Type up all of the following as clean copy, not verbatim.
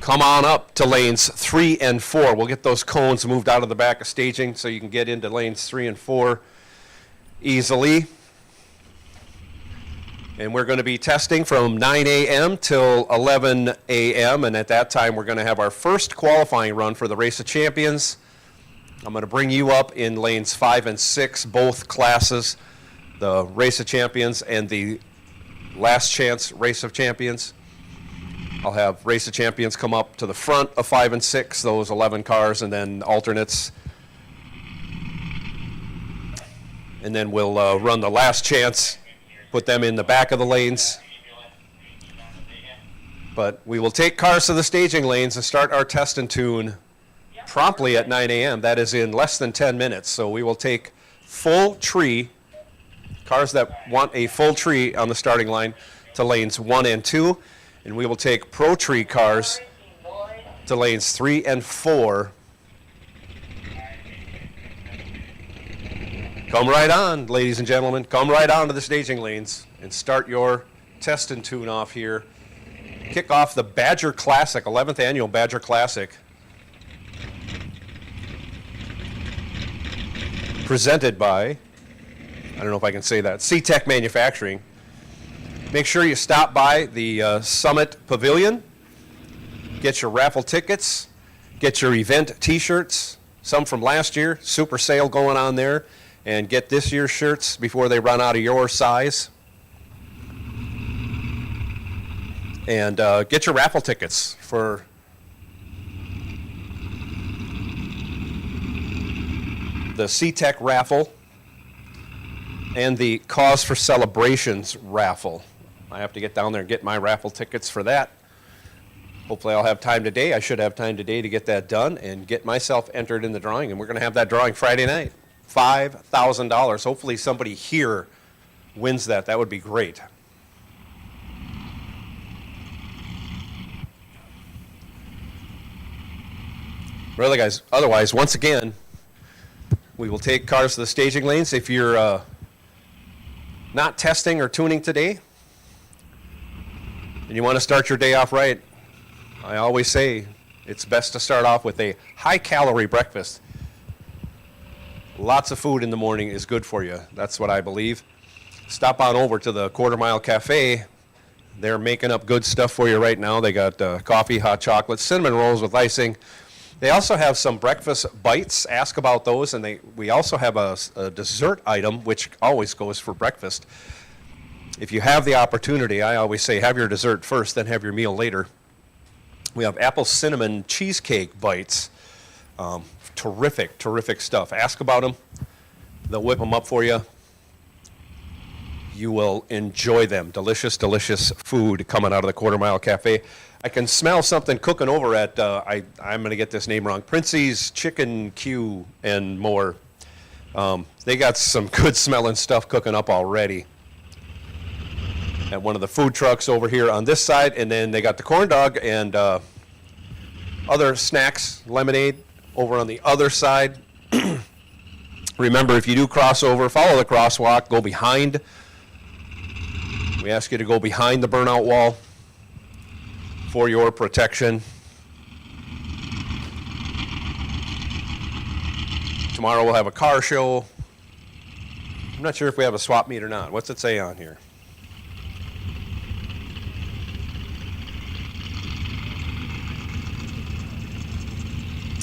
come on up to lanes 3 and 4. We'll get those cones moved out of the back of staging so you can get into lanes 3 and 4 easily. And we're going to be testing from 9 a.m. till 11 a.m. And at that time, we're going to have our first qualifying run for the Race of Champions. I'm going to bring you up in lanes 5 and 6, both classes, the Race of Champions and the Last Chance Race of Champions. I'll have Race of Champions come up to the front of 5 and 6, those 11 cars, and then alternates. And then we'll run the Last Chance, put them in the back of the lanes. But we will take cars to the staging lanes and start our test and tune promptly at 9 a.m. That is in less than 10 minutes. So we will take full tree, cars that want a full tree on the starting line, to lanes 1 and 2. And we will take Pro Tree cars to lanes 3 and 4. Come right on, ladies and gentlemen. Come right on to the staging lanes and start your test and tune off here. Kick off the Badger Classic, 11th Annual Badger Classic. Presented by, I don't know if I can say that, CTech Manufacturing. Make sure you stop by the Summit Pavilion, get your raffle tickets, get your event t-shirts, some from last year, super sale going on there, and get this year's shirts before they run out of your size. And get your raffle tickets for the CTech raffle and the Cause for Celebrations raffle. I have to get down there and get my raffle tickets for that. Hopefully I'll have time today. I should have time today to get that done and get myself entered in the drawing. And we're going to have that drawing Friday night. $5,000. Hopefully somebody here wins that. That would be great. Really, guys, otherwise, once again, we will take cars to the staging lanes. If you're not testing or tuning today, and you want to start your day off right, I always say it's best to start off with a high-calorie breakfast. Lots of food in the morning is good for you. That's what I believe. Stop on over to the Quarter Mile Cafe. They're making up good stuff for you right now. They got coffee, hot chocolate, cinnamon rolls with icing. They also have some breakfast bites. Ask about those. And we also have a dessert item, which always goes for breakfast. If you have the opportunity, I always say have your dessert first, then have your meal later. We have apple cinnamon cheesecake bites. Terrific, terrific stuff. Ask about them. They'll whip them up for you. You will enjoy them. Delicious, delicious food coming out of the Quarter Mile Cafe. I can smell something cooking over at, I'm going to get this name wrong, Princey's Chicken Q and more. They got some good smelling stuff cooking up already at one of the food trucks over here on this side. And then they got the corn dog and other snacks, lemonade, over on the other side. Remember, if you do cross over, follow the crosswalk, go behind. We ask you to go behind the burnout wall for your protection. Tomorrow we'll have a car show. I'm not sure if we have a swap meet or not. What's it say on here?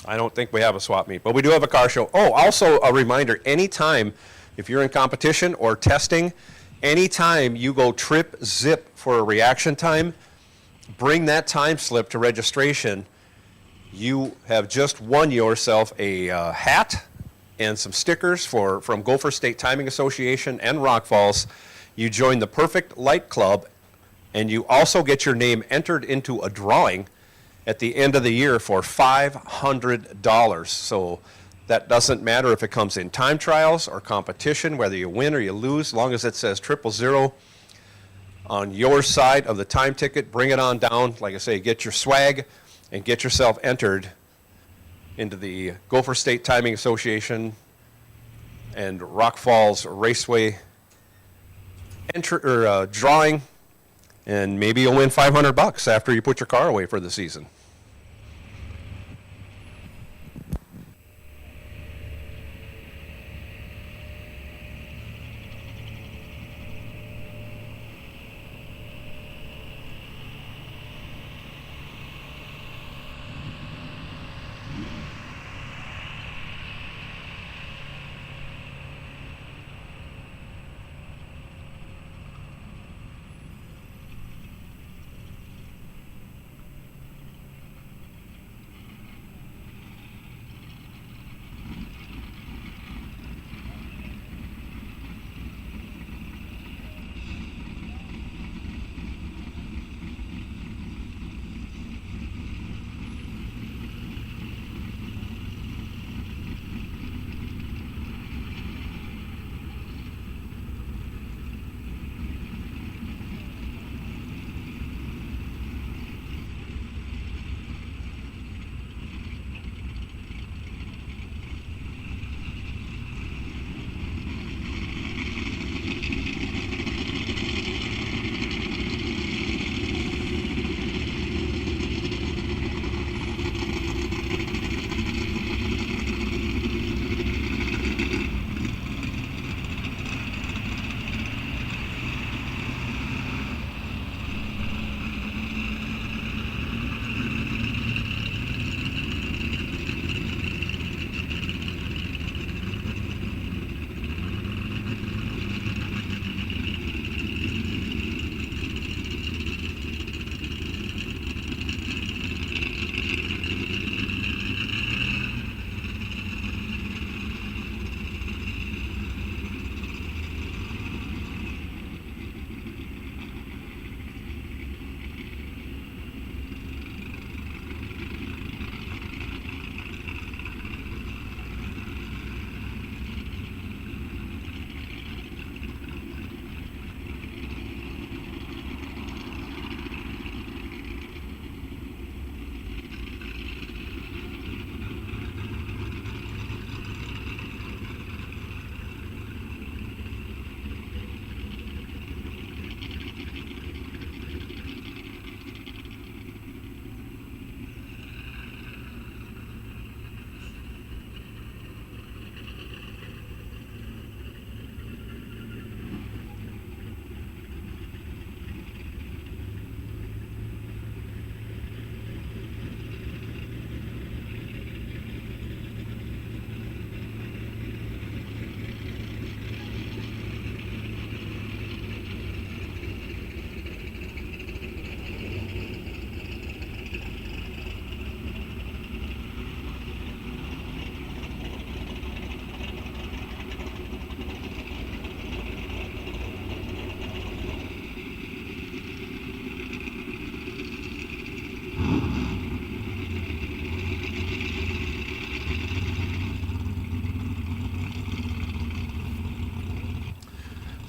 I don't think we have a swap meet, but we do have a car show. Oh, also a reminder, anytime, if you're in competition or testing, anytime you go trip zip for a reaction time, bring that time slip to registration. You have just won yourself a hat and some stickers from Gopher State Timing Association and Rock Falls. You join the Perfect Light Club, and you also get your name entered into a drawing at the end of the year for $500. So that doesn't matter if it comes in time trials or competition, whether you win or you lose, as long as it says 000 on your side of the time ticket. Bring it on down. Like I say, get your swag and get yourself entered into the Gopher State Timing Association and Rock Falls Raceway drawing, and maybe you'll win $500 after you put your car away for the season.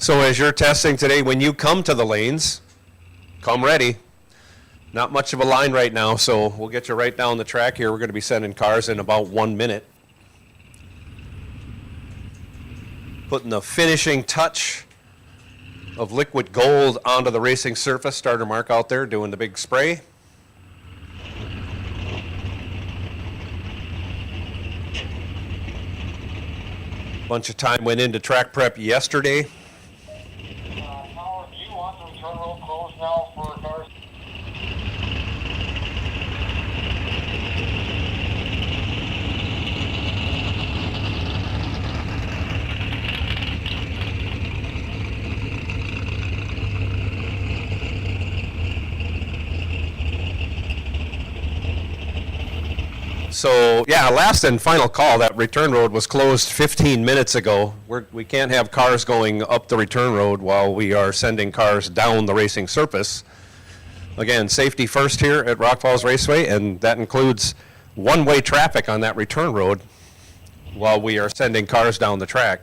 So as you're testing today, when you come to the lanes, come ready. Not much of a line right now, so we'll get you right down the track here. We're going to be sending cars in about 1 minute. Putting the finishing touch of liquid gold onto the racing surface. Starter Mark out there doing the big spray. Bunch of time went into track prep yesterday. Howard, do you want the return road closed now for cars? So, yeah, last and final call, that return road was closed 15 minutes ago. We can't have cars going up the return road while we are sending cars down the racing surface. Again, safety first here at Rock Falls Raceway, and that includes one-way traffic on that return road while we are sending cars down the track.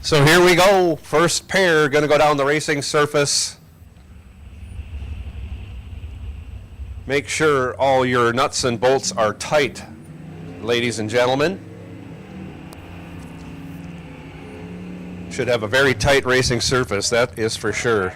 So here we go, first pair going to go down the racing surface. Make sure all your nuts and bolts are tight, ladies and gentlemen. Should have a very tight racing surface, that is for sure.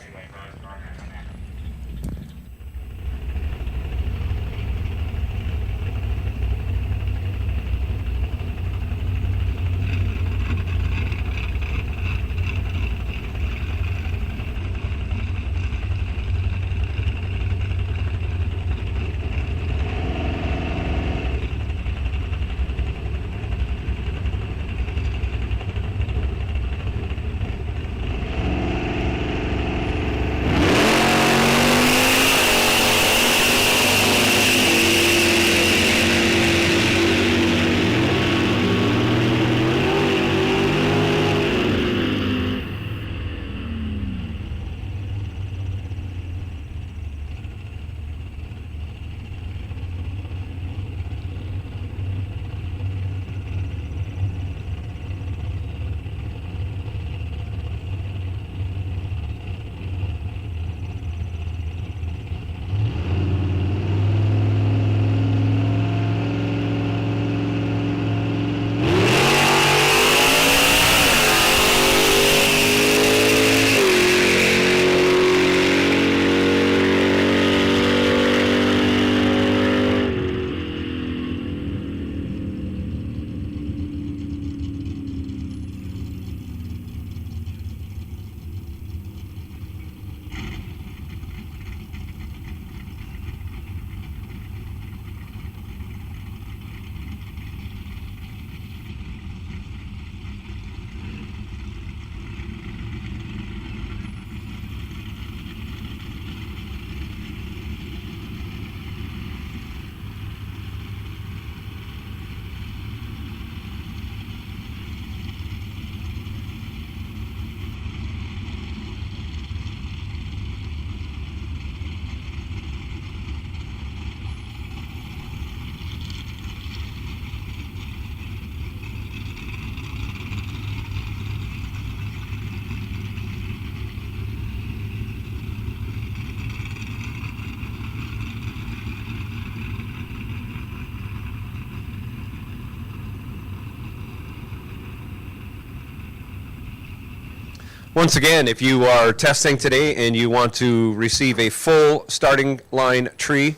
Once again, if you are testing today and you want to receive a full starting line tree,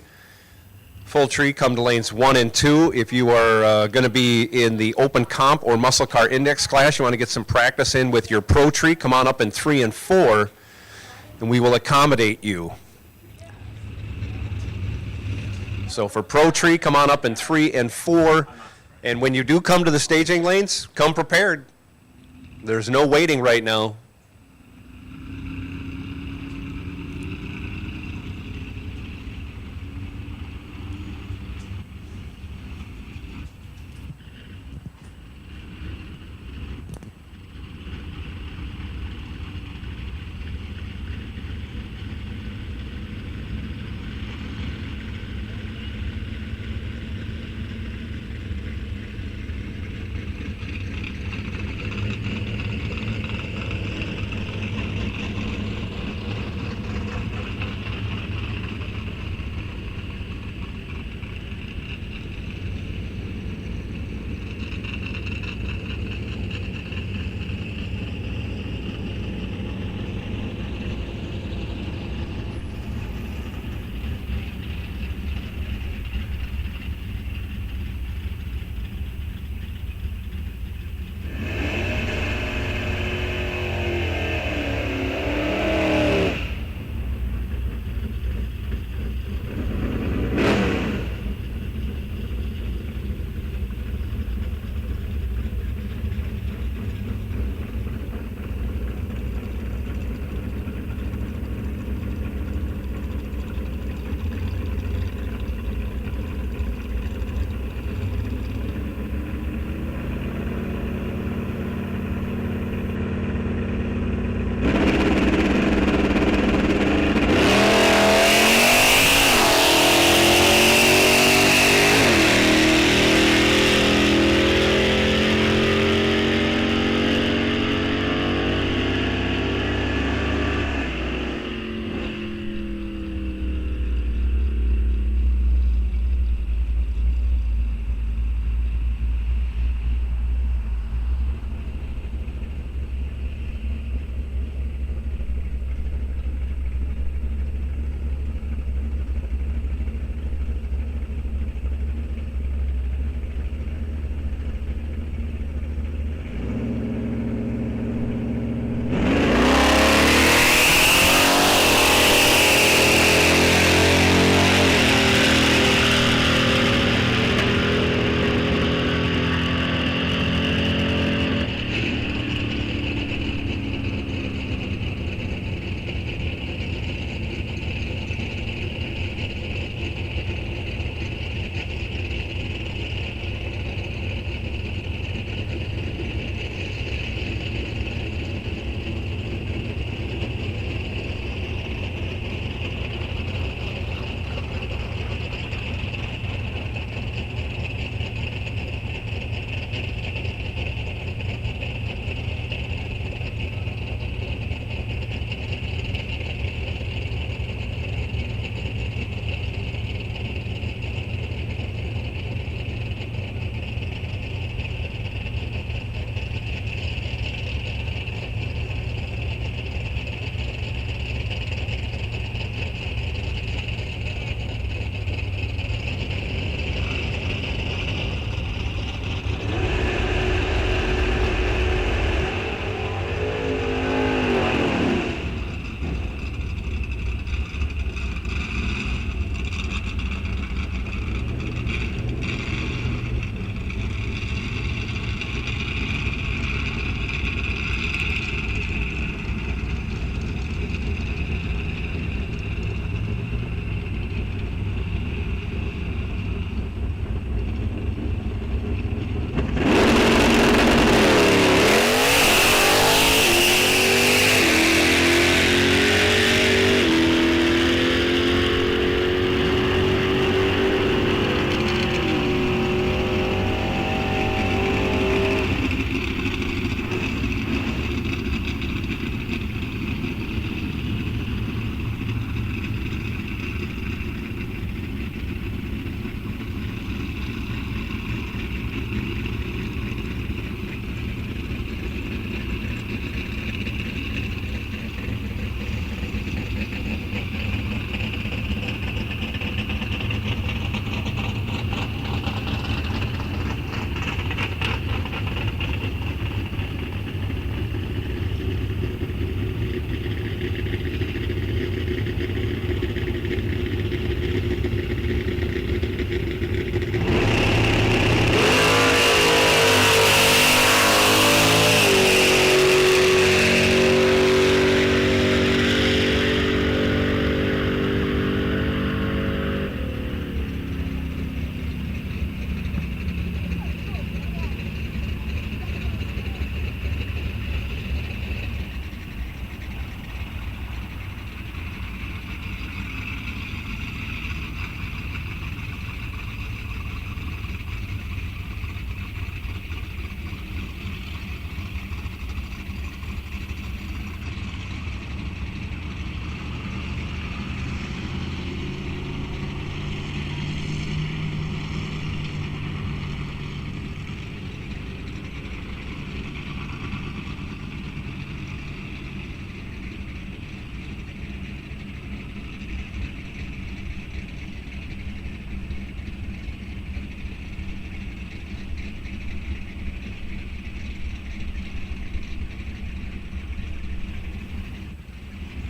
full tree, come to lanes 1 and 2. If you are going to be in the open comp or muscle car index class, you want to get some practice in with your pro tree, come on up in 3 and 4, and we will accommodate you. So for pro tree, come on up in 3 and 4, and when you do come to the staging lanes, come prepared. There's no waiting right now.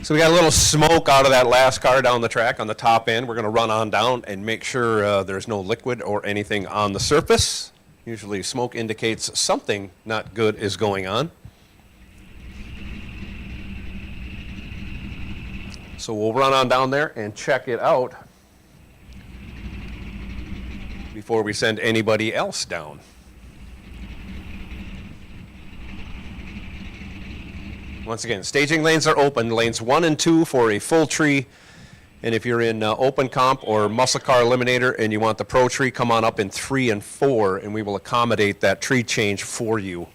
So we got a little smoke out of that last car down the track on the top end. We're going to run on down and make sure there's no liquid or anything on the surface. Usually smoke indicates something not good is going on. So we'll run on down there and check it out before we send anybody else down. Once again, staging lanes are open, lanes 1 and 2 for a full tree. And if you're in open comp or muscle car eliminator and you want the pro tree, come on up in 3 and 4 and we will accommodate that tree change for you.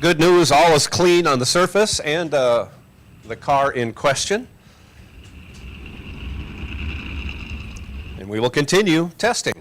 Good news, all is clean on the surface and the car in question. And we will continue testing.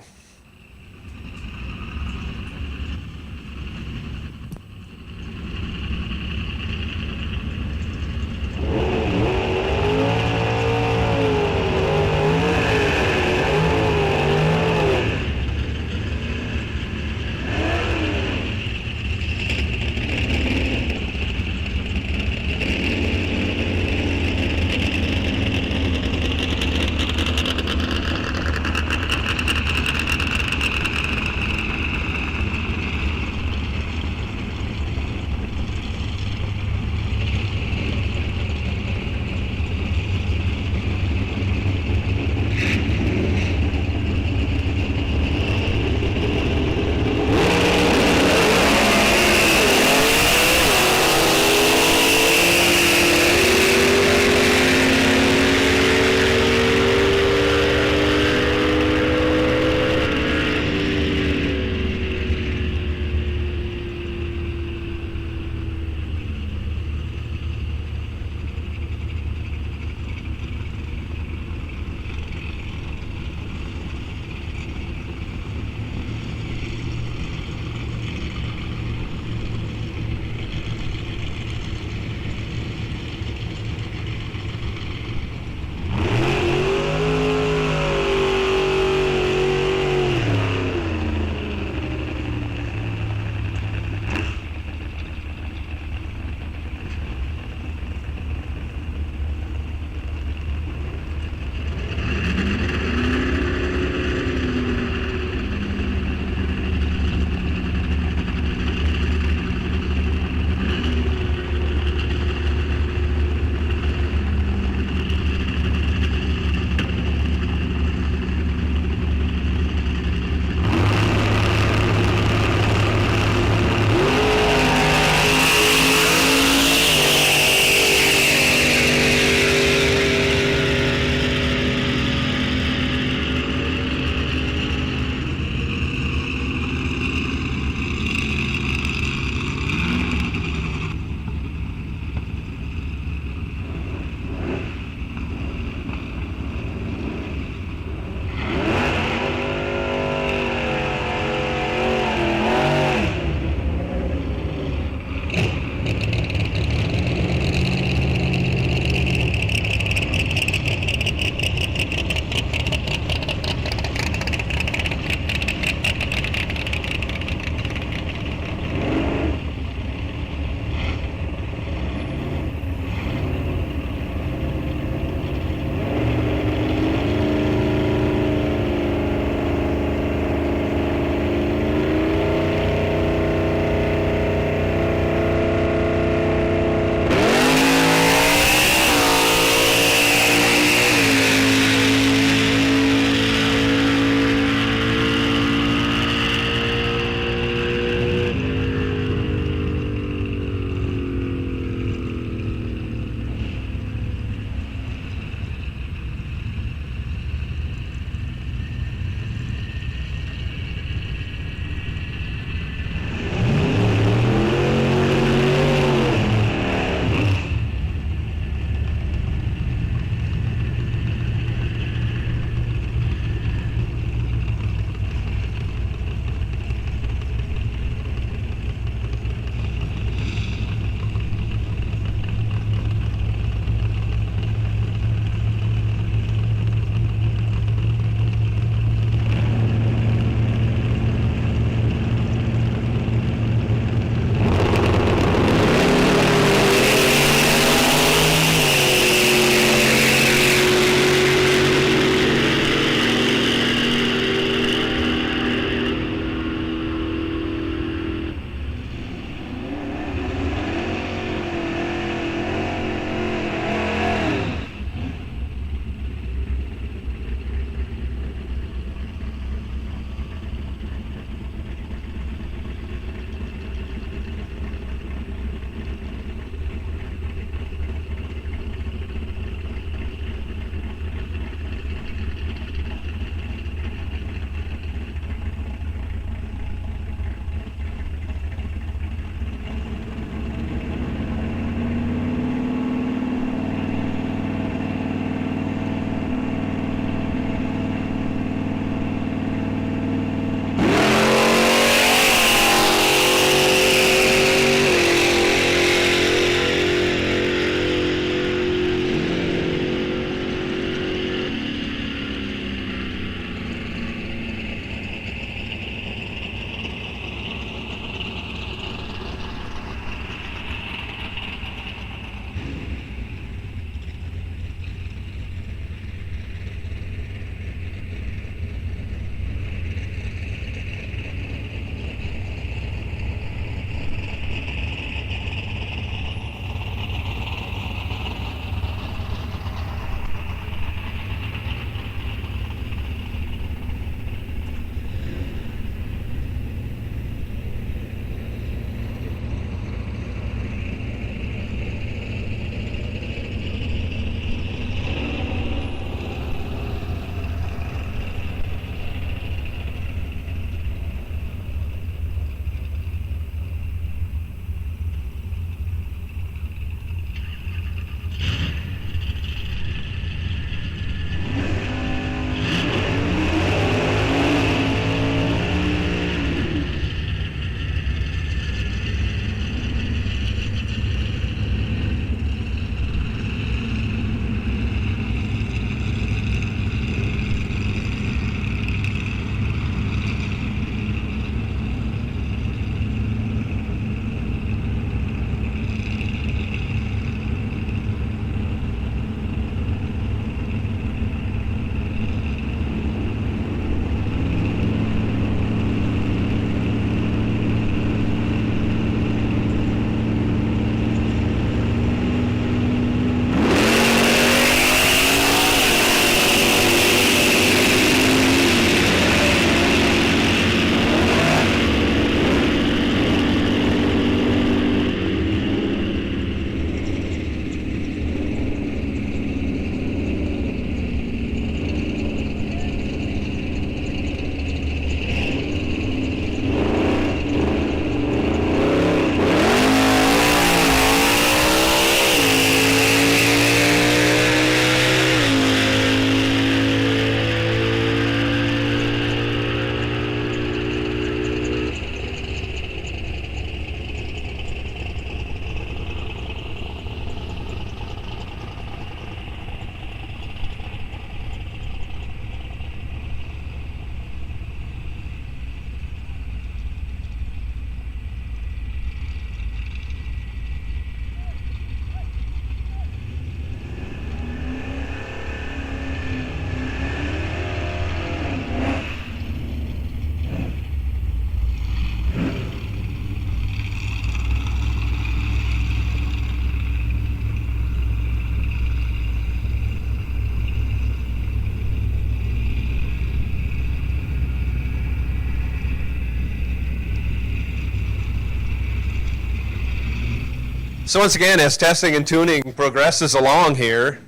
So once again, as testing and tuning progresses along here,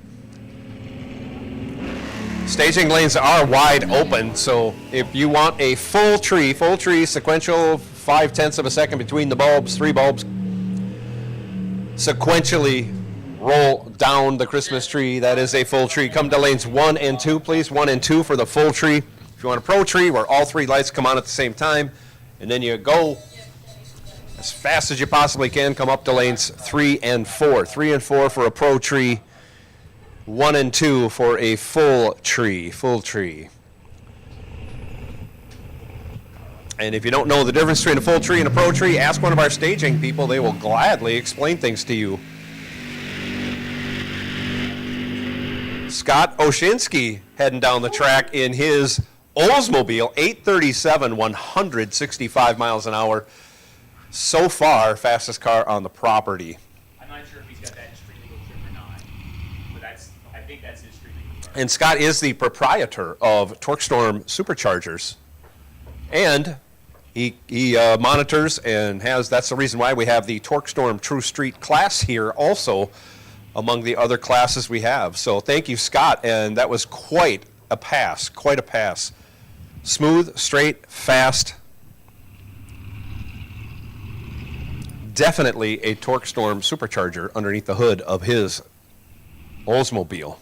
staging lanes are wide open, so if you want a full tree sequential, 0.5 of a second between the bulbs, 3 bulbs, sequentially roll down the Christmas tree, that is a full tree. Come to lanes 1 and 2, please, 1 and 2 for the full tree. If you want a pro tree where all 3 lights come on at the same time, and then you go as fast as you possibly can, come up to lanes 3 and 4. 3 and 4 for a pro tree, 1 and 2 for a full tree. And if you don't know the difference between a full tree and a pro tree, ask one of our staging people. They will gladly explain things to you. Scott Oshinsky heading down the track in his Oldsmobile 837, 165 miles an hour. So far, fastest car on the property. I'm not sure if he's got that in street legal trim or not, but I think that's his street legal trim. And Scott is the proprietor of TorqueStorm Superchargers. And he monitors and that's the reason why we have the TorqueStorm True Street class here also among the other classes we have. So thank you, Scott, and that was quite a pass. Smooth, straight, fast. Definitely a TorqueStorm supercharger underneath the hood of his Oldsmobile.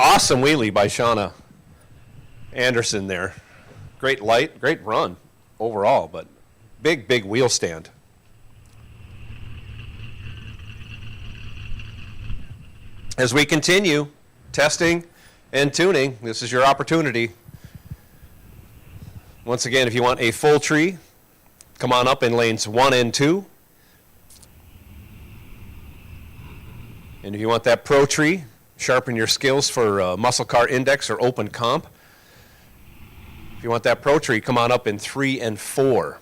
Awesome wheelie by Shauna Anderson there. Great light, great run overall, but big wheel stand. As we continue testing and tuning, this is your opportunity. Once again, if you want a full tree, come on up in lanes 1 and 2. And if you want that pro tree, sharpen your skills for muscle car index or open comp. If you want that pro tree, come on up in 3 and 4.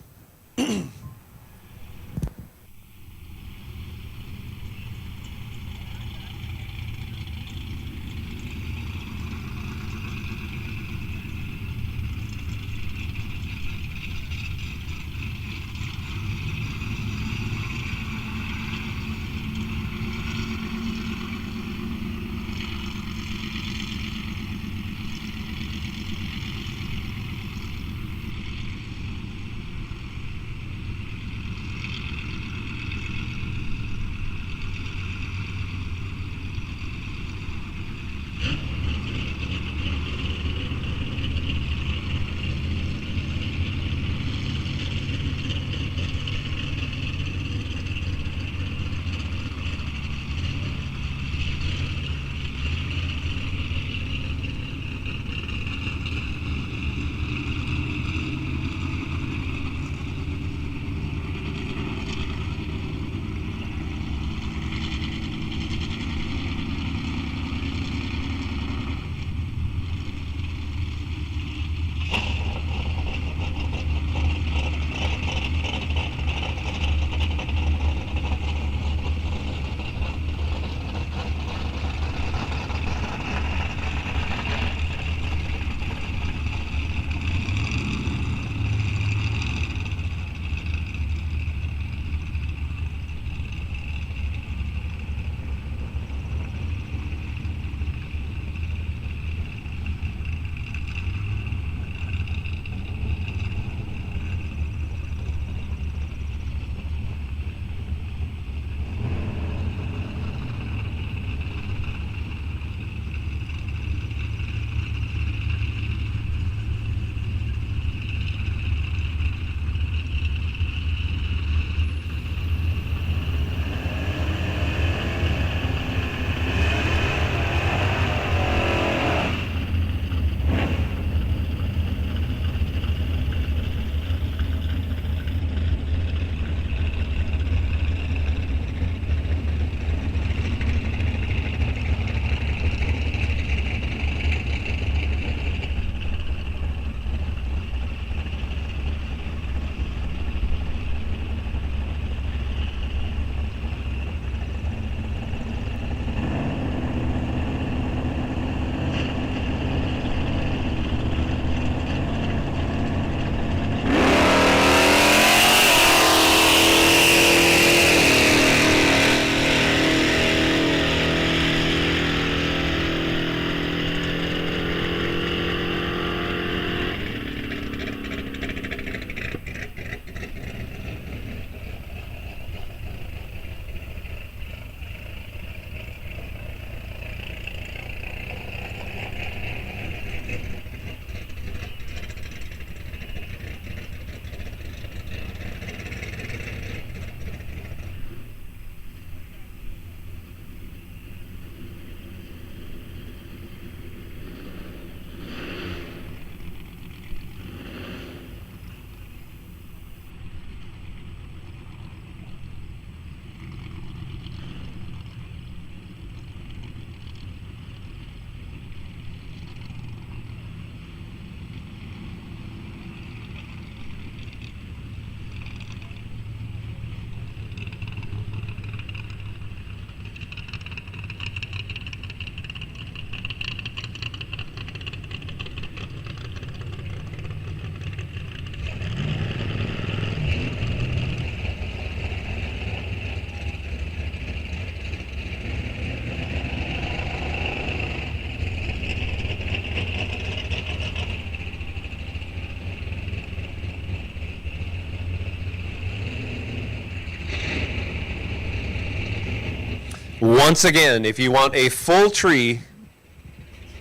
Once again, if you want a full tree,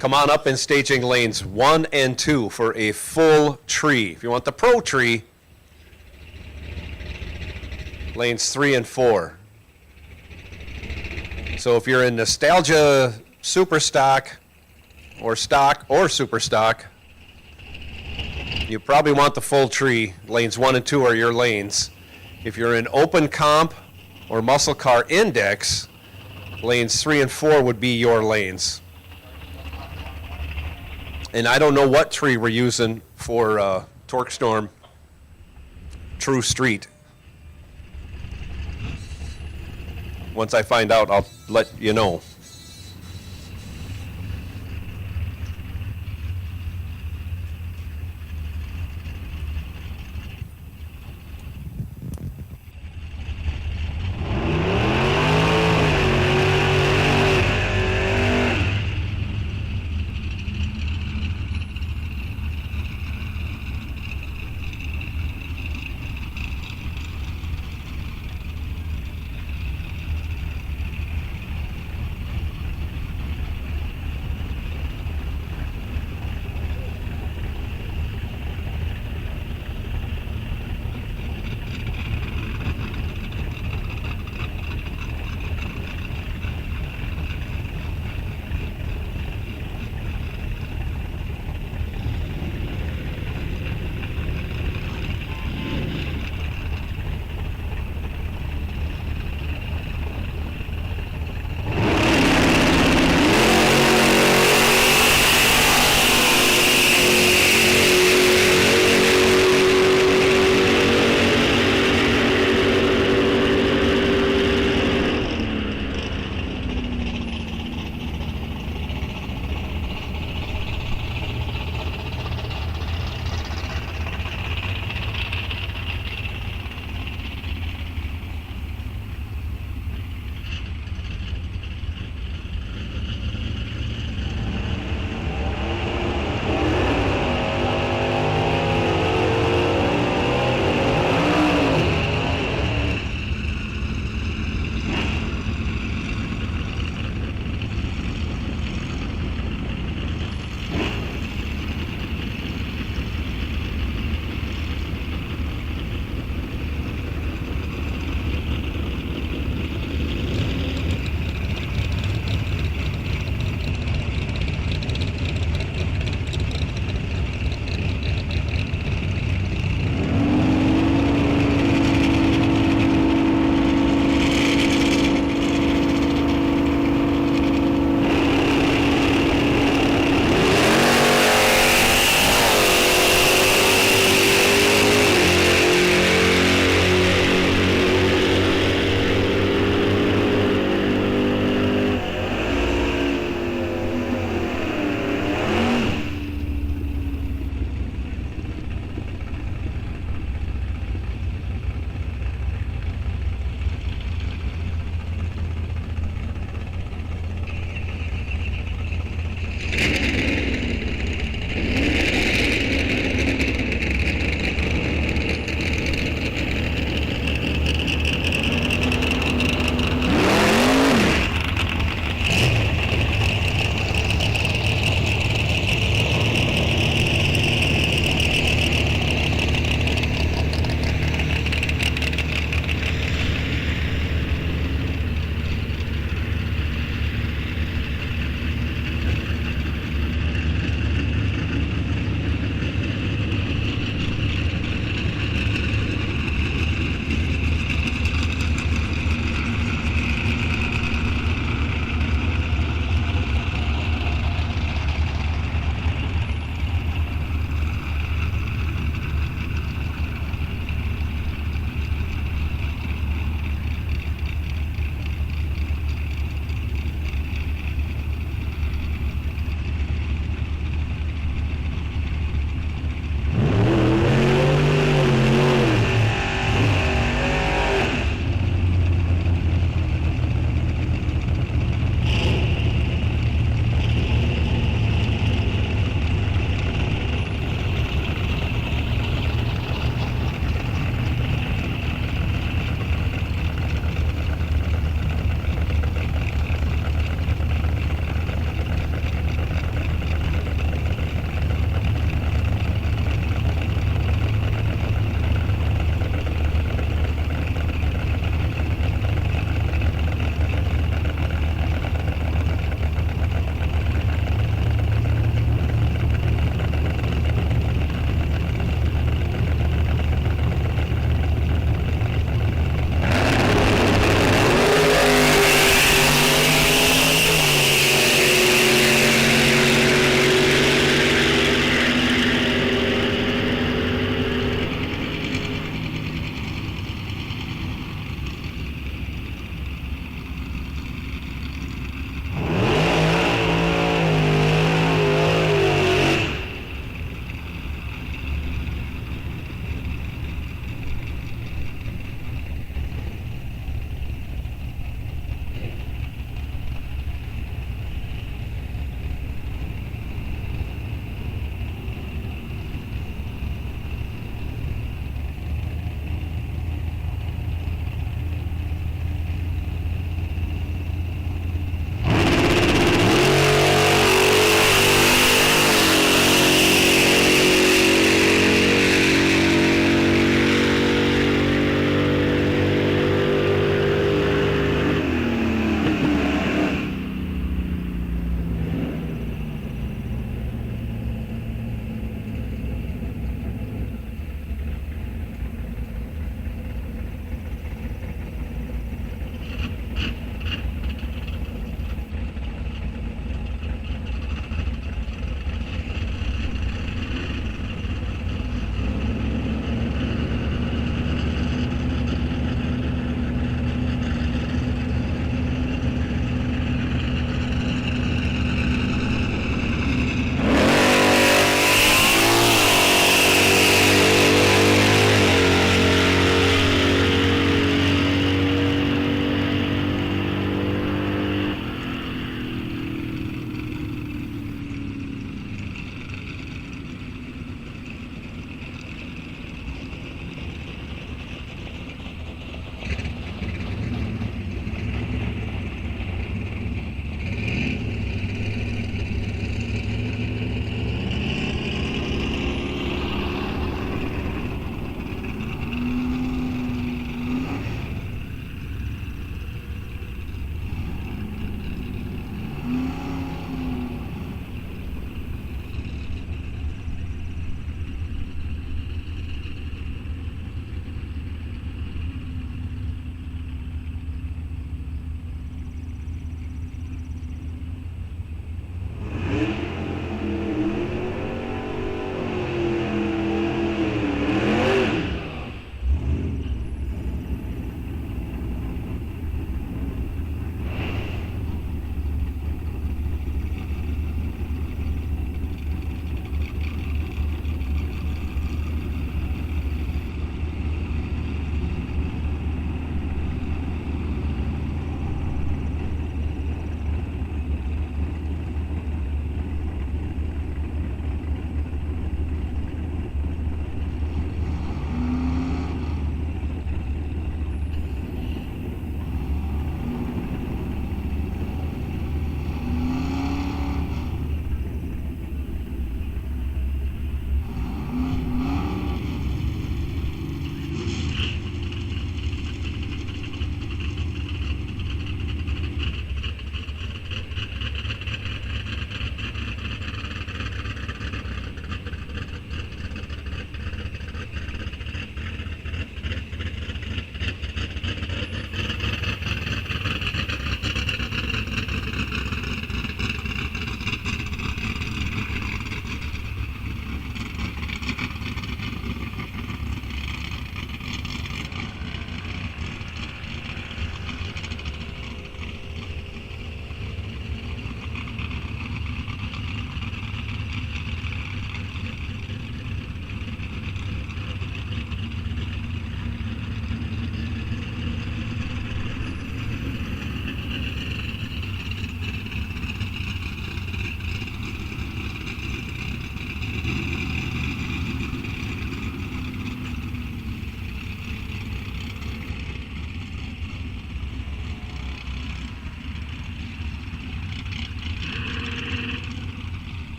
come on up in staging lanes 1 and 2 for a full tree. If you want the pro tree, lanes 3 and 4. So if you're in nostalgia, super stock or super stock, you probably want the full tree. Lanes 1 and 2 are your lanes. If you're in open comp or muscle car index, lanes 3 and 4 would be your lanes. And I don't know what tree we're using for Torque Storm True Street. Once I find out, I'll let you know.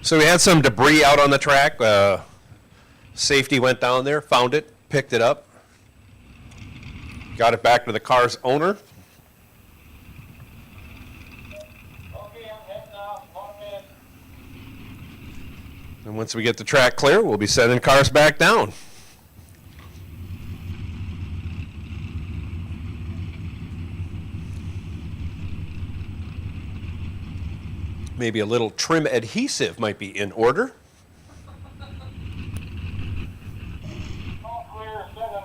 So we had some debris out on the track. Safety went down there, found it, picked it up, got it back to the car's owner. Okay, I'm heading off. 1 minute. And once we get the track clear, we'll be sending cars back down. Maybe a little trim adhesive might be in order. All clear. Send them.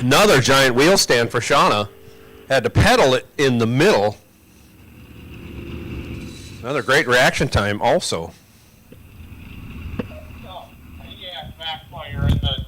Another giant wheel stand for Shauna. Had to pedal it in the middle. Another great reaction time also. Oh, yeah, backfire in the.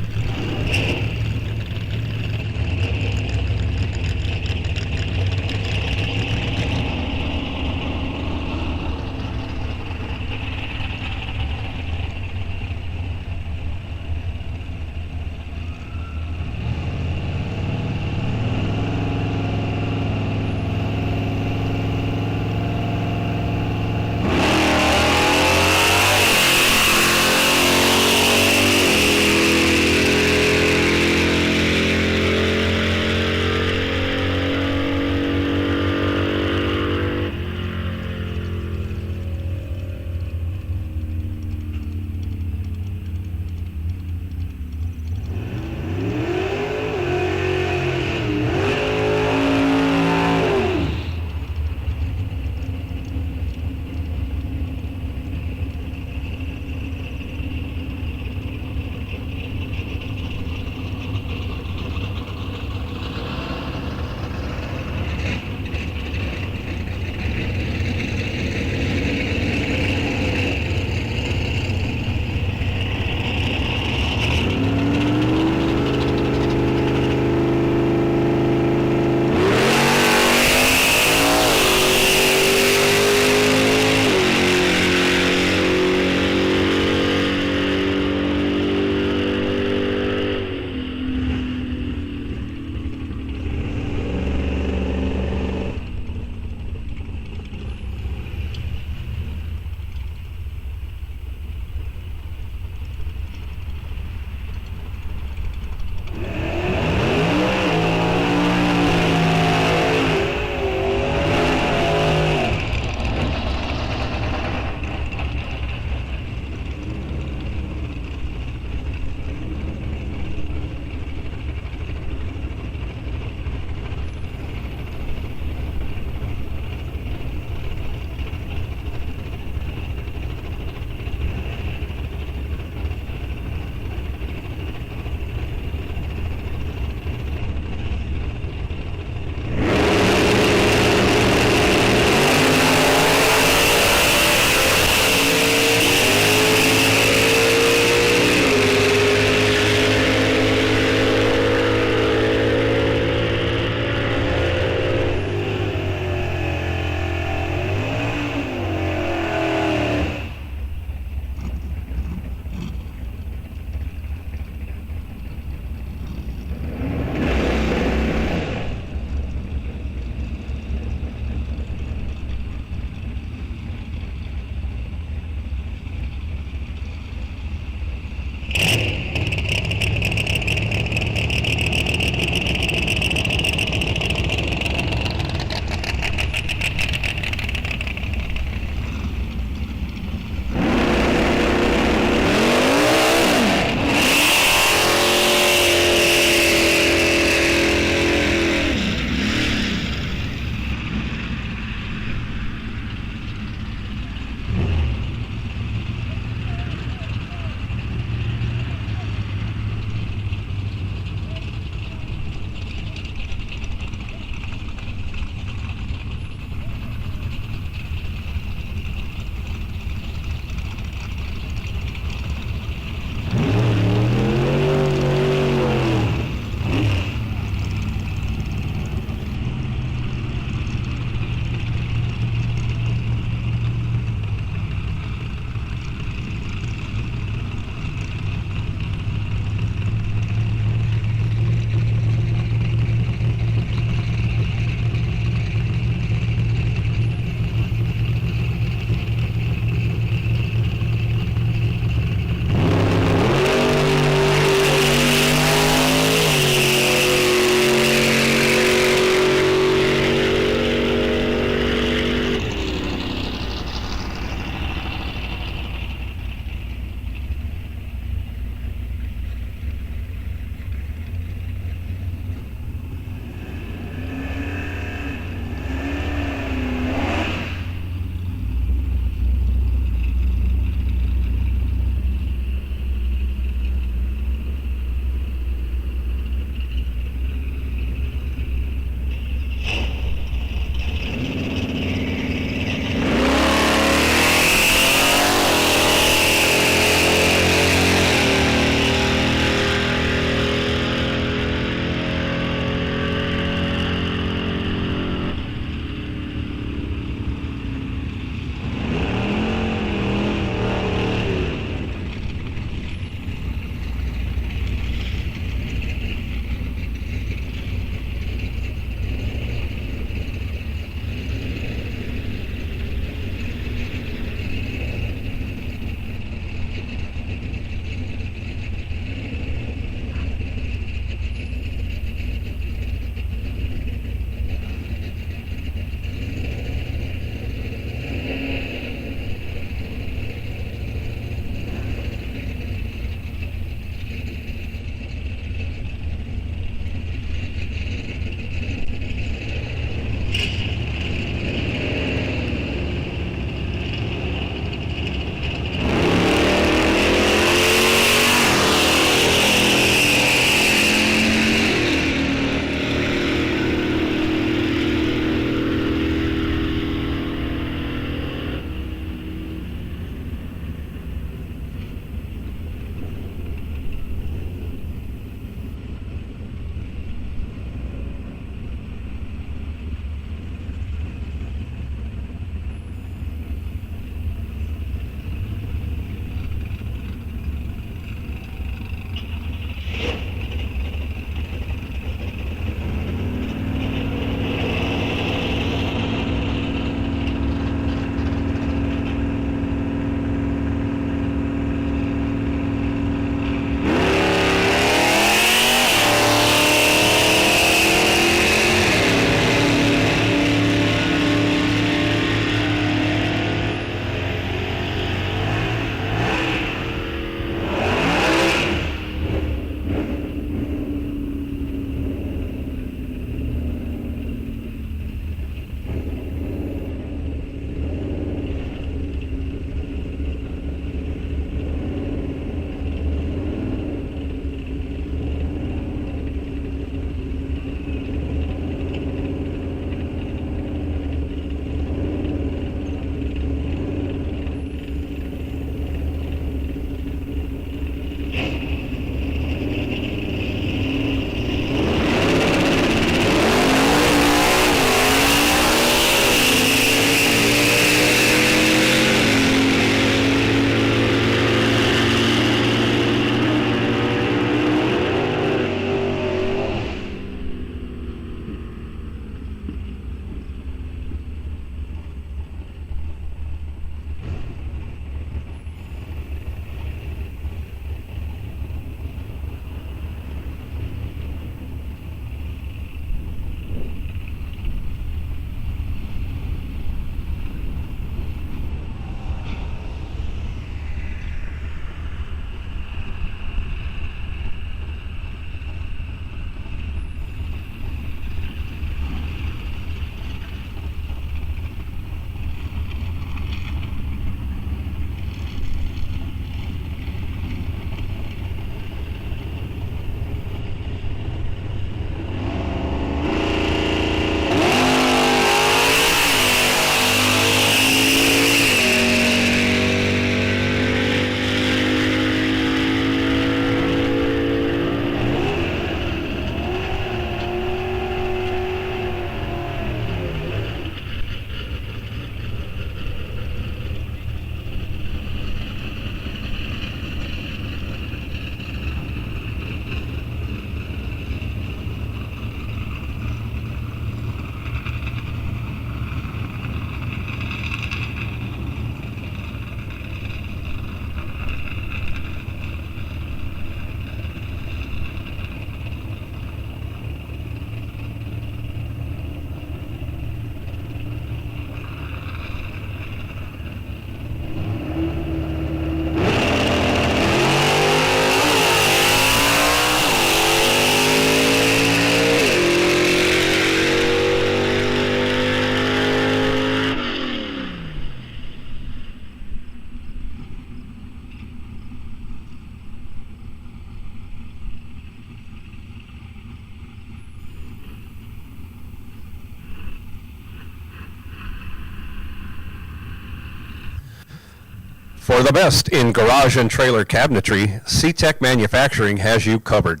For the best in garage and trailer cabinetry, CTech Manufacturing has you covered.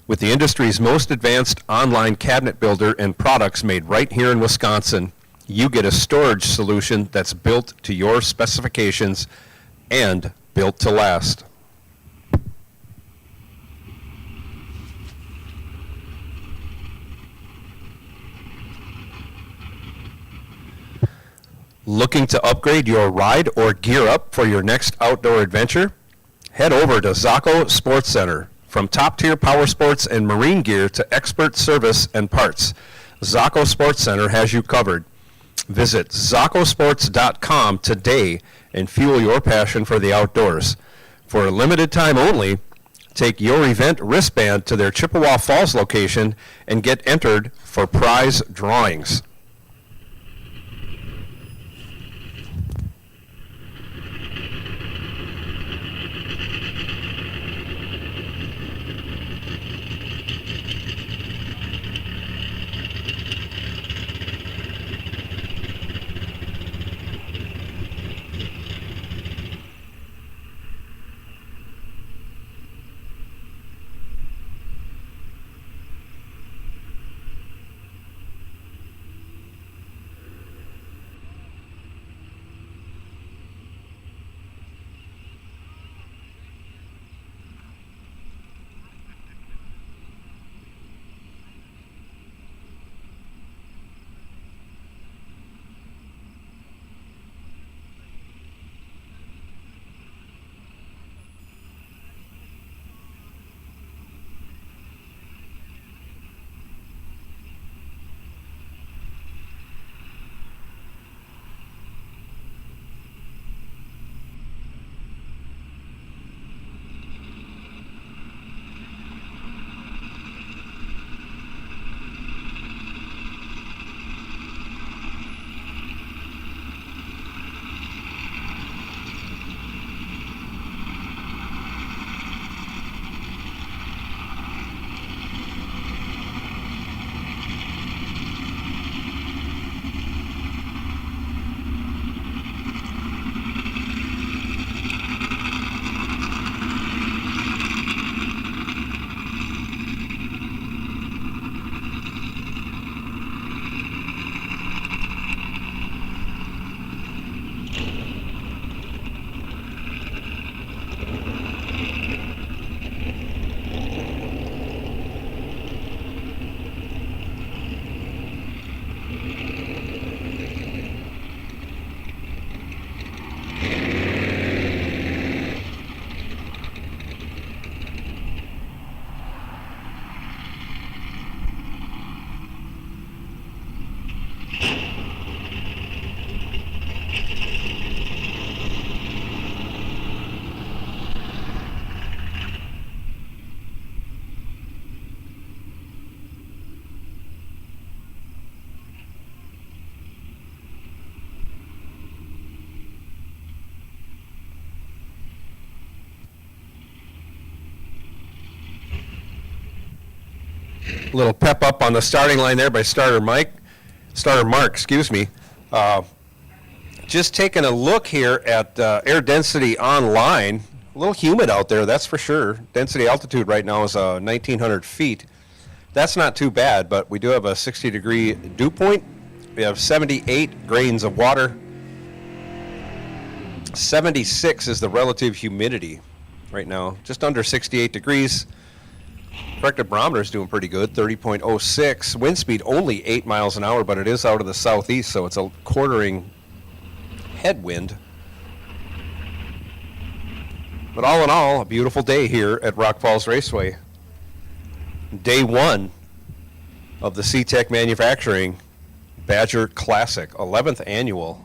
With the industry's most advanced online cabinet builder and products made right here in Wisconsin, you get a storage solution that's built to your specifications and built to last. Looking to upgrade your ride or gear up for your next outdoor adventure? Head over to Zaco Sports Center. From top-tier power sports and marine gear to expert service and parts, Zaco Sports Center has you covered. Visit zacosports.com today and fuel your passion for the outdoors. For a limited time only, take your event wristband to their Chippewa Falls location and get entered for prize drawings. Little pep up on the starting line there by starter Mark, excuse me. Just taking a look here at air density online. A little humid out there, that's for sure. Density altitude right now is 1,900 feet. That's not too bad, but we do have a 60-degree dew point. We have 78 grains of water. 76 is the relative humidity right now, just under 68 degrees. Corrective barometer is doing pretty good, 30.06. Wind speed only 8 miles an hour, but it is out of the southeast, so it's a quartering headwind. But all in all, a beautiful day here at Rock Falls Raceway. Day one of the CTech Manufacturing Badger Classic, 11th annual.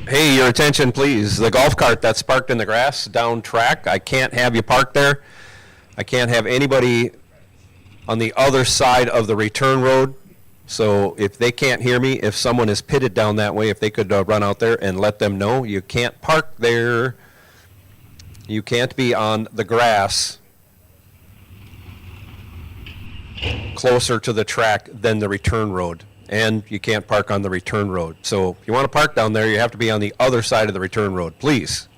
Hey, your attention, please. The golf cart that's parked in the grass down track, I can't have you parked there. I can't have anybody on the other side of the return road. So if they can't hear me, if someone is pitted down that way, if they could run out there and let them know, you can't park there. You can't be on the grass closer to the track than the return road. And you can't park on the return road. So if you want to park down there, you have to be on the other side of the return road, please.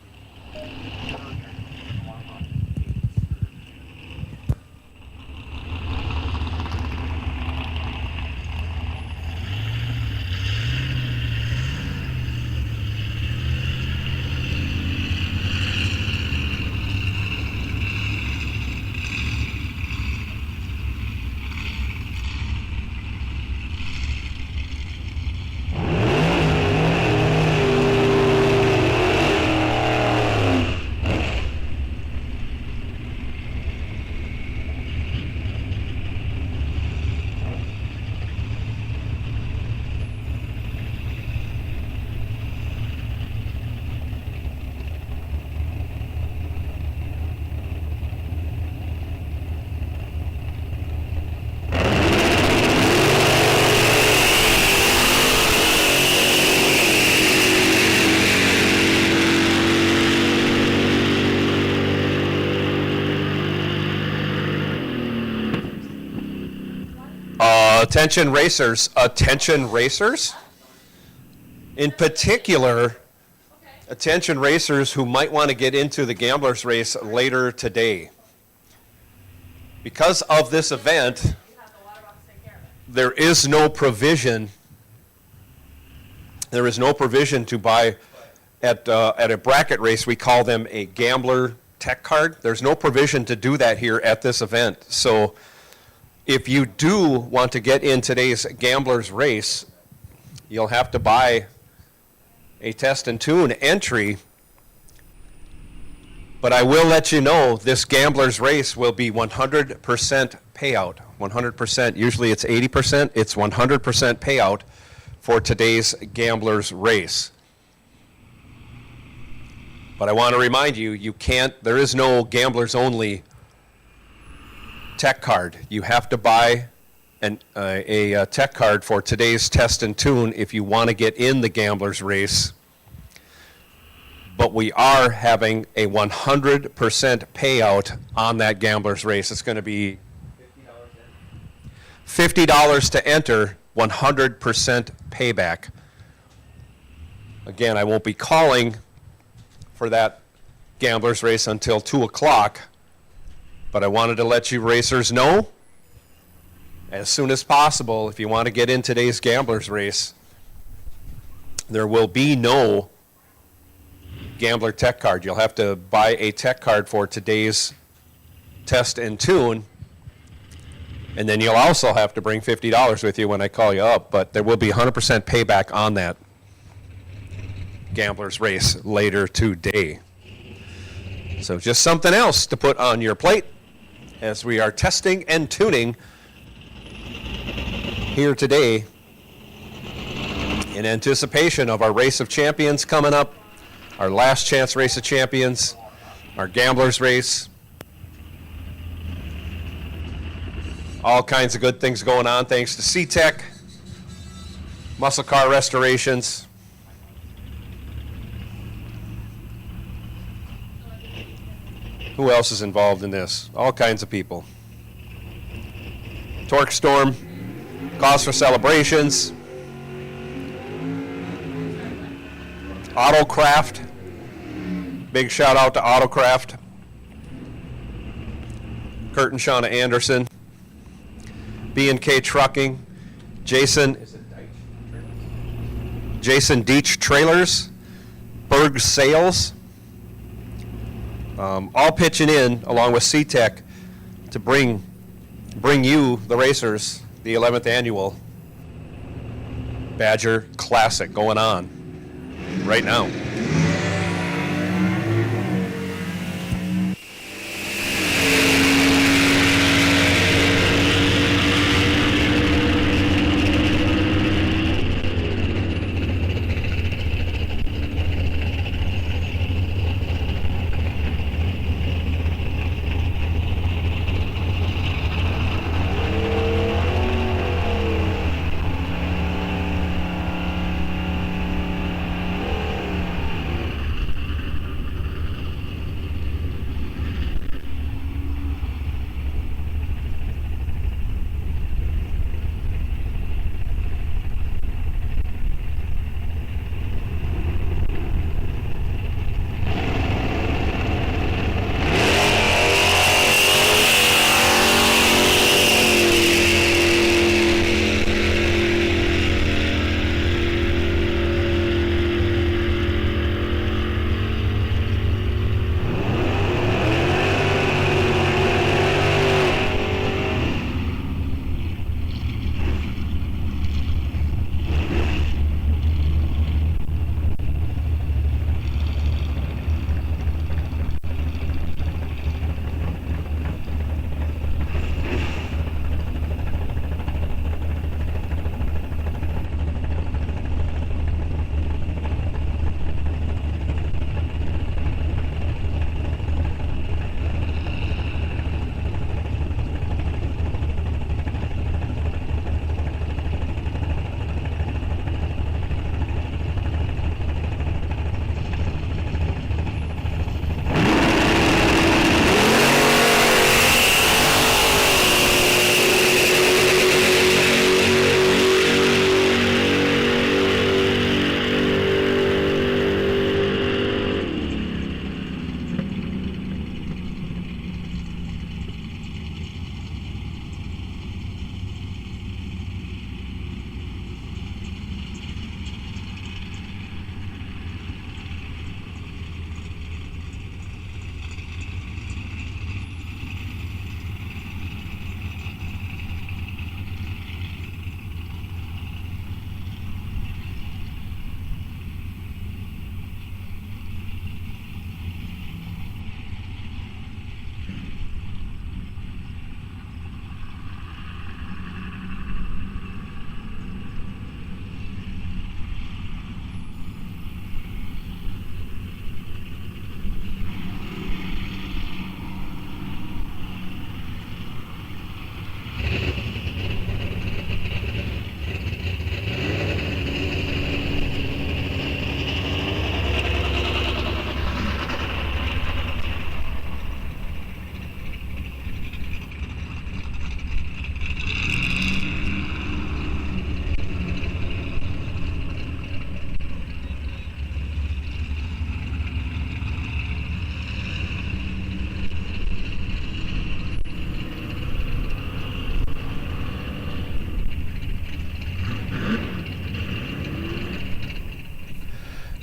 Attention racers, in particular, attention racers who might want to get into the gamblers race later today. Because of this event, there is no provision to buy at a bracket race. We call them a gambler tech card. There's no provision to do that here at this event. So if you do want to get in today's gamblers race, you'll have to buy a test and tune entry. But I will let you know this gamblers race will be 100% payout. 100%. Usually it's 80%. It's 100% payout for today's gamblers race. But I want to remind you, there is no gamblers only tech card. You have to buy a tech card for today's test and tune if you want to get in the gamblers race. But we are having a 100% payout on that gamblers race. It's going to be $50 to enter, 100% payback. Again, I won't be calling for that gamblers race until 2 o'clock. But I wanted to let you racers know as soon as possible, if you want to get in today's gamblers race, there will be no gambler tech card. You'll have to buy a tech card for today's test and tune, and then you'll also have to bring $50 with you when I call you up, but there will be 100% payback on that gamblers race later today. So just something else to put on your plate as we are testing and tuning here today in anticipation of our Race of Champions coming up, our last chance Race of Champions, our gamblers race. All kinds of good things going on thanks to CTech, muscle car restorations. Who else is involved in this? All kinds of people. Torque Storm, cause for celebrations. Autocraft, big shout out to Autocraft. Kurt and Shauna Anderson. B&K Trucking. Jason Deach Trailers. Berg Sales. All pitching in, along with CTech, to bring you, the racers, the 11th annual Badger Classic going on right now.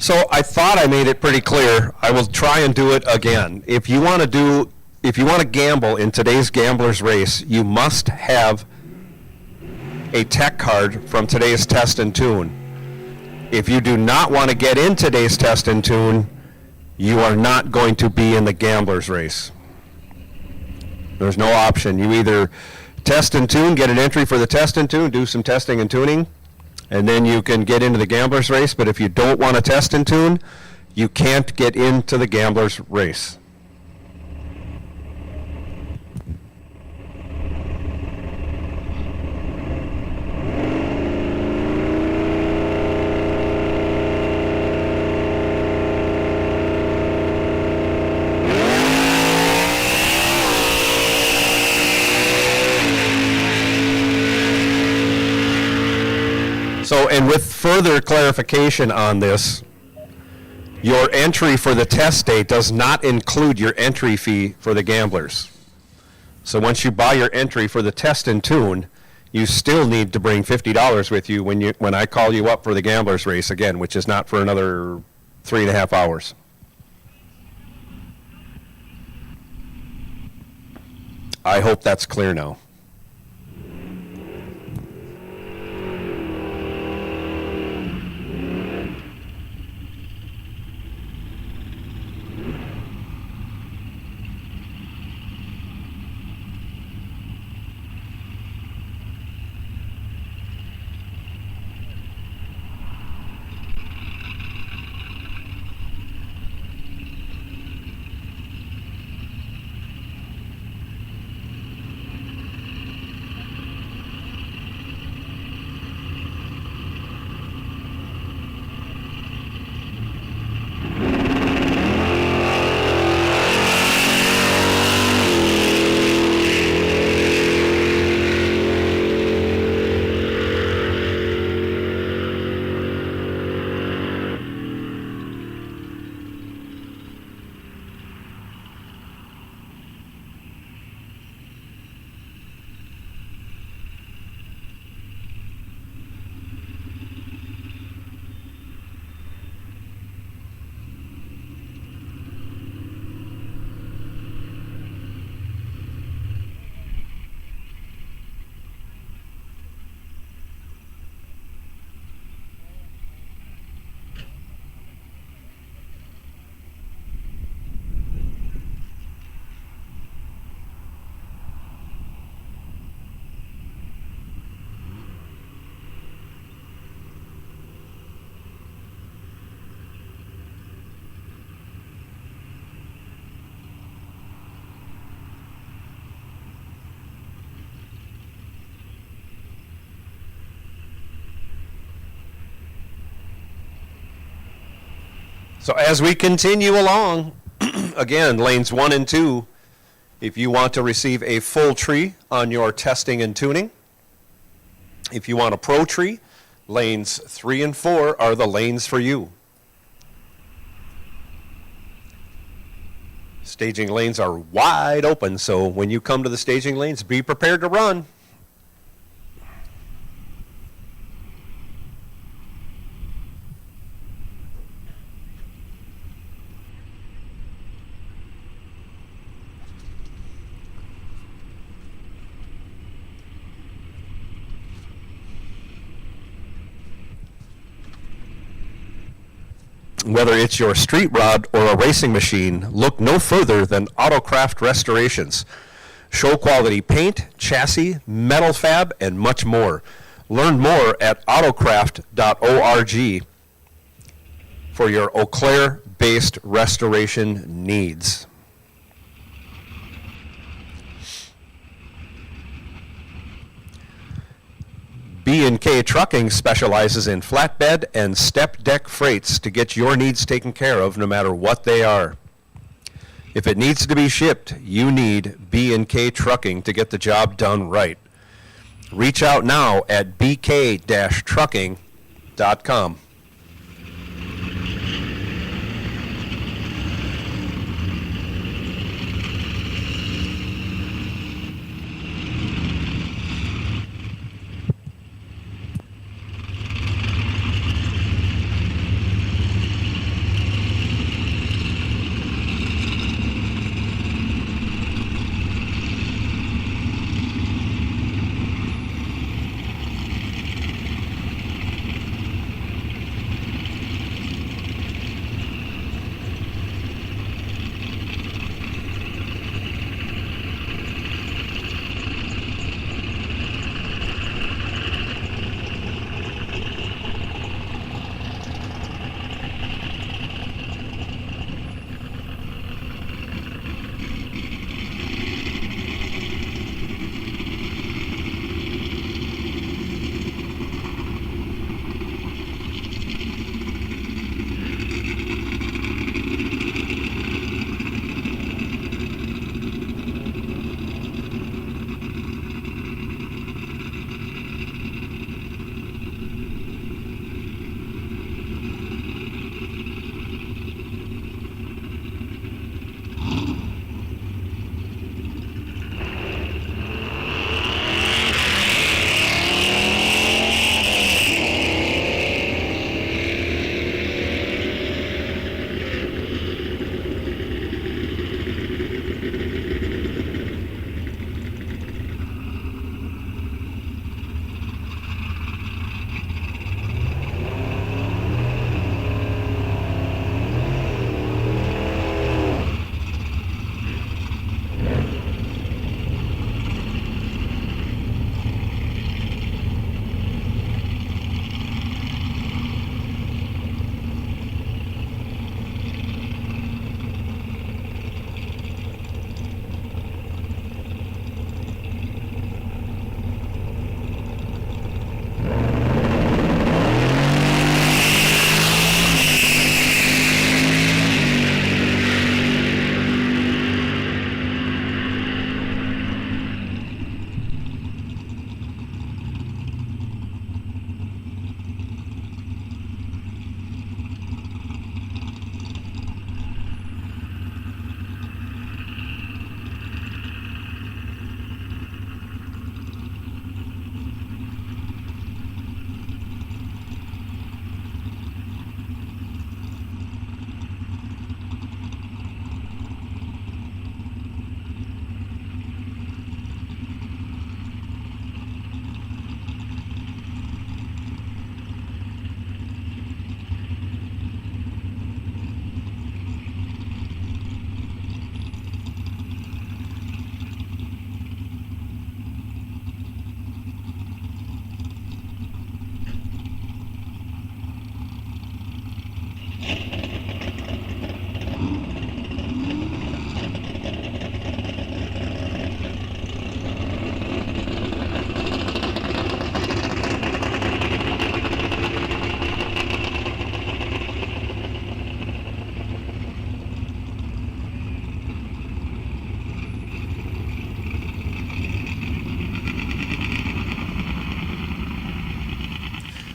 So I thought I made it pretty clear. I will try and do it again. If you want to gamble in today's gambler's race, you must have a tech card from today's test and tune. If you do not want to get in today's test and tune, you are not going to be in the gambler's race. There's no option. You either test and tune, get an entry for the test and tune, do some testing and tuning, and then you can get into the gambler's race. But if you don't want to test and tune, you can't get into the gambler's race. So, and with further clarification on this, your entry for the test day does not include your entry fee for the gamblers. So once you buy your entry for the test and tune, you still need to bring $50 with you when I call you up for the gambler's race again, which is not for another 3.5 hours. I hope that's clear now. So as we continue along, again, lanes 1 and 2, if you want to receive a full tree on your testing and tuning, if you want a pro tree, lanes 3 and 4 are the lanes for you. Staging lanes are wide open, so when you come to the staging lanes, be prepared to run. Whether it's your street rod or a racing machine, look no further than Autocraft Restorations. Show quality paint, chassis, metal fab, and much more. Learn more at autocraft.org for your Eau Claire-based restoration needs. B&K Trucking specializes in flatbed and step deck freights to get your needs taken care of no matter what they are. If it needs to be shipped, you need B&K Trucking to get the job done right. Reach out now at bk-trucking.com.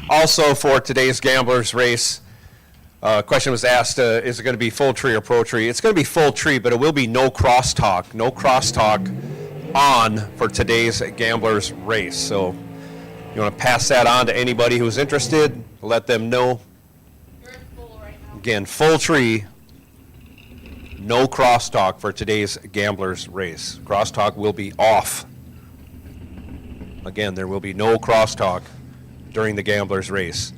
Also, for today's Gamblers Race, question was asked, is it going to be full tree or pro tree? It's going to be full tree, but it will be no crosstalk. No crosstalk on for today's Gamblers Race. So you want to pass that on to anybody who's interested, let them know. You're in full right now. Again, full tree, no crosstalk for today's Gamblers Race. Crosstalk will be off. Again, there will be no crosstalk during the Gamblers Race.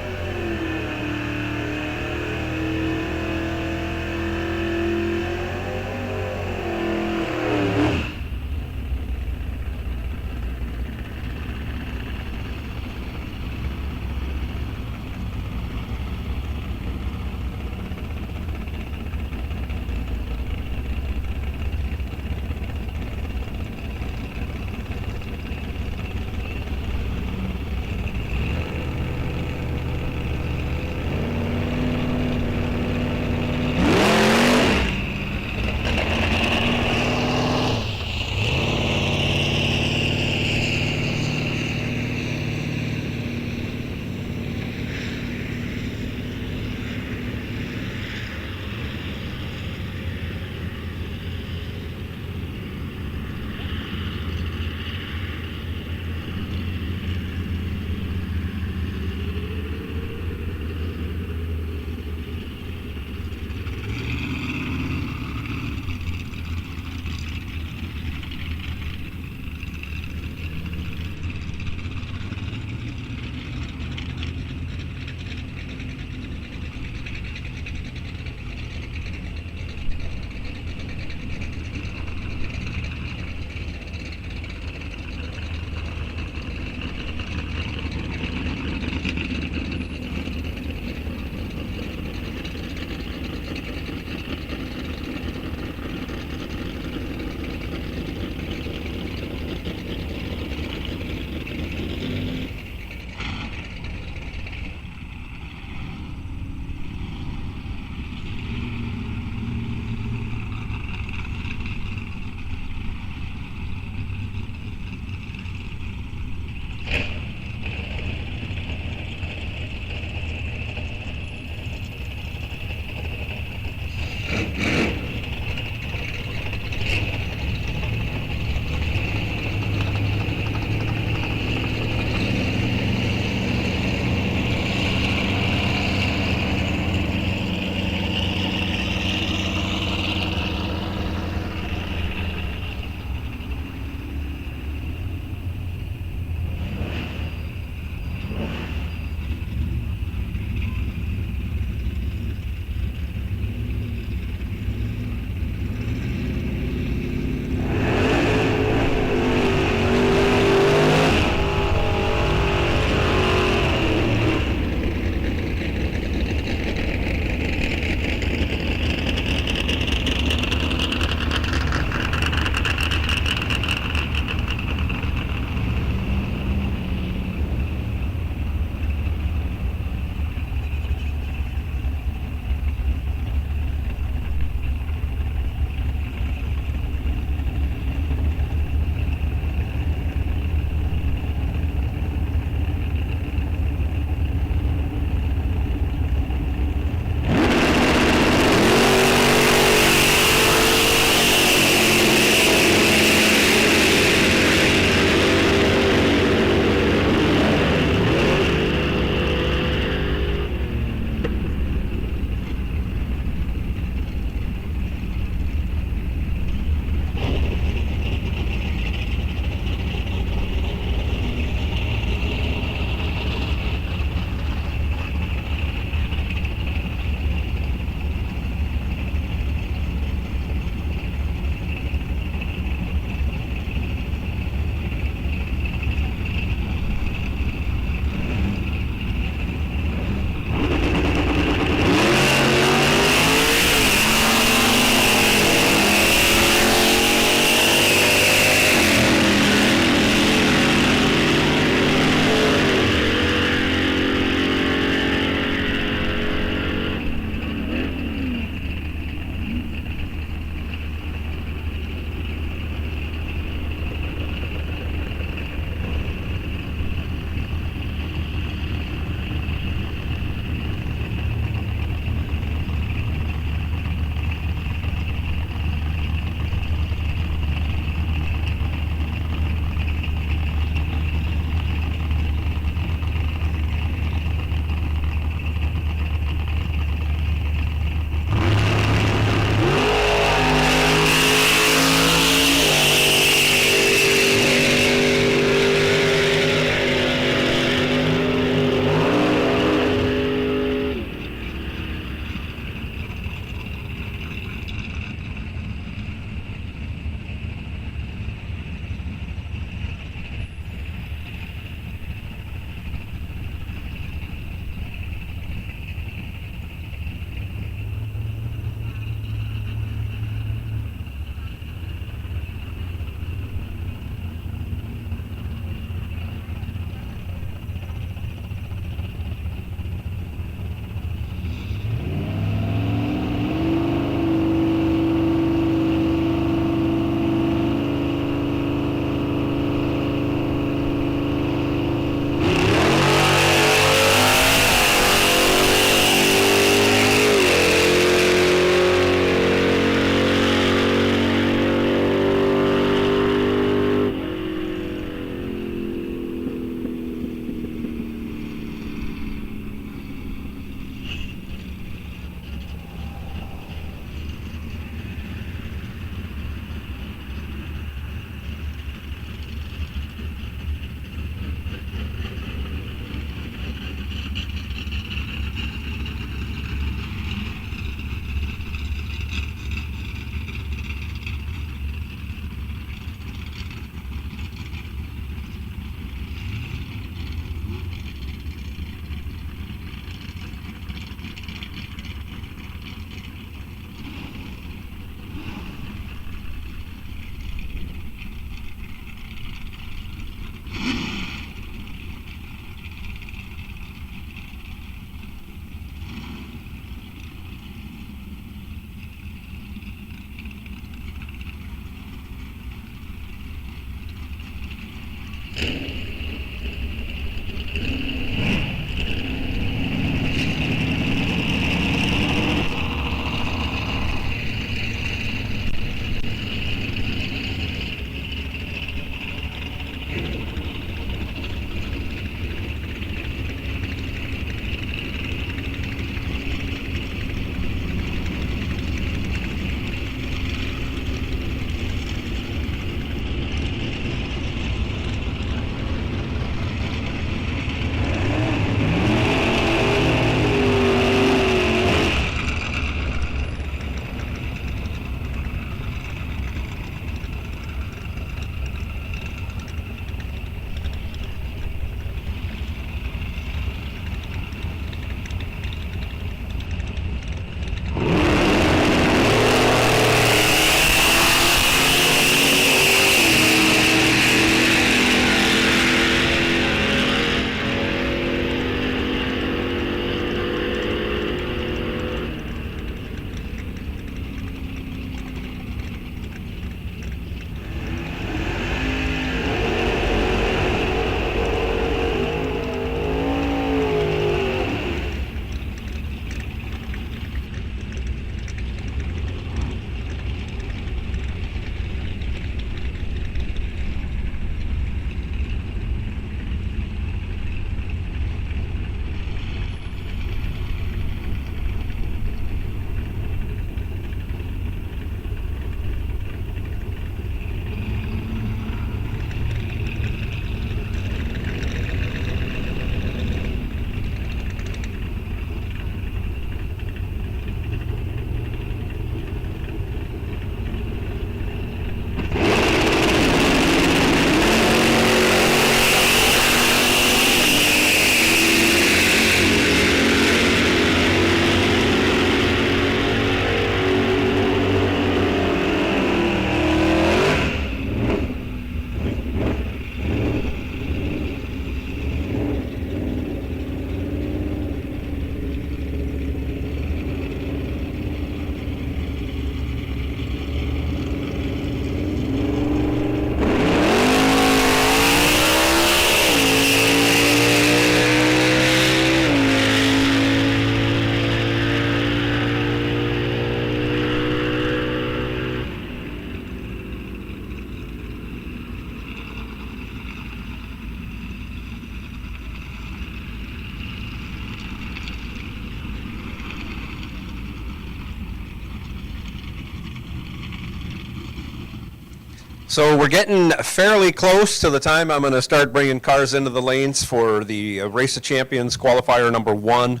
So we're getting fairly close to the time I'm going to start bringing cars into the lanes for the Race of Champions qualifier number 1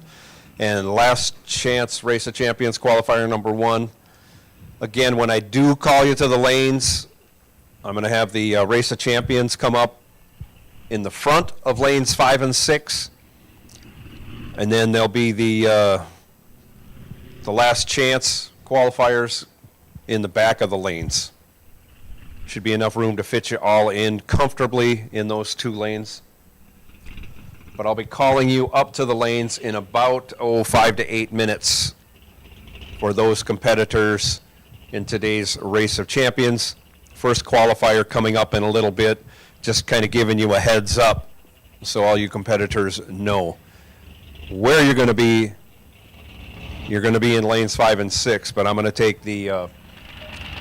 and last chance Race of Champions qualifier number 1. Again, when I do call you to the lanes, I'm going to have the Race of Champions come up in the front of lanes 5 and 6, and then there'll be the last chance qualifiers in the back of the lanes. Should be enough room to fit you all in comfortably in those 2 lanes. But I'll be calling you up to the lanes in about 5 to 8 minutes for those competitors in today's Race of Champions. First qualifier coming up in a little bit, just kind of giving you a heads up so all you competitors know where you're going to be. You're going to be in lanes 5 and 6, but I'm going to take the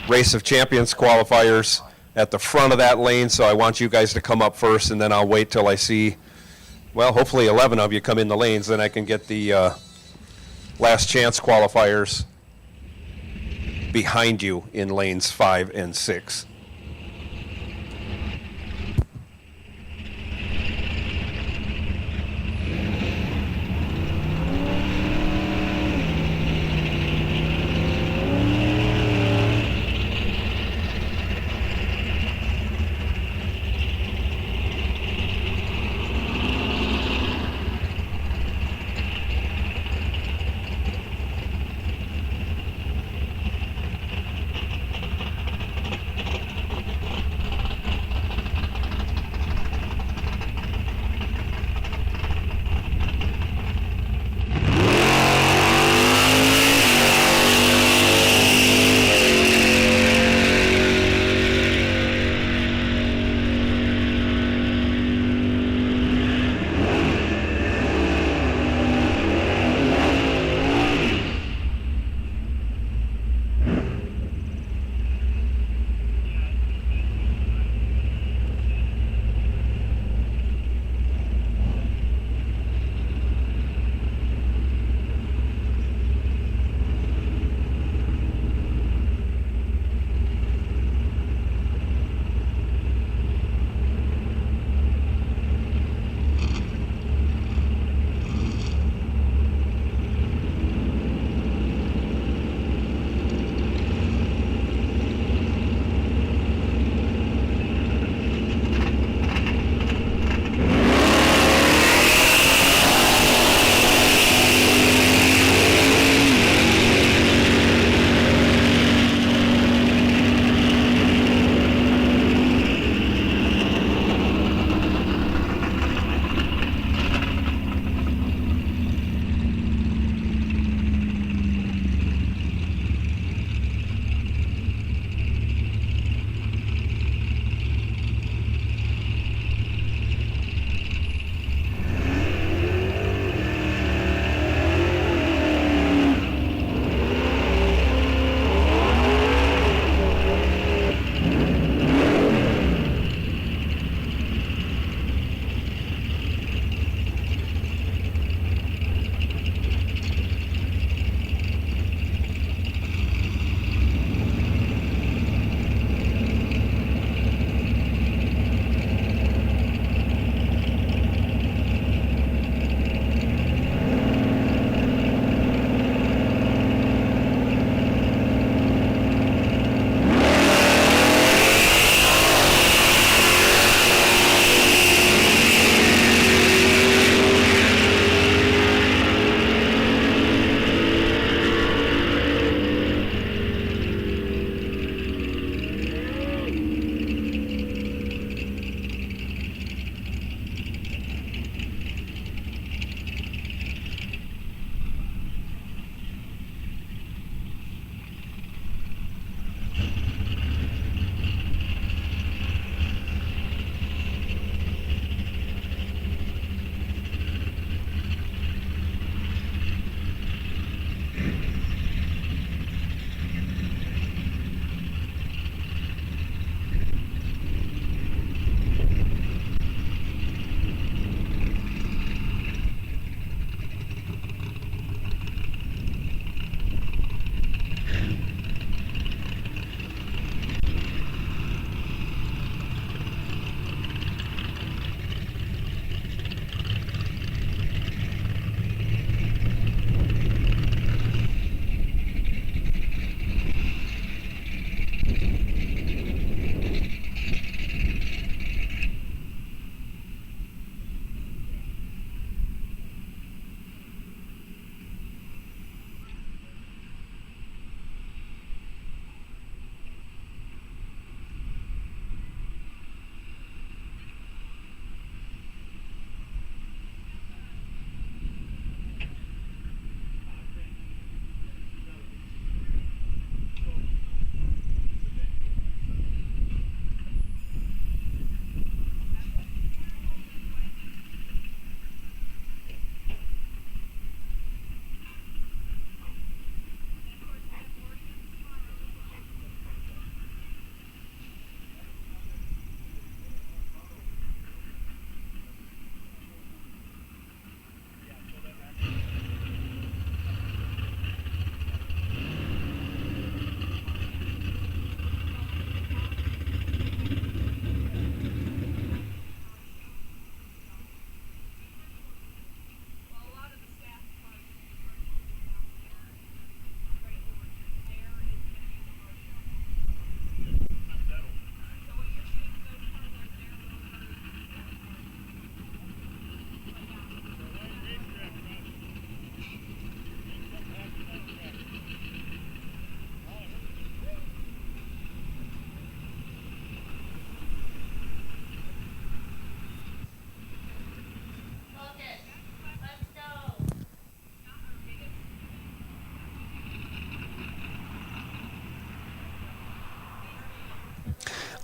Race of Champions qualifiers at the front of that lane, so I want you guys to come up first, and then I'll wait till I see, well, hopefully 11 of you come in the lanes, then I can get the last chance qualifiers behind you in lanes 5 and 6.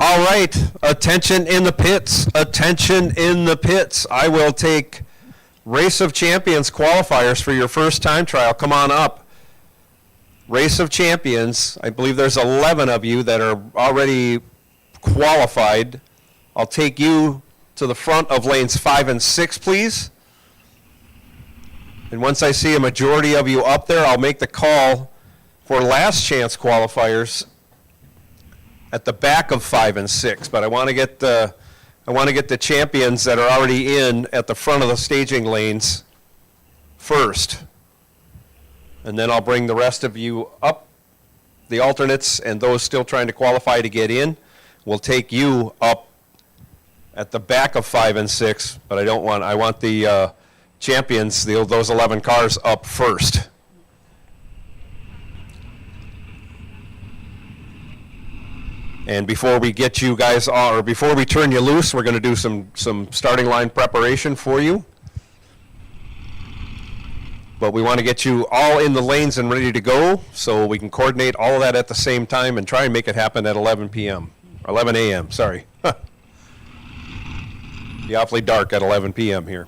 All right, attention in the pits, attention in the pits. I will take Race of Champions qualifiers for your first time trial. Come on up. Race of Champions, I believe there's 11 of you that are already qualified. I'll take you to the front of lanes 5 and 6, please. And once I see a majority of you up there, I'll make the call for last chance qualifiers at the back of 5 and 6. But I want to get the champions that are already in at the front of the staging lanes first. And then I'll bring the rest of you up, the alternates and those still trying to qualify to get in. We'll take you up at the back of 5 and 6, but I want the champions, those 11 cars up first. And before we get you guys, or before we turn you loose, we're going to do some starting line preparation for you. But we want to get you all in the lanes and ready to go so we can coordinate all of that at the same time and try and make it happen at 11 p.m. or 11 a.m., sorry. Be awfully dark at 11 p.m. here.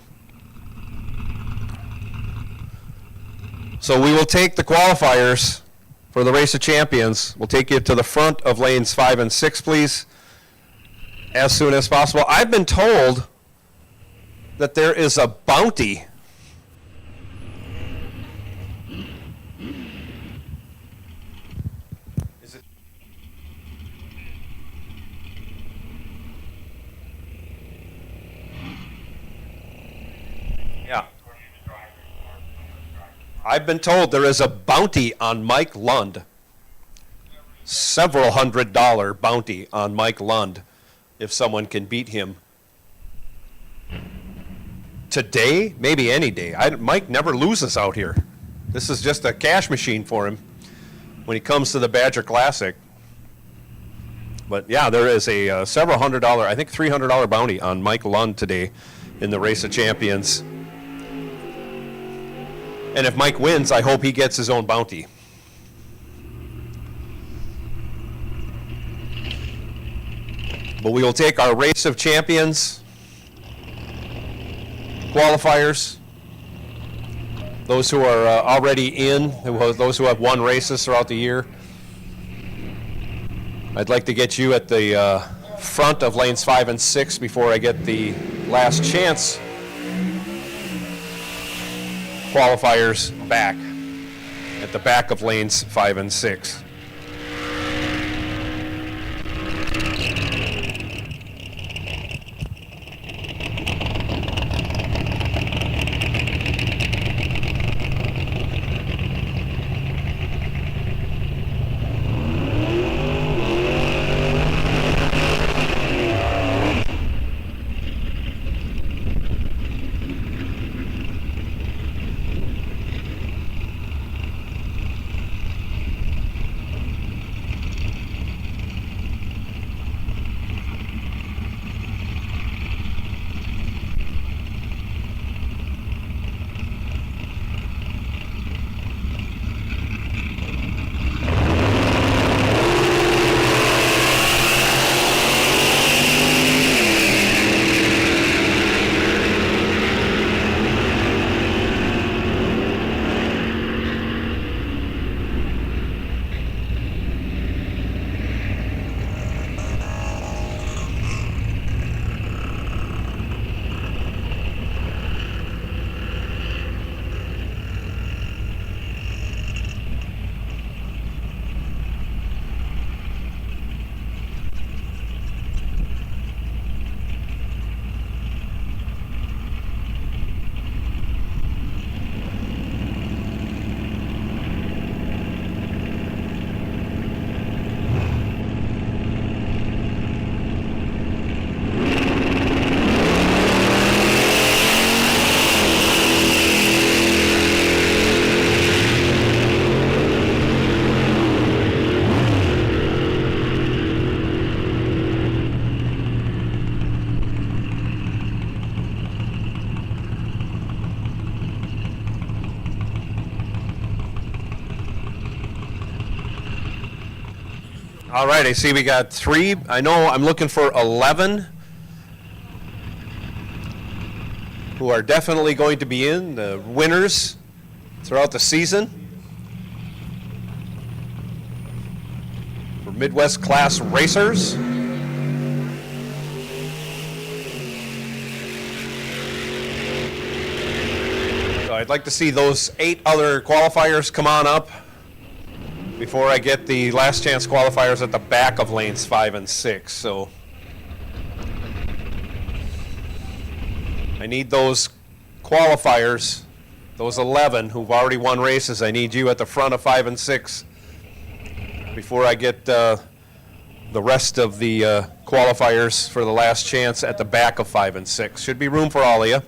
So we will take the qualifiers for the Race of Champions. We'll take you to the front of lanes 5 and 6, please, as soon as possible. I've been told that there is a bounty. Is it? Yeah. I've been told there is a bounty on Mike Lund. Several $100 bounty on Mike Lund if someone can beat him today, maybe any day. Mike never loses out here. This is just a cash machine for him when he comes to the Badger Classic. But yeah, there is a several $100, I think $300 bounty on Mike Lund today in the Race of Champions. And if Mike wins, I hope he gets his own bounty. But we will take our Race of Champions qualifiers, those who are already in, those who have won races throughout the year. I'd like to get you at the front of lanes 5 and 6 before I get the last chance qualifiers back at the back of lanes 5 and 6. All right, I see we got 3. I know I'm looking for 11 who are definitely going to be in, the winners throughout the season for Midwest Class Racers. So I'd like to see those 8 other qualifiers come on up before I get the last chance qualifiers at the back of lanes 5 and 6. So I need those qualifiers, those 11 who've already won races. I need you at the front of 5 and 6 before I get the rest of the qualifiers for the last chance at the back of 5 and 6. Should be room for all of you.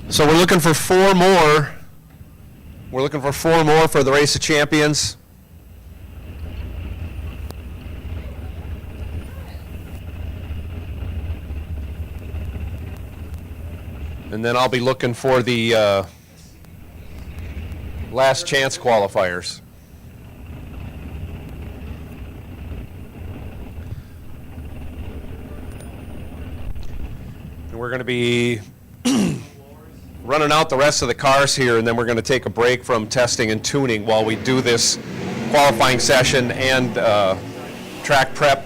So we're looking for 4 more. We're looking for 4 more for the Race of Champions. And then I'll be looking for the last chance qualifiers. And we're going to be running out the rest of the cars here, and then we're going to take a break from testing and tuning while we do this qualifying session and track prep.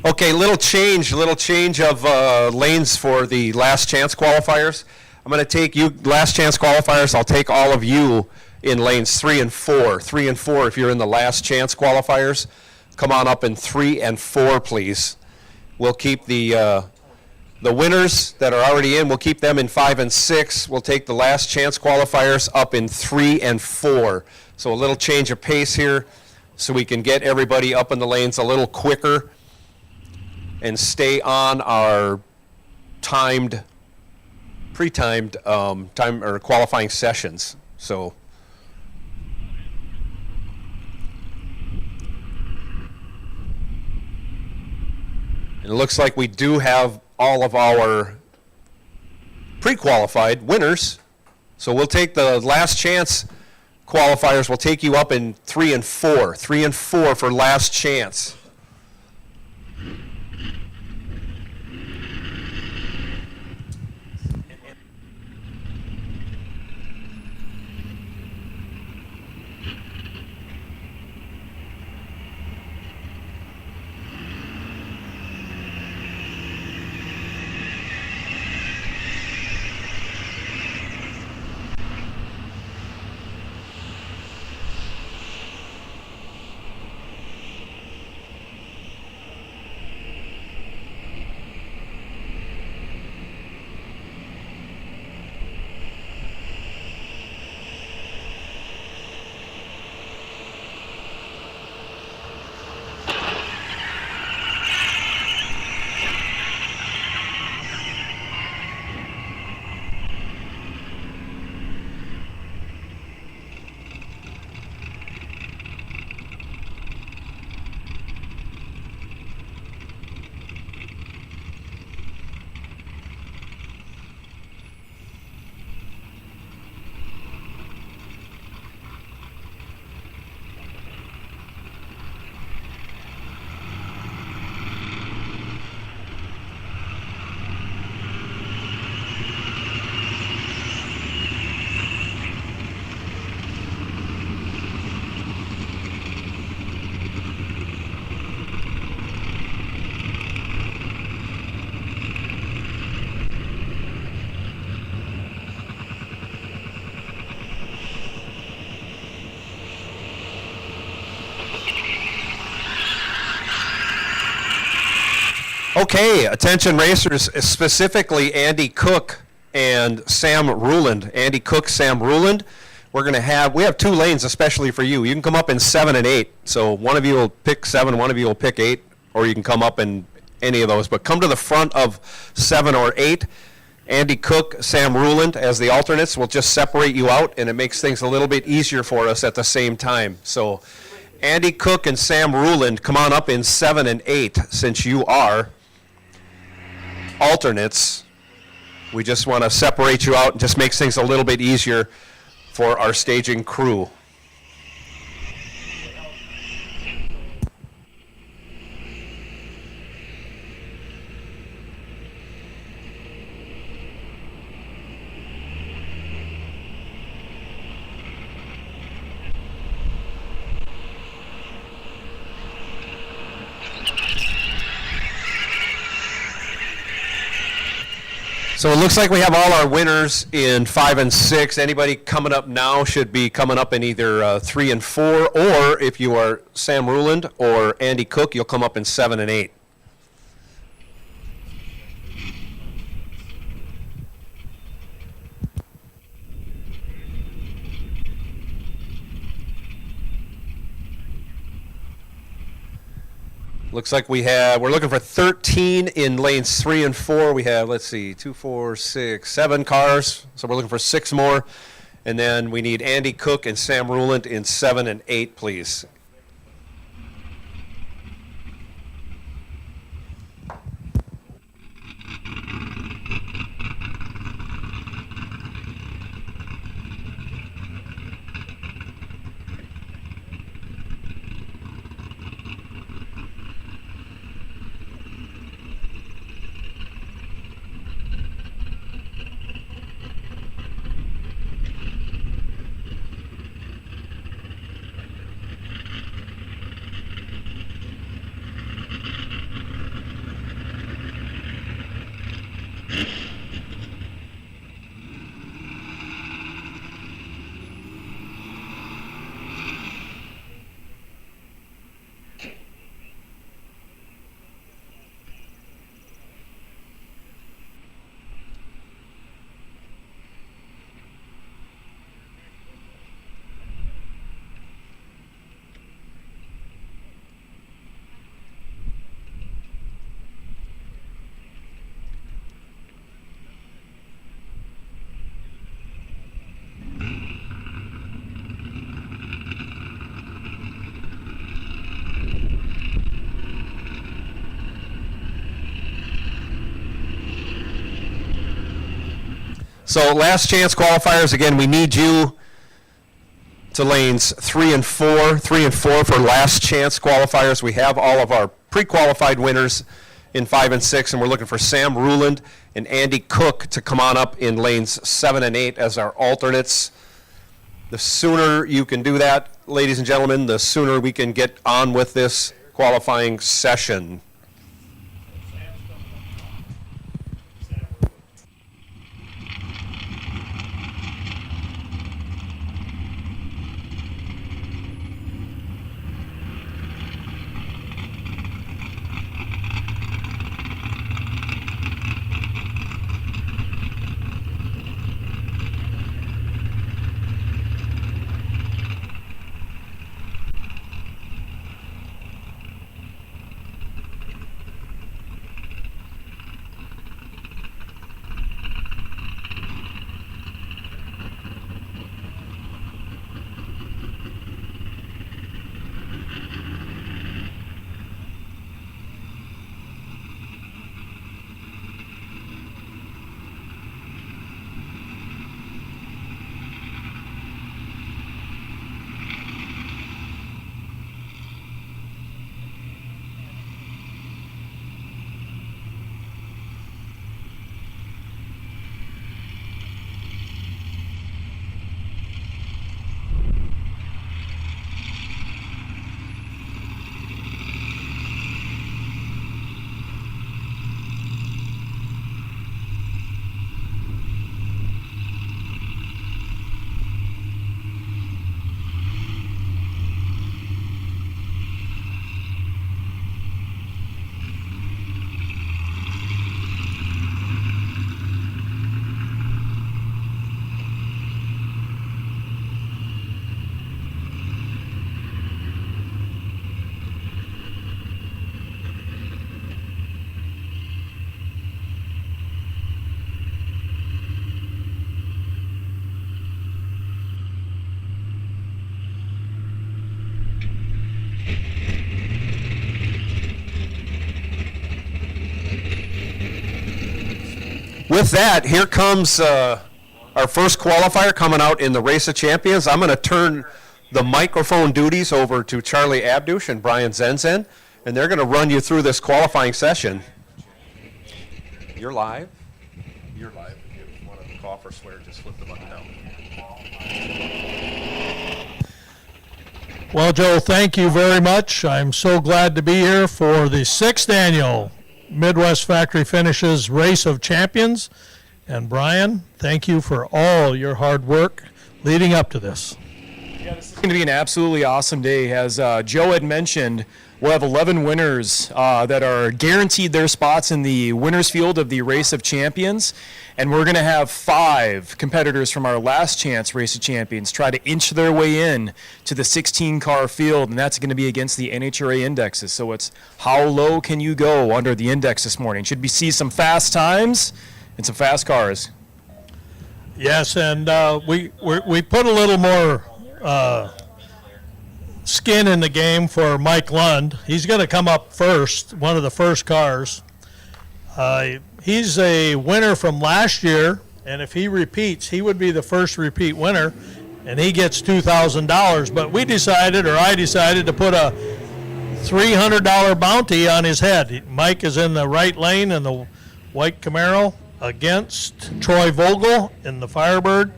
Okay, little change of lanes for the last chance qualifiers. I'm going to take you, last chance qualifiers, I'll take all of you in lanes 3 and 4. 3 and 4, if you're in the last chance qualifiers, come on up in 3 and 4, please. We'll keep the winners that are already in, we'll keep them in 5 and 6. We'll take the last chance qualifiers up in 3 and 4. So a little change of pace here so we can get everybody up in the lanes a little quicker and stay on our timed pre-timed time or qualifying sessions. So it looks like we do have all of our pre-qualified winners. So we'll take the last chance qualifiers. We'll take you up in 3 and 4. 3 and 4 for last chance. Okay, attention racers, specifically Andy Cook and Sam Ruland. Andy Cook, Sam Ruland. We have 2 lanes especially for you. You can come up in 7 and 8. So one of you will pick 7, one of you will pick 8, or you can come up in any of those. But come to the front of 7 or 8. Andy Cook, Sam Ruland as the alternates will just separate you out, and it makes things a little bit easier for us at the same time. So Andy Cook and Sam Ruland, come on up in 7 and 8 since you are alternates. We just want to separate you out and just makes things a little bit easier for our staging crew. So it looks like we have all our winners in 5 and 6. Anybody coming up now should be coming up in either 3 and 4, or if you are Sam Ruland or Andy Cook, you'll come up in 7 and 8. Looks like we're looking for 13 in lanes 3 and 4. We have, let's see, 2, 4, 6, 7 cars. So we're looking for 6 more. And then we need Andy Cook and Sam Ruland in 7 and 8, please. So last chance qualifiers, again, we need you to lanes 3 and 4 for last chance qualifiers. We have all of our pre-qualified winners in 5 and 6, and we're looking for Sam Ruland and Andy Cook to come on up in lanes 7 and 8 as our alternates. The sooner you can do that, ladies and gentlemen, the sooner we can get on with this qualifying session. With that, here comes our first qualifier coming out in the Race of Champions. I'm going to turn the microphone duties over to Charlie Abdush and Brian Zenzen, and they're going to run you through this qualifying session. You're live. You're live. If you want to cough or swear, just flip the button down. Well, Joe, thank you very much. I'm so glad to be here for the 6th annual Midwest Factory Finishes Race of Champions. And Brian, thank you for all your hard work leading up to this. Yeah, this is going to be an absolutely awesome day. As Joe had mentioned, we'll have 11 winners that are guaranteed their spots in the winner's field of the Race of Champions. And we're going to have 5 competitors from our last chance Race of Champions try to inch their way in to the 16-car field, and that's going to be against the NHRA indexes. So it's how low can you go under the index this morning? Should we see some fast times and some fast cars? Yes, and we put a little more skin in the game for Mike Lund. He's going to come up first, one of the first cars. He's a winner from last year, and if he repeats, he would be the first repeat winner, and he gets $2,000. But we decided, or I decided, to put a $300 bounty on his head. Mike is in the right lane in the white Camaro against Troy Vogel in the Firebird.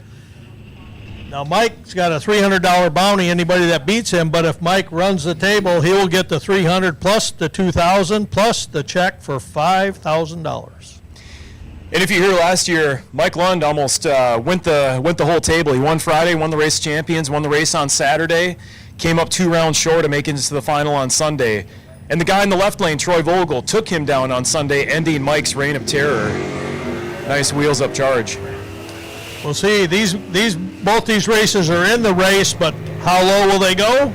Now, Mike's got a $300 bounty, anybody that beats him, but if Mike runs the table, he will get the $300 plus the $2,000 plus the check for $5,000. And if you hear last year, Mike Lund almost went the whole table. He won Friday, won the Race of Champions, won the race on Saturday, came up 2 rounds short of making it to the final on Sunday. And the guy in the left lane, Troy Vogel, took him down on Sunday, ending Mike's reign of terror. Nice wheels up charge. We'll see. Both these races are in the race, but how low will they go?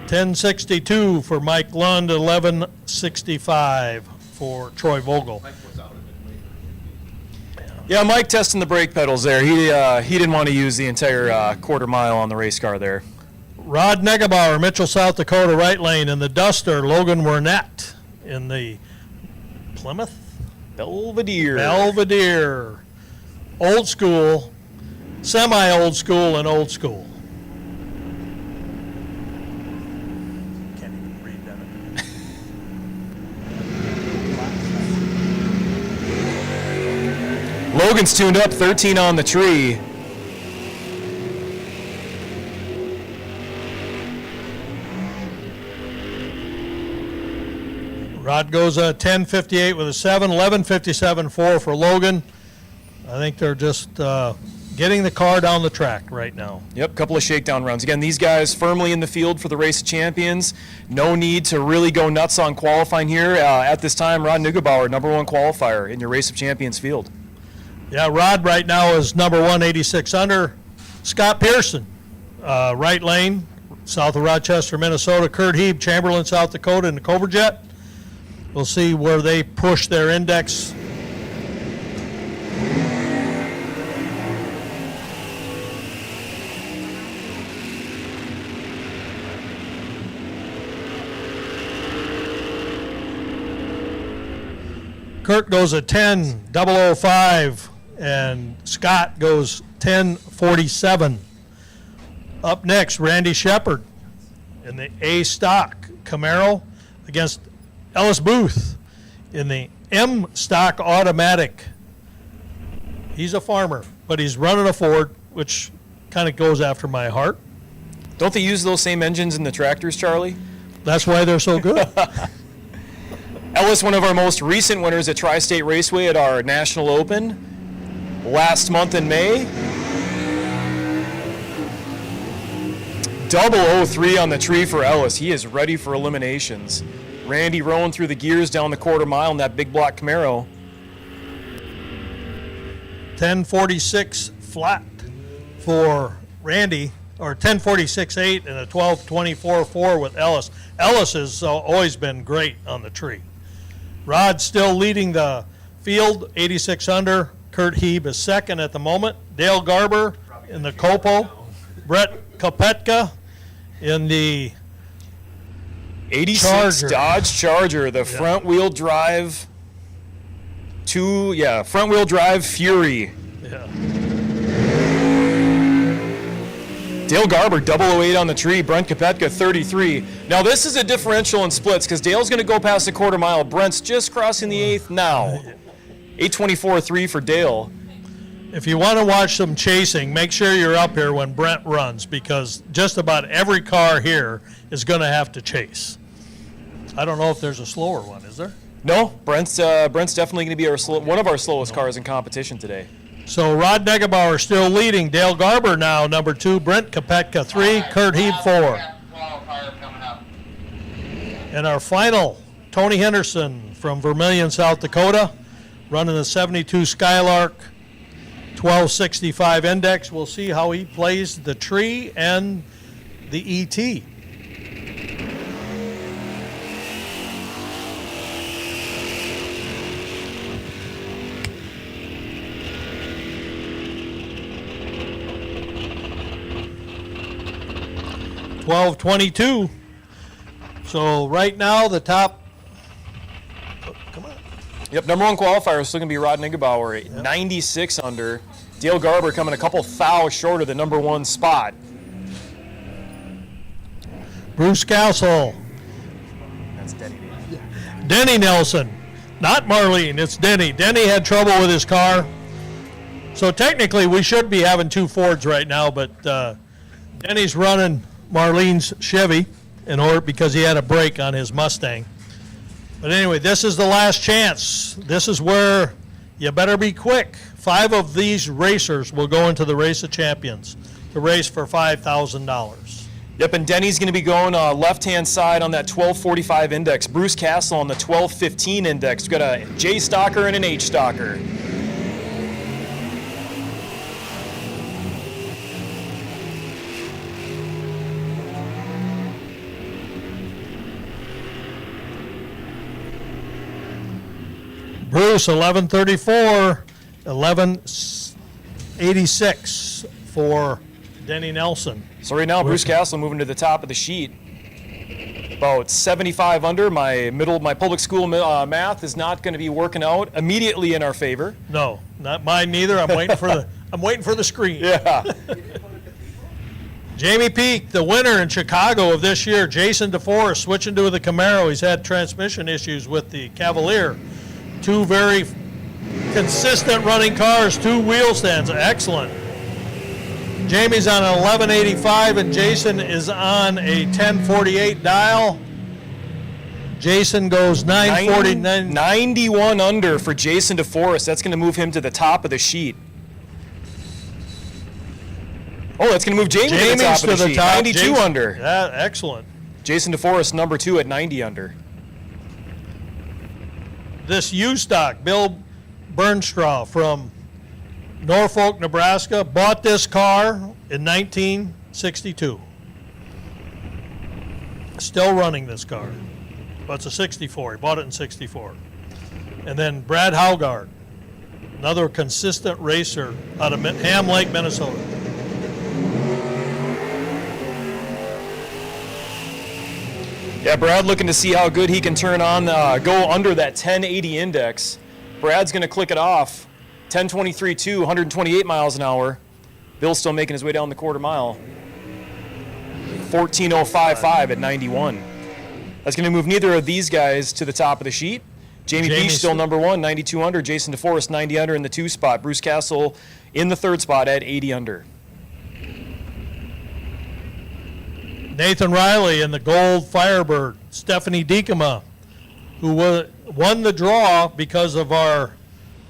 1062 for Mike Lund, 1165 for Troy Vogel. Yeah, Mike testing the brake pedals there. He didn't want to use the entire quarter mile on the race car there. Rod Negebauer, Mitchell, South Dakota, right lane. In the Duster, Logan Wernette in the Plymouth? Belvedere. Belvedere. Old school, semi-old school, and old school. Can't even read that. Logan's tuned up, 13 on the tree. Rod goes a 10:58 with a 7, 11:57.4 for Logan. I think they're just getting the car down the track right now. Yep, couple of shakedown runs. Again, these guys firmly in the field for the Race of Champions. No need to really go nuts on qualifying here. At this time, Rod Neugebauer, number 1 qualifier in your Race of Champions field. Yeah, Rod right now is number 1, 86 under. Scott Pearson, right lane, south of Rochester, Minnesota. Kurt Heeb, Chamberlain, South Dakota, in the Cobra Jet. We'll see where they push their index. Kurt goes a 10:005, and Scott goes 10:47. Up next, Randy Shepard in the A stock Camaro against Ellis Booth in the M stock automatic. He's a farmer, but he's running a Ford, which kind of goes after my heart. Don't they use those same engines in the tractors, Charlie? That's why they're so good. Ellis, one of our most recent winners at Tri-State Raceway at our National Open last month in May. 003 on the tree for Ellis. He is ready for eliminations. Randy rolling through the gears down the quarter mile in that big block Camaro. 10:46 flat for Randy, or 10:46.8 and a 12:24.4 with Ellis. Ellis has always been great on the tree. Rod still leading the field, 86 under. Kurt Heeb is second at the moment. Dale Garber in the Copo. Brett Kopetka in the 86 Charger. Dodge Charger, the front-wheel drive front-wheel drive Fury. yeah. Dale Garber, 008 on the tree. Brent Kopetka, 33. Now, this is a differential in splits because Dale's going to go past the quarter mile. Brent's just crossing the 8th now. 8:24.3 for Dale. If you want to watch some chasing, make sure you're up here when Brent runs, because just about every car here is going to have to chase. I don't know if there's a slower one, is there? No, Brent's definitely going to be one of our slowest cars in competition today. So Rod Neugebauer still leading. Dale Garber now number 2. Brent Kopetka 3. Kurt Heeb 4. Qualifier coming up. And our final, Tony Henderson from Vermilion, South Dakota, running the 72 Skylark 1265 index. We'll see how he plays the tree and the ET. $12.22. So right now the top. Come on. Yep, number 1 qualifier is still going to be Rod Neugebauer, 96 under. Dale Garber coming a couple thou short of the number 1 spot. Bruce Castle. That's Denny. Denny Nelson. Not Marlene, it's Denny. Denny had trouble with his car. So technically we should be having 2 Fords right now, but Denny's running Marlene's Chevy in order because he had a break on his Mustang. But anyway, this is the last chance. This is where you better be quick. 5 of these racers will go into the Race of Champions to race for $5,000. Yep, and Denny's going to be going left-hand side on that 1245 index. Bruce Castle on the 1215 index. We've got a J Stalker and an H Stalker. Bruce, 1134, 1186 for Denny Nelson. So right now, Bruce Castle moving to the top of the sheet. about 75 under. My public school math is not going to be working out immediately in our favor. No, not mine neither. I'm waiting for the screen. Yeah. Jamie Peak, the winner in Chicago of this year. Jason DeForest switching to the Camaro. He's had transmission issues with the Cavalier. Two very consistent running cars, two wheel stands. Excellent. Jamie's on an 1185 and Jason is on a 1048 dial. Jason goes 949. 91 under for Jason DeForest. That's going to move him to the top of the sheet. Oh, that's going to move Jamie to the top of the sheet. 92 Jason, under. Yeah, excellent. Jason DeForest, number 2 at 90 under. This U-Stock, Bill Bernstraw from Norfolk, Nebraska, bought this car in 1962. Still running this car. But it's a 64. He bought it in 64. And then Brad Haugard, another consistent racer out of Ham Lake, Minnesota. Yeah, Brad looking to see how good he can turn on, go under that 1080 index. Brad's going to click it off. 1023.2, 128 miles an hour. Bill's still making his way down the quarter mile. 14.055 at 91. That's going to move neither of these guys to the top of the sheet. Jamie Peach still number 1, 92 under. Jason DeForest, 90 under in the 2 spot. Bruce Castle in the 3rd spot at 80 under. Nathan Riley in the Gold Firebird. Stephanie Diekema, who won the draw because of our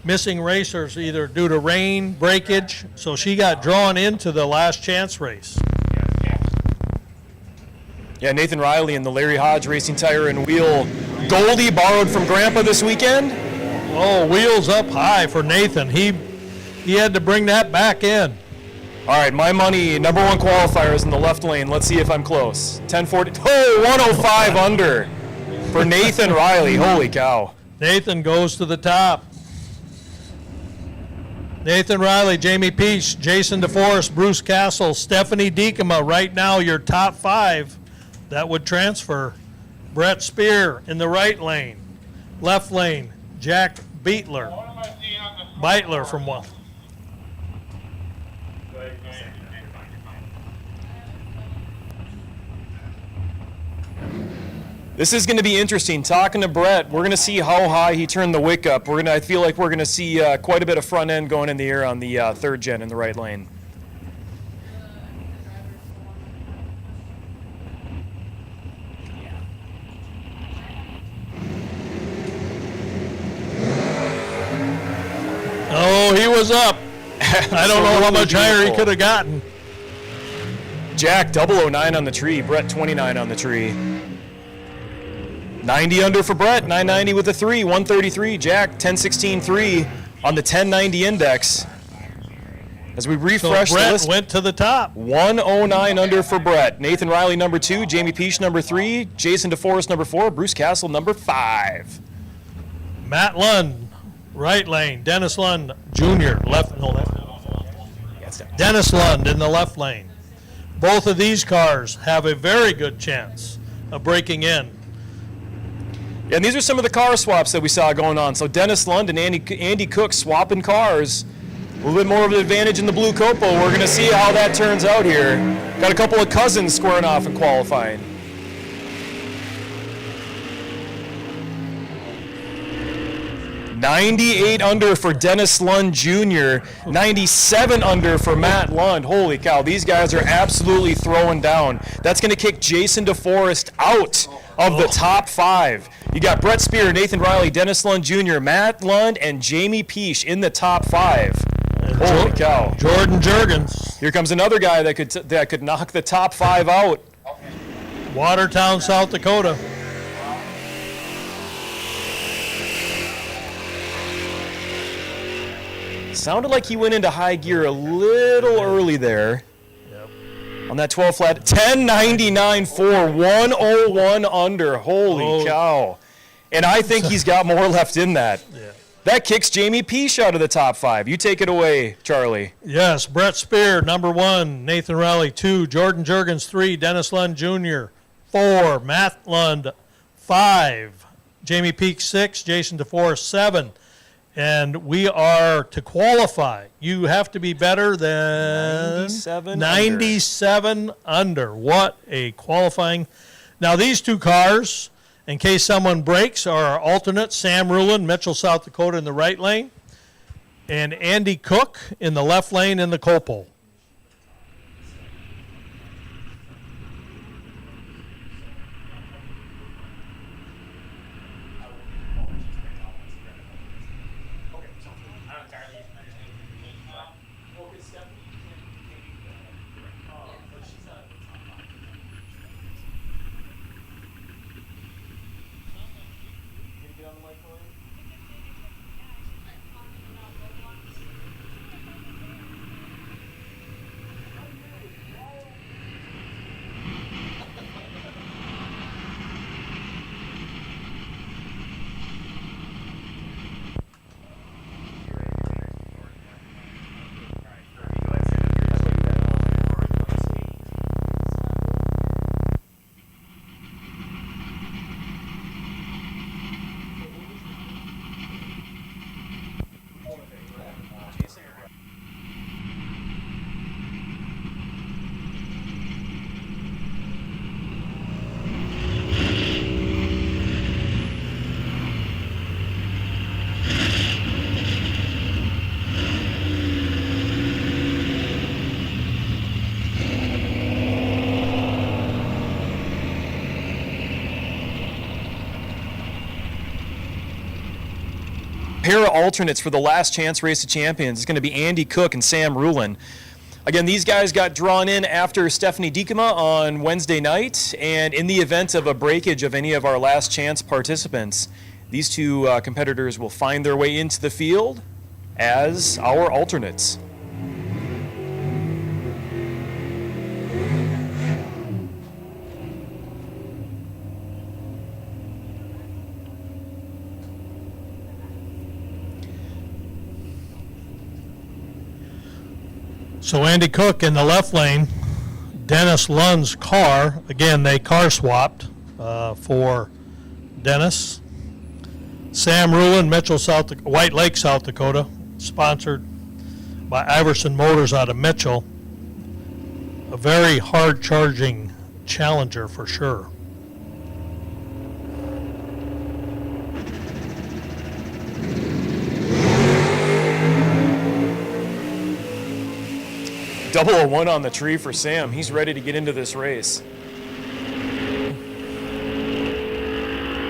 missing racers, either due to rain, breakage, so she got drawn into the last chance race. Yeah, Nathan Riley in the Larry Hodge Racing Tire and Wheel. Goldie borrowed from Grandpa this weekend. Oh, wheels up high for Nathan. He had to bring that back in. All right, my money, number 1 qualifier is in the left lane. Let's see if I'm close. 1040. Oh, 105 under for Nathan Riley. Holy cow. Nathan goes to the top. Nathan Riley, Jamie Peach, Jason DeForest, Bruce Castle, Stephanie Diekema. Right now, your top 5 that would transfer. Brett Spear in the right lane. Left lane, Jack Beitler. Beitler from one. This is going to be interesting. Talking to Brett, we're going to see how high he turned the wick up. I feel like we're going to see quite a bit of front end going in the air on the 3rd gen in the right lane. Oh, he was up. I don't know how much higher he could have gotten. Jack, 009 on the tree. Brett, 29 on the tree. 90 under for Brett, 990 with a 3, 133. Jack, 1016.3 on the 1090 index. As we refresh so Brett the list, went to the top. 109 under for Brett. Nathan Riley, number 2. Jamie Peach, number 3. Jason DeForest, number 4. Bruce Castle, number 5. Matt Lund, right lane. Dennis Lund Jr., left. No, left. Dennis Lund in the left lane. Both of these cars have a very good chance of breaking in. Yeah, and these are some of the car swaps that we saw going on. So Dennis Lund and Andy Cook swapping cars. A little bit more of an advantage in the blue Copo. We're going to see how that turns out here. Got a couple of cousins squaring off in qualifying. $98 under for Dennis Lund Jr., 97 under for Matt Lund. Holy cow, these guys are absolutely throwing down. That's going to kick Jason DeForest out of the top 5. You got Brett Spear, Nathan Riley, Dennis Lund Jr., Matt Lund, and Jamie Peach in the top 5. Holy cow. Jordan Jurgens. Here comes another guy that could knock the top 5 out. Watertown, South Dakota. Sounded like he went into high gear a little early there. Yep. On that 12 flat. 1099.4, 101 under. Holy cow. And I think he's got more left in that. Yeah. That kicks Jamie Peach out of the top 5. You take it away, Charlie. Yes, Brett Spear, number 1. Nathan Riley, 2. Jordan Jurgens, 3. Dennis Lund Jr., 4, Matt Lund 5, Jamie Peak 6, Jason DeForest 7. And we are, to qualify, you have to be better than 97 under. What a qualifying. Now, these two cars, in case someone breaks, are our alternates, Sam Rulin, Mitchell, South Dakota in the right lane, and Andy Cook in the left lane in the Copole. Pair of alternates for the last chance race of champions is going to be Andy Cook and Sam Rulin. Again, these guys got drawn in after Stephanie Diekema on Wednesday night, and in the event of a breakage of any of our last chance participants, these two competitors will find their way into the field as our alternates. So Andy Cook in the left lane, Dennis Lund's car. Again, they car swapped for Dennis. Sam Rulin, Mitchell, White Lake, South Dakota, sponsored by Iverson Motors out of Mitchell. A very hard-charging challenger for sure. Double a one on the tree for Sam. He's ready to get into this race.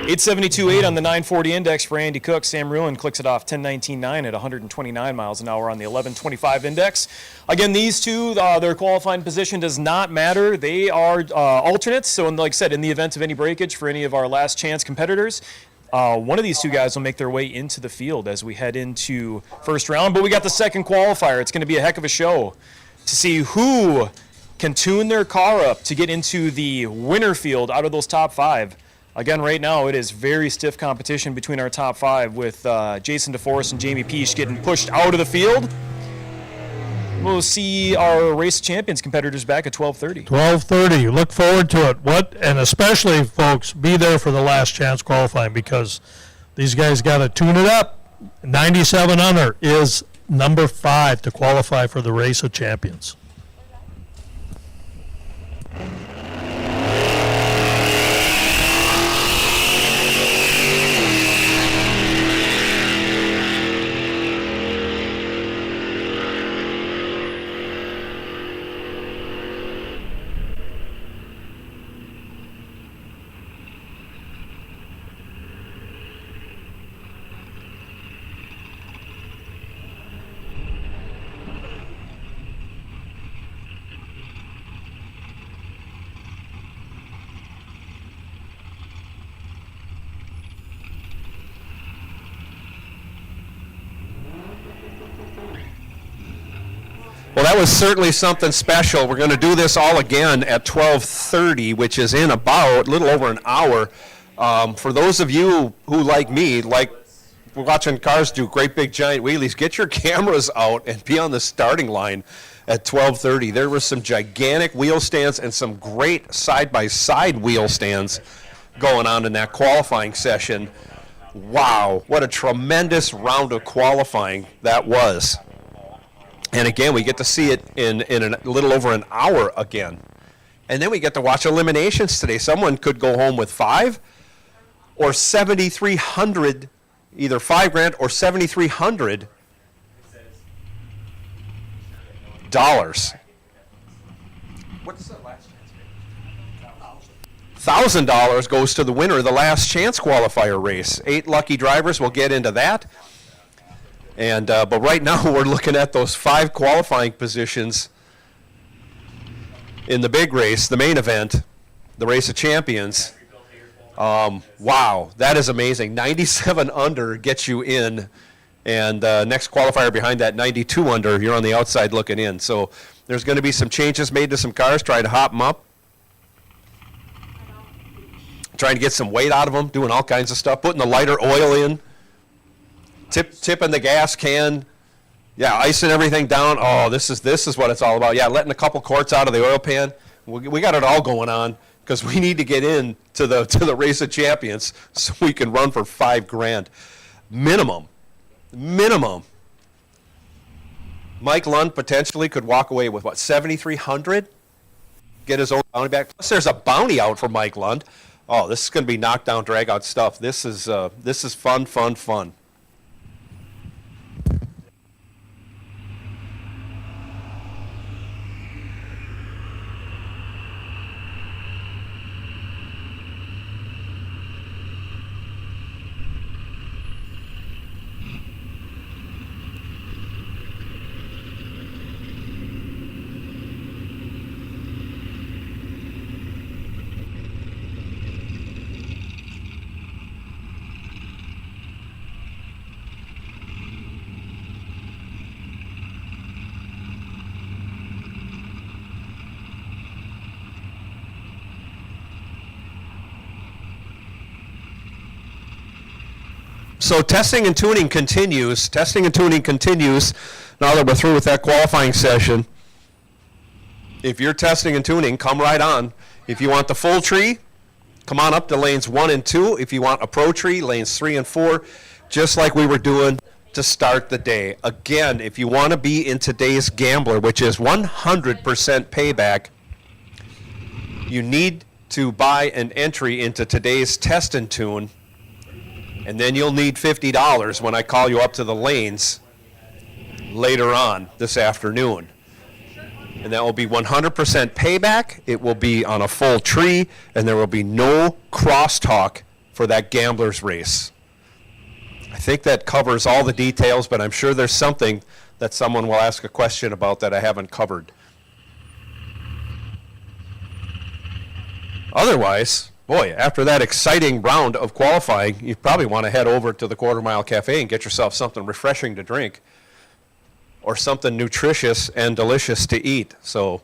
872.8 on the 940 index for Andy Cook. Sam Rulin clicks it off 1019.9 at 129 miles an hour on the 1125 index. Again, these two, their qualifying position does not matter. They are alternates. So, like I said, in the event of any breakage for any of our last chance competitors, one of these two guys will make their way into the field as we head into first round. But we got the second qualifier. It's going to be a heck of a show to see who can tune their car up to get into the winner field out of those top five. Again, right now, it is very stiff competition between our top five with Jason DeForest and Jamie Peach getting pushed out of the field. We'll see our race champions competitors back at 12:30. 12:30. Look forward to it. And especially, folks, be there for the last chance qualifying because these guys got to tune it up. 97 under is number 5 to qualify for the race of champions. Well, that was certainly something special. We're going to do this all again at 12:30, which is in about a little over an hour. For those of you who, like me, like watching cars do great big giant wheelies, get your cameras out and be on the starting line at 12:30. There were some gigantic wheel stands and some great side-by-side wheel stands going on in that qualifying session. Wow, what a tremendous round of qualifying that was. And again, we get to see it in a little over an hour again. And then we get to watch eliminations today. Someone could go home with $5 or $7,300, either $5,000 or $7,300. What's the last chance? $1,000 goes to the winner of the last chance qualifier race. 8 lucky drivers. We'll get into that. And but right now we're looking at those 5 qualifying positions in the big race, the main event, the Race of Champions. Wow, that is amazing. 97 under gets you in, and next qualifier behind that, 92 under, you're on the outside looking in. So there's going to be some changes made to some cars, trying to hop them up, trying to get some weight out of them, doing all kinds of stuff, putting the lighter oil in, tipping the gas can, yeah, icing everything down. Oh, this is what it's all about. Yeah, letting a couple quarts out of the oil pan. We got it all going on because we need to get in to the Race of Champions so we can run for $5,000 minimum. Mike Lund potentially could walk away with what, $7,300? Get his own bounty back. Plus, there's a bounty out for Mike Lund. Oh, this is going to be knockdown, drag out stuff. This is fun. So testing and tuning continues. Now that we're through with that qualifying session. If you're testing and tuning, come right on. If you want the full tree, come on up to lanes 1 and 2. If you want a pro tree, lanes 3 and 4, just like we were doing to start the day. Again, if you want to be in today's Gambler, which is 100% payback, you need to buy an entry into today's test and tune. And then you'll need $50 when I call you up to the lanes later on this afternoon. And that will be 100% payback. It will be on a full tree, and there will be no crosstalk for that gambler's race. I think that covers all the details, but I'm sure there's something that someone will ask a question about that I haven't covered. Otherwise, boy, after that exciting round of qualifying, you probably want to head over to the Quarter Mile Cafe and get yourself something refreshing to drink or something nutritious and delicious to eat. So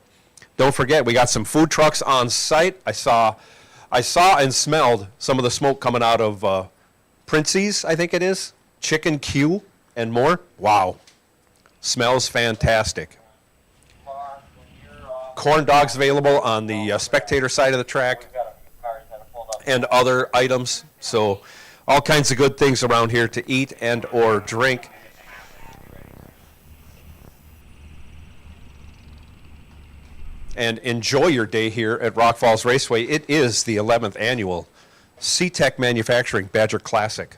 don't forget, we got some food trucks on site. I saw and smelled some of the smoke coming out of Princey's, I think it is, Chicken Q and more. Wow, smells fantastic. Corn dogs available on the spectator side of the track and other items. So all kinds of good things around here to eat and or drink. And enjoy your day here at Rock Falls Raceway. It is the 11th annual CTech Manufacturing Badger Classic.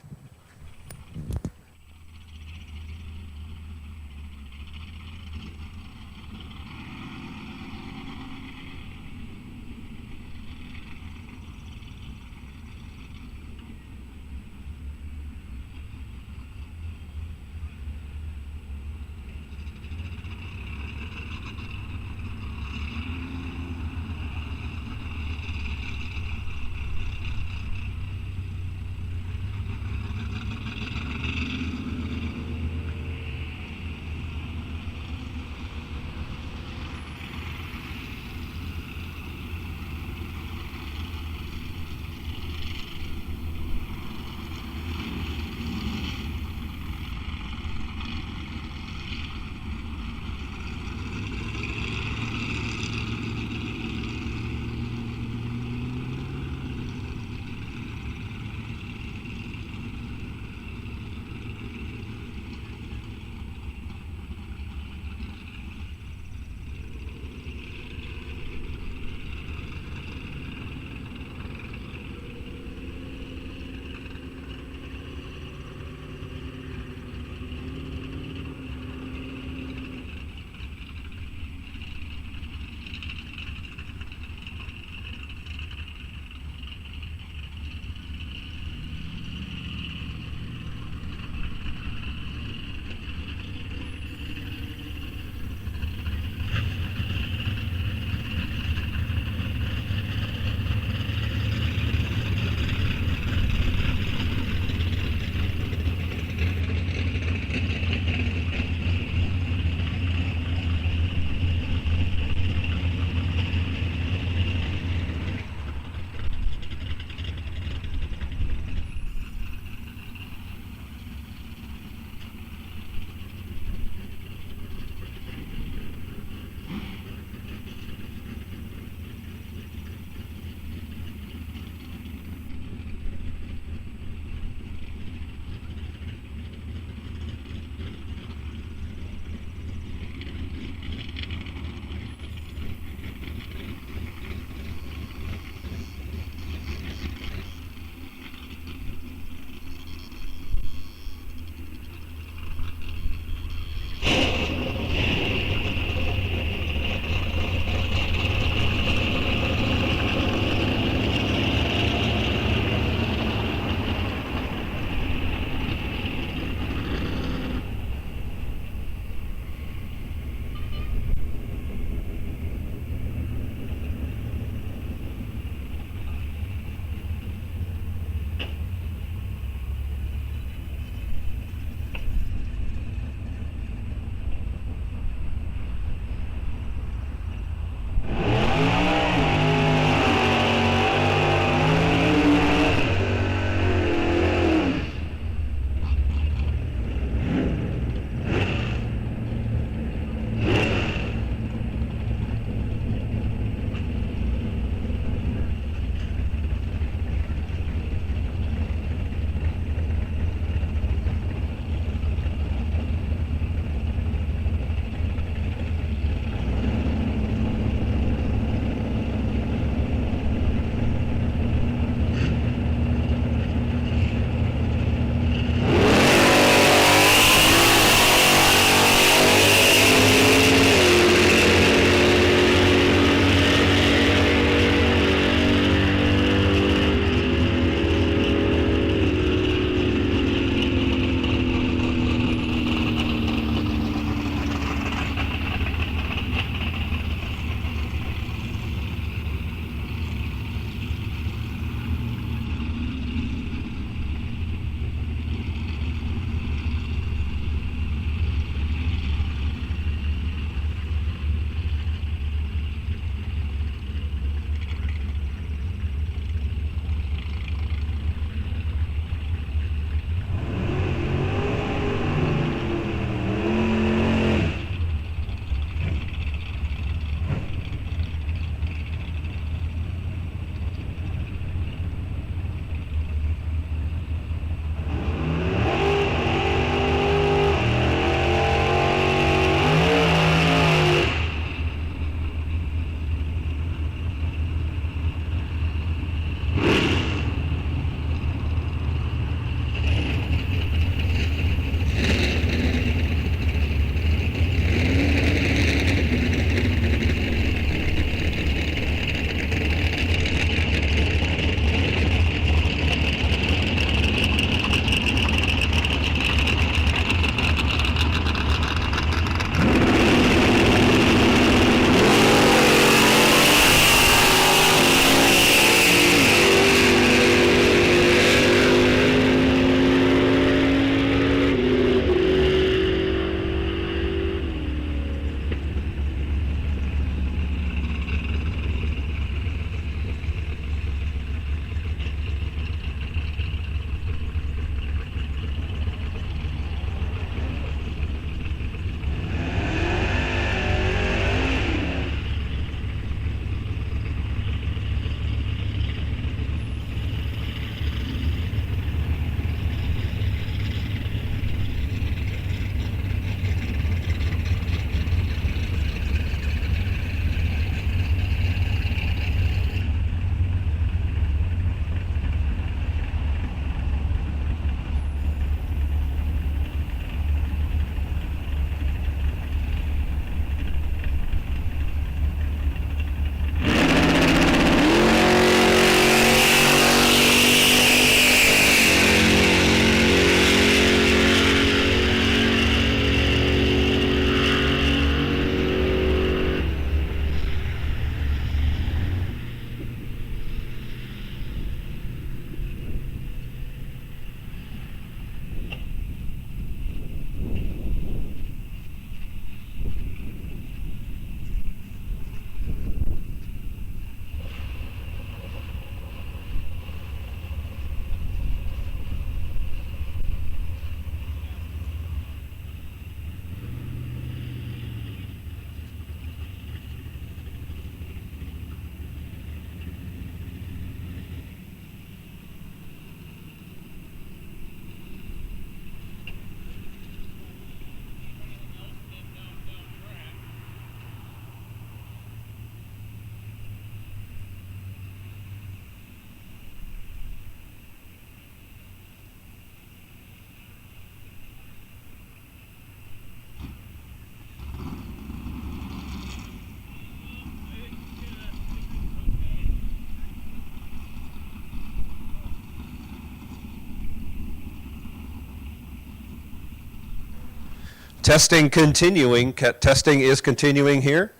Testing continuing. Testing is continuing here.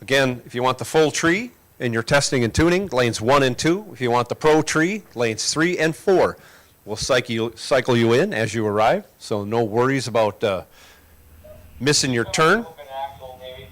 Again, if you want the full tree and you're testing and tuning, lanes 1 and 2. If you want the pro tree, lanes 3 and 4. We'll cycle you in as you arrive, so no worries about missing your turn. Open axle, maybe.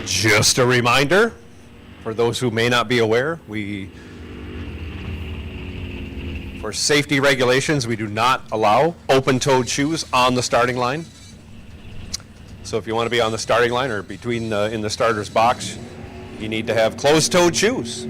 Just a reminder, for those who may not be aware, for safety regulations, we do not allow open-toed shoes on the starting line. So if you want to be on the starting line or between in the starter's box, you need to have closed-toed shoes.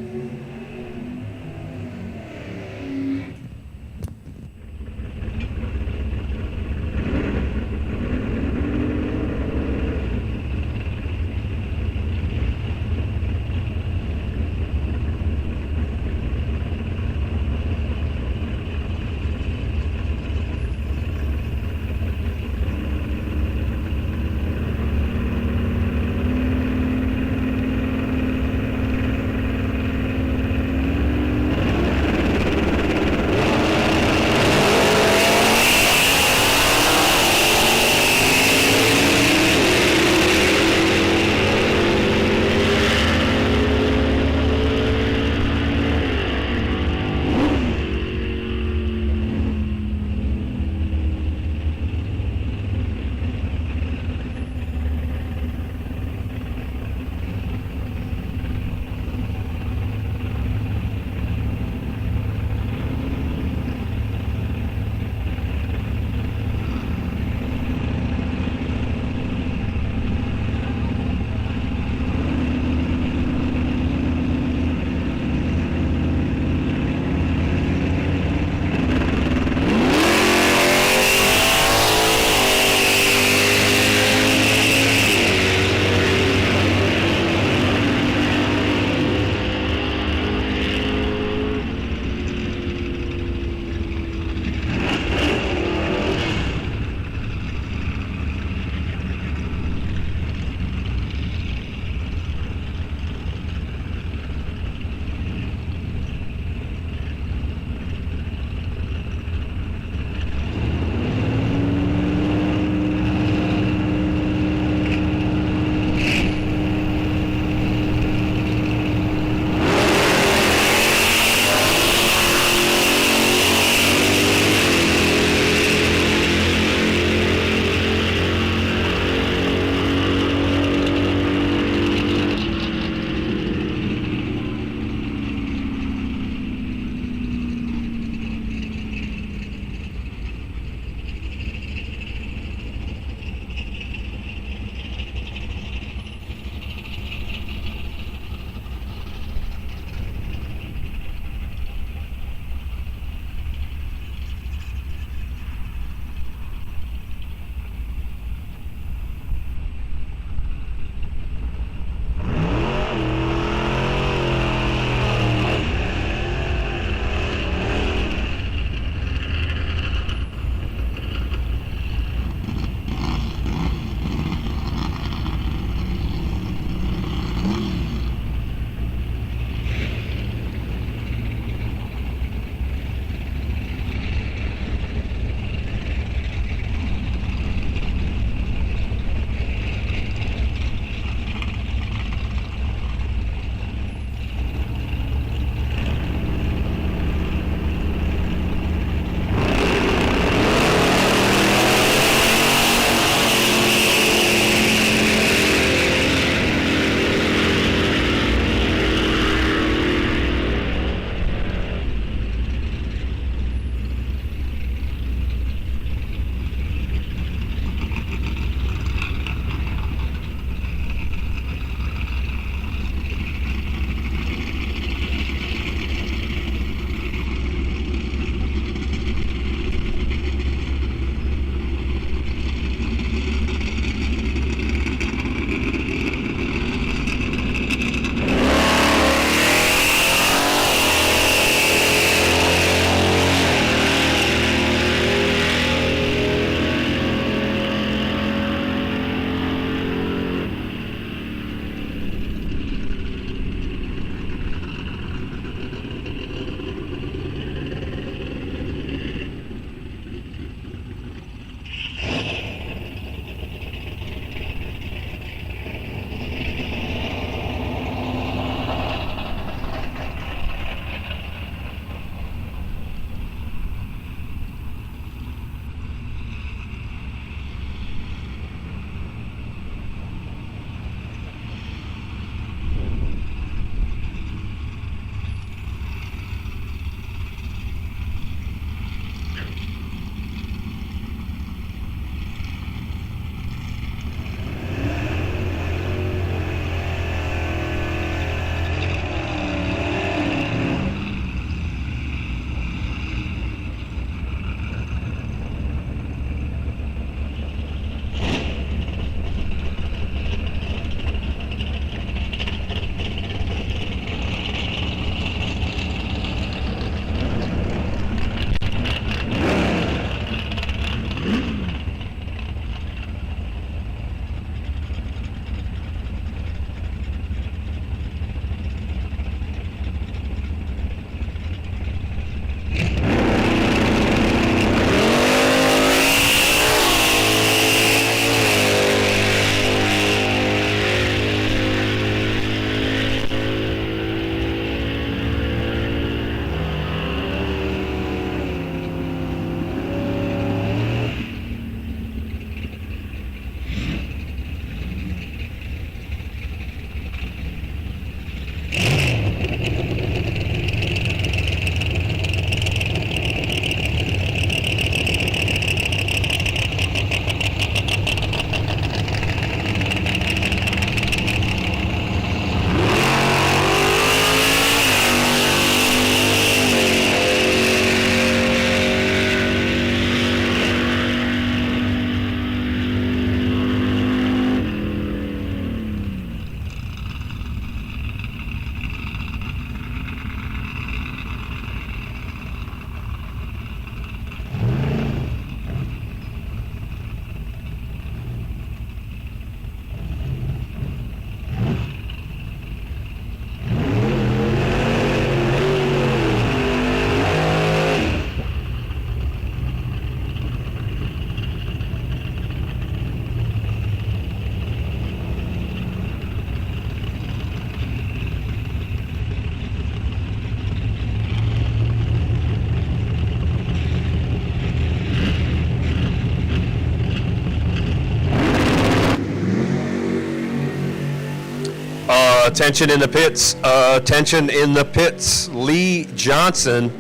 Attention in the pits. Attention in the pits. Lee Johnson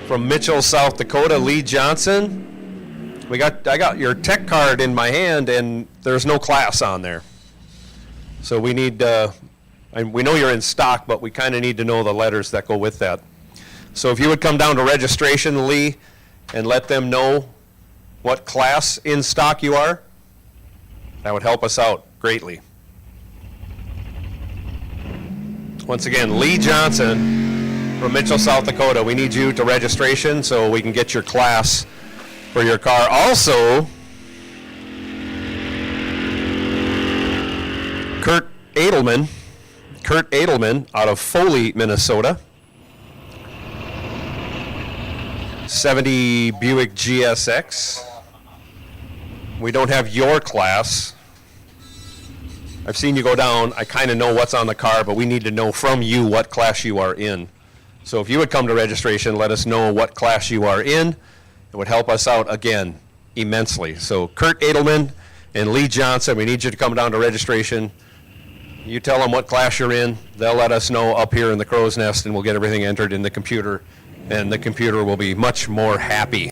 from Mitchell, South Dakota. Lee Johnson. I got your tech card in my hand, and there's no class on there. So we need, and we know you're in stock, but we kind of need to know the letters that go with that. So if you would come down to registration, Lee, and let them know what class in stock you are, that would help us out greatly. Once again, Lee Johnson from Mitchell, South Dakota. We need you to registration so we can get your class for your car. Also, Kurt Edelman out of Foley, Minnesota. 70 Buick GSX. We don't have your class. I've seen you go down. I kind of know what's on the car, but we need to know from you what class you are in. So if you would come to registration, let us know what class you are in. It would help us out, again, immensely. So Kurt Edelman and Lee Johnson, we need you to come down to registration. You tell them what class you're in. They'll let us know up here in the crow's nest, and we'll get everything entered in the computer, and the computer will be much more happy.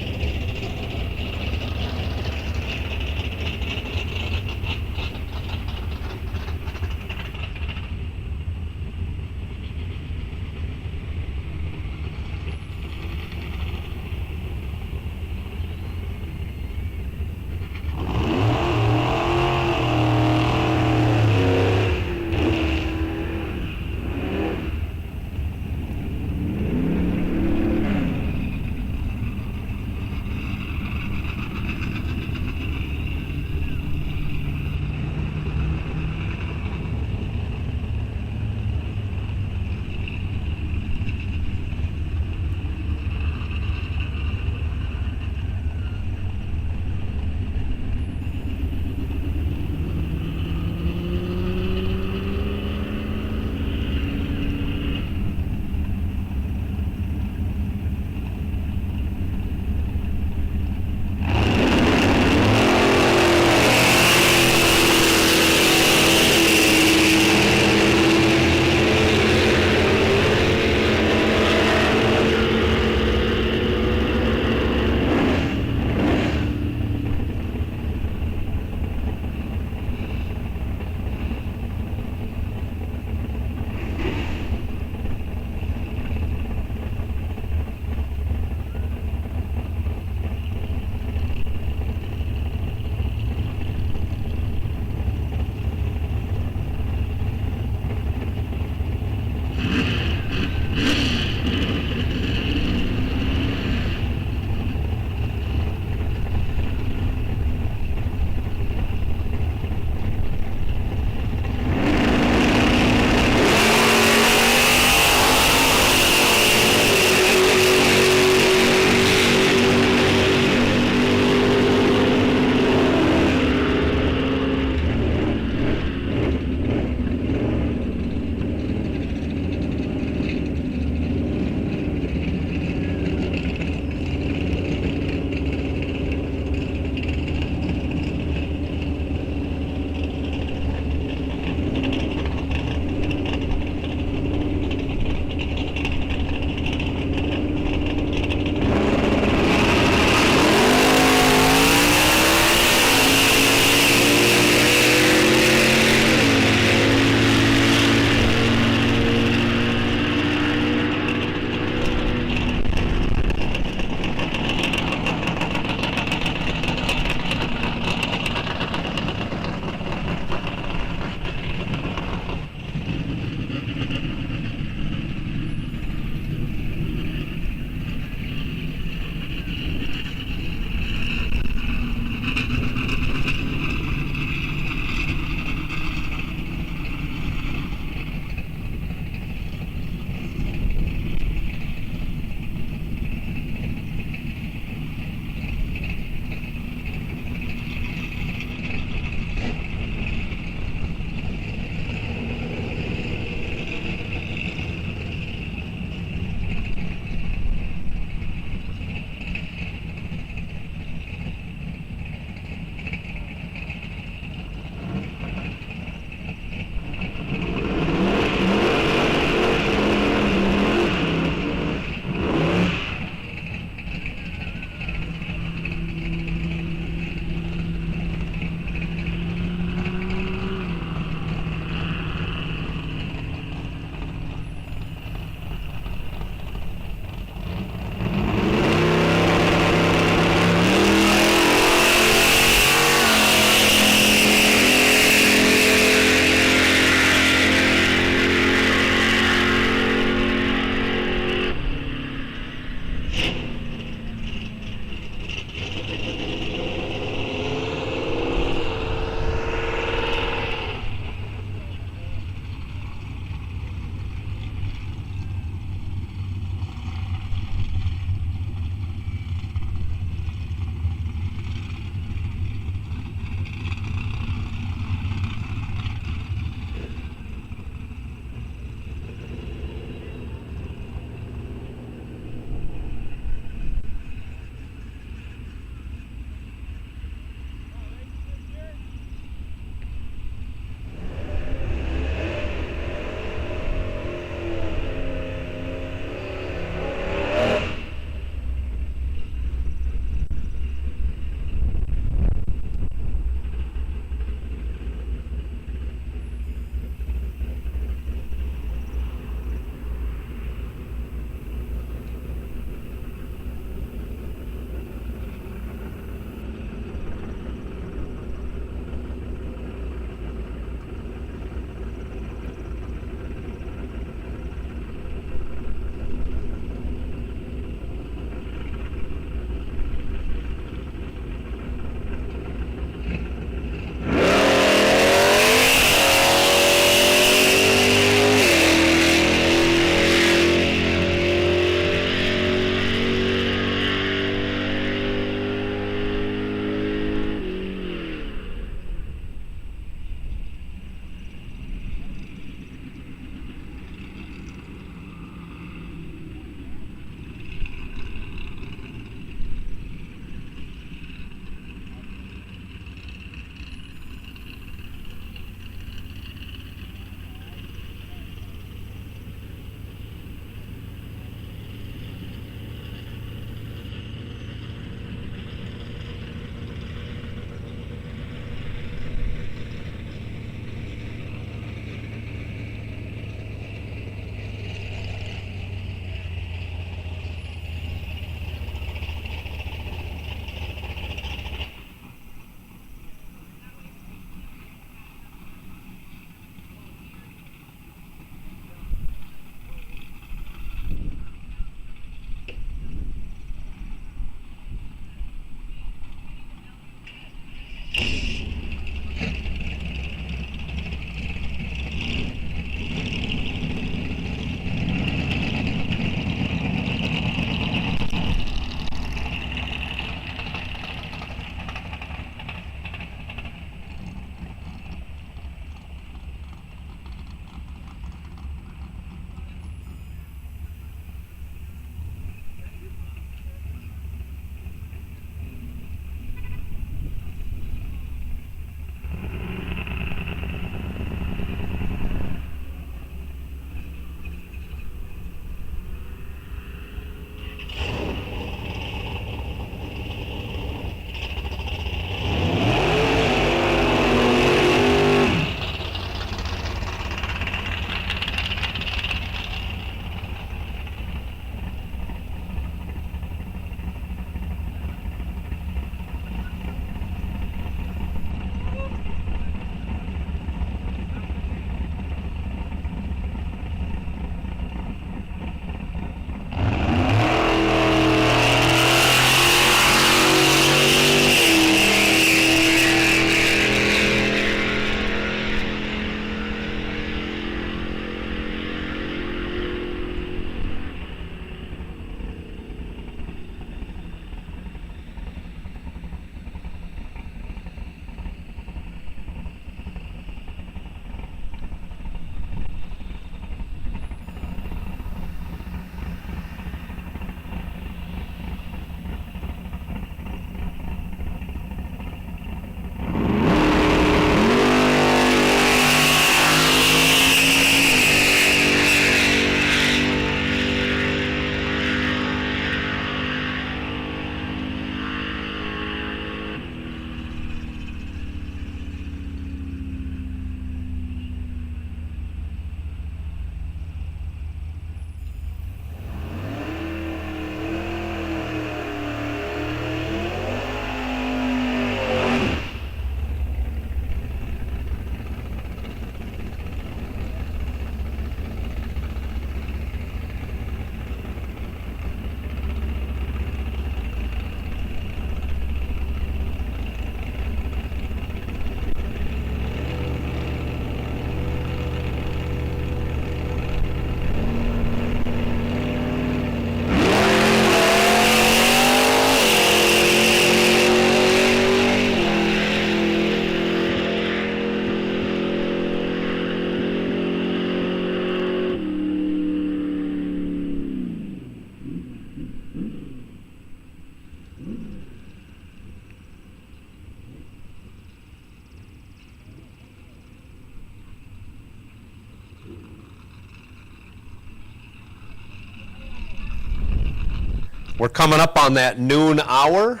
We're coming up on that noon hour.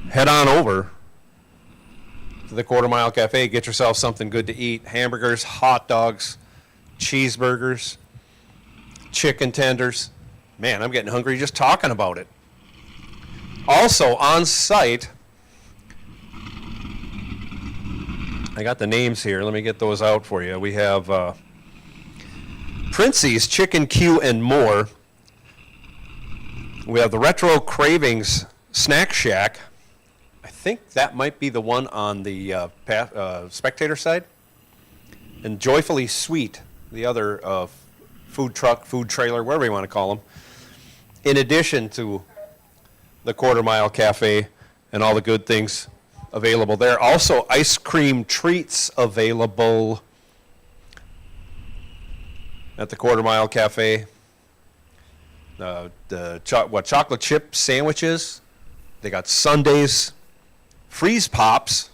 Head on over to the Quarter Mile Cafe. Get yourself something good to eat. Hamburgers, hot dogs, cheeseburgers, chicken tenders. Man, I'm getting hungry just talking about it. Also on site, I got the names here. Let me get those out for you. We have Princey's Chicken Q and More. We have the Retro Cravings Snack Shack. I think that might be the one on the spectator side. And Joyfully Sweet, the other food truck, food trailer, whatever you want to call them. In addition to the Quarter Mile Cafe and all the good things available there. Also, ice cream treats available at the Quarter Mile Cafe. Chocolate chip sandwiches. They got sundaes, freeze pops.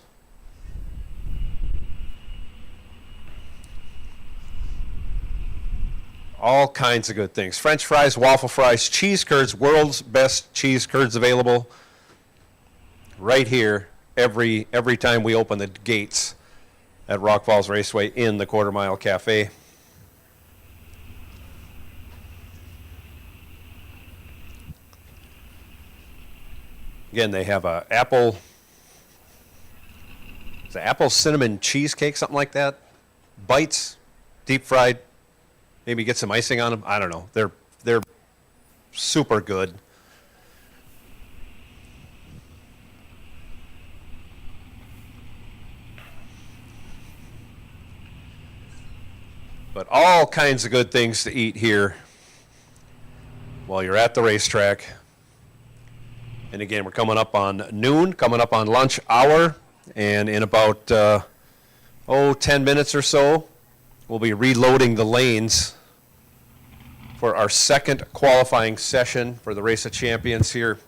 All kinds of good things. French fries, waffle fries, cheese curds, world's best cheese curds available right here every time we open the gates at Rock Falls Raceway in the Quarter Mile Cafe. Again, they have a apple cinnamon cheesecake, something like that. Bites, deep fried. Maybe get some icing on them. I don't know. They're super good. But all kinds of good things to eat here while you're at the racetrack. And again, we're coming up on noon, coming up on lunch hour, and in about 10 minutes or so, we'll be reloading the lanes for our second qualifying session for the Race of Champions here.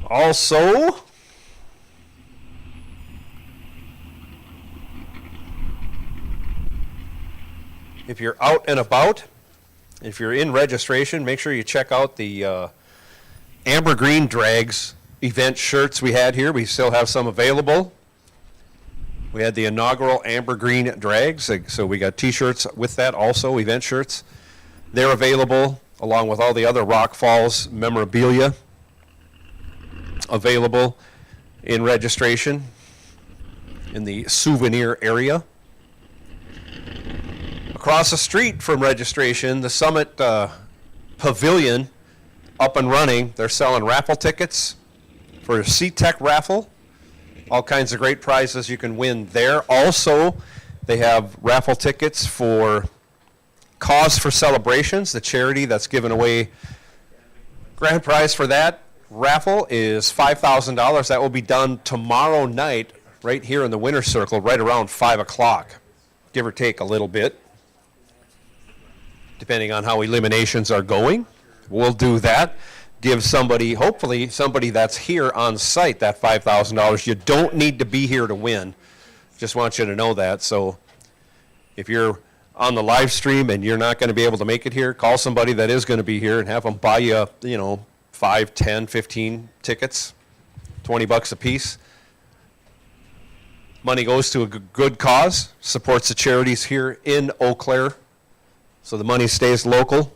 Also, if you're out and about, if you're in registration, make sure you check out the Amber Green Drags event shirts we had here. We still have some available. We had the inaugural Amber Green Drags, so we got t-shirts with that also, event shirts. They're available along with all the other Rock Falls memorabilia available in registration in the souvenir area. Across the street from registration, the Summit Pavilion up and running. They're selling raffle tickets for a CTech raffle. All kinds of great prizes you can win there. Also, they have raffle tickets for Cause for Celebrations, the charity that's giving away. Grand prize for that raffle is $5,000. That will be done tomorrow night right here in the Winner's Circle right around 5 o'clock, give or take a little bit, depending on how eliminations are going. We'll do that. Give somebody, hopefully somebody that's here on site, that $5,000. You don't need to be here to win. Just want you to know that. So if you're on the live stream and you're not going to be able to make it here, call somebody that is going to be here and have them buy you, 5, 10, 15 tickets, $20 a piece. Money goes to a good cause, supports the charities here in Eau Claire, so the money stays local.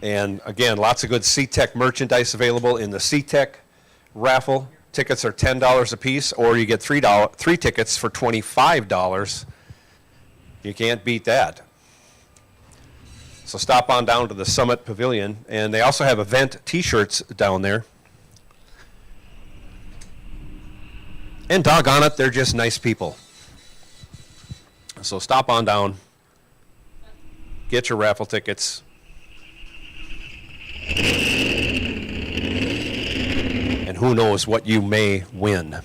And again, lots of good CTech merchandise available in the CTech raffle. Tickets are $10 a piece, or you get three tickets for $25. You can't beat that. So stop on down to the Summit Pavilion, and they also have event t-shirts down there. And doggone it, they're just nice people. So stop on down, get your raffle tickets. And who knows what you may win.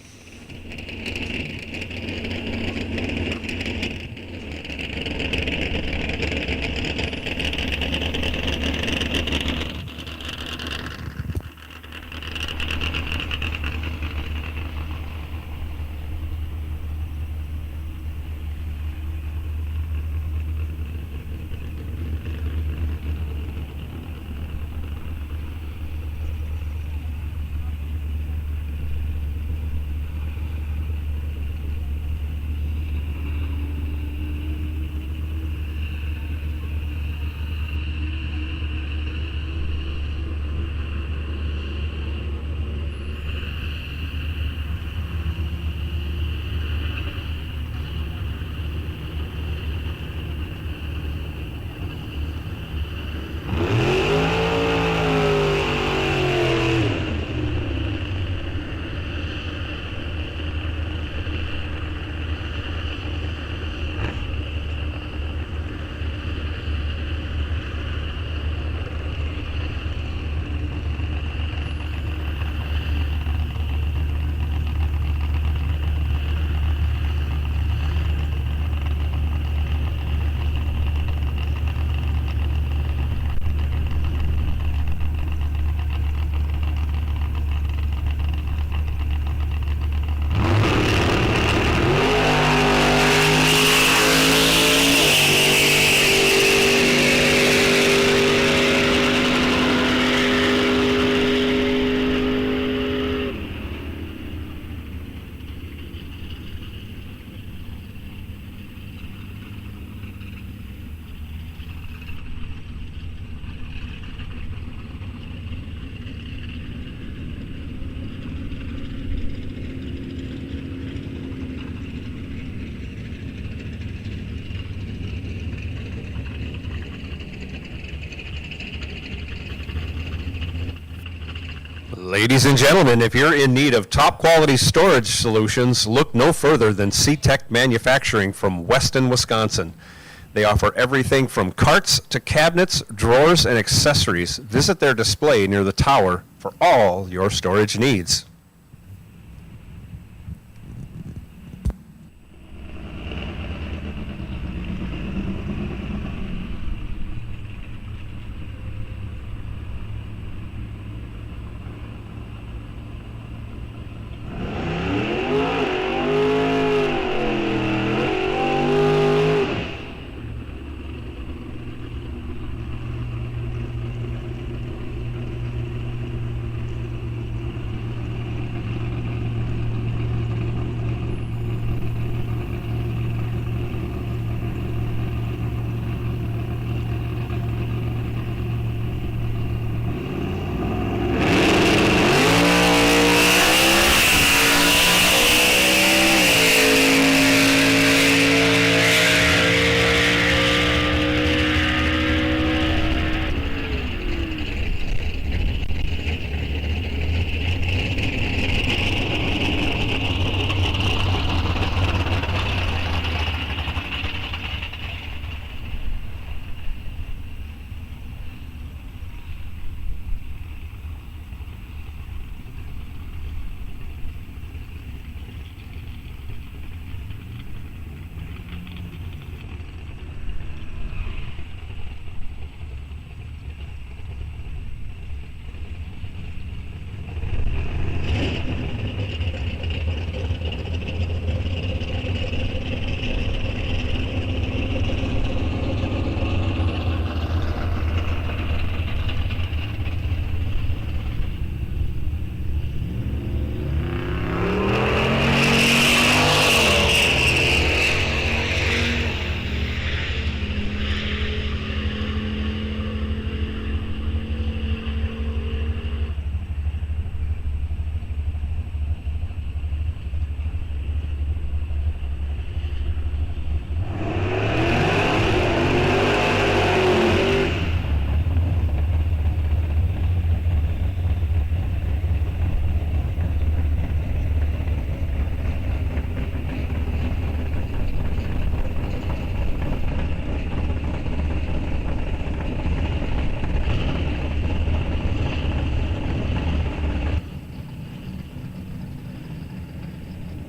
Ladies and gentlemen, if you're in need of top quality storage solutions, look no further than CTech Manufacturing from Weston, Wisconsin. They offer everything from carts to cabinets, drawers, and accessories. Visit their display near the tower for all your storage needs.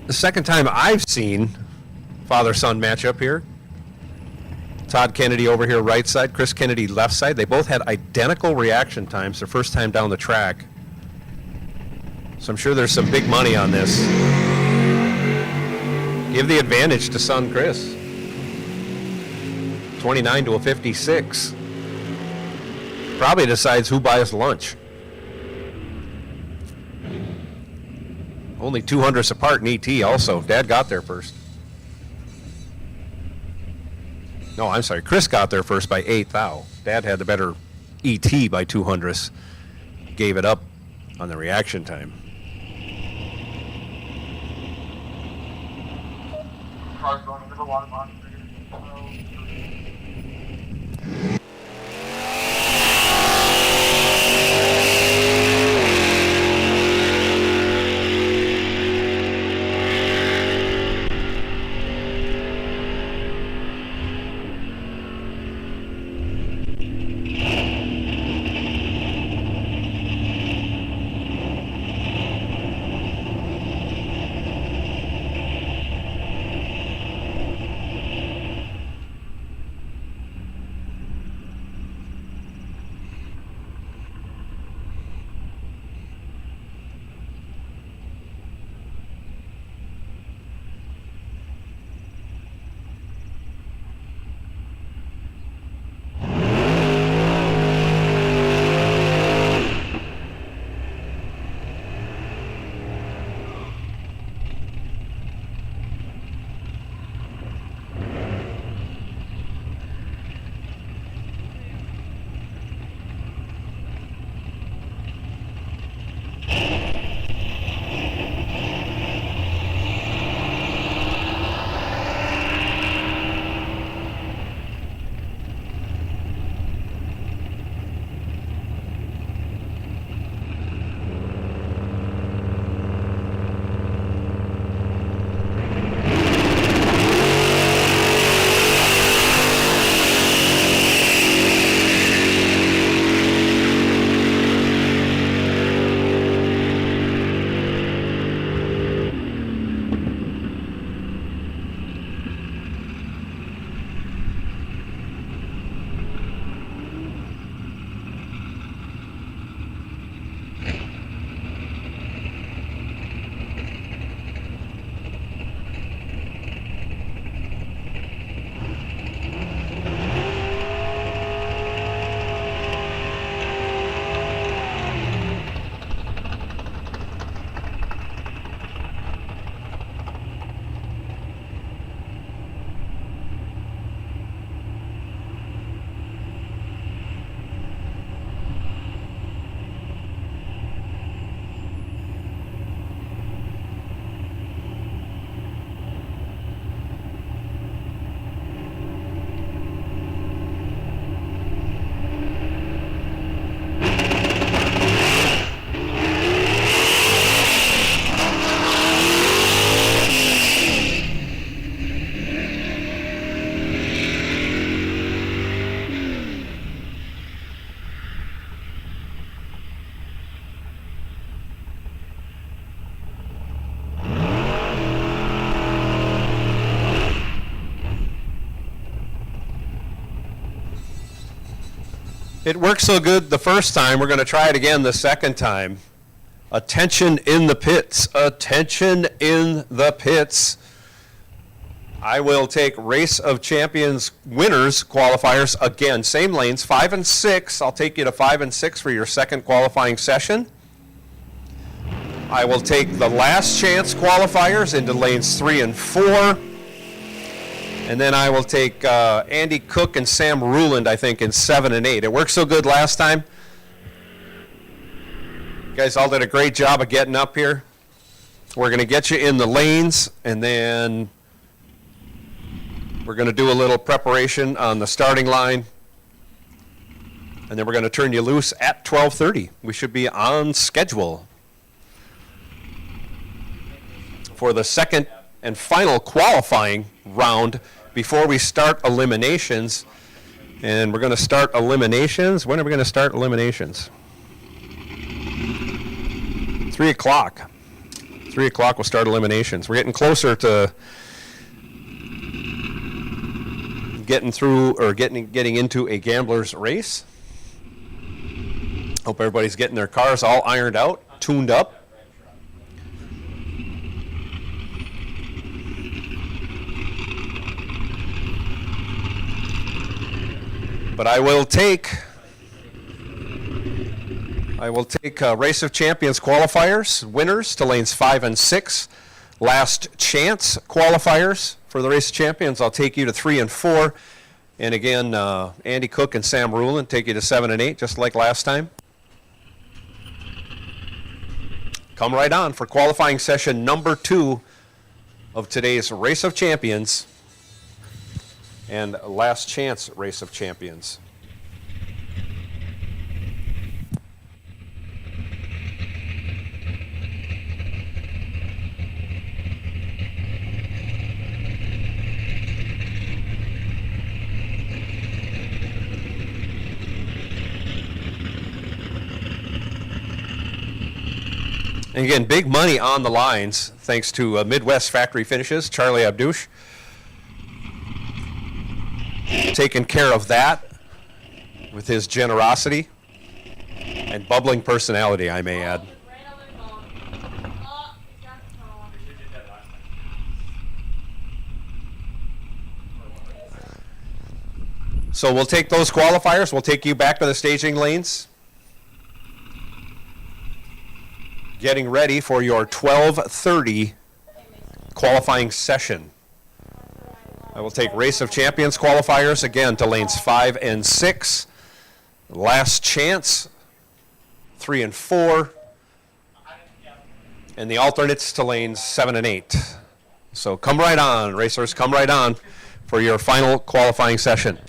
The second time I've seen father-son matchup here. Todd Kennedy over here right side, Chris Kennedy left side. They both had identical reaction times their first time down the track. So I'm sure there's some big money on this. Give the advantage to son Chris. 29 to a 56. Probably decides who buys lunch. Only 200ths apart in ET also. Dad got there first. No, I'm sorry. Chris got there first by 8 thou. Dad had the better ET by 200ths. Gave it up on the reaction time. Cars going into the water box. It worked so good the first time, we're going to try it again the second time. Attention in the pits. Attention in the pits. I will take Race of Champions winners qualifiers again. Same lanes, 5 and 6. I'll take you to 5 and 6 for your second qualifying session. I will take the last chance qualifiers into lanes 3 and 4. And then I will take Andy Cook and Sam Ruland, I think, in 7 and 8. It worked so good last time. You guys all did a great job of getting up here. We're going to get you in the lanes, and then we're going to do a little preparation on the starting line. And then we're going to turn you loose at 12:30. We should be on schedule for the second and final qualifying round before we start eliminations. And we're going to start eliminations. When are we going to start eliminations? 3 o'clock. 3 o'clock we'll start eliminations. We're getting closer to getting through or getting into a gambler's race. Hope everybody's getting their cars all ironed out, tuned up. But I will take Race of Champions qualifiers, winners to lanes 5 and 6. Last chance qualifiers for the Race of Champions, I'll take you to 3 and 4. And again, Andy Cook and Sam Ruland take you to 7 and 8, just like last time. Come right on for qualifying session number 2 of today's Race of Champions and last chance Race of Champions. And again, big money on the lines, thanks to Midwest Factory Finishes, Charlie Abdouche. Taking care of that with his generosity and bubbling personality, I may add. Right over the phone. Oh, it's got the phone. We did that last time. So we'll take those qualifiers. We'll take you back to the staging lanes. Getting ready for your 12:30 qualifying session. I will take Race of Champions qualifiers again to lanes 5 and 6. Last chance, 3 and 4. And the alternates to lanes 7 and 8. So come right on, racers, come right on for your final qualifying session.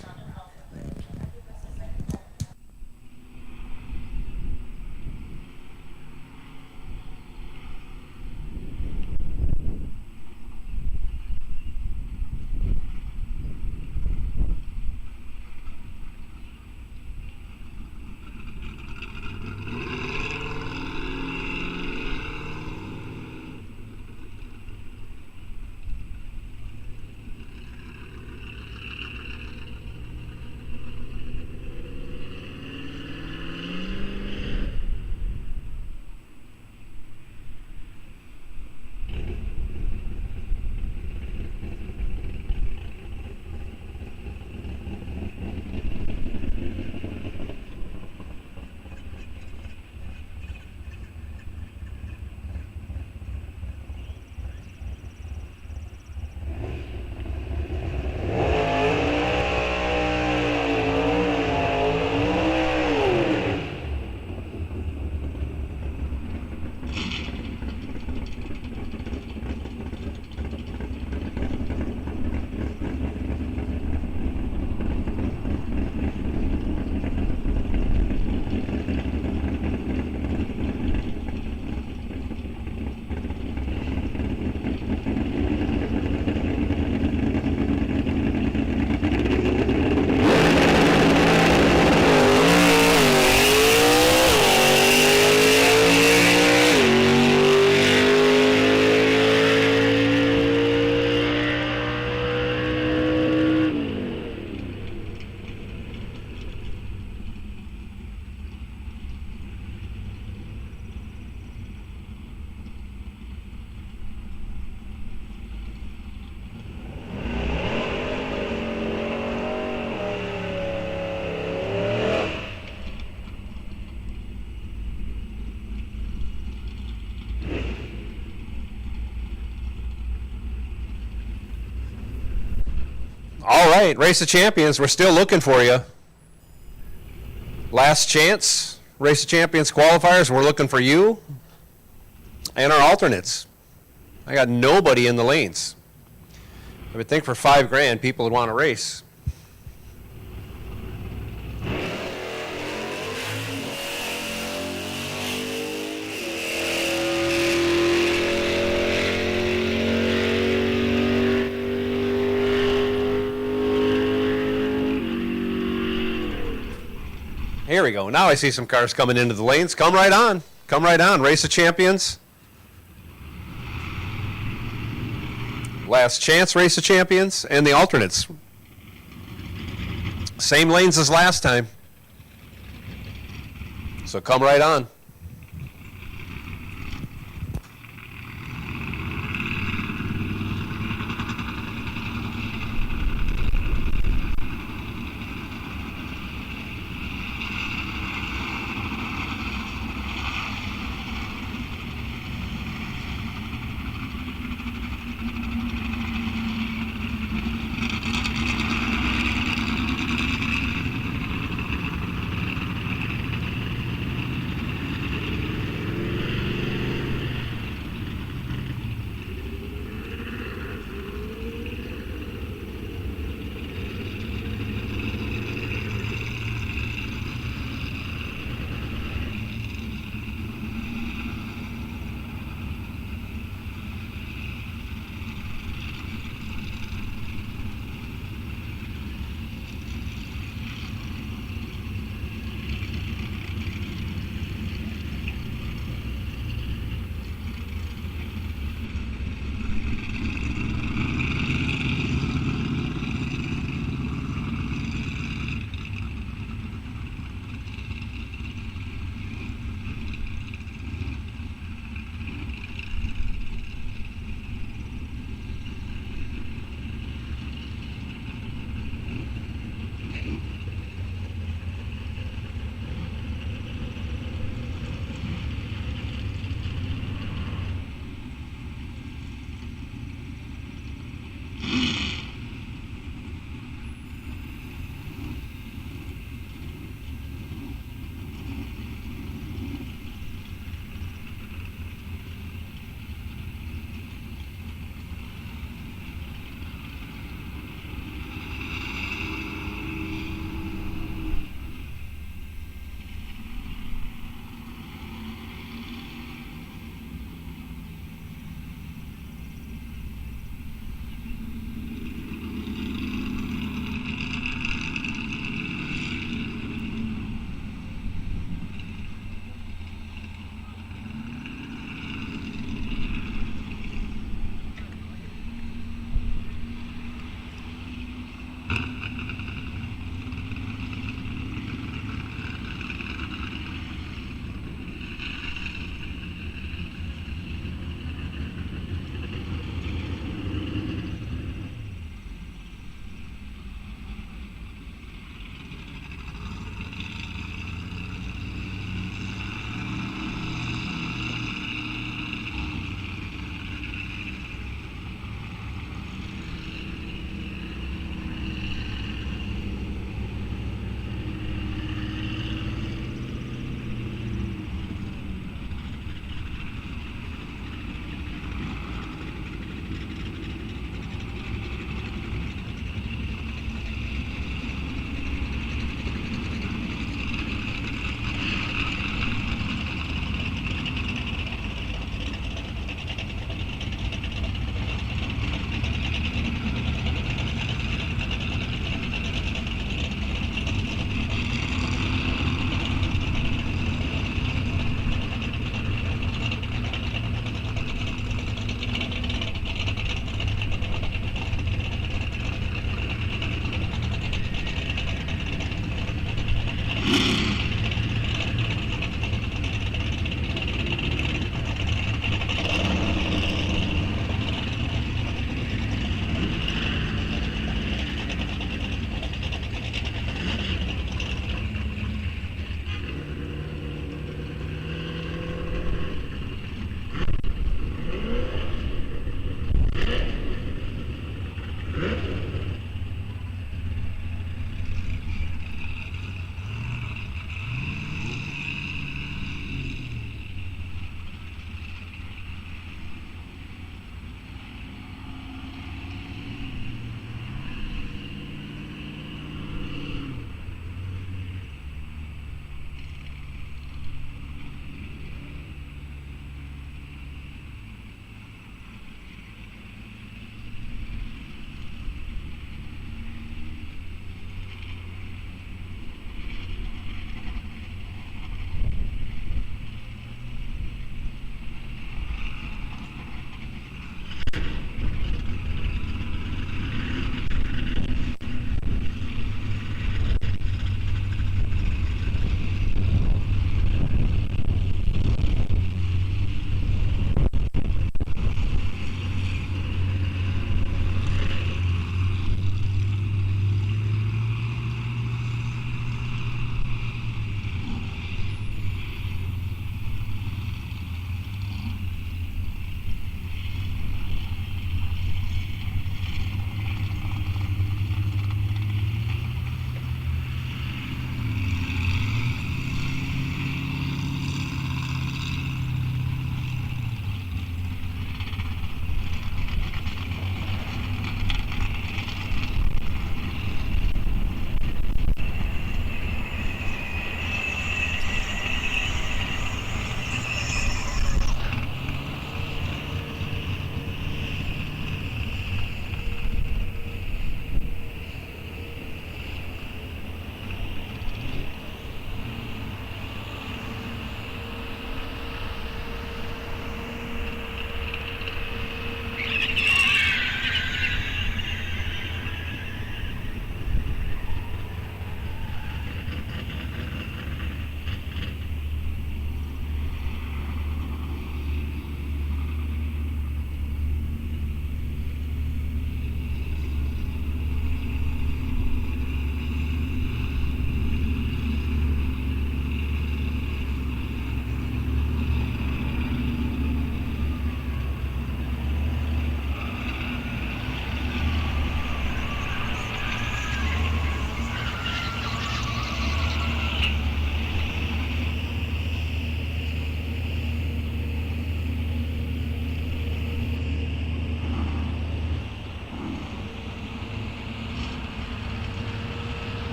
All right, Race of Champions, we're still looking for you. Last chance, Race of Champions qualifiers, we're looking for you and our alternates. I got nobody in the lanes. I would think for $5,000 people would want to race. Here we go. Now I see some cars coming into the lanes. Come right on. Come right on. Race of Champions. Last chance Race of Champions and the alternates. Same lanes as last time. So come right on.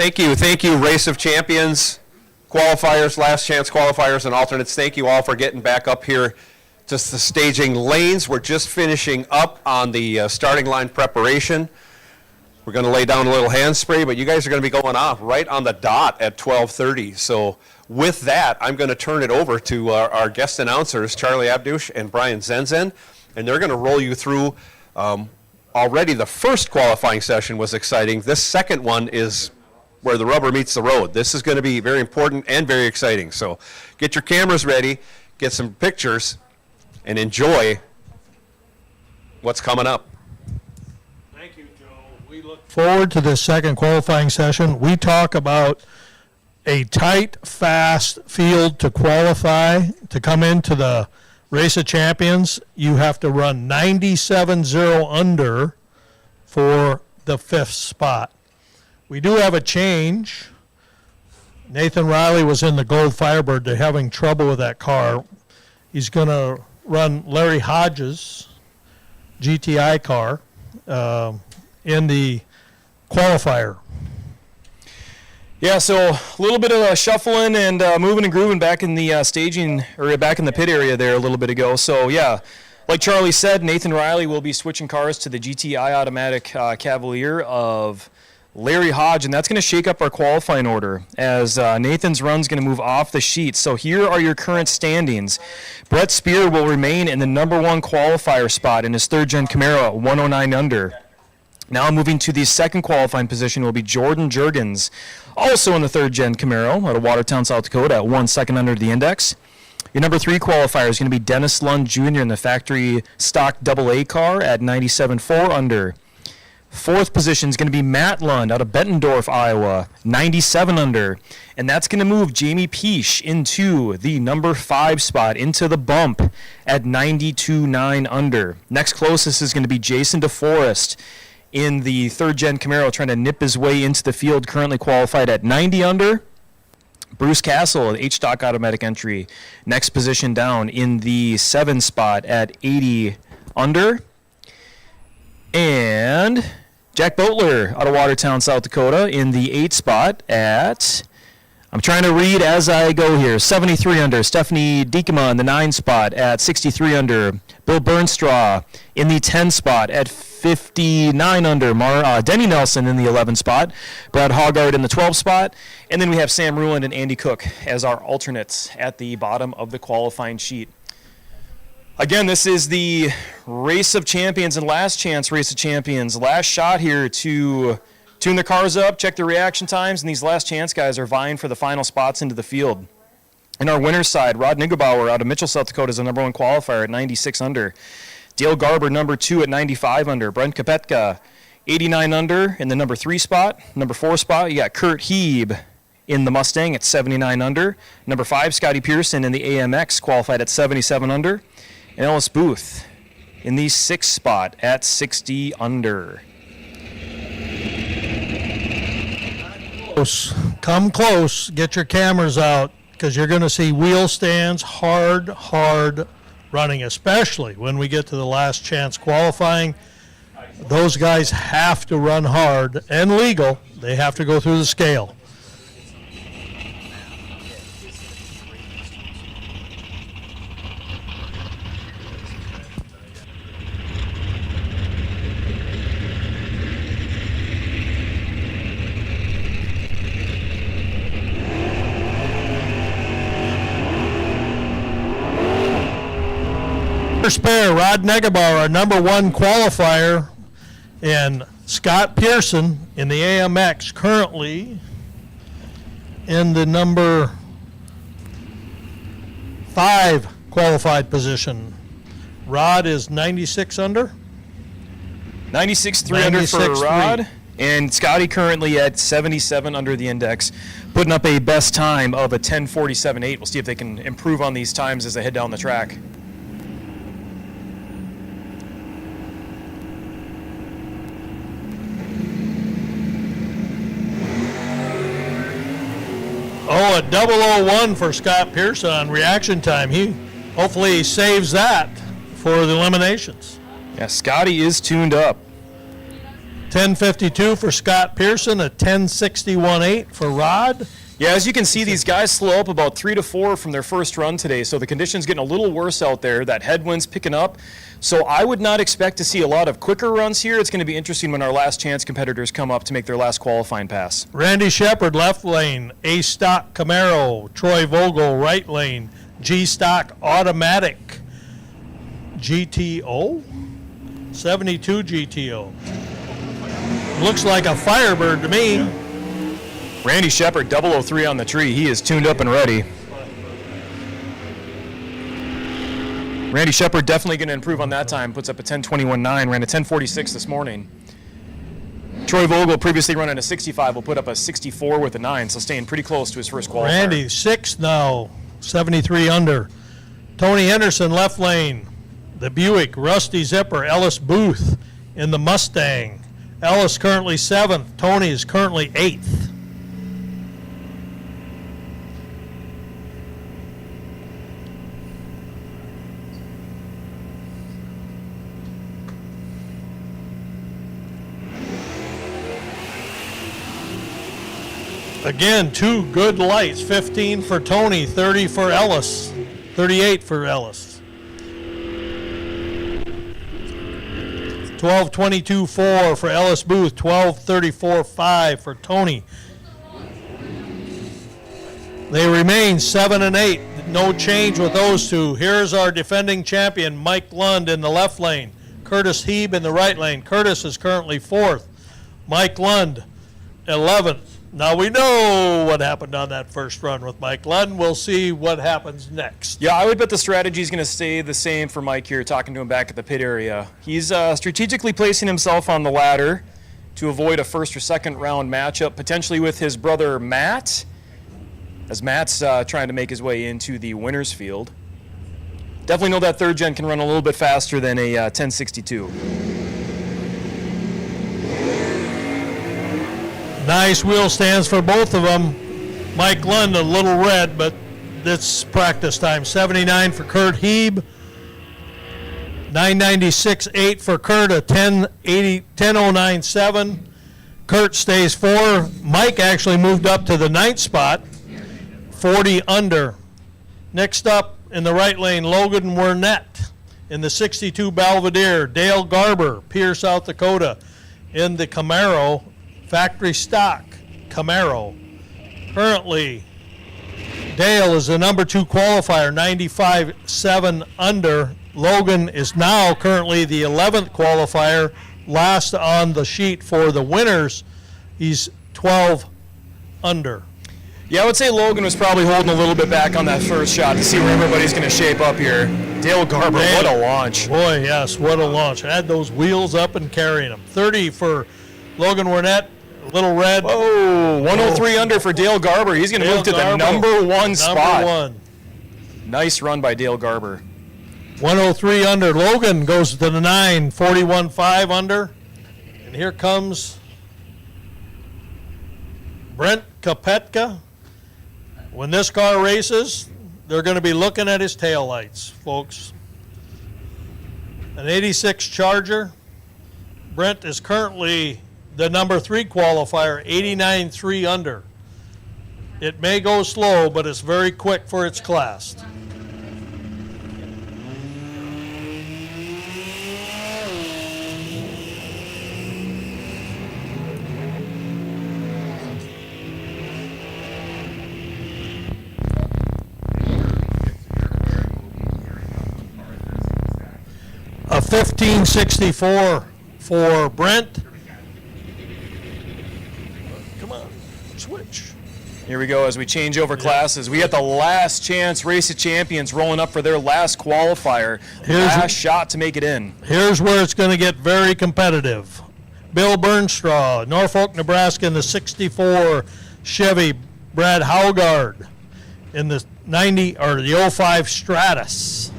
Thank you, Race of Champions, qualifiers, last chance qualifiers, and alternates. Thank you all for getting back up here to the staging lanes. We're just finishing up on the starting line preparation. We're going to lay down a little hand spray, but you guys are going to be going off right on the dot at 12:30. So with that, I'm going to turn it over to our guest announcers, Charlie Abdush and Brian Zenzen, and they're going to roll you through. Already the first qualifying session was exciting. This second one is where the rubber meets the road. This is going to be very important and very exciting. So get your cameras ready, get some pictures, and enjoy what's coming up. Thank you, Joe. We look forward to this second qualifying session. We talk about a tight, fast field to qualify, to come into the Race of Champions. You have to run 97.0 under for the 5th spot. We do have a change. Nathan Riley was in the Gold Firebird. They're having trouble with that car. He's going to run Larry Hodges' GTI car in the qualifier. Yeah, so a little bit of shuffling and moving and grooving back in the staging, or back in the pit area there a little bit ago. So yeah, like Charlie said, Nathan Riley will be switching cars to the GTI automatic Cavalier of Larry Hodge, and that's going to shake up our qualifying order as Nathan's run's going to move off the sheet. So here are your current standings. Brett Spear will remain in the number 1 qualifier spot in his 3rd-gen Camaro at 109 under. Now moving to the second qualifying position will be Jordan Jurgens, also in the 3rd-gen Camaro out of Watertown, South Dakota at 1 second under the index. Your number 3 qualifier is going to be Dennis Lund Jr. in the factory stock AA car at 97.4 under. 4th position is going to be Matt Lund out of Bettendorf, Iowa, 97 under. And that's going to move Jamie Peesh into the number 5 spot, into the bump at 92.9 under. Next closest is going to be Jason DeForest in the 3rd-gen Camaro, trying to nip his way into the field, currently qualified at 90 under. Bruce Castle, H-Stock automatic entry, next position down in the 7 spot at 80 under. And Jack Boatler out of Watertown, South Dakota in the 8 spot at, I'm trying to read as I go here, 73 under. Stephanie Diekema in the 9 spot at 63 under. Bill Burnstraw in the 10 spot at 59 under. Denny Nelson in the 11 spot. Brad Hoggard in the 12 spot. And then we have Sam Ruland and Andy Cook as our alternates at the bottom of the qualifying sheet. Again, this is the Race of Champions and Last Chance Race of Champions. Last shot here to tune the cars up, check the reaction times, and these Last Chance guys are vying for the final spots into the field. In our winner's side, Rod Niggebauer out of Mitchell, South Dakota is the number 1 qualifier at 96 under. Dale Garber, number 2 at 95 under. Brent Kopetka, 89 under in the number 3 spot. Number 4 spot, you got Kurt Heeb in the Mustang at 79 under. Number 5, Scotty Pearson in the AMX, qualified at 77 under. And Ellis Booth in the 6th spot at 60 under. Come close, get your cameras out, because you're going to see wheel stands hard running, especially when we get to the last chance qualifying. Those guys have to run hard and legal. They have to go through the scale. Spare, Rod Negebauer, our number 1 qualifier, and Scott Pearson in the AMX, currently in the number 5 qualified position. Rod is 96 under. 96.3 under for Rod. And Scotty currently at 77 under the index, putting up a best time of a 10:47.8. We'll see if they can improve on these times as they head down the track. Oh, a 001 for Scott Pearson on reaction time. He hopefully saves that for the eliminations. Yeah, Scotty is tuned up. 10:52 for Scott Pearson, a 10:61.8 for Rod. Yeah, as you can see, these guys slow up about 3 to 4 from their first run today, so the conditions getting a little worse out there. That headwind's picking up, so I would not expect to see a lot of quicker runs here. It's going to be interesting when our last chance competitors come up to make their last qualifying pass. Randy Shepard, left lane. A-Stock Camaro. Troy Vogel, right lane. G-Stock Automatic. GTO? 72 GTO. Looks like a Firebird to me. Randy Shepard, 003 on the tree. He is tuned up and ready. Randy Shepard definitely going to improve on that time. Puts up a 10:21.9. Ran a 10:46 this morning. Troy Vogel, previously running a 65, will put up a 64 with a 9, so staying pretty close to his first qualifier. Randy, 6th now. 73 under. Tony Henderson, left lane. The Buick, Rusty Zipper, Ellis Booth in the Mustang. Ellis currently 7th. Tony is currently 8th. Again, 2 good lights. 15 for Tony, 30 for Ellis, 38 for Ellis. 12:22.4 for Ellis Booth, 12:34.5 for Tony. They remain 7 and 8. No change with those two. Here's our defending champion, Mike Lund in the left lane. Curtis Heeb in the right lane. Curtis is currently 4th. Mike Lund, 11th. Now we know what happened on that first run with Mike Lund. We'll see what happens next. Yeah, I would bet the strategy is going to stay the same for Mike here, talking to him back at the pit area. He's strategically placing himself on the ladder to avoid a first or second round matchup, potentially with his brother Matt, as Matt's trying to make his way into the winner's field. Definitely know that third gen can run a little bit faster than a 1062. Nice wheel stands for both of them. Mike Lund a little red, but it's practice time. 79 for Kurt Heeb. 996.8 for Kurt, a 1009.7. Kurt stays 4. Mike actually moved up to the 9th spot, 40 under. Next up in the right lane, Logan Wernette in the 62 Belvedere. Dale Garber, Pierre, South Dakota, in the Camaro. Factory stock Camaro. Currently, Dale is the number 2 qualifier, 95.7 under. Logan is now currently the 11th qualifier, last on the sheet for the winners. He's 12 under. Yeah, I would say Logan was probably holding a little bit back on that first shot to see where everybody's going to shape up here. Dale Garber, what a launch. Boy, yes, what a launch. Had those wheels up and carrying them. 30 for Logan Wernette. Little red. Whoa, 103 under for Dale Garber. He's going to move to the number 1 spot. Number 1. Nice run by Dale Garber. 103 under. Logan goes to the 9, 41.5 under. And here comes Brent Kopetka. When this car races, they're going to be looking at his taillights, folks. An 86 Charger. Brent is currently the number 3 qualifier, 89.3 under. It may go slow, but it's very quick for its class. A 15.64 for Brent. Switch. Here we go as we change over classes. We got the last chance Race of Champions rolling up for their last qualifier. Last shot to make it in. Here's where it's going to get very competitive. Bill Burnstraw, Norfolk, Nebraska, in the 64 Chevy. Brad Haugard in the 90 or the 05 Stratus.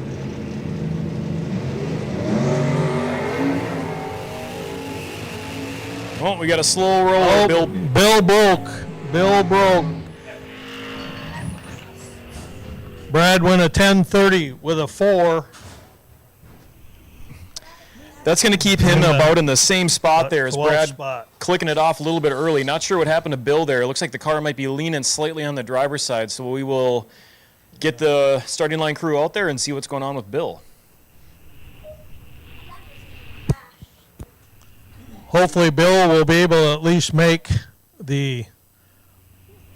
Oh, we got a slow roller. Bill broke. Brad went a 10:30 with a 4. That's going to keep him about in the same spot there as 12th Brad spot. clicking it off a little bit early. Not sure what happened to Bill there. It looks like the car might be leaning slightly on the driver's side, so we will get the starting line crew out there and see what's going on with Bill. Hopefully Bill will be able to at least make the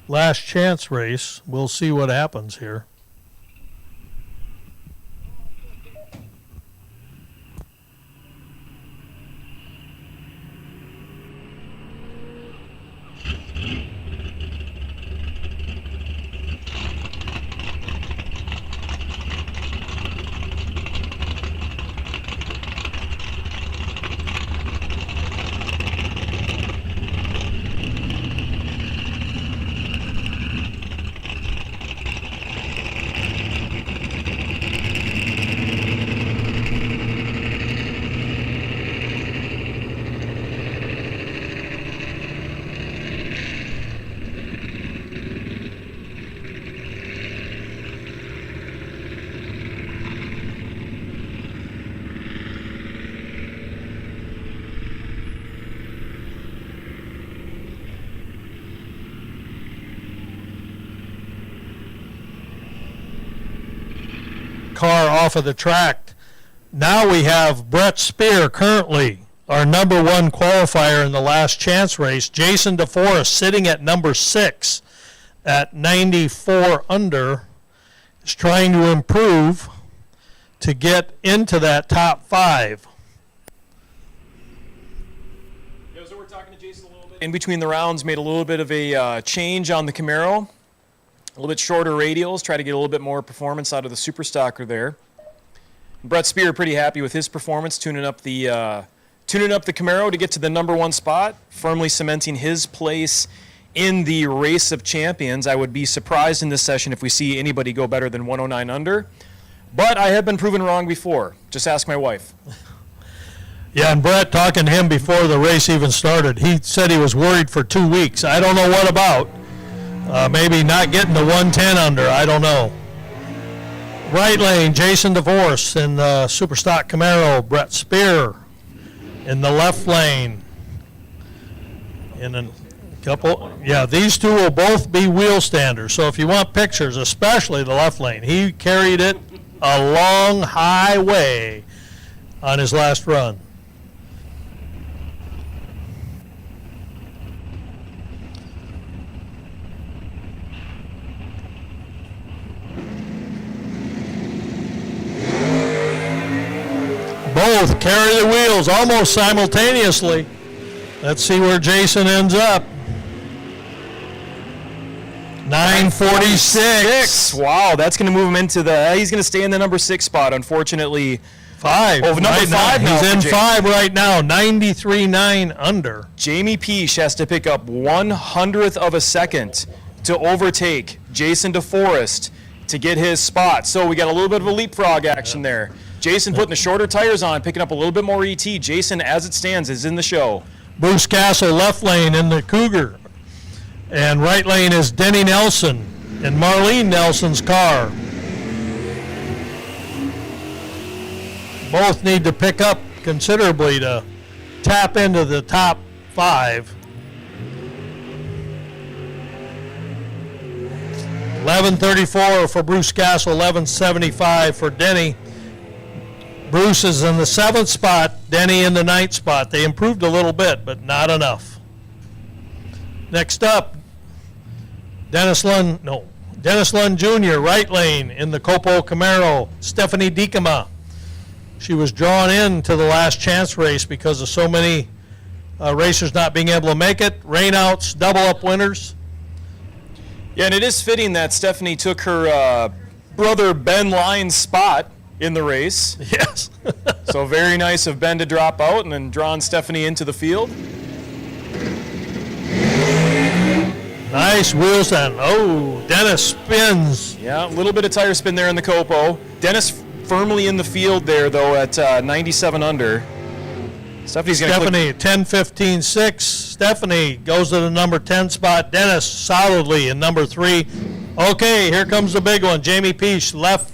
last chance race. We'll see what happens here. Car off of the track. Now we have Brett Spear, currently our number 1 qualifier in the last chance race. Jason DeForest sitting at number 6 at 94 under, is trying to improve to get into that top 5. So we're talking to Jason a little bit. In between the rounds, made a little bit of a change on the Camaro. A little bit shorter radials, try to get a little bit more performance out of the Super Stocker there. Brett Spear pretty happy with his performance, tuning up the Camaro to get to the number 1 spot, firmly cementing his place in the race of champions. I would be surprised in this session if we see anybody go better than 109 under, but I have been proven wrong before. Just ask my wife. Yeah, and Brett, talking to him before the race even started, he said he was worried for 2 weeks. I don't know what about. Maybe not getting the 110 under, I don't know. Right lane, Jason DeVorce in the Super Stock Camaro. Brett Spear in the left lane. In a couple, yeah, these two will both be wheel standers. So if you want pictures, especially the left lane, he carried it a long, high way on his last run. Both carry the wheels almost simultaneously. Let's see where Jason ends up. 946. Wow, that's going to move him into the. He's going to stay in the number 6 spot. Unfortunately, 5. Oh, number right 5 now. now He's for in Jason. 5 right now. 93.9 under. Jamie Peace has to pick up 1/100th of a second to overtake Jason DeForest to get his spot. So we got a little bit of a leapfrog action there. Jason putting the shorter tires on, picking up a little bit more ET. Jason, as it stands, is in the show. Bruce Castle left lane in the Cougar. And right lane is Denny Nelson in Marlene Nelson's car. Both need to pick up considerably to tap into the top 5. 11:34 for Bruce Castle, 11:75 for Denny. Bruce is in the 7th spot, Denny in the 9th spot. They improved a little bit, but not enough. Next up, Dennis Lund Jr., right lane in the Copo Camaro. Stephanie Dikema. She was drawn in to the last chance race because of so many racers not being able to make it. Rainouts, double up winners. Yeah, and it is fitting that Stephanie took her brother Ben Lyon's spot in the race. Yes. So very nice of Ben to drop out and then drawing Stephanie into the field. Nice wheels on. Oh, Dennis spins. Yeah, a little bit of tire spin there in the Copo. Dennis firmly in the field there, though, at 97 under. Stephanie's going to Stephanie, 10-15-6. Stephanie goes to the number 10 spot. Dennis solidly in number 3. Okay, here comes the big one. Jamie Peace, left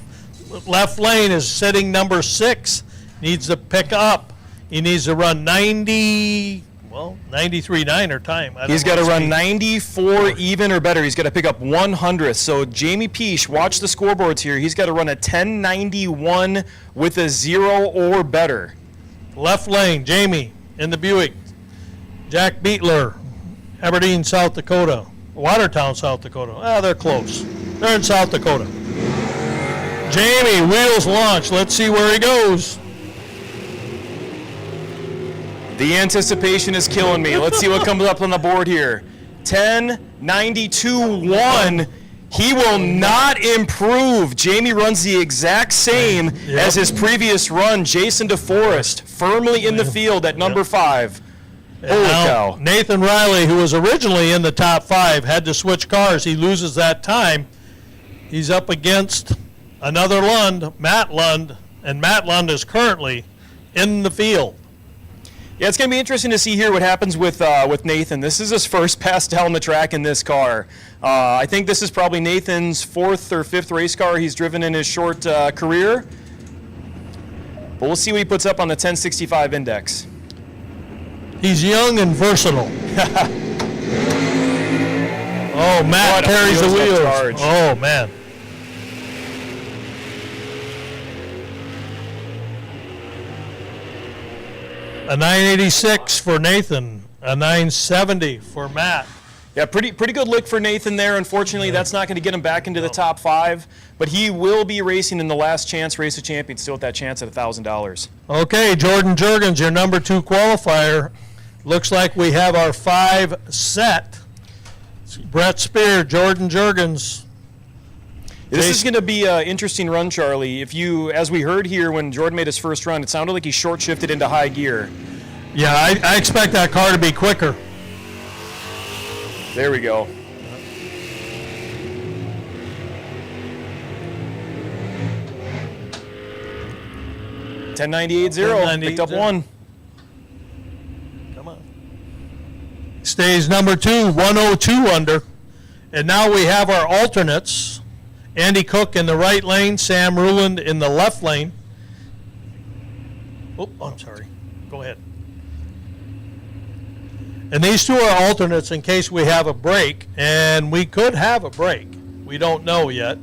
lane is sitting number 6. Needs to pick up. He needs to run 93.9 or time. He's got to run 94 even or better. He's got to pick up 100th. So Jamie Peesh, watch the scoreboards here. He's got to run a 1091 with a 0 or better. Left lane, Jamie in the Buick. Jack Beetler, Aberdeen, South Dakota. Watertown, South Dakota. They're close. They're in South Dakota. Jamie, wheels launch. Let's see where he goes. The anticipation is killing me. Let's see what comes up on the board here. 10.92.1. He will not improve. Jamie runs the exact same as his previous run. Jason DeForest firmly in the field at number 5. Holy cow. Nathan Riley, who was originally in the top 5, had to switch cars. He loses that time. He's up against another Lund, Matt Lund, and Matt Lund is currently in the field. Yeah, it's going to be interesting to see here what happens with Nathan. This is his first pass down the track in this car. I think this is probably Nathan's 4th or 5th race car he's driven in his short career. But we'll see what he puts up on the 1065 index. He's young and versatile. Oh, Matt carries the wheels. Oh, man. A 986 for Nathan, a 970 for Matt. Yeah, pretty good lick for Nathan there. Unfortunately, that's not going to get him back into the top 5, but he will be racing in the last chance race of champions, still with that chance at $1,000. Okay, Jordan Jurgens, your number 2 qualifier. Looks like we have our 5 set. Brett Spear, Jordan Jurgens. This is going to be an interesting run, Charlie. As we heard here when Jordan made his first run, it sounded like he short shifted into high gear. Yeah, I expect that car to be quicker. There we go. $10.98.0, picked up 1. Come on. Stays number 2, 102 under. And now we have our alternates. Andy Cook in the right lane, Sam Ruland in the left lane. Oh, I'm sorry. Go ahead. And these 2 are alternates in case we have a break, and we could have a break. We don't know yet.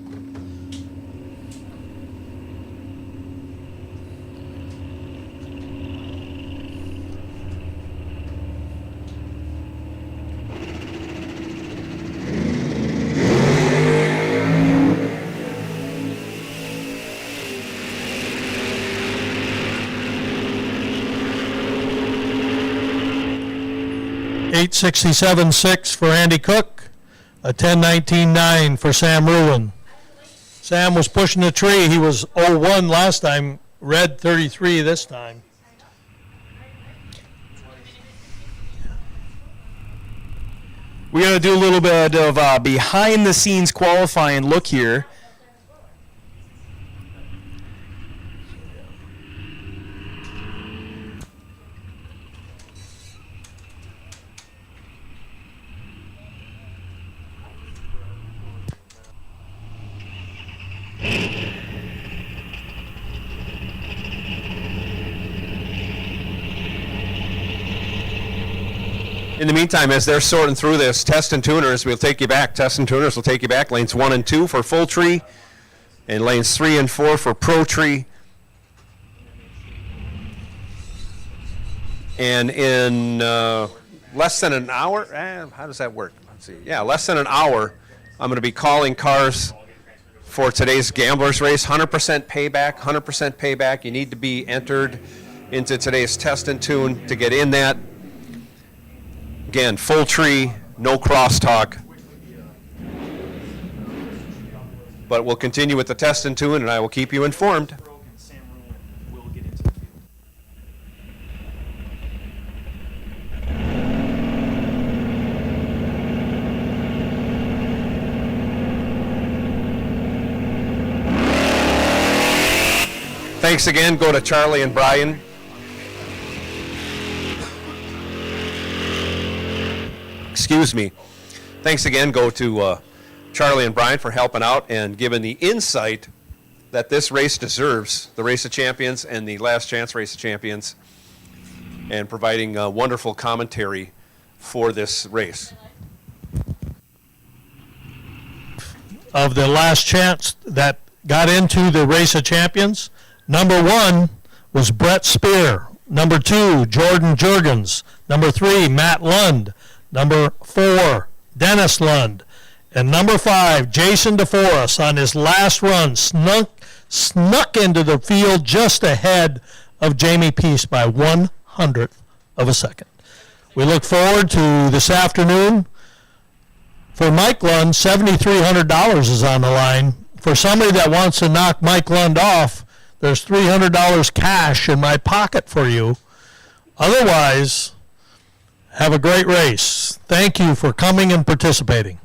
$867.6 for Andy Cook, a 1019.9 for Sam Ruland. Sam was pushing the tree. He was 01 last time, red 33 this time. We're going to do a little bit of behind-the-scenes qualifying look here. In the meantime, as they're sorting through this, Test and Tuners will take you back. Test and Tuners will take you back. Lanes 1 and 2 for Full Tree, and lanes 3 and 4 for Pro Tree. And in less than an hour, how does that work? Let's see. Yeah, less than an hour, I'm going to be calling cars for today's Gamblers race. 100% payback, 100% payback. You need to be entered into today's Test and Tune to get in that. Again, Full Tree, no crosstalk. But we'll continue with the Test and Tune, and I will keep you informed. Thanks again. Go to Charlie and Brian. Excuse me. Thanks again. Go to Charlie and Brian for helping out and giving the insight that this race deserves, the Race of Champions and the Last Chance Race of Champions. and providing wonderful commentary for this race. Of the last chance that got into the Race of Champions, number 1 was Brett Spear. Number 2, Jordan Jurgens. Number 3, Matt Lund. Number 4, Dennis Lund. And number 5, Jason DeForest on his last run snuck into the field just ahead of Jamie Peace by 1/100th of a second. We look forward to this afternoon. For Mike Lund, $7,300 is on the line. For somebody that wants to knock Mike Lund off, there's $300 cash in my pocket for you. Otherwise, have a great race. Thank you for coming and participating.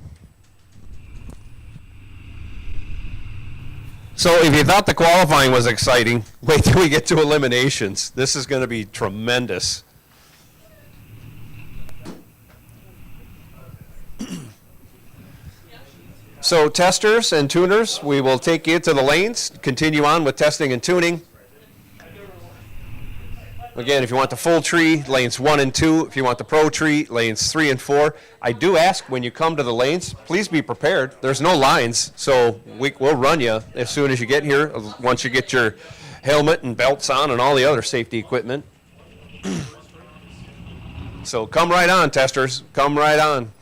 So if you thought the qualifying was exciting, wait till we get to eliminations. This is going to be tremendous. So testers and tuners, we will take you to the lanes, continue on with testing and tuning. Again, if you want the full tree, lanes 1 and 2. If you want the pro tree, lanes 3 and 4. I do ask when you come to the lanes, please be prepared. There's no lines, so we'll run you as soon as you get here, once you get your helmet and belts on and all the other safety equipment. So come right on, testers. Come right on.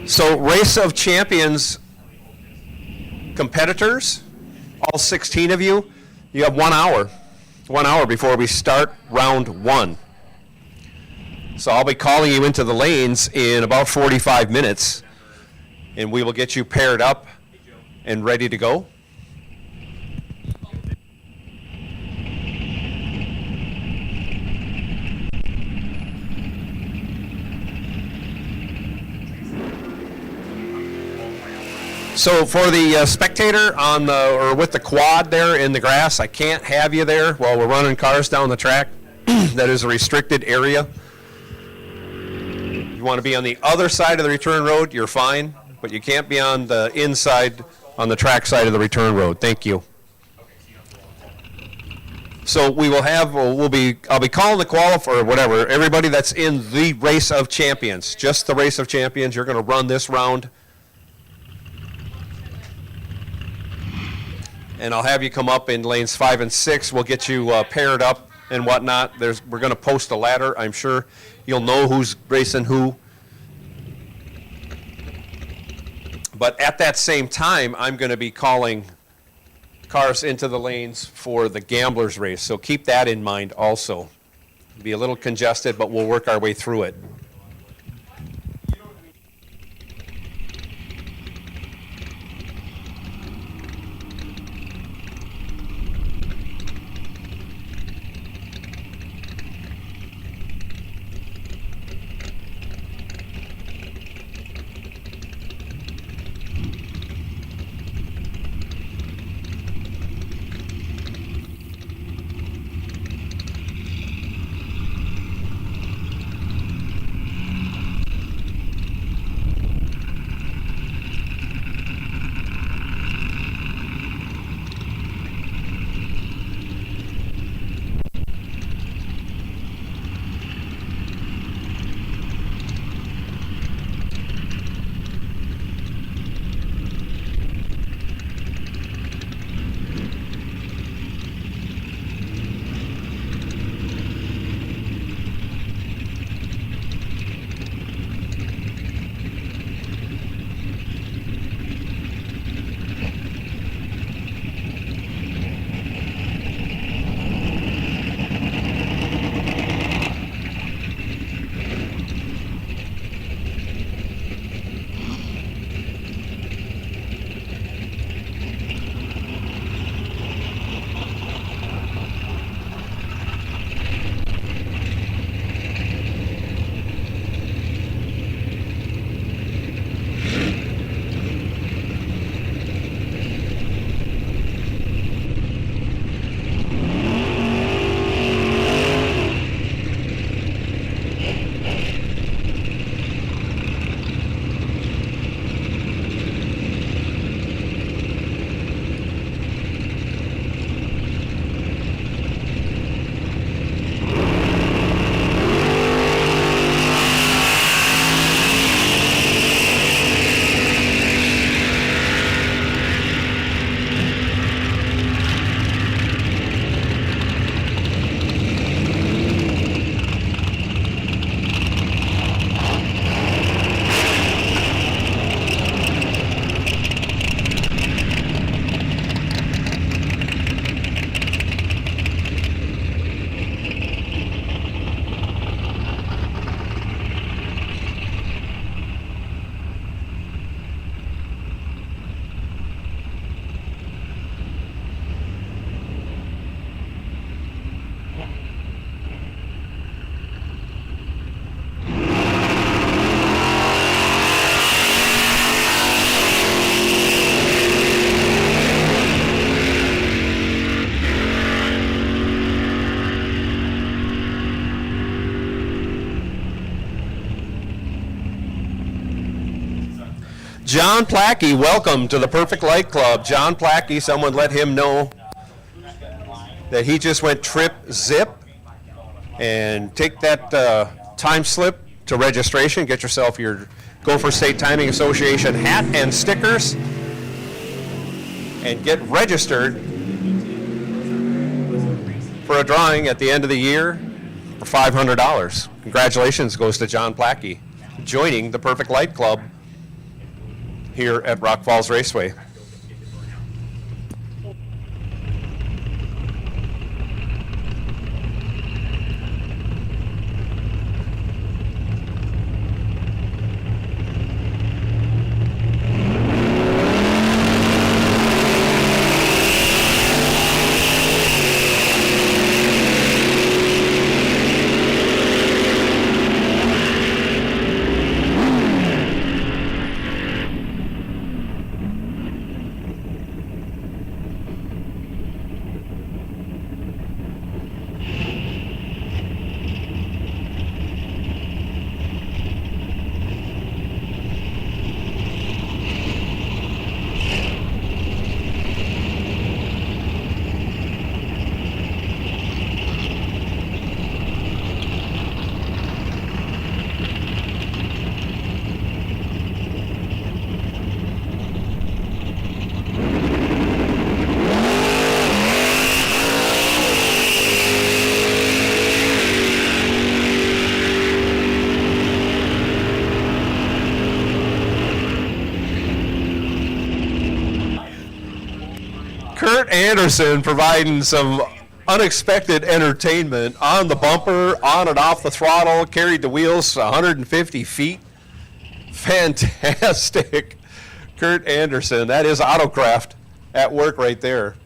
So Race of Champions competitors, all 16 of you, you have 1 hour. 1 hour before we start round 1. So I'll be calling you into the lanes in about 45 minutes, and we will get you paired up and ready to go. So for the spectator on the or with the quad there in the grass, I can't have you there while we're running cars down the track. That is a restricted area. If you want to be on the other side of the return road, you're fine, but you can't be on the inside on the track side of the return road. Thank you. So we will have I'll be calling the qualifier or whatever. Everybody that's in the Race of Champions, just the Race of Champions, you're going to run this round. And I'll have you come up in lanes 5 and 6. We'll get you paired up and whatnot. We're going to post a ladder. I'm sure you'll know who's racing who. But at that same time, I'm going to be calling cars into the lanes for the Gamblers race. So keep that in mind also. It'll be a little congested, but we'll work our way through it. John Plackey, welcome to the Perfect Light Club. John Plackey, someone let him know that he just went trip zip, and take that time slip to registration. Get yourself your Gopher State Timing Association hat and stickers, and get registered for a drawing at the end of the year for $500. Congratulations goes to John Plackey, joining the Perfect Light Club here at Rock Falls Raceway. Kurt Anderson providing some unexpected entertainment on the bumper, on and off the throttle, carried the wheels 150 feet. Fantastic. Kurt Anderson, that is Autocraft at work right there.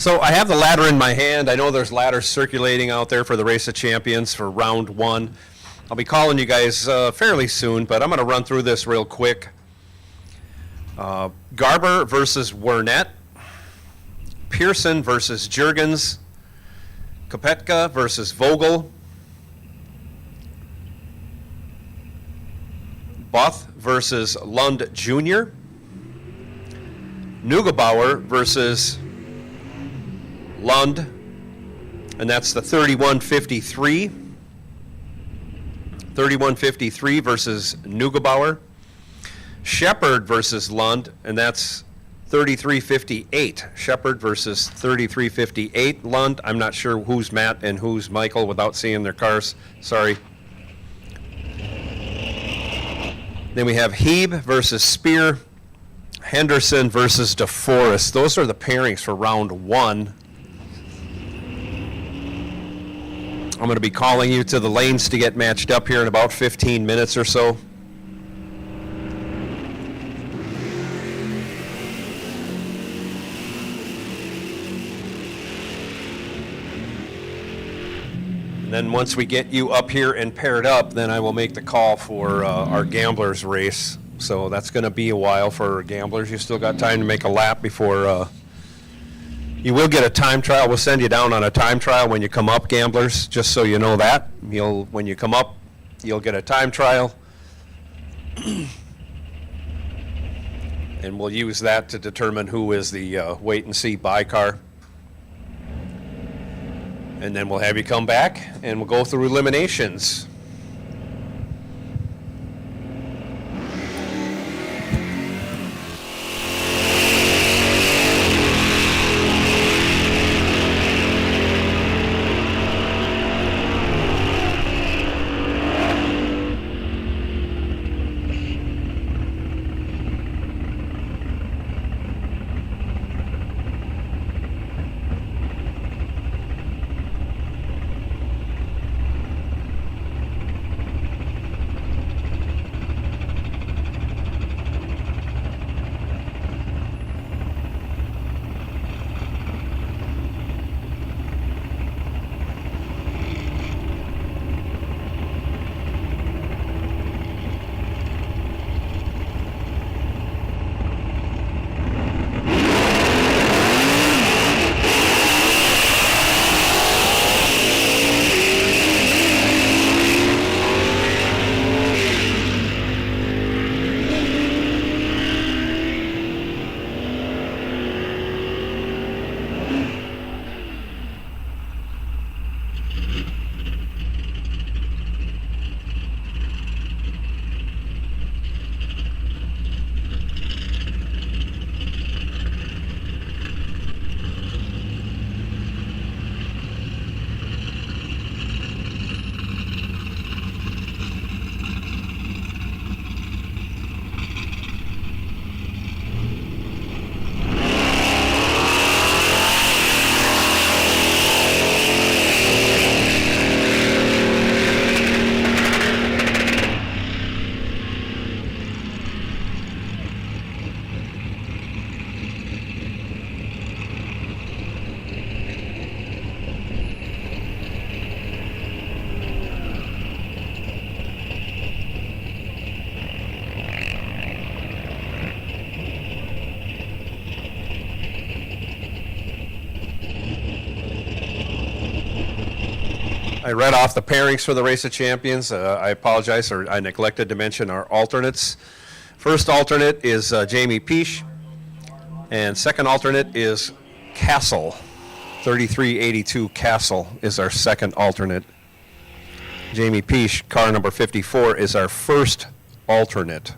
So I have the ladder in my hand. I know there's ladders circulating out there for the Race of Champions for round 1. I'll be calling you guys fairly soon, but I'm going to run through this real quick. Garber versus Wernette. Pearson versus Juergens. Kopetka versus Vogel. Both versus Lund Jr. Neugebauer versus Lund, and that's the 3153. 3153 versus Neugebauer. Shepard versus Lund, and that's 3358. Shepard versus 3358. Lund, I'm not sure who's Matt and who's Michael without seeing their cars. Sorry. Then we have Heeb versus Spear. Henderson versus DeForest. Those are the pairings for round 1. I'm going to be calling you to the lanes to get matched up here in about 15 minutes or so. And then once we get you up here and paired up, then I will make the call for our gamblers race. So that's going to be a while for gamblers. You still got time to make a lap before you will get a time trial. We'll send you down on a time trial when you come up, gamblers, just so you know that. When you come up, you'll get a time trial. And we'll use that to determine who is the wait and see buy car. And then we'll have you come back and we'll go through eliminations. I read off the pairings for the Race of Champions. I apologize, or I neglected to mention our alternates. First alternate is Jamie Peach, and second alternate is Castle. 3382 Castle is our second alternate. Jamie Peach, car number 54, is our first alternate.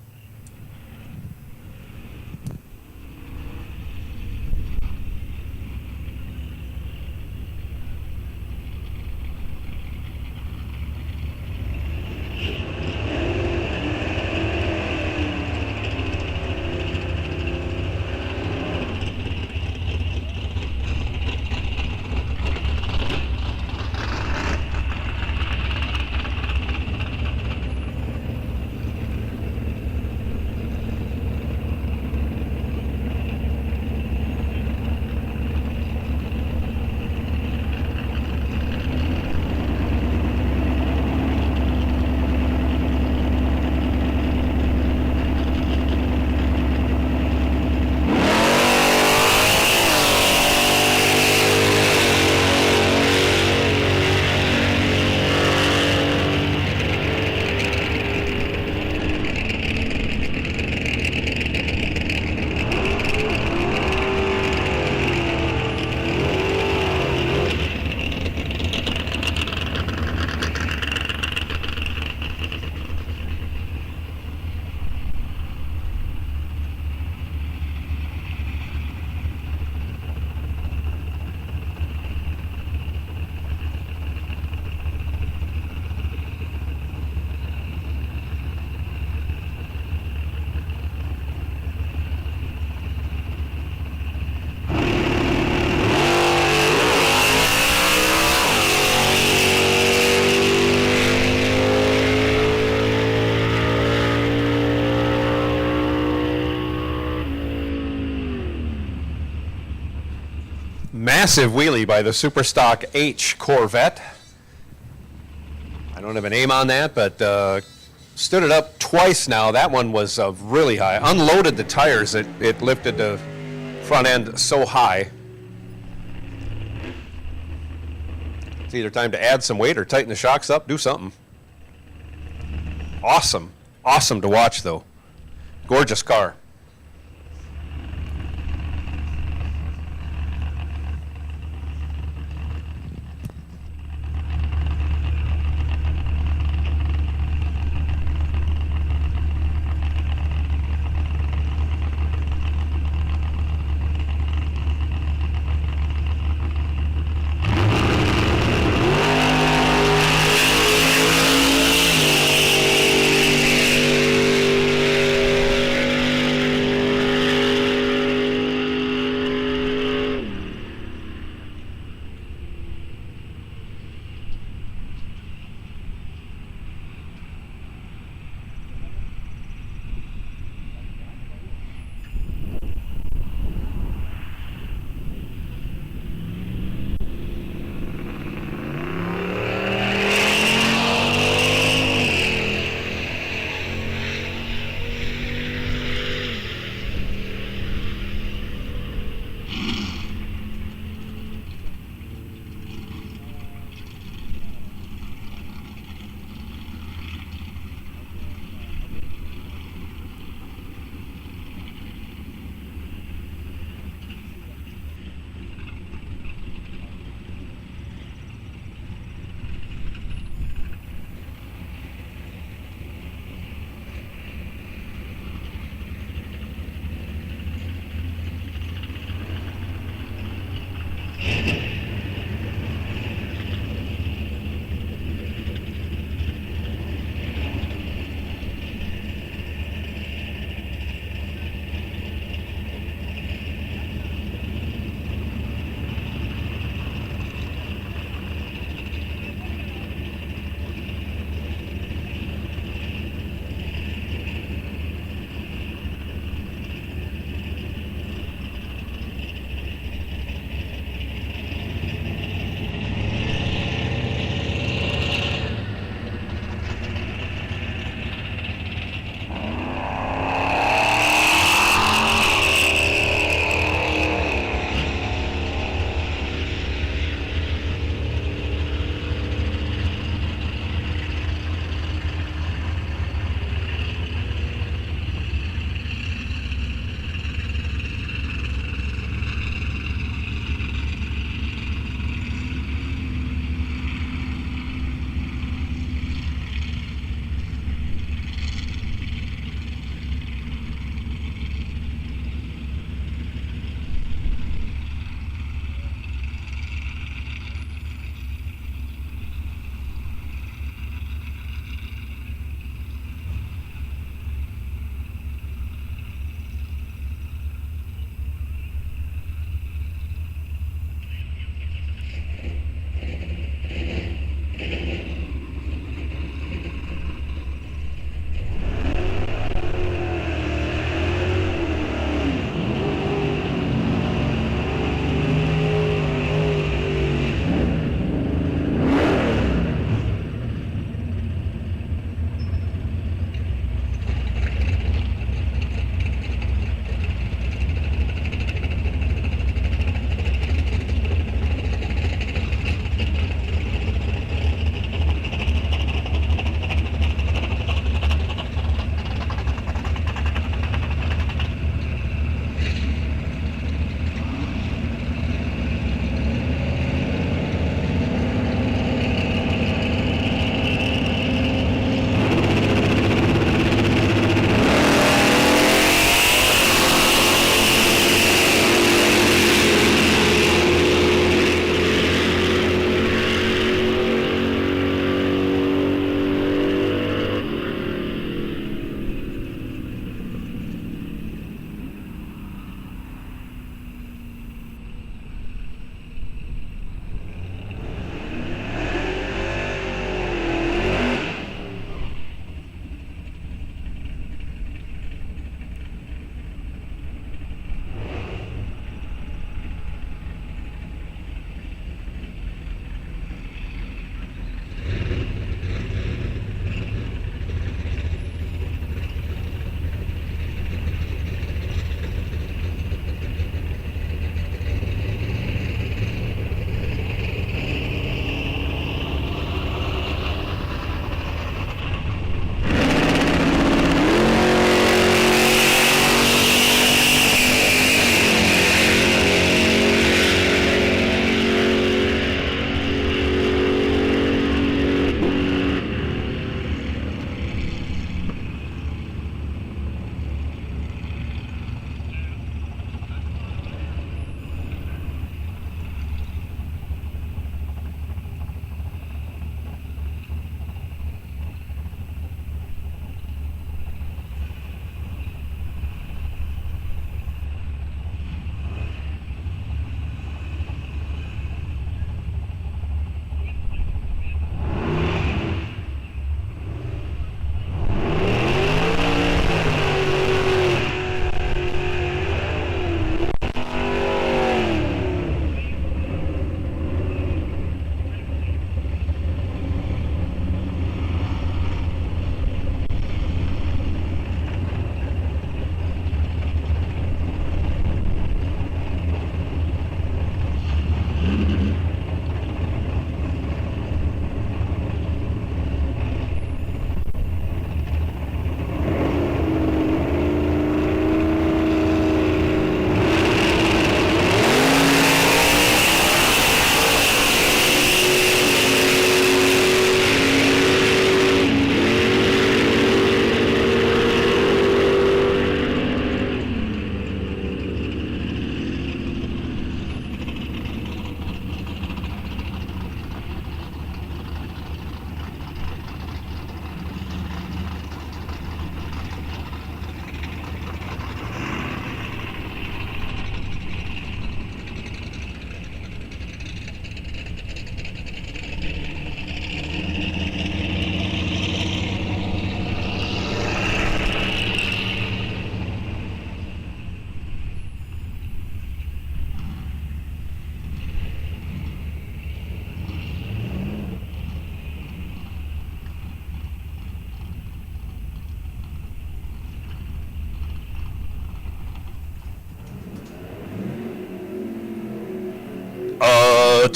massive wheelie by the Superstock H Corvette. I don't have a name on that, but stood it up twice now. That one was really high. Unloaded the tires. It lifted the front end so high. It's either time to add some weight or tighten the shocks up, do something. Awesome. Awesome to watch, though. Gorgeous car.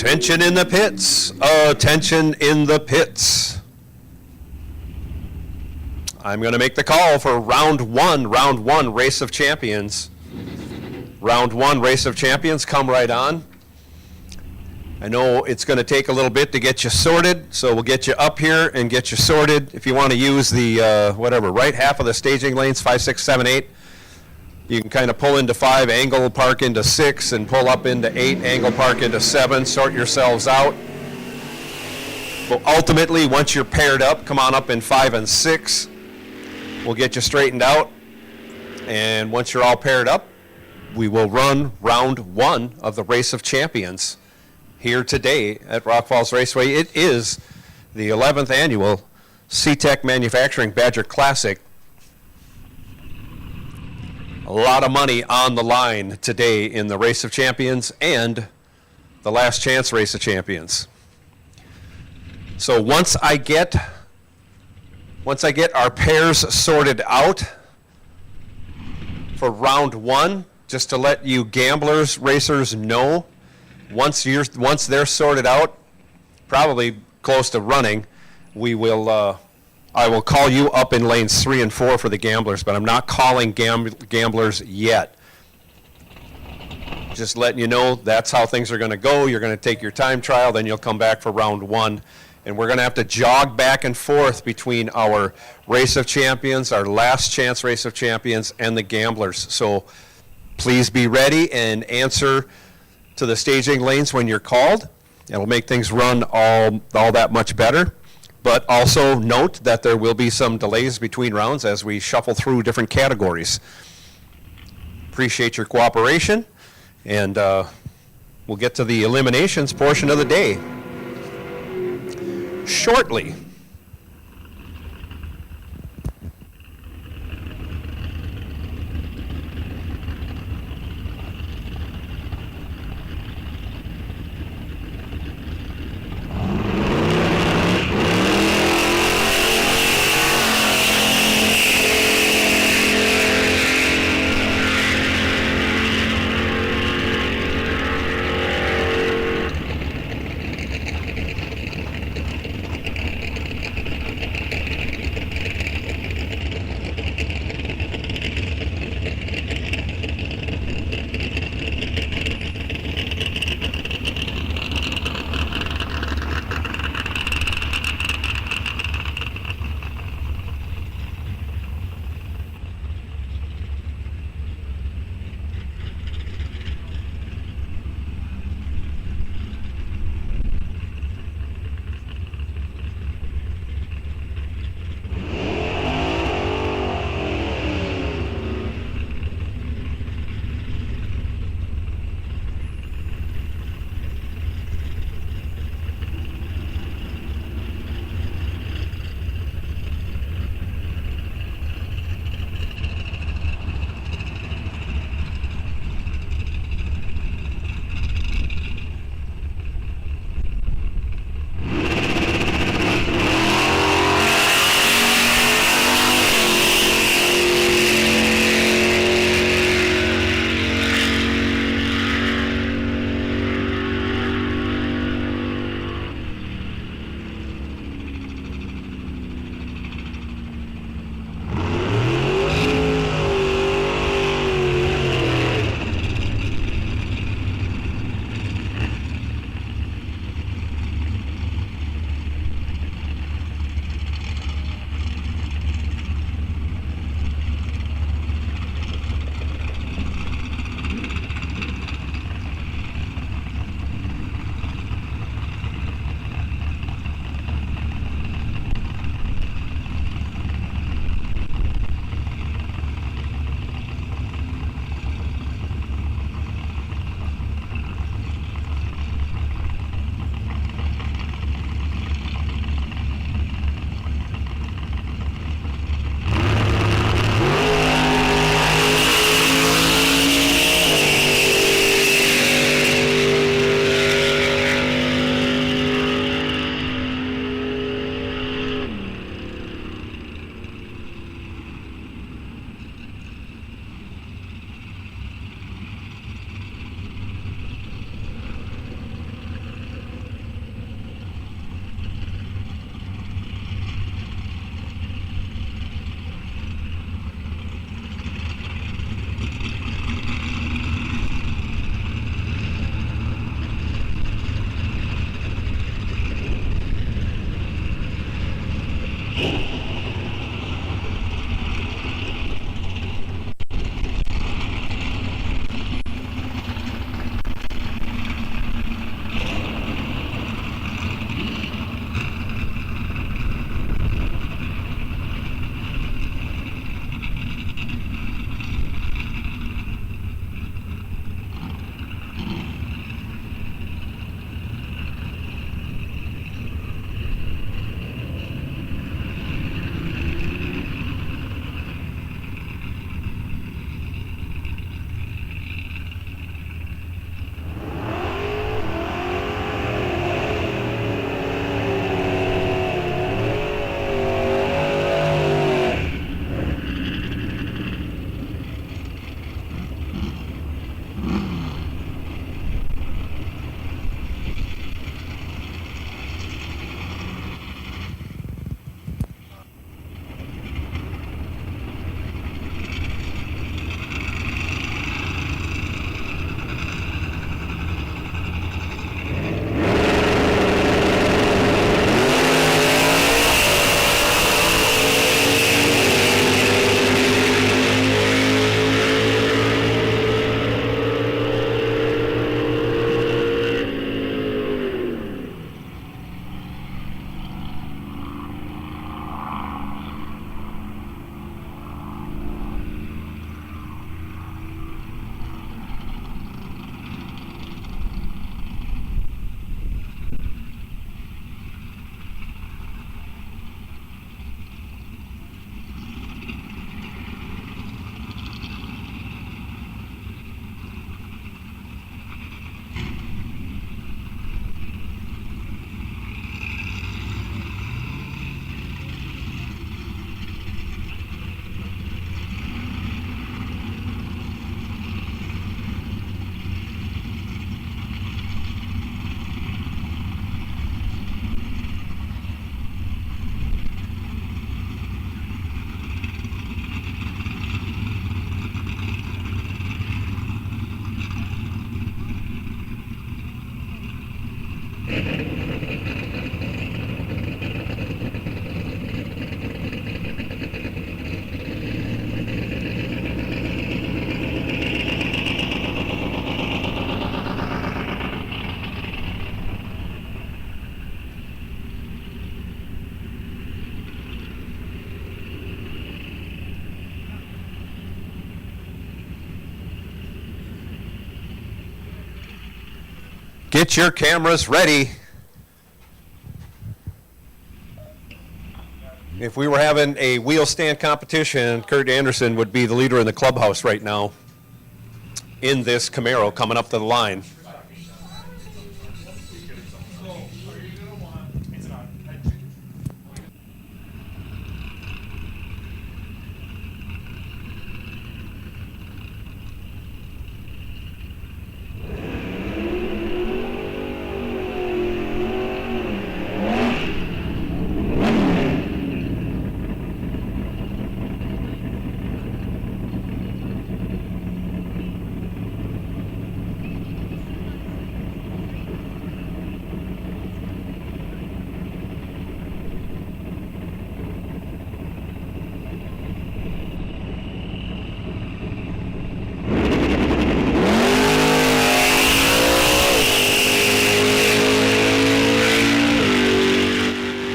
Attention in the pits. Attention in the pits. I'm going to make the call for round one, Race of Champions. Round one, Race of Champions, come right on. I know it's going to take a little bit to get you sorted, so we'll get you up here and get you sorted. If you want to use the, right half of the staging lanes, 5, 6, 7, 8, you can kind of pull into 5, angle park into 6, and pull up into 8, angle park into 7, sort yourselves out. But ultimately, once you're paired up, come on up in 5 and 6. We'll get you straightened out. And once you're all paired up, we will run round one of the Race of Champions here today at Rock Falls Raceway. It is the 11th annual CTech Manufacturing Badger Classic. A lot of money on the line today in the Race of Champions and the Last Chance Race of Champions. So once I get our pairs sorted out for round one, just to let you gamblers, racers know, once they're sorted out, probably close to running, I will call you up in lanes 3 and 4 for the gamblers, but I'm not calling gamblers yet. Just letting you know that's how things are going to go. You're going to take your time trial, then you'll come back for round one. And we're going to have to jog back and forth between our Race of Champions, our Last Chance Race of Champions, and the gamblers. So please be ready and answer to the staging lanes when you're called. It'll make things run all that much better. But also note that there will be some delays between rounds as we shuffle through different categories. Appreciate your cooperation, and we'll get to the eliminations portion of the day shortly. Get your cameras ready. If we were having a wheel stand competition, Kurt Anderson would be the leader in the clubhouse right now in this Camaro coming up to the line.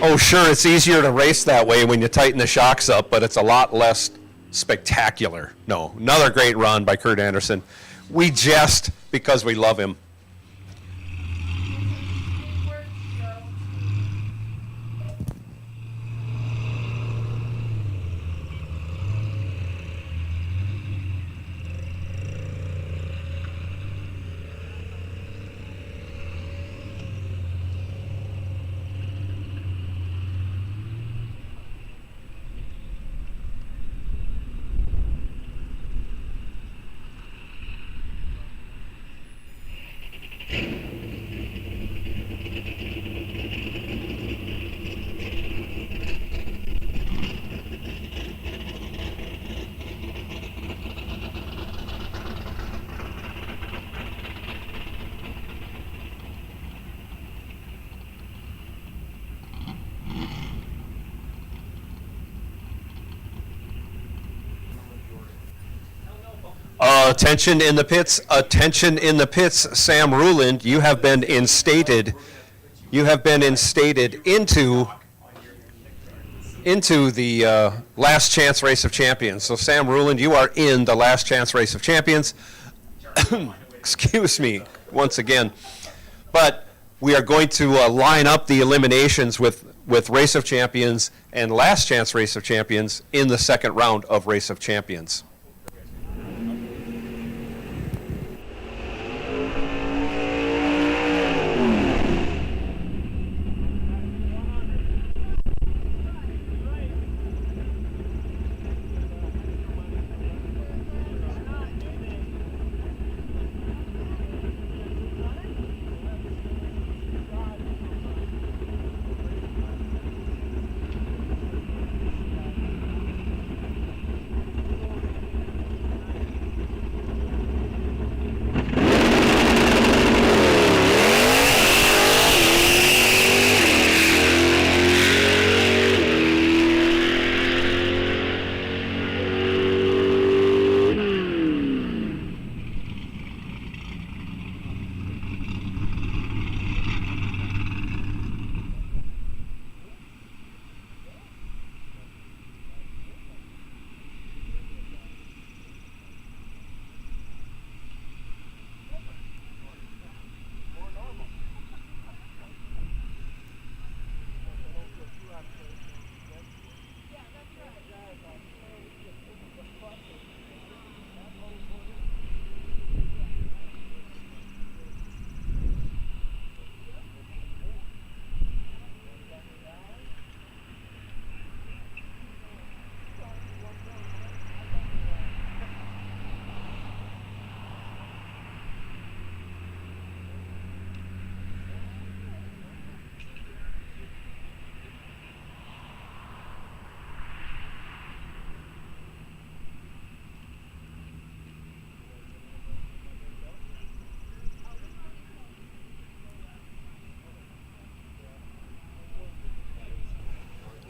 Oh, sure, it's easier to race that way when you tighten the shocks up, but it's a lot less spectacular. No, another great run by Kurt Anderson. We jest because we love him. Good work, Joe. Attention in the pits, attention in the pits. Sam Ruland, you have been instated. You have been instated into the last chance race of champions. So Sam Ruland, you are in the last chance race of champions. Excuse me once again. But we are going to line up the eliminations with Race of Champions and Last Chance Race of Champions in the second round of Race of Champions.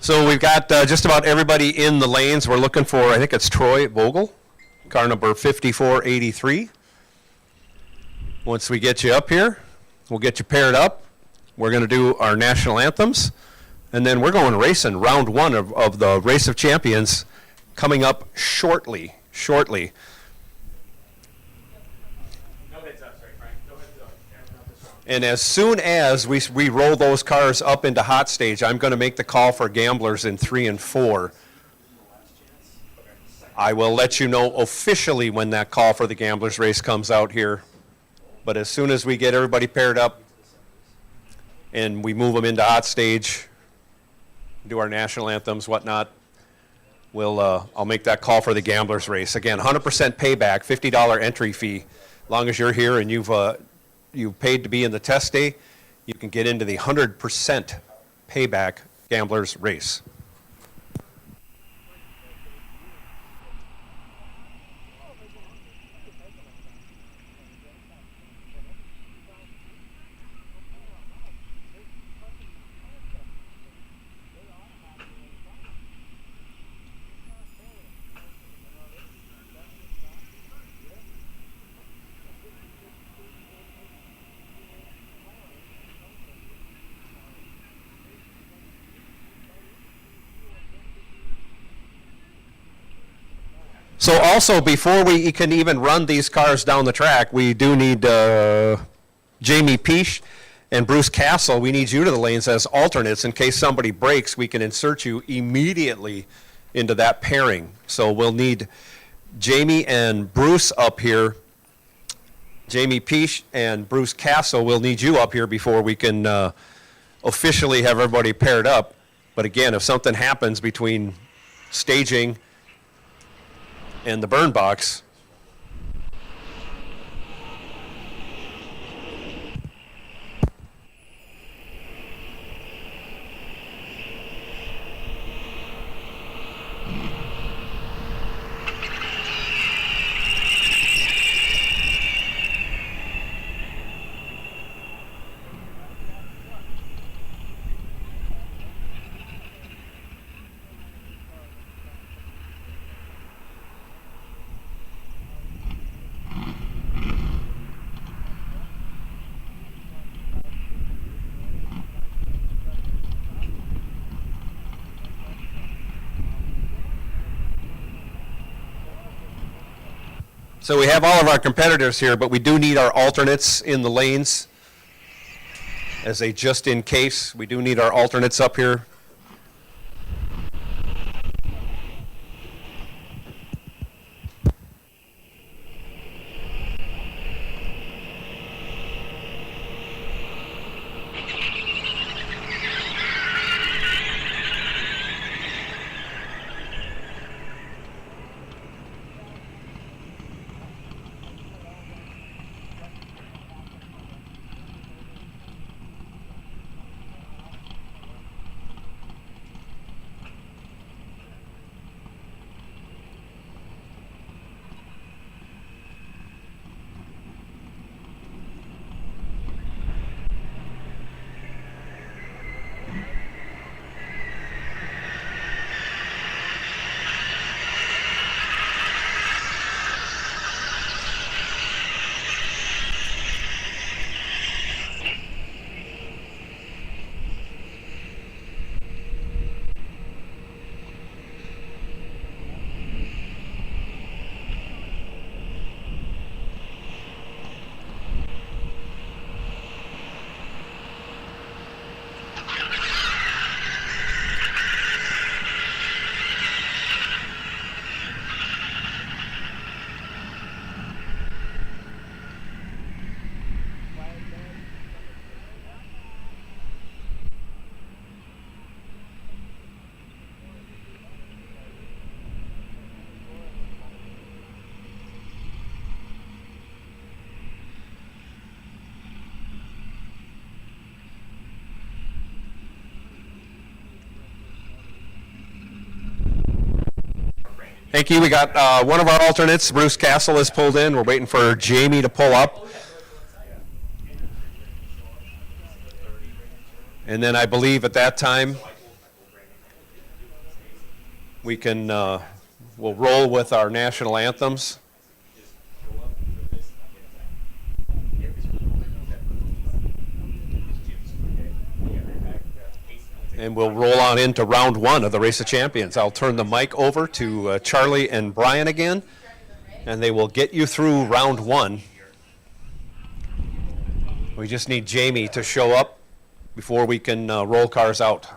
So we've got just about everybody in the lanes. We're looking for, I think it's Troy Vogel, car number 5483. Once we get you up here, we'll get you paired up. We're going to do our national anthems, and then we're going racing. Round one of the Race of Champions coming up shortly. No heads up, sorry, Frank. No heads up. Not this round. And as soon as we roll those cars up into hot stage, I'm going to make the call for gamblers in 3 and 4. I will let you know officially when that call for the gamblers race comes out here. But as soon as we get everybody paired up and we move them into hot stage, do our national anthems, whatnot, I'll make that call for the gamblers race. Again, 100% payback, $50 entry fee. As long as you're here and you've paid to be in the test day, you can get into the 100% payback gamblers race. So also, before we can even run these cars down the track, we do need Jamie Peach and Bruce Castle. We need you to the lanes as alternates. In case somebody breaks, we can insert you immediately into that pairing. So we'll need Jamie and Bruce up here. Jamie Peach and Bruce Castle, we'll need you up here before we can officially have everybody paired up. But again, if something happens between staging and the burn box, So we have all of our competitors here, but we do need our alternates in the lanes. As a just in case, we do need our alternates up here. Thank you. We got one of our alternates, Bruce Castle, is pulled in. We're waiting for Jamie to pull up. And then I believe at that time, we can, we'll roll with our national anthems. And we'll roll on into round one of the Race of Champions. I'll turn the mic over to Charlie and Brian again, and they will get you through round one. We just need Jamie to show up before we can roll cars out.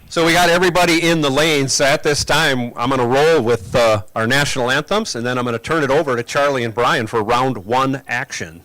So we got everybody in the lanes. At this time, I'm going to roll with our national anthems, and then I'm going to turn it over to Charlie and Brian for round one action.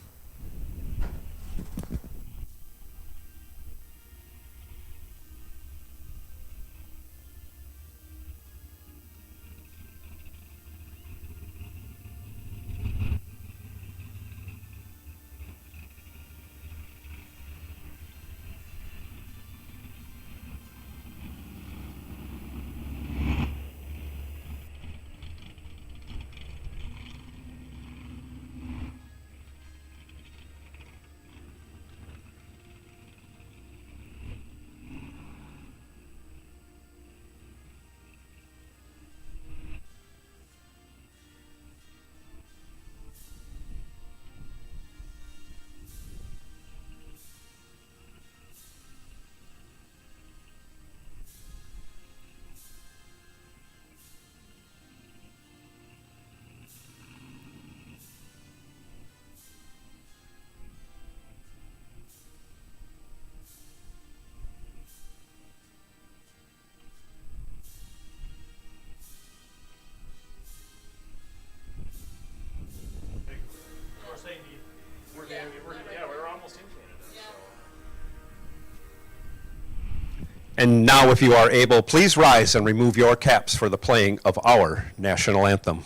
And now, if you are able, please rise and remove your caps for the playing of our national anthem.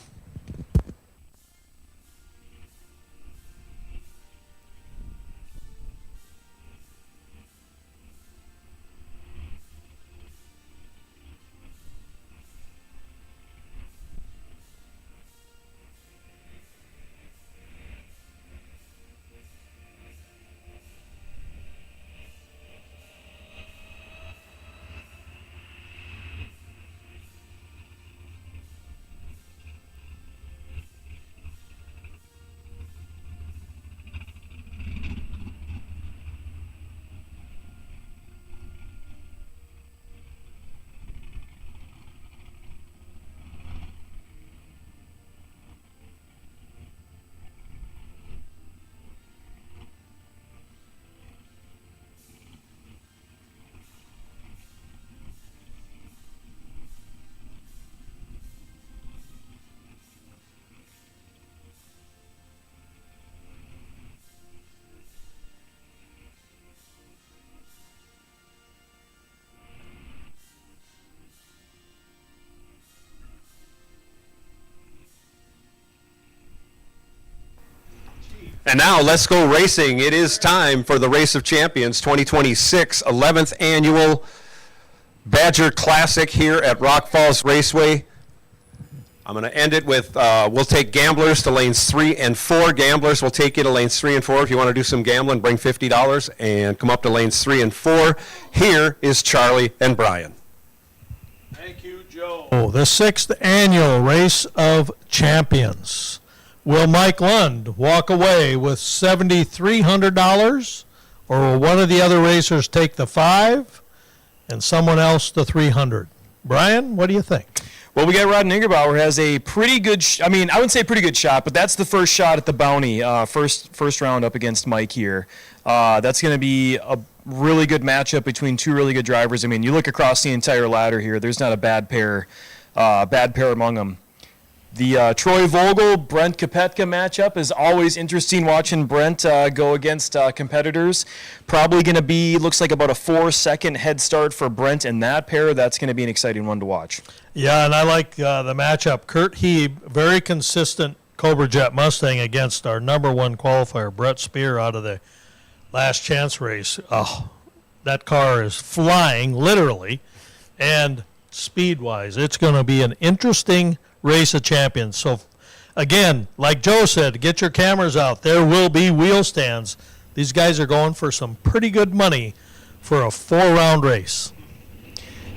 And now let's go racing. It is time for the Race of Champions 2026, 11th annual Badger Classic here at Rock Falls Raceway. I'm going to end it with, we'll take gamblers to lanes 3 and 4. Gamblers will take you to lanes 3 and 4. If you want to do some gambling, bring $50 and come up to lanes 3 and 4. Here is Charlie and Brian. Thank you, Joe. Oh, the 6th annual Race of Champions. Will Mike Lund walk away with $7,300, or will one of the other racers take the 5 and someone else the 300? Brian, what do you think? Well, we got Rod Niggerbauer has a pretty good, I wouldn't say pretty good shot, but that's the first shot at the bounty, first round up against Mike here. That's going to be a really good matchup between two really good drivers. You look across the entire ladder here, there's not a bad pair among them. The Troy Vogel, Brent Kopetka matchup is always interesting watching Brent go against competitors. Probably going to be, looks like about a 4-second head start for Brent in that pair. That's going to be an exciting one to watch. Yeah, and I like the matchup. Kurt Heeb, very consistent Cobra Jet Mustang against our number 1 qualifier, Brett Spear, out of the last chance race. Oh, that car is flying, literally, and speed-wise. It's going to be an interesting Race of Champions. So, again, like Joe said, get your cameras out. There will be wheel stands. These guys are going for some pretty good money for a 4-round race.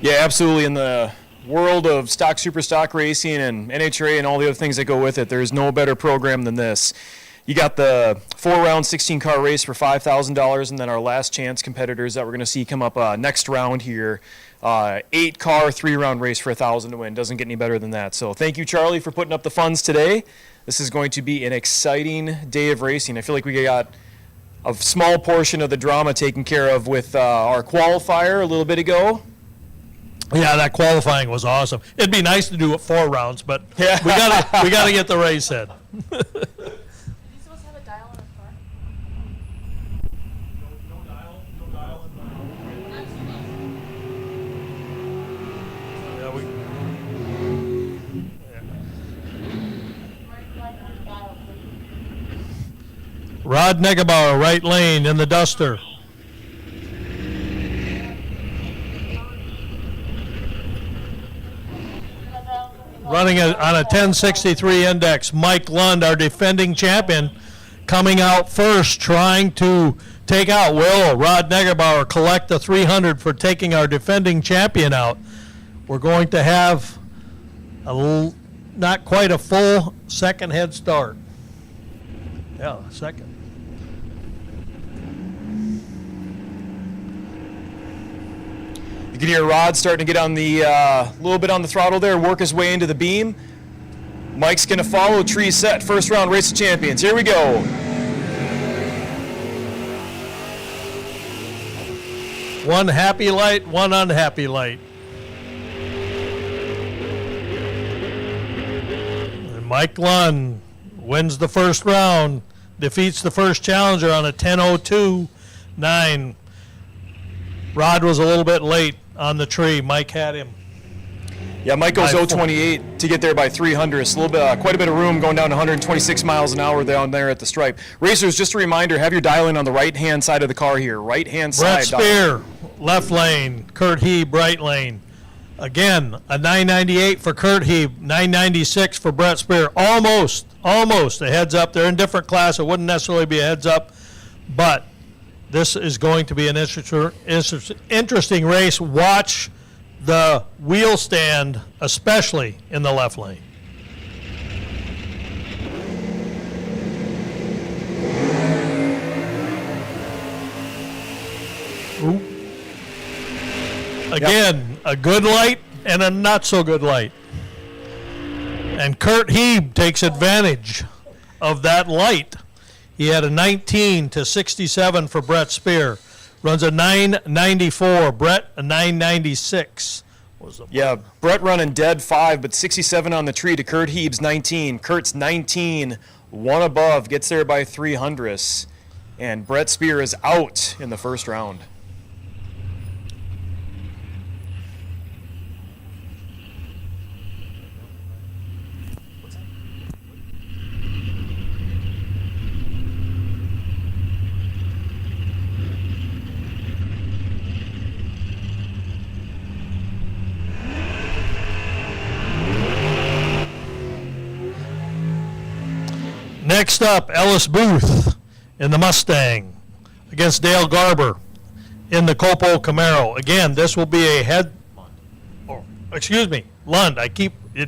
Yeah, absolutely. In the world of stock, super stock racing and NHRA and all the other things that go with it, there's no better program than this. You got the 4-round 16-car race for $5,000, and then our last chance competitors that we're going to see come up next round here. 8-car 3-round race for $1,000 to win. Doesn't get any better than that. So thank you, Charlie, for putting up the funds today. This is going to be an exciting day of racing. I feel like we got a small portion of the drama taken care of with our qualifier a little bit ago. Yeah, that qualifying was awesome. It'd be nice to do it 4 rounds, but yeah. we gotta get the race in. Are you supposed to have a dial in a car? No dial in the... Yeah, Rod Negebauer, right lane in the Duster. Running on a 1063 index, Mike Lund, our defending champion, coming out first, trying to take out. Will Rod Negebauer collect the 300 for taking our defending champion out? We're going to have not quite a full second head start. Yeah, second. You can hear Rod starting to get on the little bit on the throttle there, work his way into the beam. Mike's going to follow, tree set, first round Race of Champions. Here we go. One happy light, one unhappy light. And Mike Lund wins the first round, defeats the first challenger on a 10:02.9. Rod was a little bit late on the tree. Mike had him. Yeah, Mike goes By 028 to get there by 300. It's a little bit, quite a bit of room going down 126 miles an hour down there at the stripe. Racers, just a reminder, have your dial in on the right-hand side of the car here. Right-hand Brett side. Spear, left lane. Kurt Heeb, right lane. Again, a 998 for Kurt Heeb, 996 for Brett Spear. Almost a heads up. They're in different class. It wouldn't necessarily be a heads up, but this is going to be an interesting race. Watch the wheel stand, especially in the left lane. Ooh. Again, a good light and a not so good light. And Kurt Heeb takes advantage of that light. He had a 19 to 67 for Brett Spear. Runs a 994. Brett a 996. Yeah, Brett running dead 5, but 67 on the tree to Kurt Heeb's 19. Kurt's 19, one above, gets there by 300ths. And Brett Spear is out in the first round. Next up, Ellis Booth in the Mustang against Dale Garber in the Copo Camaro. Again, this will be a Lund.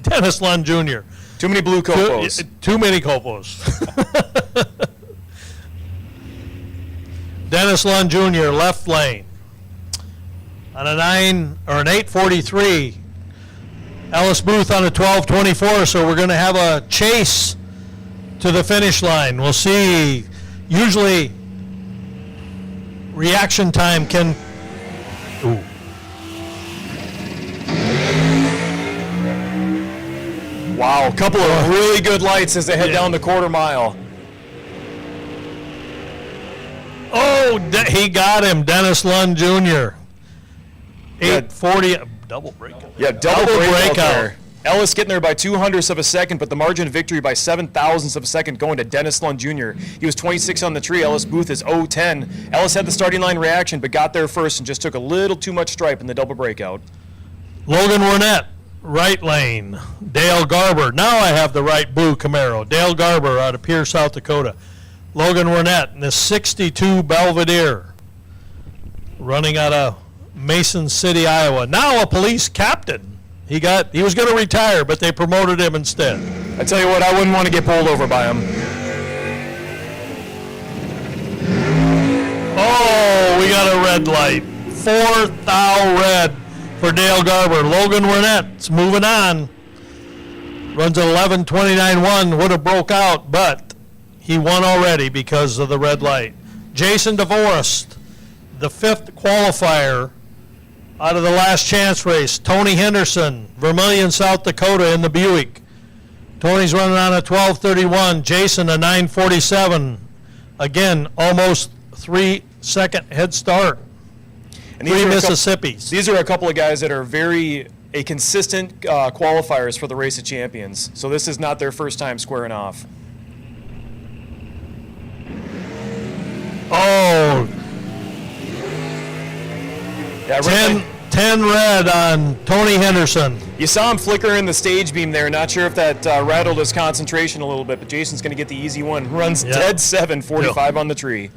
Dennis Lund Jr. Too many blue Copos. Too many Copos. Dennis Lund Jr., left lane. On an 843. Ellis Booth on a 1224, so we're going to have a chase to the finish line. We'll see. Usually, reaction time can. Ooh. Wow, a couple of really good lights as they head down the quarter mile. Oh, he got him, Dennis Lund Jr. 840, double breakout. Yeah, double breakout there. Ellis getting there by 200ths of a second, but the margin of victory by 7,000ths of a second going to Dennis Lund Jr. He was 26 on the tree. Ellis Booth is 010. Ellis had the starting line reaction, but got there first and just took a little too much stripe in the double breakout. Logan Wernette, right lane. Dale Garber. Now I have the right blue Camaro. Dale Garber out of Pierre, South Dakota. Logan Wernette in the 62 Belvedere. Running out of Mason City, Iowa. Now a police captain. He was going to retire, but they promoted him instead. I tell you what, I wouldn't want to get pulled over by him. Oh, we got a red light. 4th thou red for Dale Garber. Logan Wernette's moving on. Runs an 11:29.1. Would have broke out, but he won already because of the red light. Jason DeForest, the 5th qualifier out of the last chance race. Tony Henderson, Vermilion, South Dakota in the Buick. Tony's running on a 12:31. Jason a 9:47. Again, almost 3-second head start. And 3 Mississippis. These are a couple of guys that are a consistent qualifiers for the Race of Champions. So this is not their first time squaring off. Oh, Yeah, 10 red on Tony Henderson. You saw him flicker in the stage beam there. Not sure if that rattled his concentration a little bit, but Jason's going to get the easy one. Runs dead 7:45 on the tree.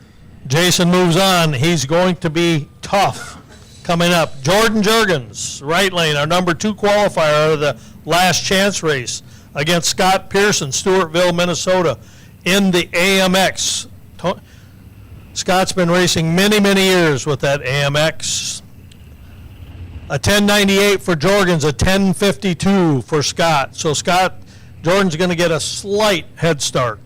Jason moves on. He's going to be tough coming up. Jordan Juergens, right lane, our number 2 qualifier out of the last chance race against Scott Pearson, Stewartville, Minnesota, in the AMX. Scott's been racing many, many years with that AMX. A 1098 for Jorgens, a 1052 for Scott. So Jordan's going to get a slight head start.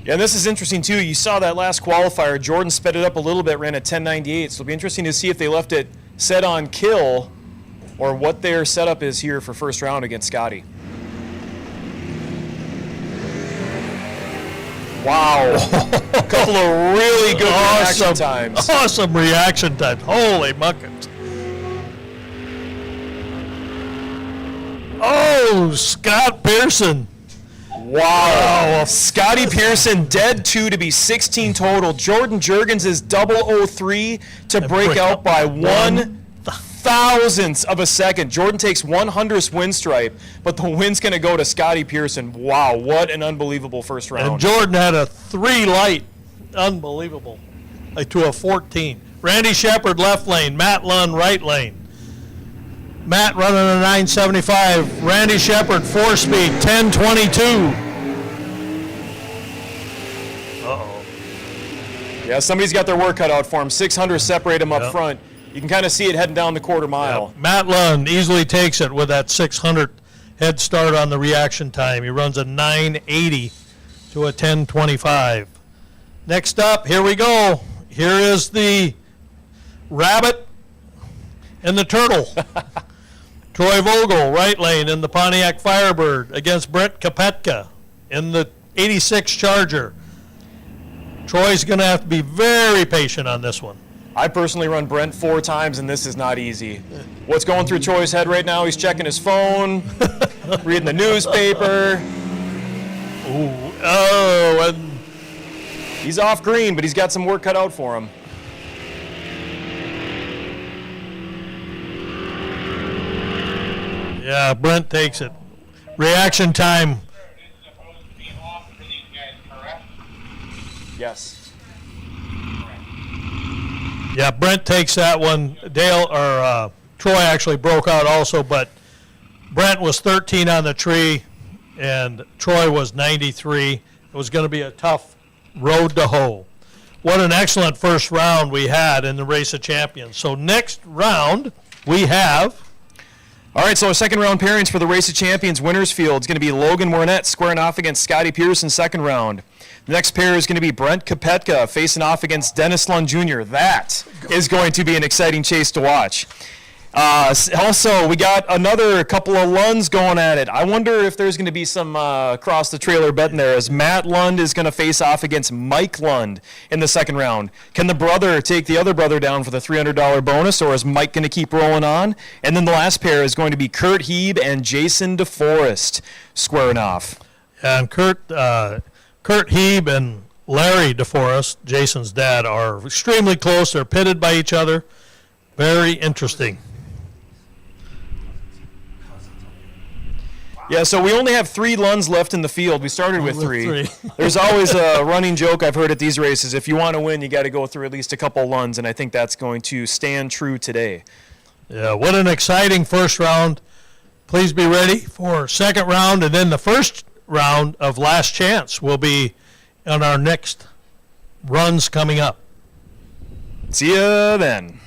Yeah, and this is interesting too. You saw that last qualifier. Jordan sped it up a little bit, ran a 1098. So it'll be interesting to see if they left it set on kill or what their setup is here for first round against Scotty. Wow. A couple of really good reaction times. Awesome reaction times. Holy muckets. Oh, Scott Pearson. Wow. Scotty Pearson dead 2 to be 16 total. Jordan Jurgens is 003 to break out by 1/1000th of a second. Jordan takes 100th win stripe, but the win's going to go to Scotty Pearson. Wow, what an unbelievable first round. And Jordan had a 3 light. Unbelievable. To a 14. Randy Shepard left lane. Matt Lund right lane. Matt running a 975. Randy Shepard 4-speed 1022. Yeah, somebody's got their work cut out for him. 600 separate him up Yep. front. You can kind of see it heading down the quarter mile. Matt Lund easily takes it with that 600 head start on the reaction time. He runs a 980 to a 1025. Next up, here we go. Here is the rabbit and the turtle. Troy Vogel, right lane in the Pontiac Firebird against Brent Kopetka in the 86 Charger. Troy's going to have to be very patient on this one. I personally run Brent 4 times, and this is not easy. What's going through Troy's head right now? He's checking his phone, reading the newspaper. Oh, and He's off green, but he's got some work cut out for him. yeah, Brent takes it. Reaction time. It's supposed to be off for these guys, correct? Yes. Yeah, Brent takes that one. Troy actually broke out also, but Brent was 13 on the tree, and Troy was 93. It was going to be a tough road to hoe. What an excellent first round we had in the Race of Champions. So next round we have. All right, so our second round pairings for the Race of Champions winners field is going to be Logan Mornett squaring off against Scotty Pearson second round. The next pair is going to be Brent Kopetka facing off against Dennis Lund Jr. That is going to be an exciting chase to watch. Also, we got another couple of Lunds going at it. I wonder if there's going to be some cross the trailer betting there, as Matt Lund is going to face off against Mike Lund in the second round. Can the brother take the other brother down for the $300 bonus, or is Mike going to keep rolling on? And then the last pair is going to be Kurt Heeb and Jason DeForest squaring off. And Kurt Heeb and Larry DeForest, Jason's dad, are extremely close. They're pitted by each other. Very interesting. Yeah, so we only have 3 Lunds left in the field. We started with With 3. There's always a running joke I've heard at these races. If you want to win, you got to go through at least a couple Lunds, and I think that's going to stand true today. Yeah, what an exciting first round. Please be ready for second round, and then the first round of Last Chance will be on our next runs coming up. See ya then.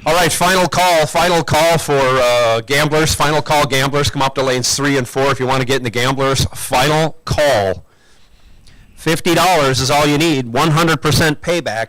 All right, final call for gamblers. Final call, gamblers. Come up to lanes 3 and 4 if you want to get in the gamblers. Final call. $50 is all you need. 100% payback.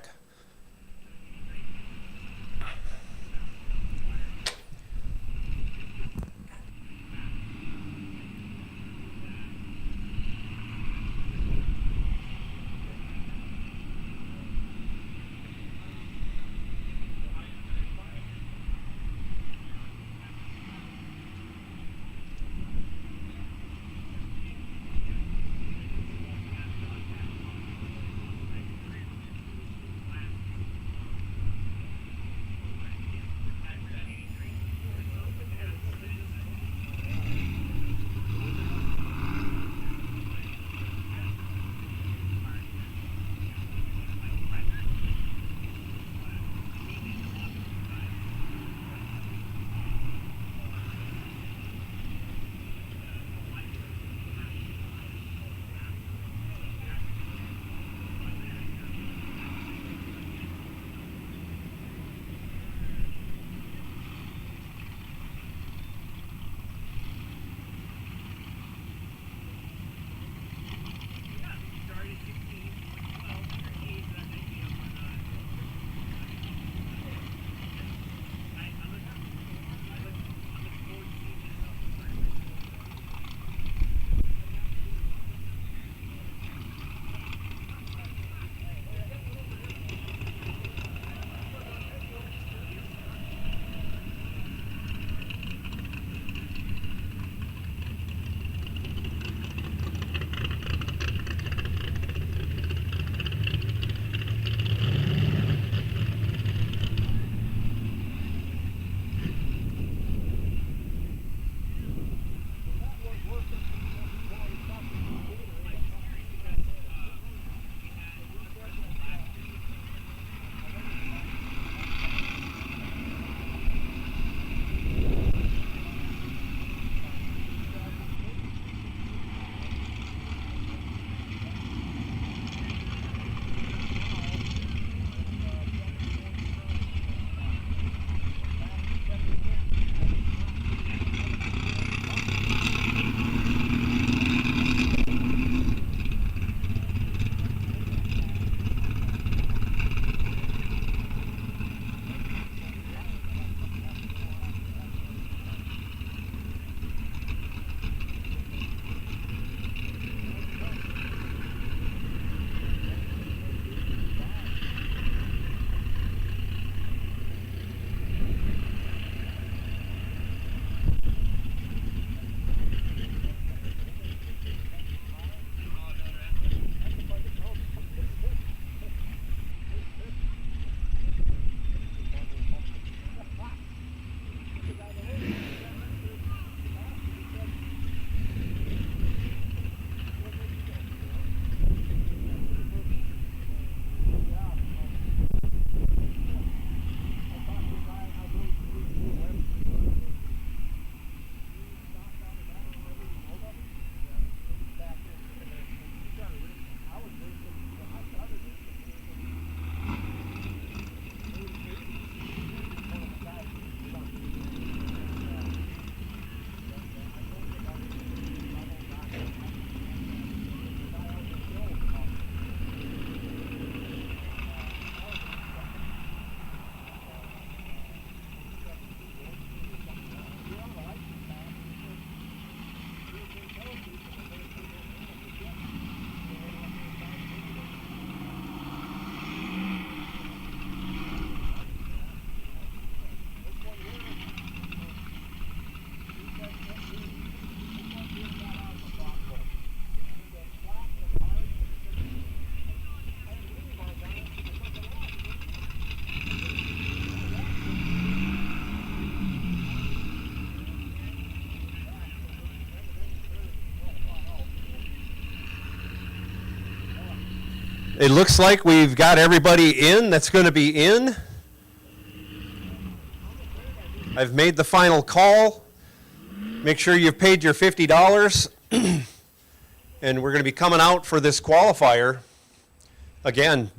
It looks like we've got everybody in that's going to be in. I've made the final call. Make sure you've paid your $50. And we're going to be coming out for this qualifier. Again,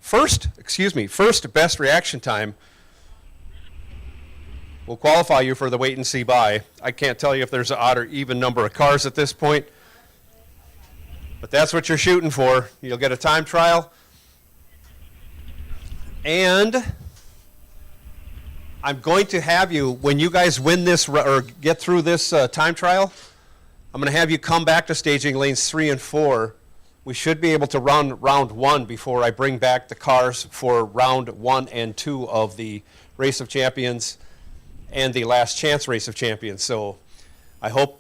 first best reaction time will qualify you for the wait and see buy. I can't tell you if there's an odd or even number of cars at this point, but that's what you're shooting for. You'll get a time trial. And I'm going to have you, when you guys win this or get through this time trial, I'm going to have you come back to staging lanes 3 and 4. We should be able to run round 1 before I bring back the cars for round 1 and 2 of the Race of Champions and the Last Chance Race of Champions. So I hope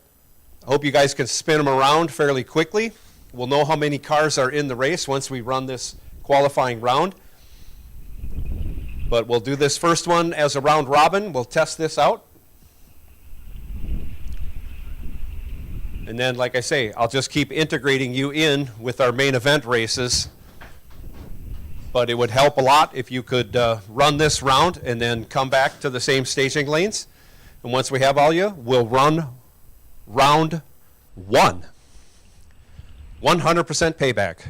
you guys can spin them around fairly quickly. We'll know how many cars are in the race once we run this qualifying round. But we'll do this first one as a round robin. We'll test this out. And then, like I say, I'll just keep integrating you in with our main event races. But it would help a lot if you could run this round and then come back to the same staging lanes. And once we have all you, we'll run round 1. 100% payback.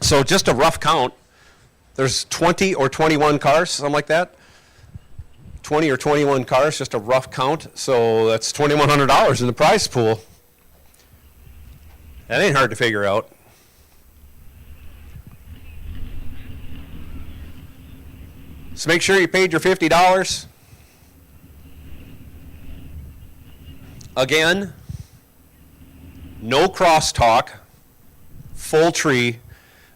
So just a rough count, there's 20 or 21 cars, something like that. 20 or 21 cars, just a rough count. So that's $2,100 in the prize pool. That ain't hard to figure out. So make sure you paid your $50. Again, no crosstalk, full tree.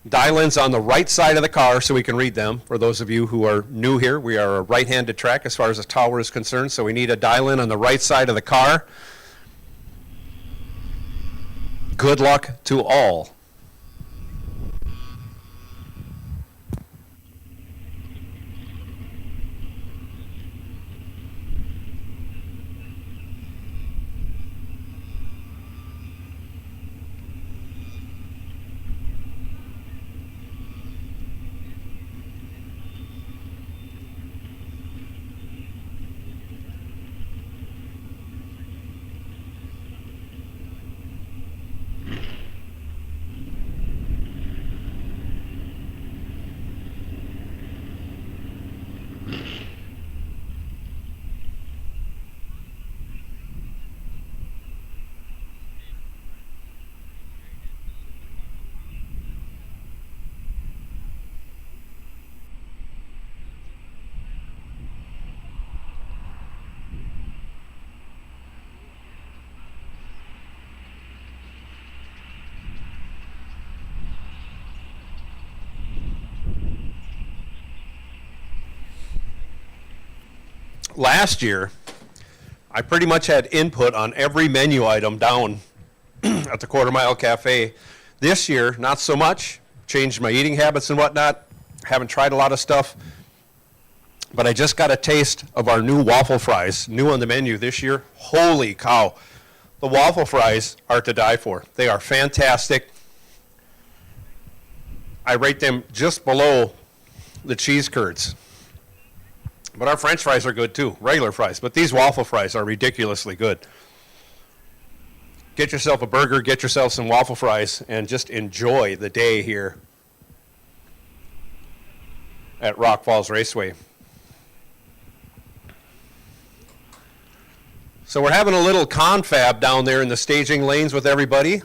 Dial-ins on the right side of the car so we can read them. For those of you who are new here, we are a right-handed track as far as the tower is concerned, so we need a dial-in on the right side of the car. Good luck to all. Last year, I pretty much had input on every menu item down at the Quarter Mile Cafe. This year, not so much. Changed my eating habits and whatnot. Haven't tried a lot of stuff. But I just got a taste of our new waffle fries, new on the menu this year. Holy cow. The waffle fries are to die for. They are fantastic. I rate them just below the cheese curds. But our French fries are good too, regular fries. But these waffle fries are ridiculously good. Get yourself a burger, get yourself some waffle fries, and just enjoy the day here at Rock Falls Raceway. So we're having a little confab down there in the staging lanes with everybody.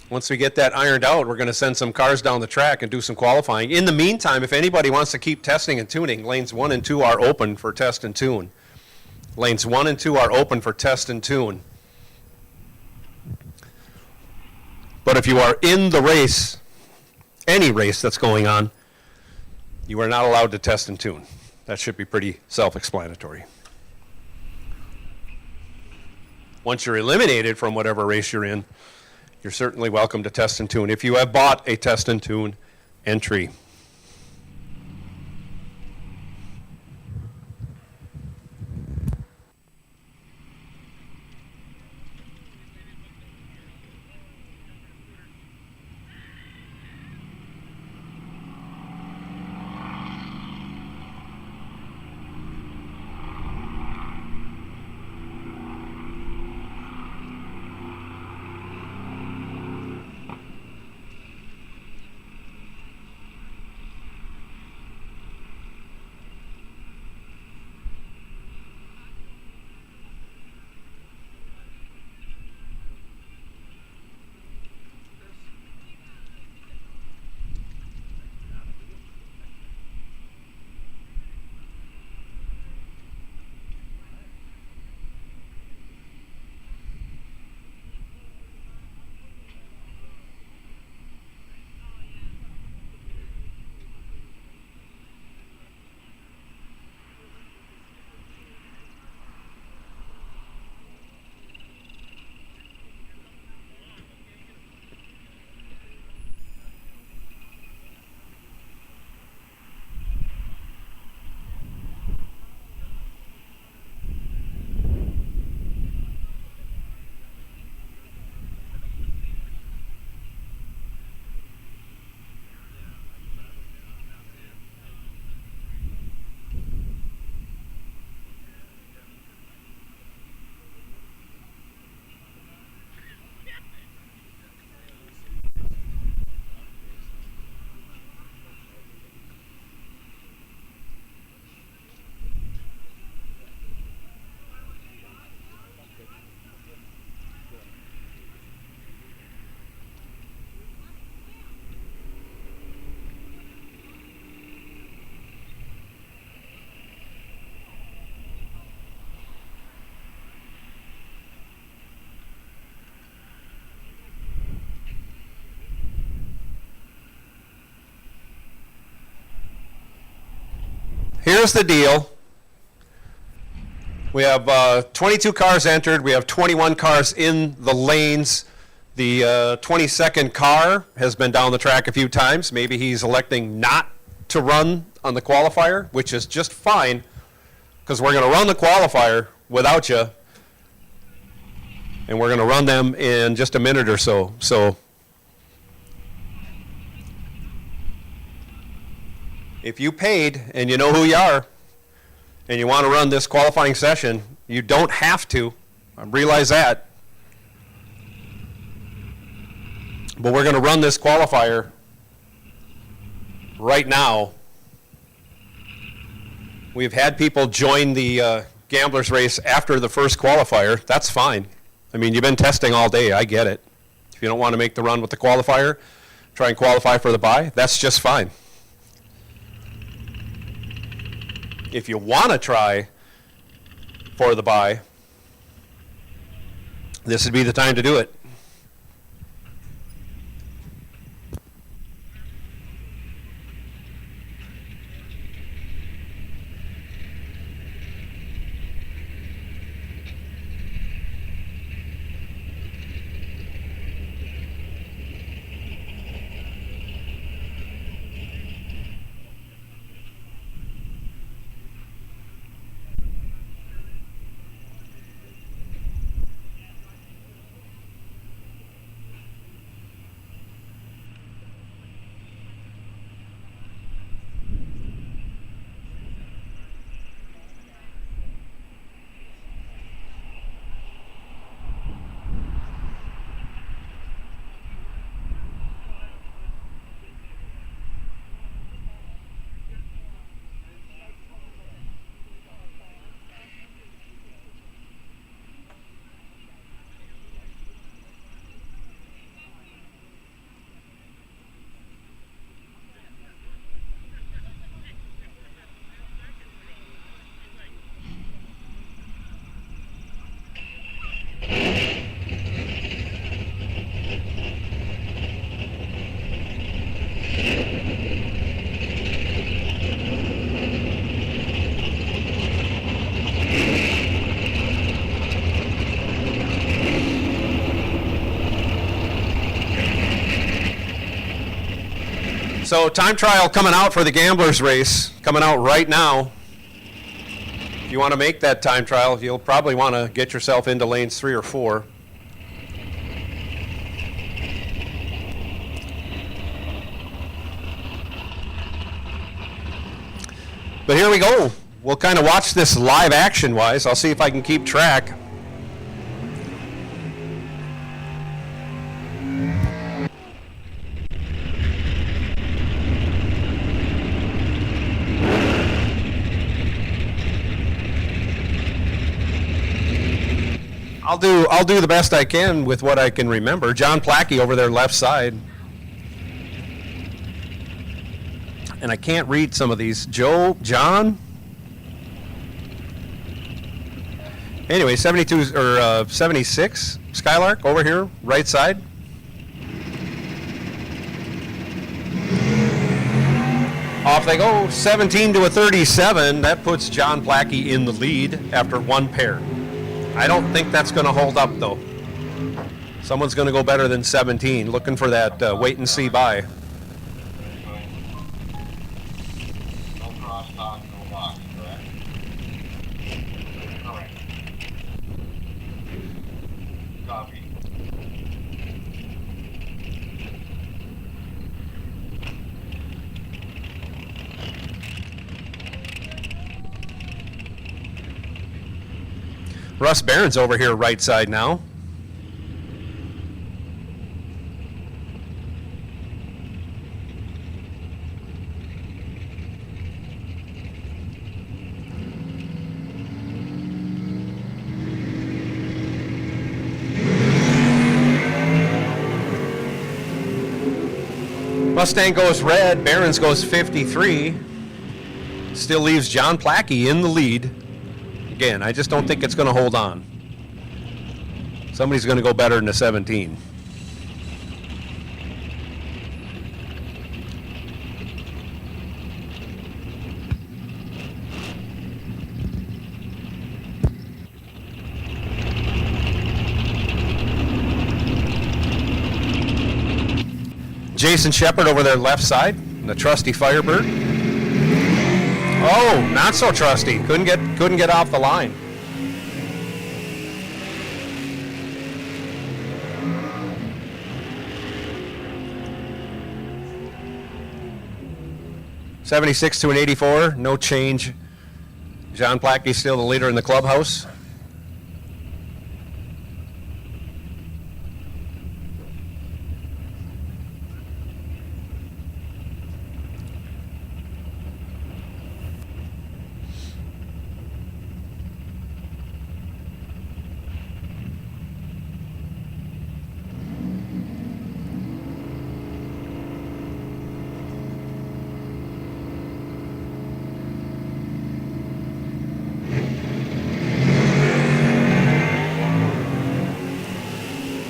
Once we get that ironed out, we're going to send some cars down the track and do some qualifying. In the meantime, if anybody wants to keep testing and tuning, lanes 1 and 2 are open for test and tune. Lanes 1 and 2 are open for test and tune. But if you are in the race, any race that's going on, you are not allowed to test and tune. That should be pretty self-explanatory. Once you're eliminated from whatever race you're in, you're certainly welcome to test and tune if you have bought a test and tune entry. Here's the deal. We have 22 cars entered. We have 21 cars in the lanes. The 22nd car has been down the track a few times. Maybe he's electing not to run on the qualifier, which is just fine, because we're going to run the qualifier without you, and we're going to run them in just a minute or so. So if you paid and you know who you are and you want to run this qualifying session, you don't have to. I realize that. But we're going to run this qualifier right now. We've had people join the gamblers race after the first qualifier. That's fine. I mean, you've been testing all day. I get it. If you don't want to make the run with the qualifier, try and qualify for the bye. That's just fine. If you want to try for the bye, this would be the time to do it. So time trial coming out for the Gamblers race, coming out right now. If you want to make that time trial, you'll probably want to get yourself into lanes 3 or 4. But here we go. We'll kind of watch this live action-wise. I'll see if I can keep track. I'll do the best I can with what I can remember. John Plackey over there left side. And I can't read some of these. John? Anyway, 72 or 76 Skylark over here, right side. Off they go, 17 to a 37. That puts John Plackey in the lead after one pair. I don't think that's going to hold up, though. Someone's going to go better than 17. Looking for that wait and see buy. No crosstalk, no box, correct? Correct. Copy. Russ Barron's over here right side now. Mustang goes red, Barron's goes 53. Still leaves John Plackey in the lead. Again, I just don't think it's going to hold on. Somebody's going to go better than a 17. Jason Shepard over there left side, the trusty Firebird. Oh, not so trusty. Couldn't get off the line. $76 to an 84, no change. John Plackey still the leader in the clubhouse.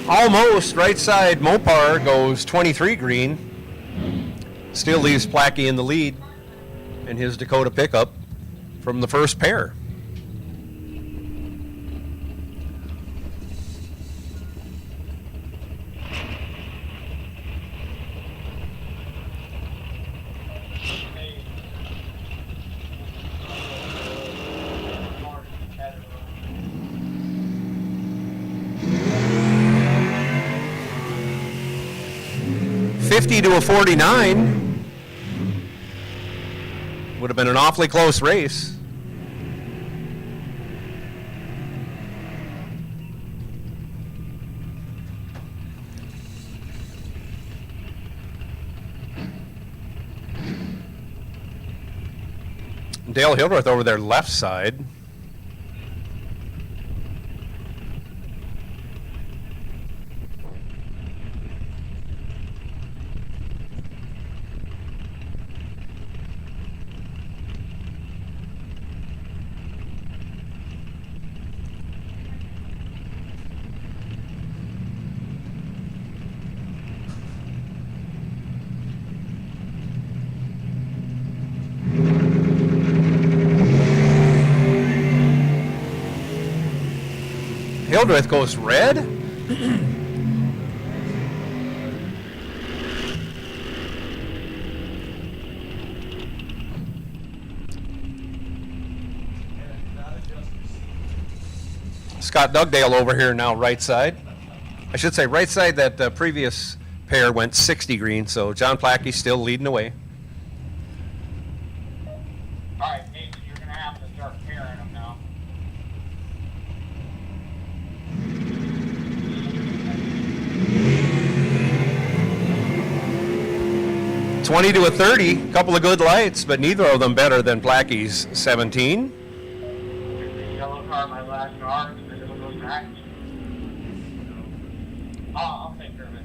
Almost right side Mopar goes 23 green. Still leaves Plackey in the lead in his Dakota pickup from the first pair. $50 to a 49. Would have been an awfully close race. Dale Hildreth over there left side. Hildreth goes red. Scott Dugdale over here now, right side. I should say right side, that previous pair went 60 green, so John Plackey still leading the way. All right, Nathan, you're gonna have to start pairing them now. 20 to a 30, couple of good lights, but neither of them better than Plackey's 17. The yellow car, my last car, and then it'll go back. Oh, I'll take care of it.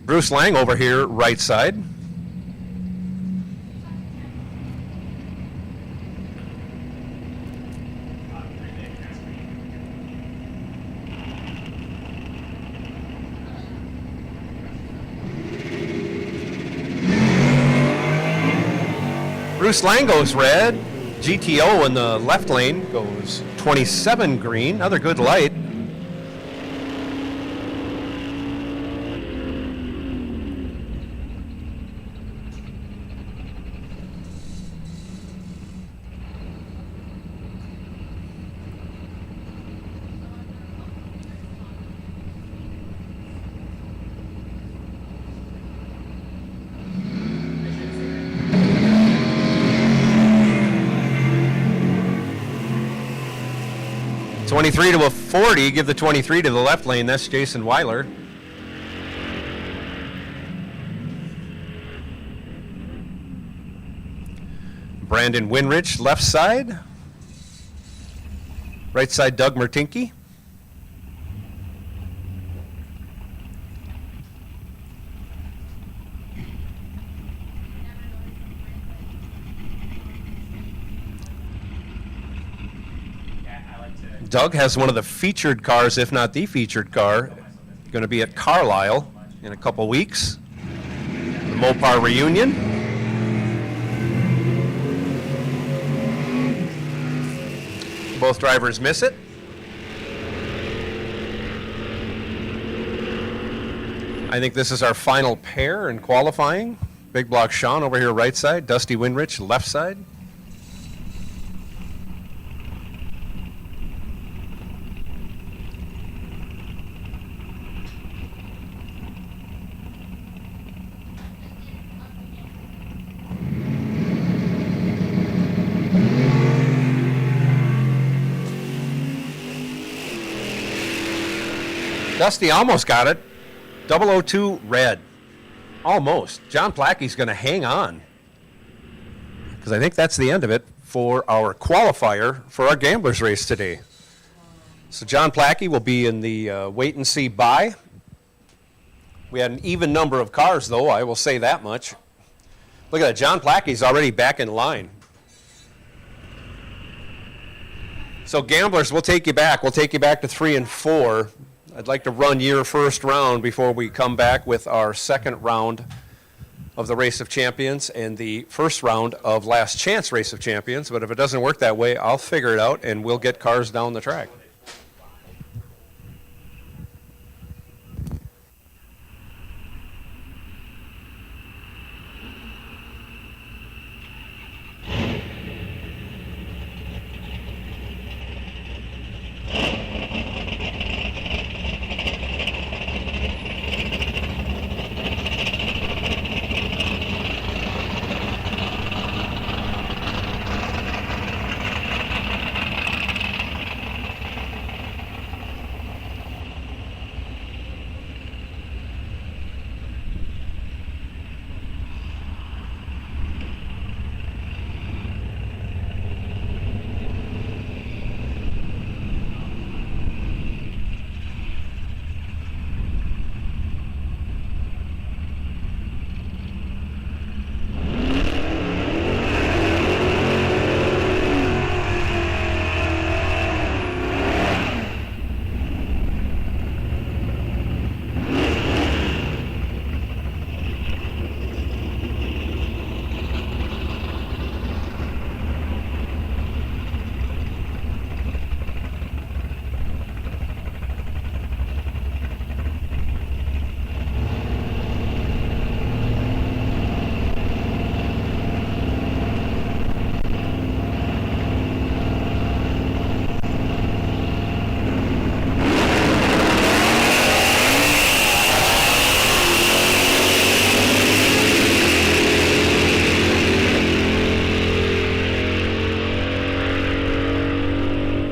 Bruce Lang over here, right side. Bruce Lang goes red. GTO in the left lane goes 27 green. Another good light. .23 to a 40, give the 23 to the left lane. That's Jason Weiler. Brandon Winrich, left side. Right side, Doug Mertinke. Doug has one of the featured cars, if not the featured car, going to be at Carlisle in a couple weeks. The Mopar reunion. Both drivers miss it. I think this is our final pair in qualifying. Big Block Sean over here right side, Dusty Winrich left side. Dusty almost got it. 002 red. Almost. John Plackey's going to hang on, because I think that's the end of it for our qualifier for our gamblers race today. So John Plackey will be in the wait and see bye. We had an even number of cars, though, I will say that much. Look at that. John Plackey's already back in line. So gamblers, we'll take you back. We'll take you back to 3 and 4. I'd like to run your first round before we come back with our second round of the Race of Champions and the first round of Last Chance Race of Champions. But if it doesn't work that way, I'll figure it out and we'll get cars down the track.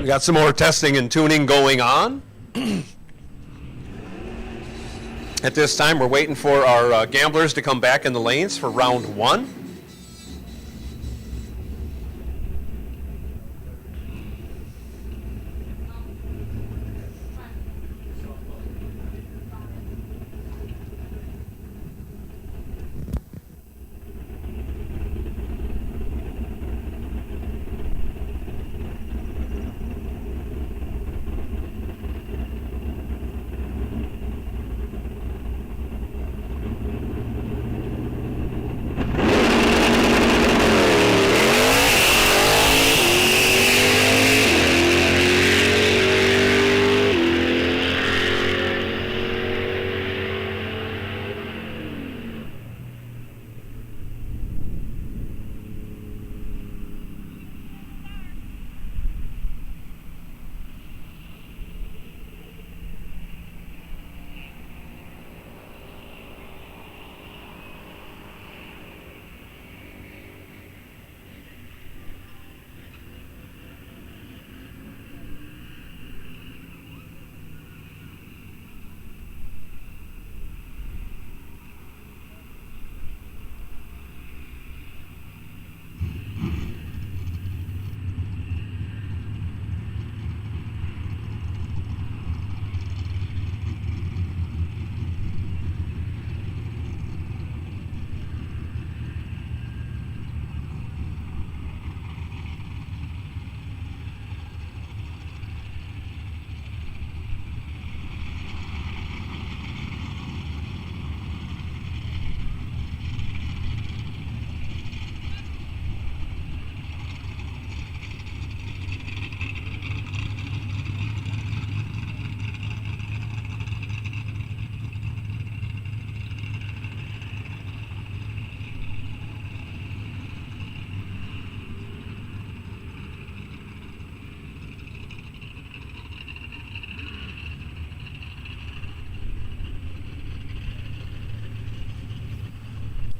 got some more testing and tuning going on. At this time, we're waiting for our gamblers to come back in the lanes for round one.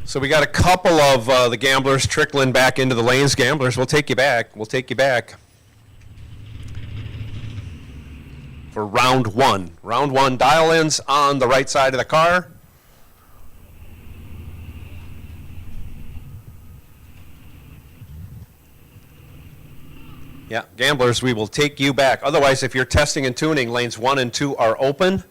So we got a couple of the gamblers trickling back into the lanes. Gamblers, we'll take you back. We'll take you back for round one. Round one, dial-ins on the right side of the car. Yeah, gamblers, we will take you back. Otherwise, if you're testing and tuning, lanes 1 and 2 are open.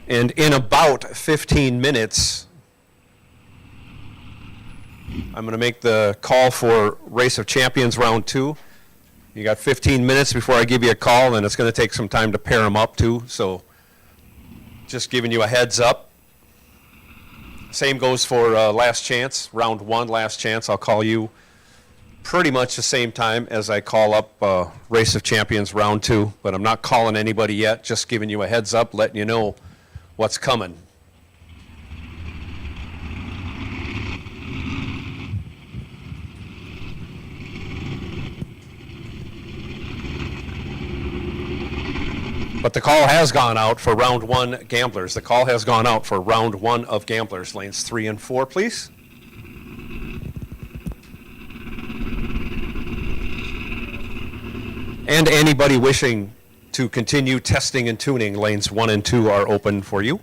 And in about 15 minutes, I'm going to make the call for Race of Champions Round 2. You got 15 minutes before I give you a call, and it's going to take some time to pair them up too. So just giving you a heads up. Same goes for Last Chance, Round 1, Last Chance. I'll call you pretty much the same time as I call up Race of Champions Round 2. But I'm not calling anybody yet, just giving you a heads up, letting you know what's coming. But the call has gone out for round 1 gamblers. The call has gone out for round 1 of gamblers. Lanes 3 and 4, please. And anybody wishing to continue testing and tuning, lanes 1 and 2 are open for you.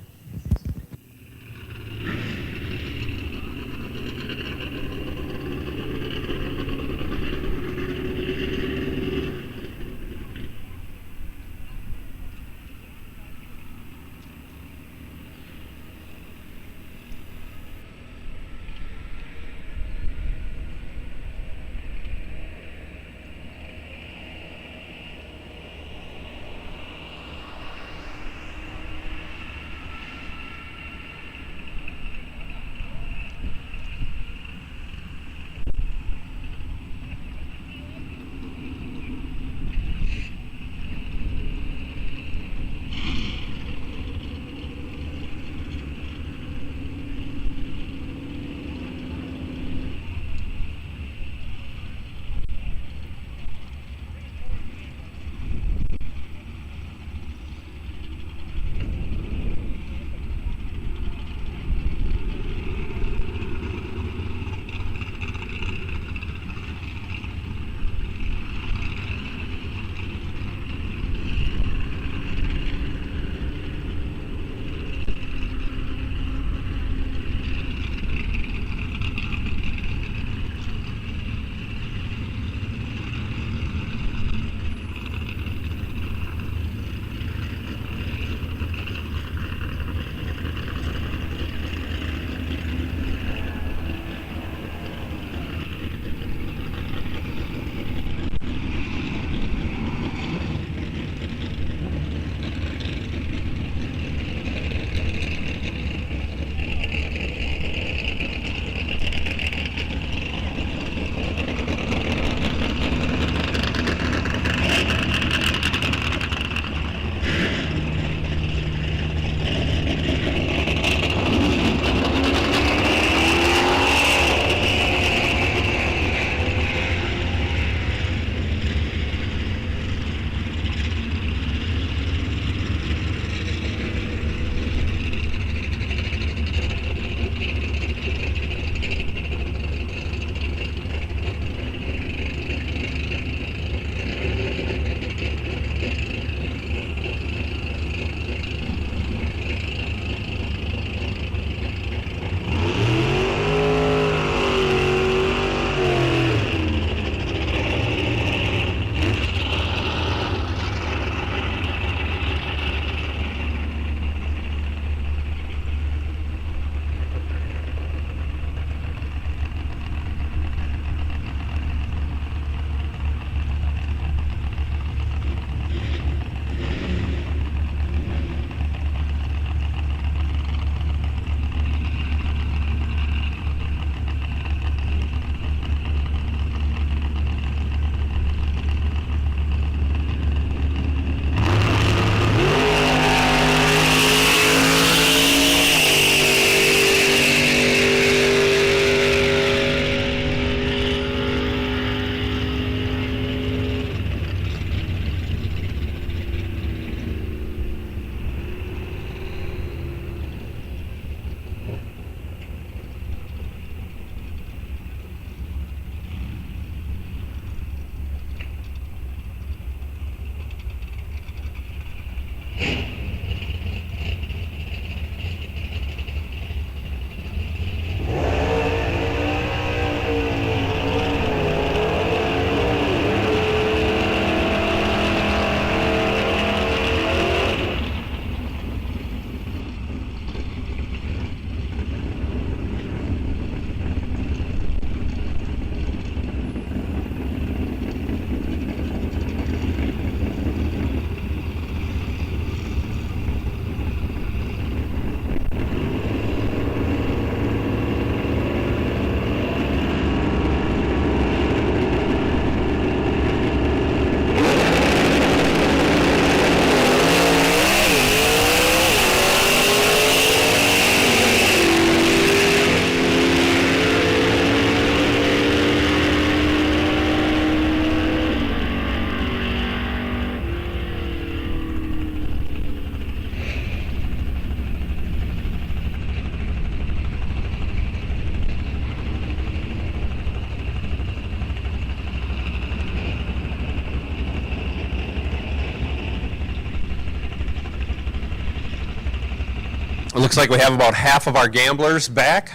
Looks like we have about half of our gamblers back.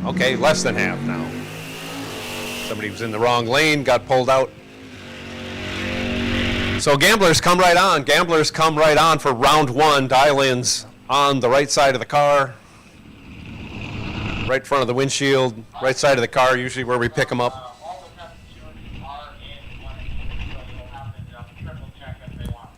Okay, less than half now. Somebody was in the wrong lane, got pulled out. So gamblers, come right on. Gamblers, come right on for round one. Dial-ins on the right side of the car. Right in front of the windshield, right side of the car, usually where we pick them up. All the test units are in one, so you'll have to just triple check if they want.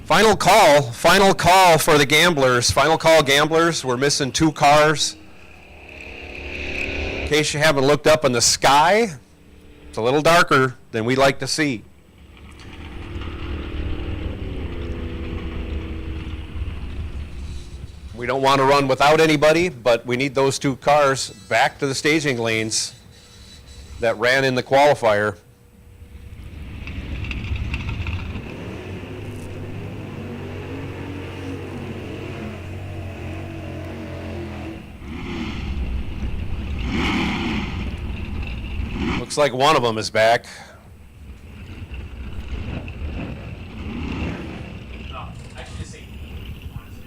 Final call for the gamblers. Final call, gamblers. We're missing 2 cars. In case you haven't looked up in the sky, it's a little darker than we like to see. We don't want to run without anybody, but we need those 2 cars back to the staging lanes that ran in the qualifier. Looks like one of them is back. I should just say, honestly.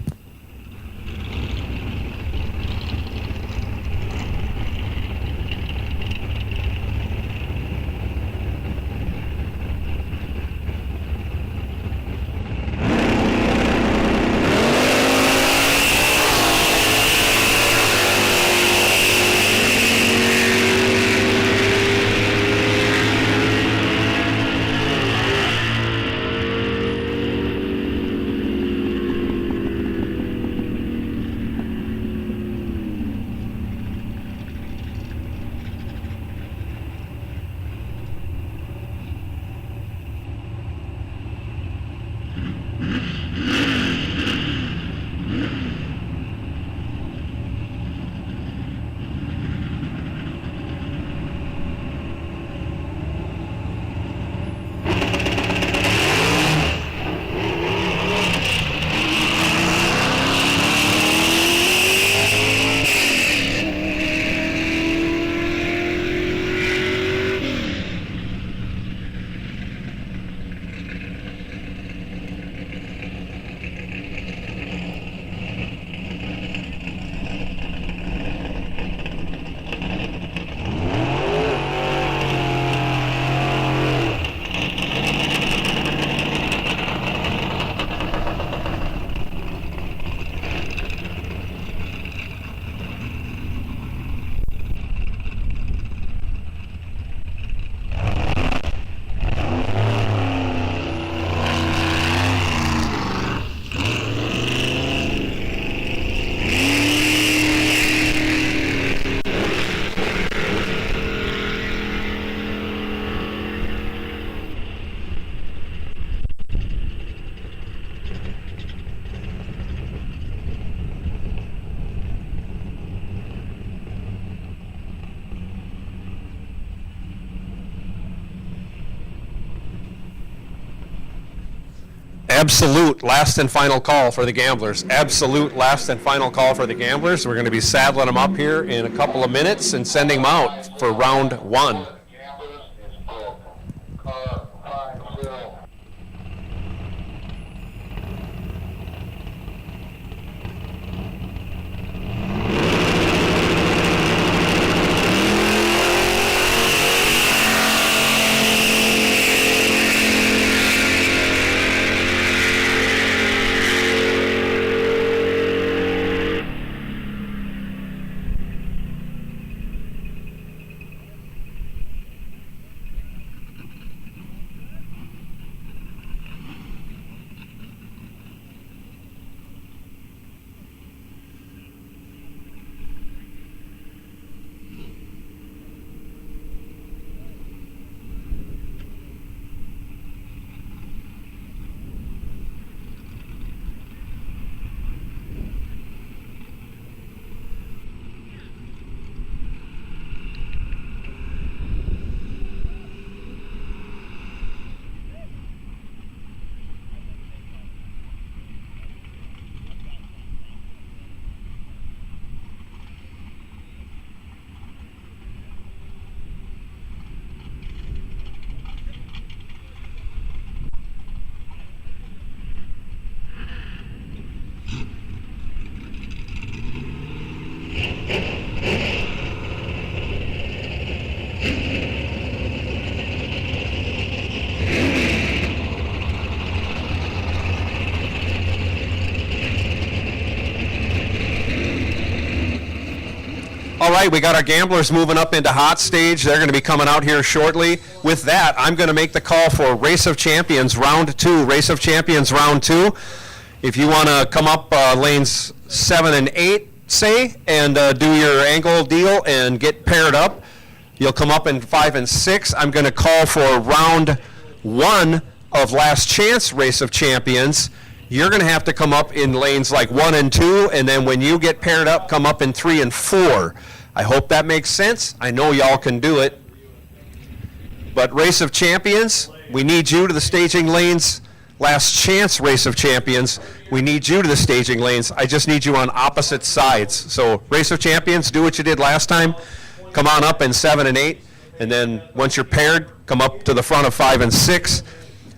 absolute last and final call for the gamblers. Absolute last and final call for the gamblers. We're going to be saddling them up here in a couple of minutes and sending them out for round one. Gamblers is full. Car 50. All right, we got our gamblers moving up into hot stage. They're going to be coming out here shortly. With that, I'm going to make the call for Race of Champions Round 2. Race of Champions Round 2. If you want to come up lanes 7 and 8, say, and do your angle deal and get paired up, you'll come up in 5 and 6. I'm going to call for Round 1 of Last Chance Race of Champions. You're going to have to come up in lanes like 1 and 2, and then when you get paired up, come up in 3 and 4. I hope that makes sense. I know y'all can do it. But Race of Champions, we need you to the staging lanes. Last Chance Race of Champions, we need you to the staging lanes. I just need you on opposite sides. So Race of Champions, do what you did last time. Come on up in 7 and 8, and then once you're paired, come up to the front of 5 and 6.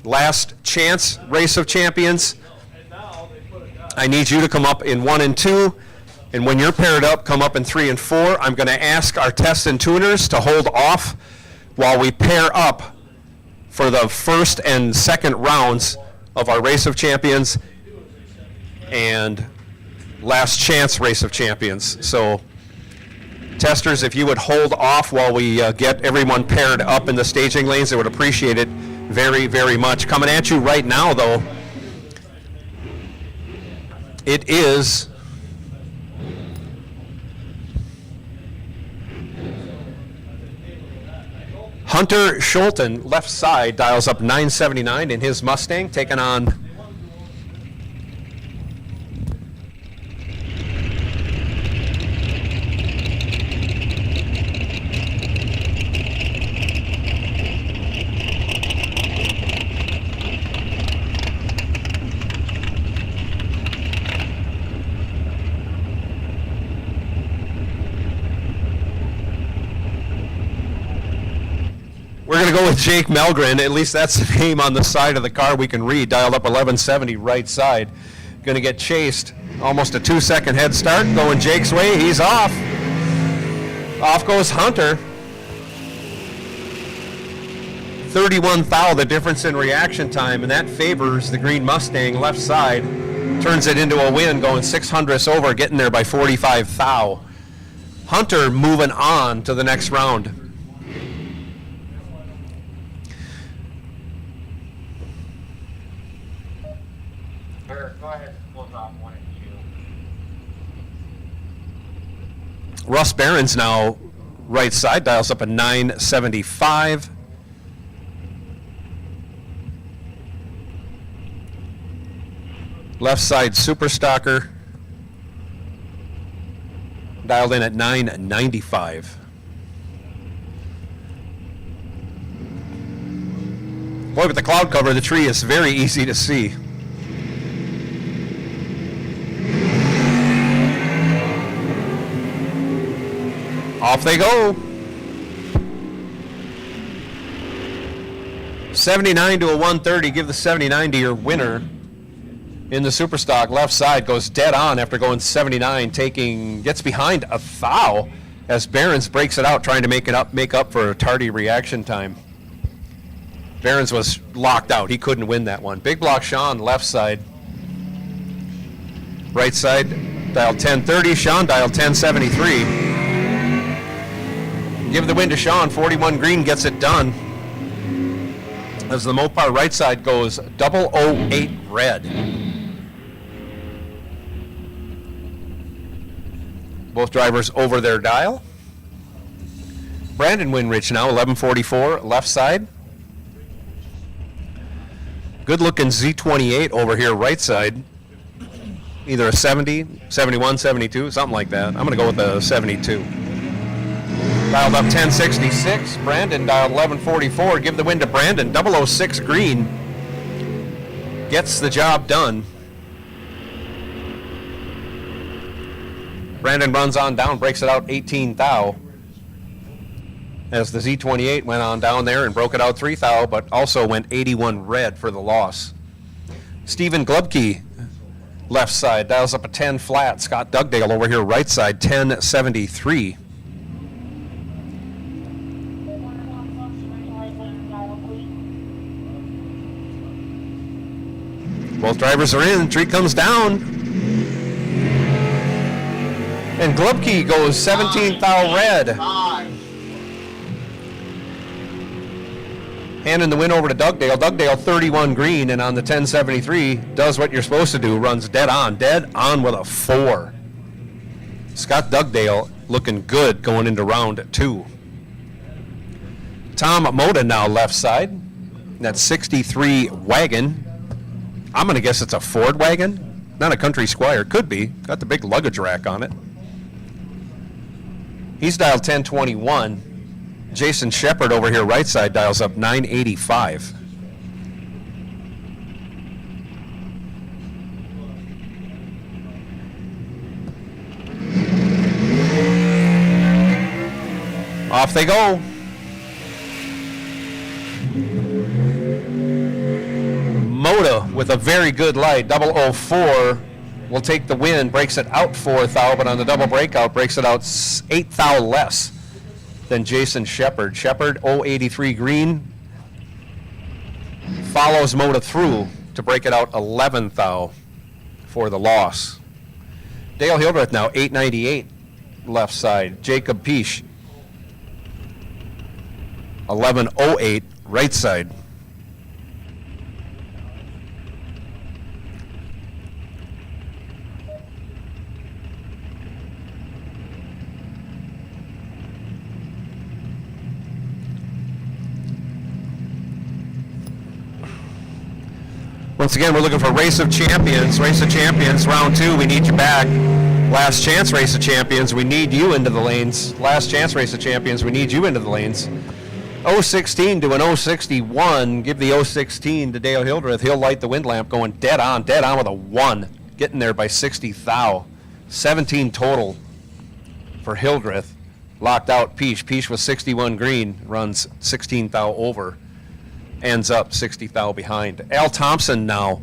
Last Chance Race of Champions, I need you to come up in 1 and 2, and when you're paired up, come up in 3 and 4. I'm going to ask our test and tuners to hold off while we pair up for the first and second rounds of our Race of Champions and Last Chance Race of Champions. So, testers, if you would hold off while we get everyone paired up in the staging lanes, I would appreciate it very, very much. Coming at you right now, though, it is Hunter Schulten, left side, dials up 979 in his Mustang, taking on We're going to go with Jake Melgren. At least that's the name on the side of the car we can read. Dialed up 1170 right side. Going to get chased. Almost a 2-second head start. Going Jake's way. He's off. Off goes Hunter. 31 thou, the difference in reaction time, and that favors the green Mustang left side. Turns it into a win, going 600ths over, getting there by 45 thou. Hunter moving on to the next round. Go ahead and close off 1 and 2. Russ Barron's now right side, dials up a 975. Left side Super Stocker, dialed in at 995. Boy, with the cloud cover, the tree is very easy to see. Off they go. 79 to a 130. Give the 79 to your winner. In the Superstock, left side goes dead on after going 79, gets behind a thou as Behrens breaks it out, trying to make up for a tardy reaction time. Behrens was locked out. He couldn't win that one. Big block Sean, left side. Right side, dial 1030. Sean dialed 1073. Give the win to Sean. 41 green gets it done. As the Mopar right side goes 008 red. Both drivers over their dial. Brandon Winrich now, 1144, left side. Good looking Z28 over here, right side. Either a 70, 71, 72, something like that. I'm going to go with a 72. Dialed up 1066. Brandon dialed 1144. Give the win to Brandon. 006 green. Gets the job done. Brandon runs on down, breaks it out 18 thou. As the Z28 went on down there and broke it out 3 thou, but also went 81 red for the loss. Stephen Glubke, left side, dials up a 10 flat. Scott Dugdale over here, right side, 1073. Both drivers are in. Tree comes down. And Glubke goes 17 thou red. Handing the win over to Dugdale. Dugdale 31 green, and on the 1073 does what you're supposed to do, runs dead on with a 4. Scott Dugdale looking good going into round 2. Tom Moda now left side. That's 63 wagon. I'm going to guess it's a Ford wagon, not a Country Squire. Could be. Got the big luggage rack on it. He's dialed 1021. Jason Shepard over here, right side, dials up 985. Off they go. Moda with a very good light, 004. Will take the win, breaks it out 4 thou, but on the double breakout, breaks it out 8 thou less than Jason Shepard. Shepard, 083 green, follows Moda through to break it out 11 thou for the loss. Dale Hildreth now, 898 left side. Jacob Peesh, 1108 right side. Once again, we're looking for Race of Champions. Race of Champions, round 2, we need you back. Last chance Race of Champions, we need you into the lanes. Last chance Race of Champions, we need you into the lanes. 016 to an 061. Give the 016 to Dale Hildreth. He'll light the wind lamp, going dead on with a 1. Getting there by 60 thou. 17 total for Hildreth. Locked out Peesh. Peesh was 61 green, runs 16 thou over. Ends up 60 thou behind. Al Thompson now.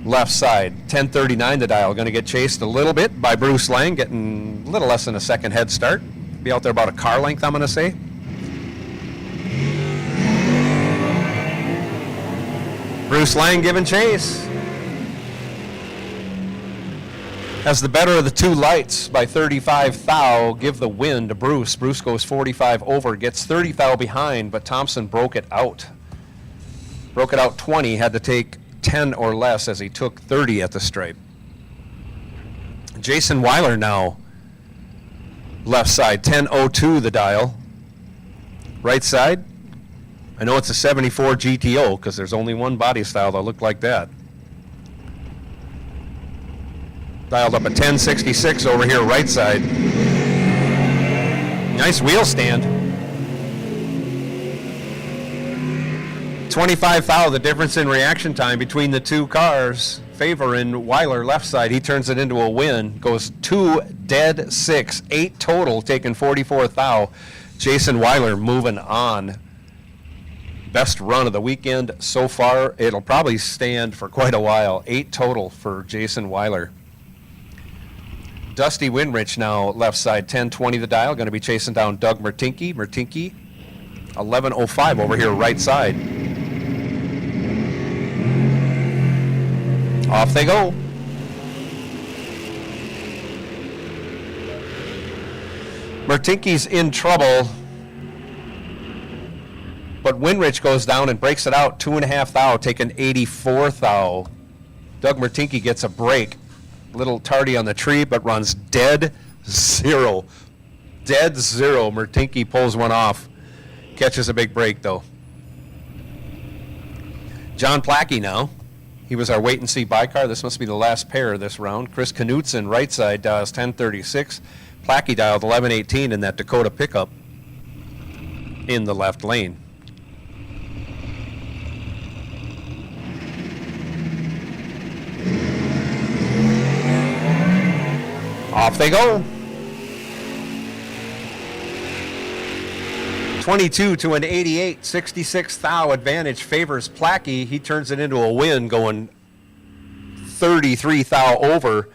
Left side, 1039 the dial. Going to get chased a little bit by Bruce Lang, getting a little less than a second head start. Be out there about a car length, I'm going to say. Bruce Lang giving chase. Has the better of the 2 lights by 35 thou. Give the win to Bruce. Bruce goes 45 over, gets 30 thou behind, but Thompson broke it out. Broke it out 20, had to take 10 or less as he took 30 at the stripe. Jason Weiler now left side, 1002 the dial. Right side, I know it's a 74 GTO because there's only one body style that looked like that. Dialed up a 1066 over here, right side. Nice wheel stand. 25 thou, the difference in reaction time between the two cars favoring Weiler left side. He turns it into a win, goes 2 dead 6, 8 total, taking 44 thou. Jason Weiler moving on. Best run of the weekend so far. It'll probably stand for quite a while. 8 total for Jason Weiler. Dusty Winrich now left side, 1020 the dial, going to be chasing down Doug Mertinke. Mertinke, 1105 over here right side. Off they go. Mertinke's in trouble, but Winrich goes down and breaks it out, 2.5 thou, taking 84 thou. Doug Mertinke gets a break. Little tardy on the tree, but runs dead zero. Dead zero. Mertinke pulls one off. Catches a big break, though. John Plackey now. He was our wait-and-see car. This must be the last pair of this round. Chris Knutson, right side, dials 1036. Plackey dialed 1118 in that Dakota pickup in the left lane. Off they go. 22 to an 88, 66 thou advantage favors Plackey. He turns it into a win, going 33 thou over,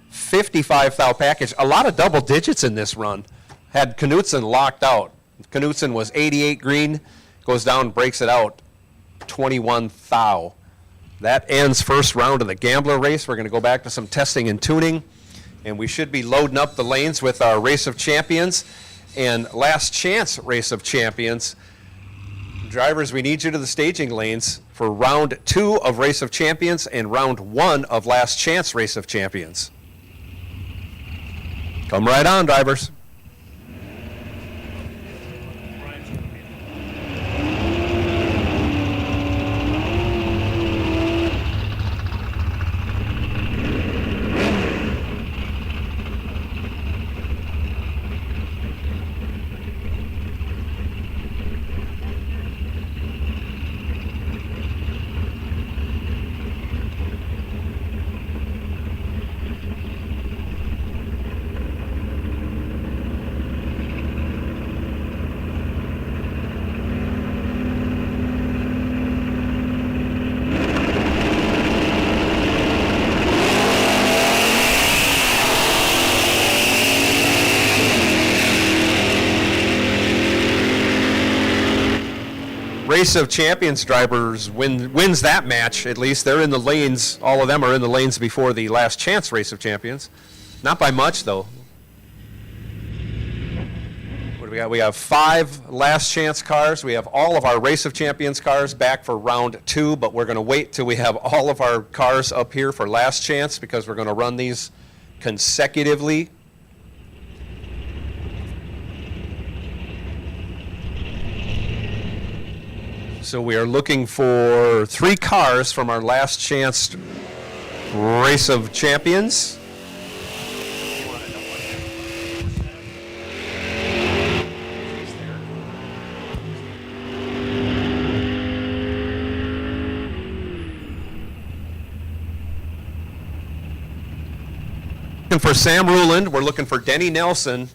55 thou package. A lot of double digits in this run. Had Knutson locked out. Knutson was 88 green, goes down, breaks it out, 21 thou. That ends first round of the Gambler race. We're going to go back to some testing and tuning. And we should be loading up the lanes with our Race of Champions and Last Chance Race of Champions. Drivers, we need you to the staging lanes for round 2 of Race of Champions and round 1 of Last Chance Race of Champions. Come right on, drivers. Race of Champions drivers wins that match, at least. They're in the lanes. All of them are in the lanes before the Last Chance Race of Champions. Not by much, though. What do we got? We have 5 Last Chance cars. We have all of our Race of Champions cars back for round 2, but we're going to wait till we have all of our cars up here for Last Chance because we're going to run these consecutively. So we are looking for 3 cars from our Last Chance Race of Champions. Looking for Sam Ruland. We're looking for Denny Nelson.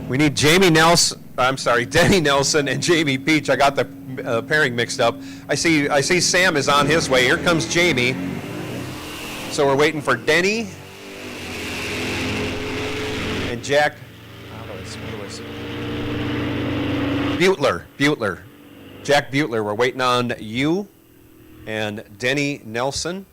We need Jamie Nelson. I'm sorry, Denny Nelson and Jamie Peach. I got the pairing mixed up. I see Sam is on his way. Here comes Jamie. So we're waiting for Denny and Jack. Butler. Jack Butler. We're waiting on you and Denny Nelson.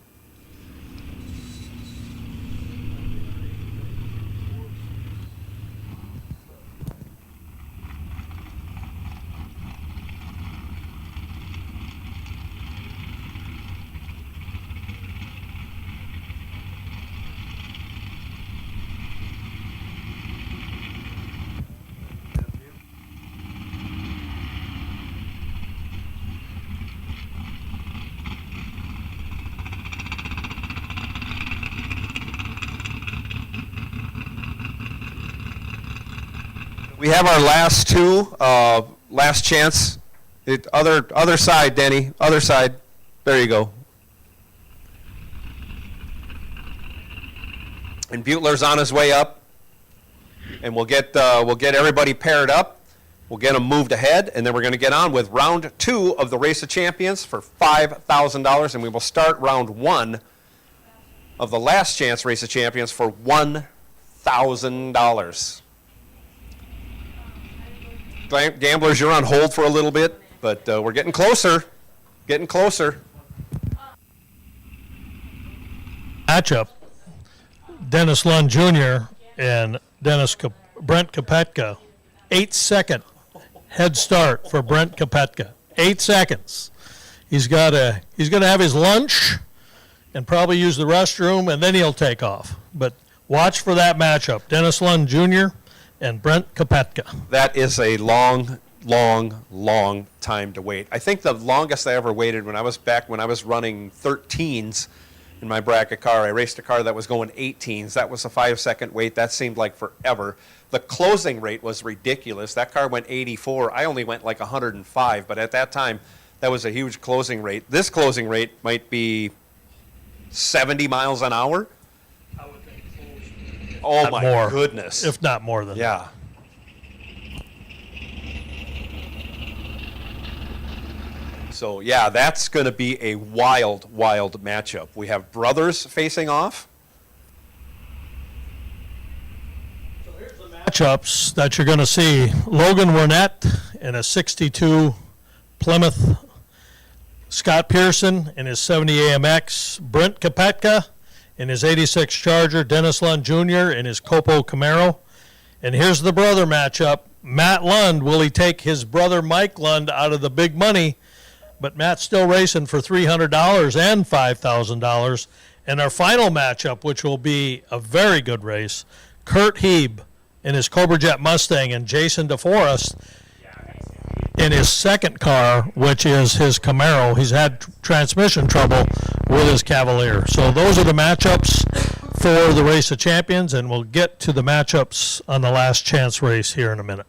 We have our last two, last chance. Other side, Denny, other side. There you go. And Butler's on his way up. And we'll get everybody paired up. We'll get them moved ahead, and then we're going to get on with round 2 of the Race of Champions for $5,000, and we will start round 1 of the last chance Race of Champions for $1,000. Gamblers, you're on hold for a little bit, but we're getting closer. Getting closer. Matchup, Dennis Lund Jr. and Brent Kopetka. 8-second head start for Brent Kopetka. 8 seconds. He's going to have his lunch and probably use the restroom, and then he'll take off. But watch for that matchup, Dennis Lund Jr. and Brent Kopetka. That is a long time to wait. I think the longest I ever waited when I was running 13s in my bracket car. I raced a car that was going 18s. That was a 5-second wait. That seemed like forever. The closing rate was ridiculous. That car went 84. I only went like 105, but at that time, that was a huge closing rate. This closing rate might be 70 miles an hour. I would think Oh Not my more, goodness. if not more than that. Yeah. So, yeah, that's going to be a wild matchup. We have brothers facing off. Matchups that you're going to see. Logan Wernette in a 62 Plymouth, Scott Pearson in his 70 AMX, Brent Kopetka in his 86 Charger, Dennis Lund Jr. in his Copo Camaro. And here's the brother matchup. Matt Lund, will he take his brother Mike Lund out of the big money? But Matt's still racing for $300 and $5,000. And our final matchup, which will be a very good race, Kurt Heeb in his Cobra Jet Mustang and Jason DeForest in his second car, which is his Camaro. He's had transmission trouble with his Cavalier. So those are the matchups for the Race of Champions, and we'll get to the matchups on the last chance race here in a minute.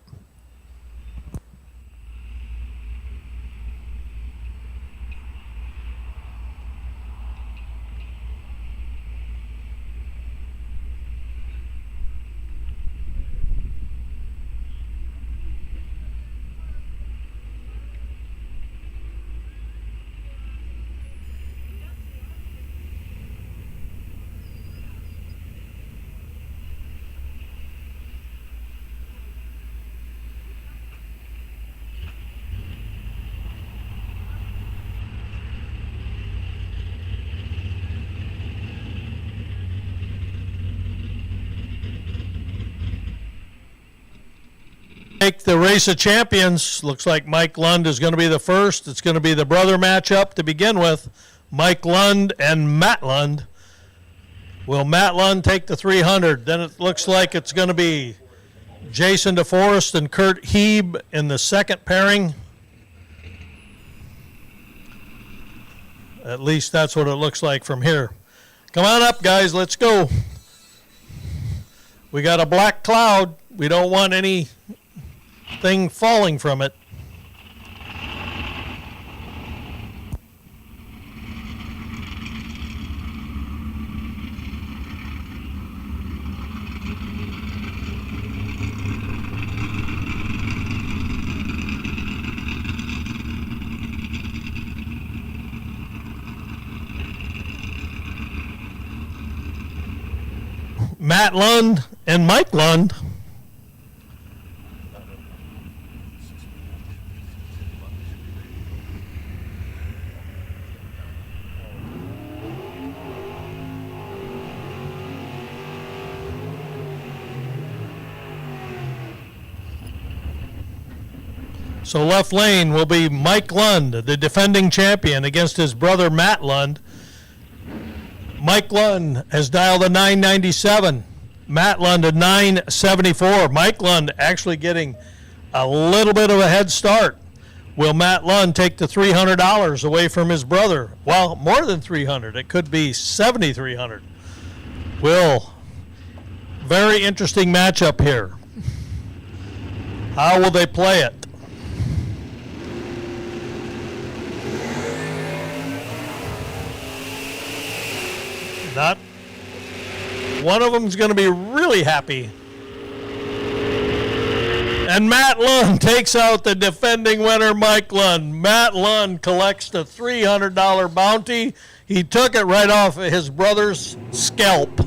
Take the Race of Champions. Looks like Mike Lund is going to be the first. It's going to be the brother matchup to begin with. Mike Lund and Matt Lund. Will Matt Lund take the 300? Then it looks like it's going to be Jason DeForest and Kurt Heeb in the second pairing. At least that's what it looks like from here. Come on up, guys. Let's go. We got a black cloud. We don't want anything falling from it. Matt Lund and Mike Lund. So left lane will be Mike Lund, the defending champion, against his brother Matt Lund. Mike Lund has dialed a 997. Matt Lund a 974. Mike Lund actually getting a little bit of a head start. Will Matt Lund take the $300 away from his brother? Well, more than 300. It could be 7,300. Will. Very interesting matchup here. How will they play it? Not one of them's going to be really happy. And Matt Lund takes out the defending winner, Mike Lund. Matt Lund collects the $300 bounty. He took it right off of his brother's scalp.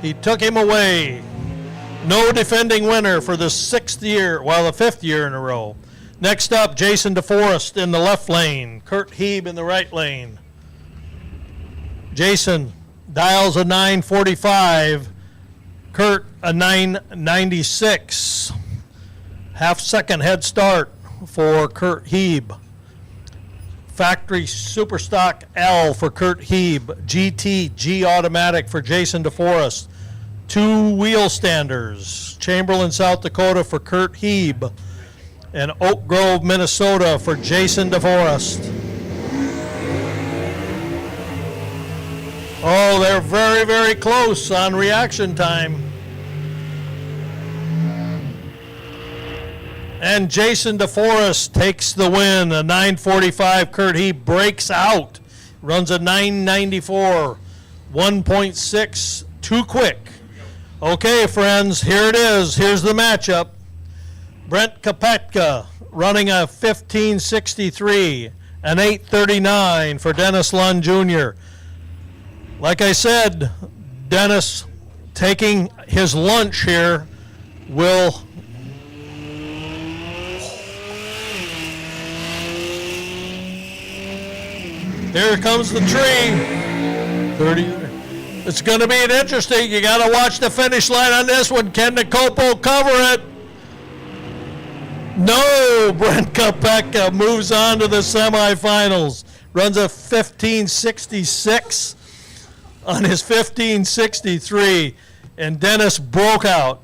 He took him away. No defending winner for the fifth year in a row. Next up, Jason DeForest in the left lane. Kurt Heeb in the right lane. Jason dials a 945. Kurt a 996. Half-second head start for Kurt Heeb. Factory Superstock L for Kurt Heeb. GT G Automatic for Jason DeForest. 2 wheel standers. Chamberlain, South Dakota for Kurt Heeb. And Oak Grove, Minnesota for Jason DeForest. Oh, they're very, very close on reaction time. And Jason DeForest takes the win. A 945. Kurt Heeb breaks out. Runs a 994. 1.6. Too quick. Okay, friends, here it is. Here's the matchup. Brent Kopetka running a 1563. An 839 for Dennis Lund Jr. Like I said, Dennis taking his lunch here will... Here comes the tree. 30. It's going to be interesting. You got to watch the finish line on this one. Can the Copo cover it? No. Brent Kopetka moves on to the semifinals. Runs a 1566 on his 1563. And Dennis broke out.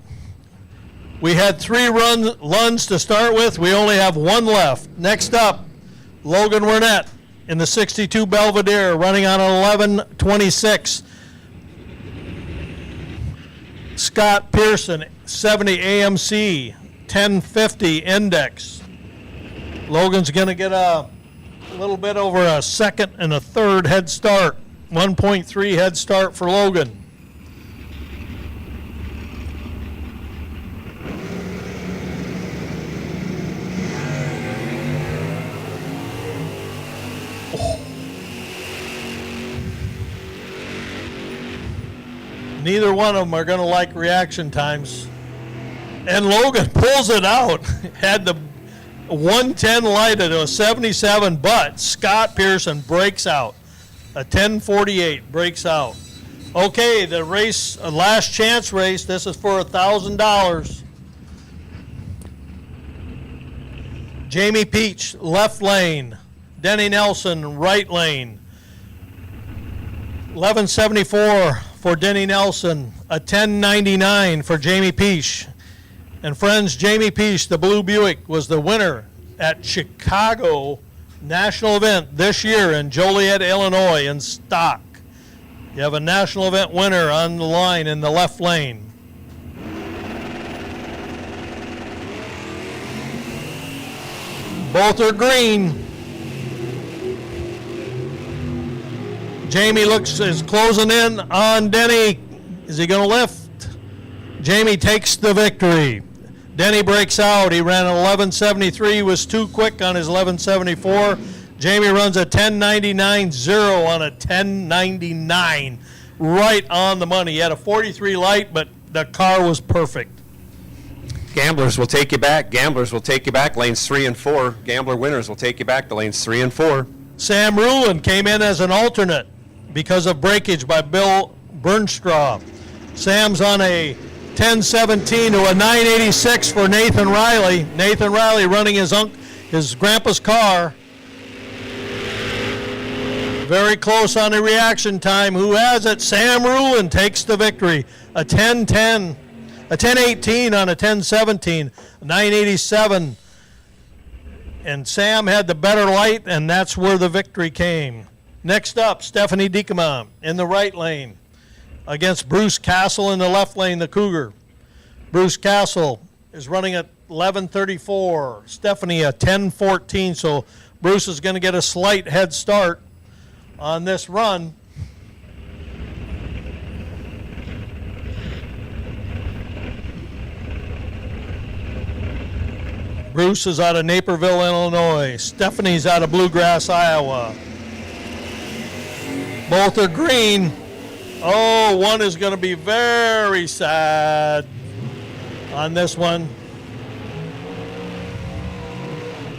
We had 3 Lunds to start with. We only have 1 left. Next up, Logan Wernette in the 62 Belvedere, running on an 1126. Scott Pearson, 70 AMC, 1050 Index. Logan's going to get a little bit over a second and a third head start. 1.3 head start for Logan. Neither one of them are going to like reaction times. And Logan pulls it out. Had the 110 lighted, a 77, but Scott Pearson breaks out. A 1048 breaks out. Okay, the race, last chance race. This is for $1,000. Jamie Peach, left lane. Denny Nelson, right lane. 1174 for Denny Nelson, a 1099 for Jamie Peach. And friends, Jamie Peach, the Blue Buick, was the winner at Chicago National Event this year in Joliet, Illinois in stock. You have a national event winner on the line in the left lane. Both are green. Jamie is closing in on Denny. Is he going to lift? Jamie takes the victory. Denny breaks out. He ran an 1173, was too quick on his 1174. Jamie runs a 1099.0 on a 1099. Right on the money. He had a 43 light, but the car was perfect. Gamblers will take you back. Gamblers will take you back. Lanes 3 and 4. Gambler winners will take you back to lanes 3 and 4. Sam Rulin came in as an alternate because of breakage by Bill Bernstraw. Sam's on a 1017 to a 986 for Nathan Riley. Nathan Riley running his grandpa's car. Very close on the reaction time. Who has it? Sam Rulin takes the victory. A 1010, a 1018 on a 1017, 987. And Sam had the better light, and that's where the victory came. Next up, Stephanie Diekema in the right lane against Bruce Castle in the left lane, the Cougar. Bruce Castle is running at 11:34. Stephanie at 10:14. So Bruce is going to get a slight head start on this run. Bruce is out of Naperville, Illinois. Stephanie's out of Bluegrass, Iowa. Both are green. Oh, one is going to be very sad on this one.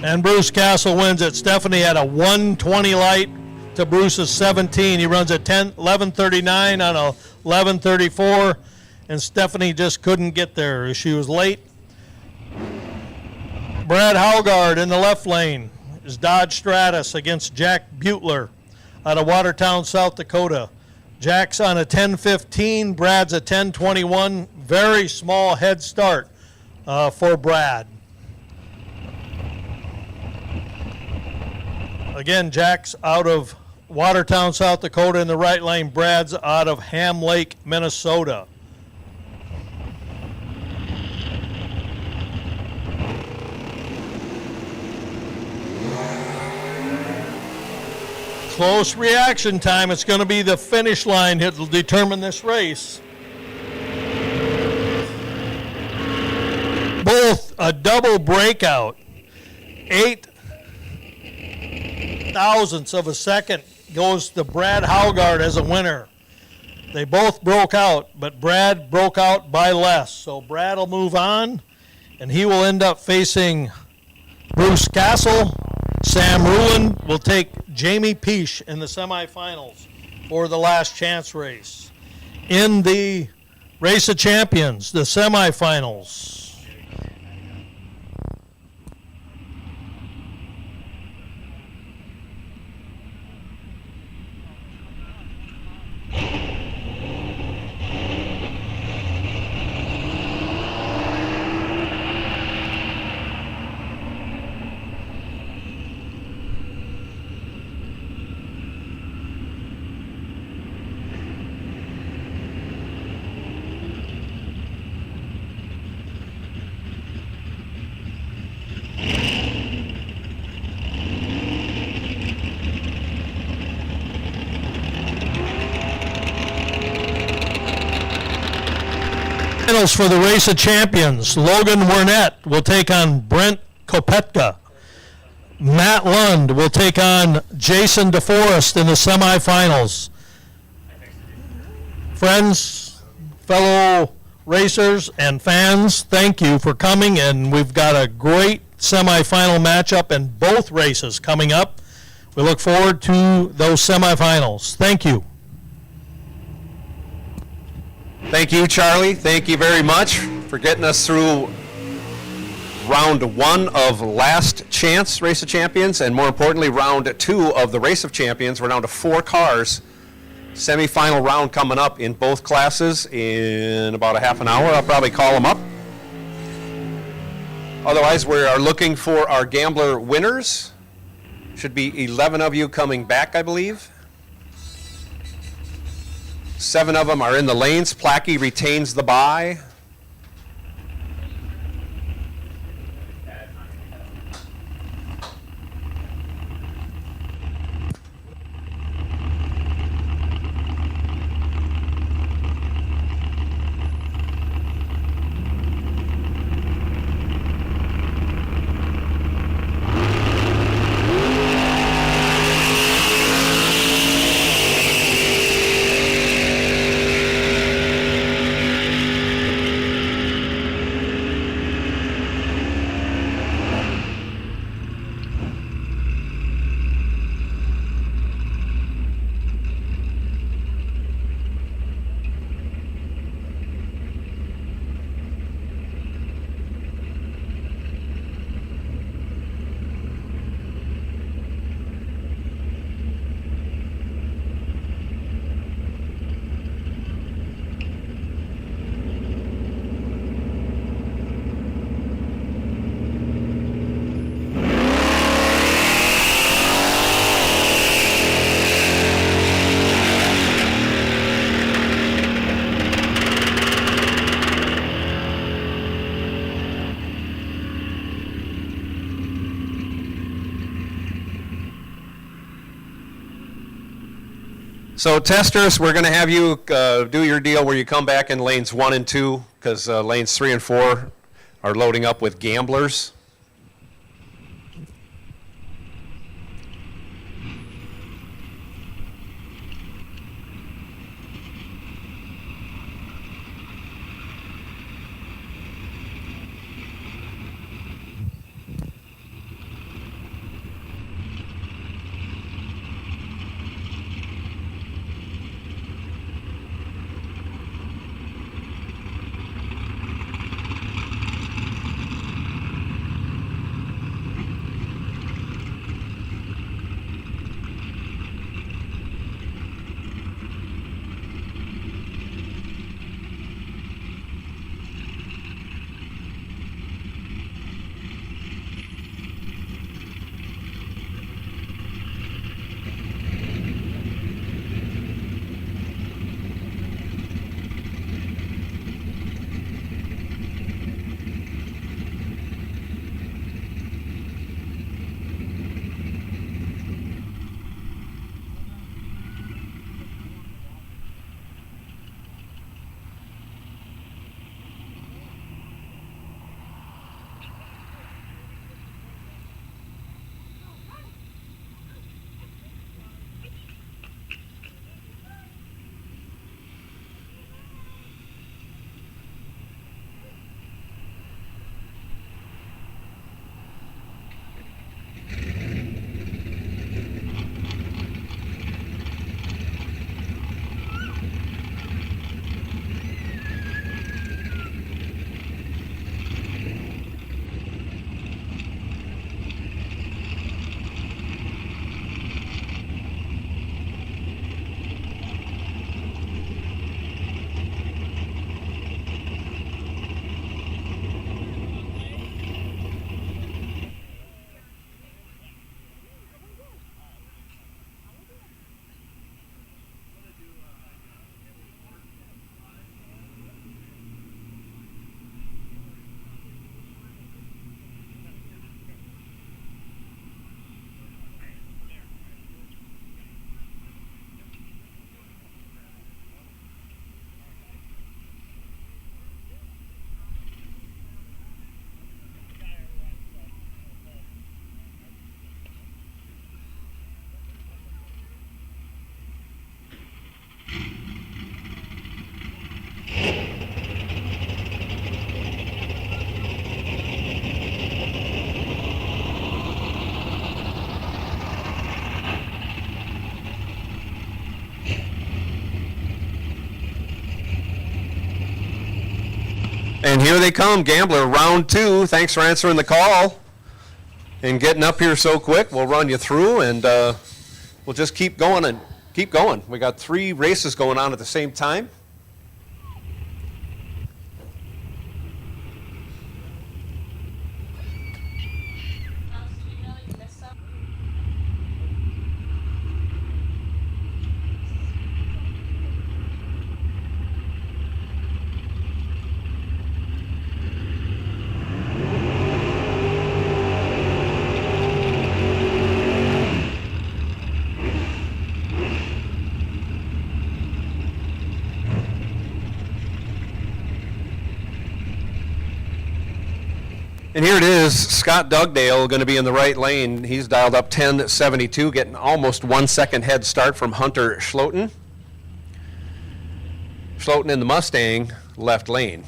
And Bruce Castle wins it. Stephanie had a 1:20 light to Bruce's 17. He runs at 11:39 on a 11:34, and Stephanie just couldn't get there. She was late. Brad Haugard in the left lane is Dodge Stratus against Jack Butler out of Watertown, South Dakota. Jack's on a 10:15, Brad's a 10:21. Very small head start for Brad. Again, Jack's out of Watertown, South Dakota in the right lane. Brad's out of Ham Lake, Minnesota. Close reaction time. It's going to be the finish line that will determine this race. Both a double breakout. 8 thousandths of a second goes to Brad Haugard as a winner. They both broke out, but Brad broke out by less. So Brad will move on, and he will end up facing Bruce Castle. Sam Rulin will take Jamie Peache in the semifinals for the last chance race. In the Race of Champions, the semifinals. For the Race of Champions, Logan Wernette will take on Brent Kopetka. Matt Lund will take on Jason DeForest in the semifinals. Friends, fellow racers, and fans, thank you for coming, and we've got a great semifinal matchup in both races coming up. We look forward to those semifinals. Thank you. Thank you, Charlie. Thank you very much for getting us through round 1 of Last Chance Race of Champions, and more importantly, round 2 of the Race of Champions. We're down to 4 cars. Semi-final round coming up in both classes in about a half an hour. I'll probably call them up. Otherwise, we are looking for our gambler winners. Should be 11 of you coming back, I believe. 7 of them are in the lanes. Plackey retains the bye. So testers, we're going to have you do your deal where you come back in lanes 1 and 2, because lanes 3 and 4 are loading up with gamblers. And here they come, Gambler, round 2. Thanks for answering the call and getting up here so quick. We'll run you through, and we'll just keep going and keep going. We got 3 races going on at the same time. And here it is, Scott Dugdale going to be in the right lane. He's dialed up 1072, getting almost 1 second head start from Hunter Schloten. Schloten in the Mustang, left lane.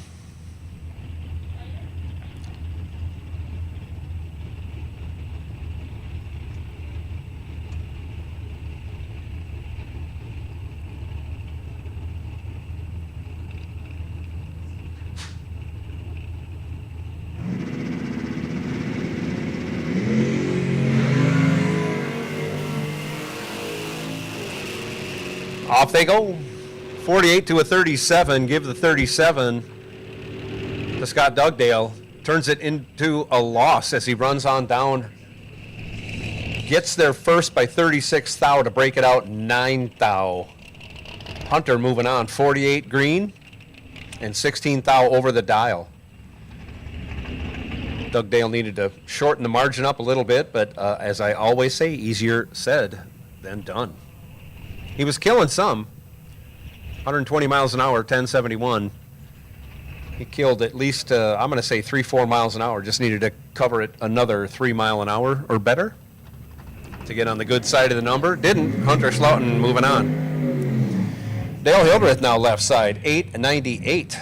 Off they go. 48 to a 37. Give the 37 to Scott Dugdale. Turns it into a loss as he runs on down. Gets there first by 36 thou to break it out 9 thou. Hunter moving on. 48 green and 16 thou over the dial. Dugdale needed to shorten the margin up a little bit, but as I always say, easier said than done. He was killing some. 120 miles an hour, 1071. He killed at least, I'm going to say 3-4 miles an hour. Just needed to cover it another 3 mile an hour or better to get on the good side of the number. Didn't. Hunter Slouten moving on. Dale Hildreth now left side, 898.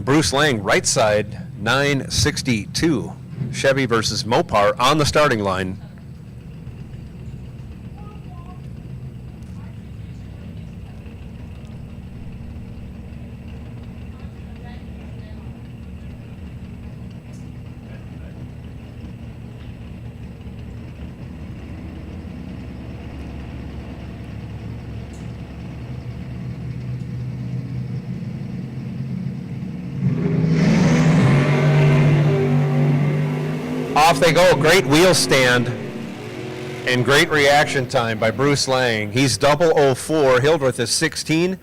Bruce Lang right side, 962. Chevy versus Mopar on the starting line. Off they go. Great wheel stand and great reaction time by Bruce Lang. He's 004. Hildreth is 16.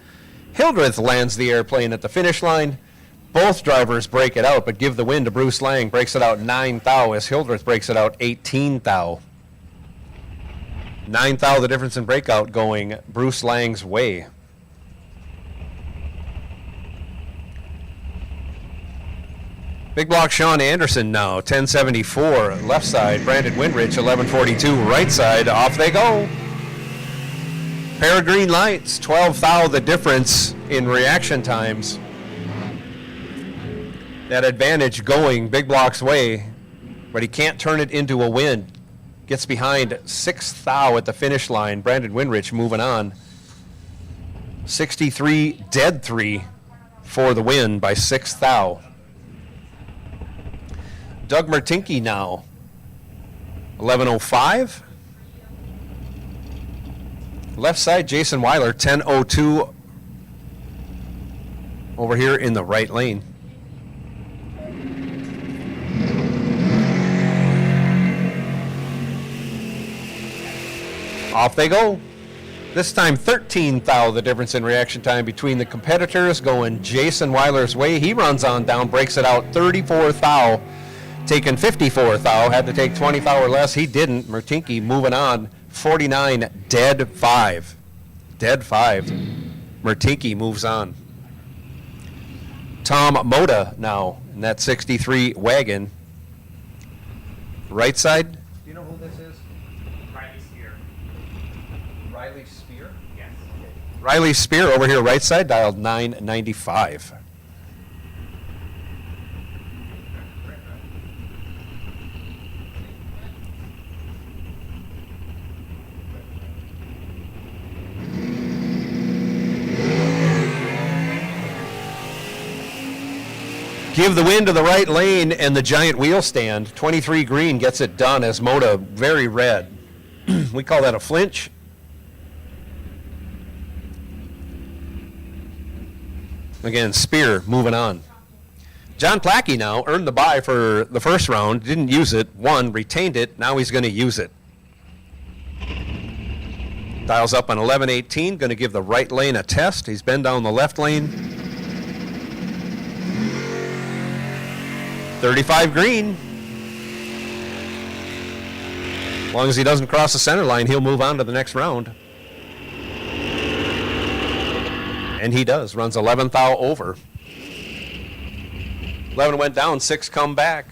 Hildreth lands the airplane at the finish line. Both drivers break it out, but give the win to Bruce Lang. Breaks it out 9 thou as Hildreth breaks it out 18 thou. 9 thou the difference in breakout going Bruce Lang's way. Big block Sean Anderson now, 1074, left side. Brandon Winrich, 1142, right side. Off they go. Pair of green lights, 12 thou the difference in reaction times. That advantage going Big block's way, but he can't turn it into a win. Gets behind 6 thou at the finish line. Brandon Winrich moving on. 63 dead 3 for the win by 6 thou. Doug Mertinke now, 1105. Left side, Jason Weiler, 1002. Over here in the right lane. Off they go. This time 13 thou the difference in reaction time between the competitors, going Jason Weiler's way. He runs on down, breaks it out 34 thou. Taking 54 thou, had to take 20 thou or less. He didn't. Mertinke moving on, 49 dead 5. Dead 5. Mertinke moves on. Tom Moda now in that 63 wagon. Right side. Do you know who this is? Riley Spear. Riley Spear? Yes. Riley Spear over here, right side, dialed 995. Give the win to the right lane and the giant wheel stand. 23 green gets it done as Moda very red. We call that a flinch. Again, Spear moving on. John Plackey now earned the bye for the first round. Didn't use it. Won, retained it. Now he's going to use it. Dials up on 1118. Going to give the right lane a test. He's been down the left lane. 35 green. As long as he doesn't cross the center line, he'll move on to the next round. And he does. Runs 11 thou over. 11 went down, 6 come back.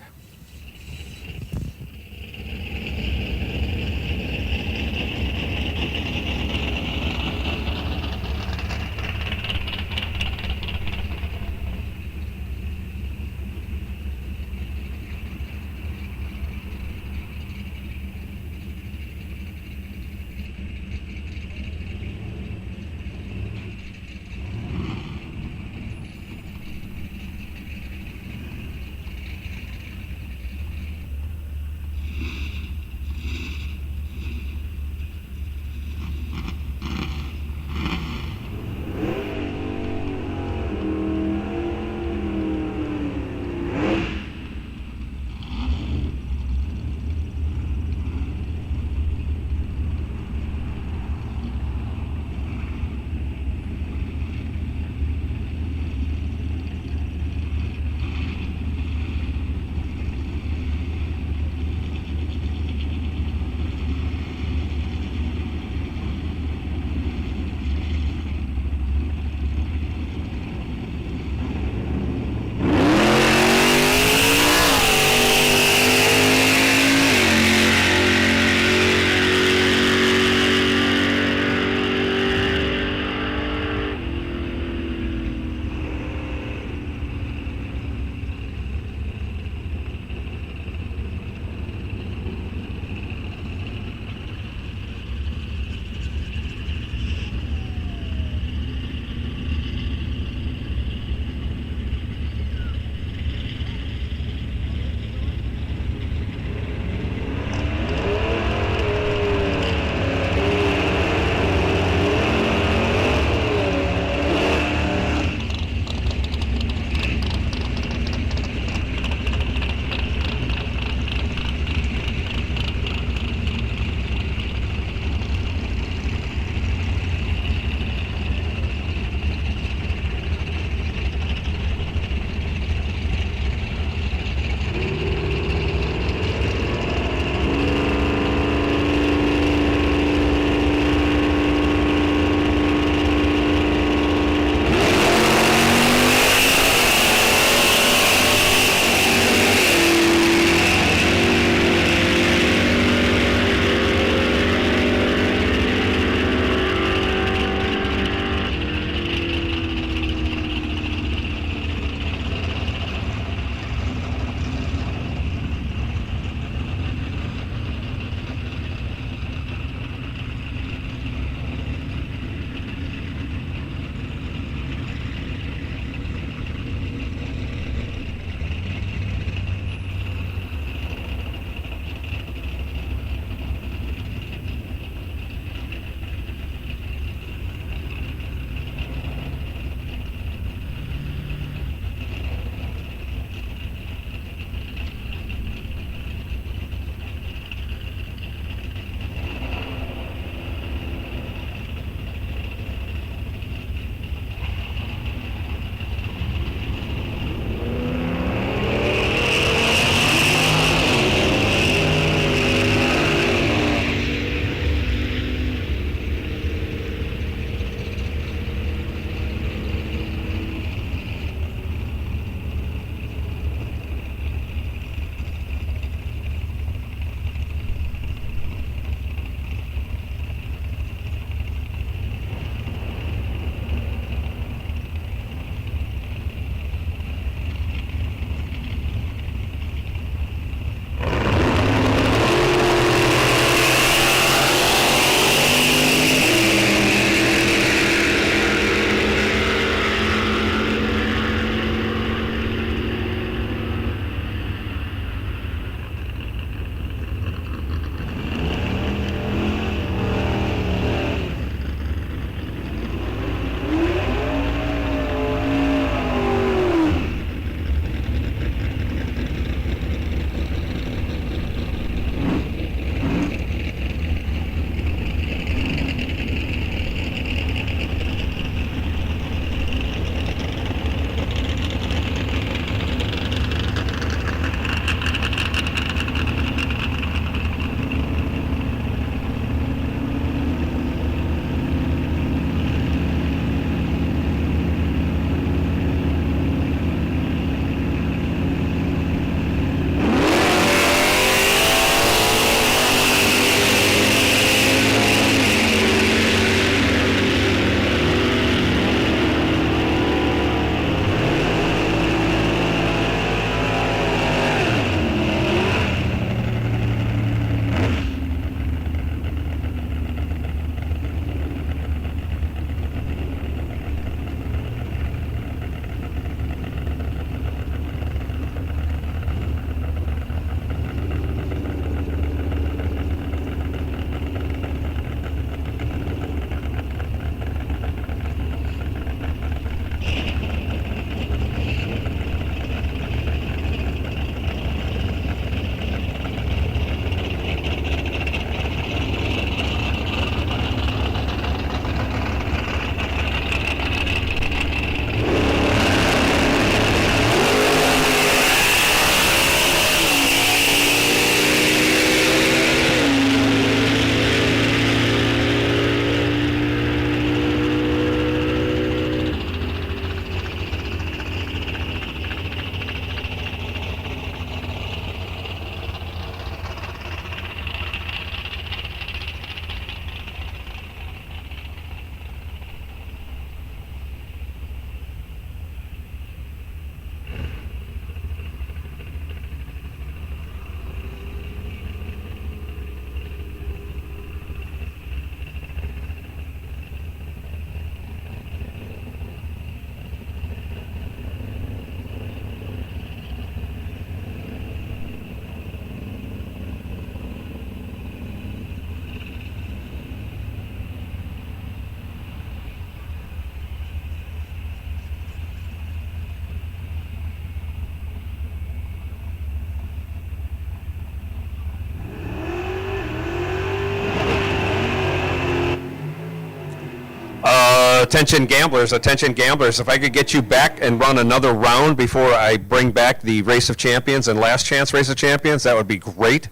Attention gamblers, if I could get you back and run another round before I bring back the Race of Champions and Last Chance Race of Champions, that would be great.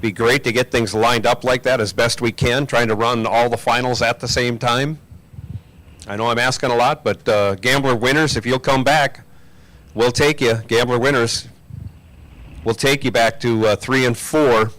Be great to get things lined up like that as best we can, trying to run all the finals at the same time. I know I'm asking a lot, but gambler winners, if you'll come back, we'll take you. Gambler winners, we'll take you back to 3 and 4.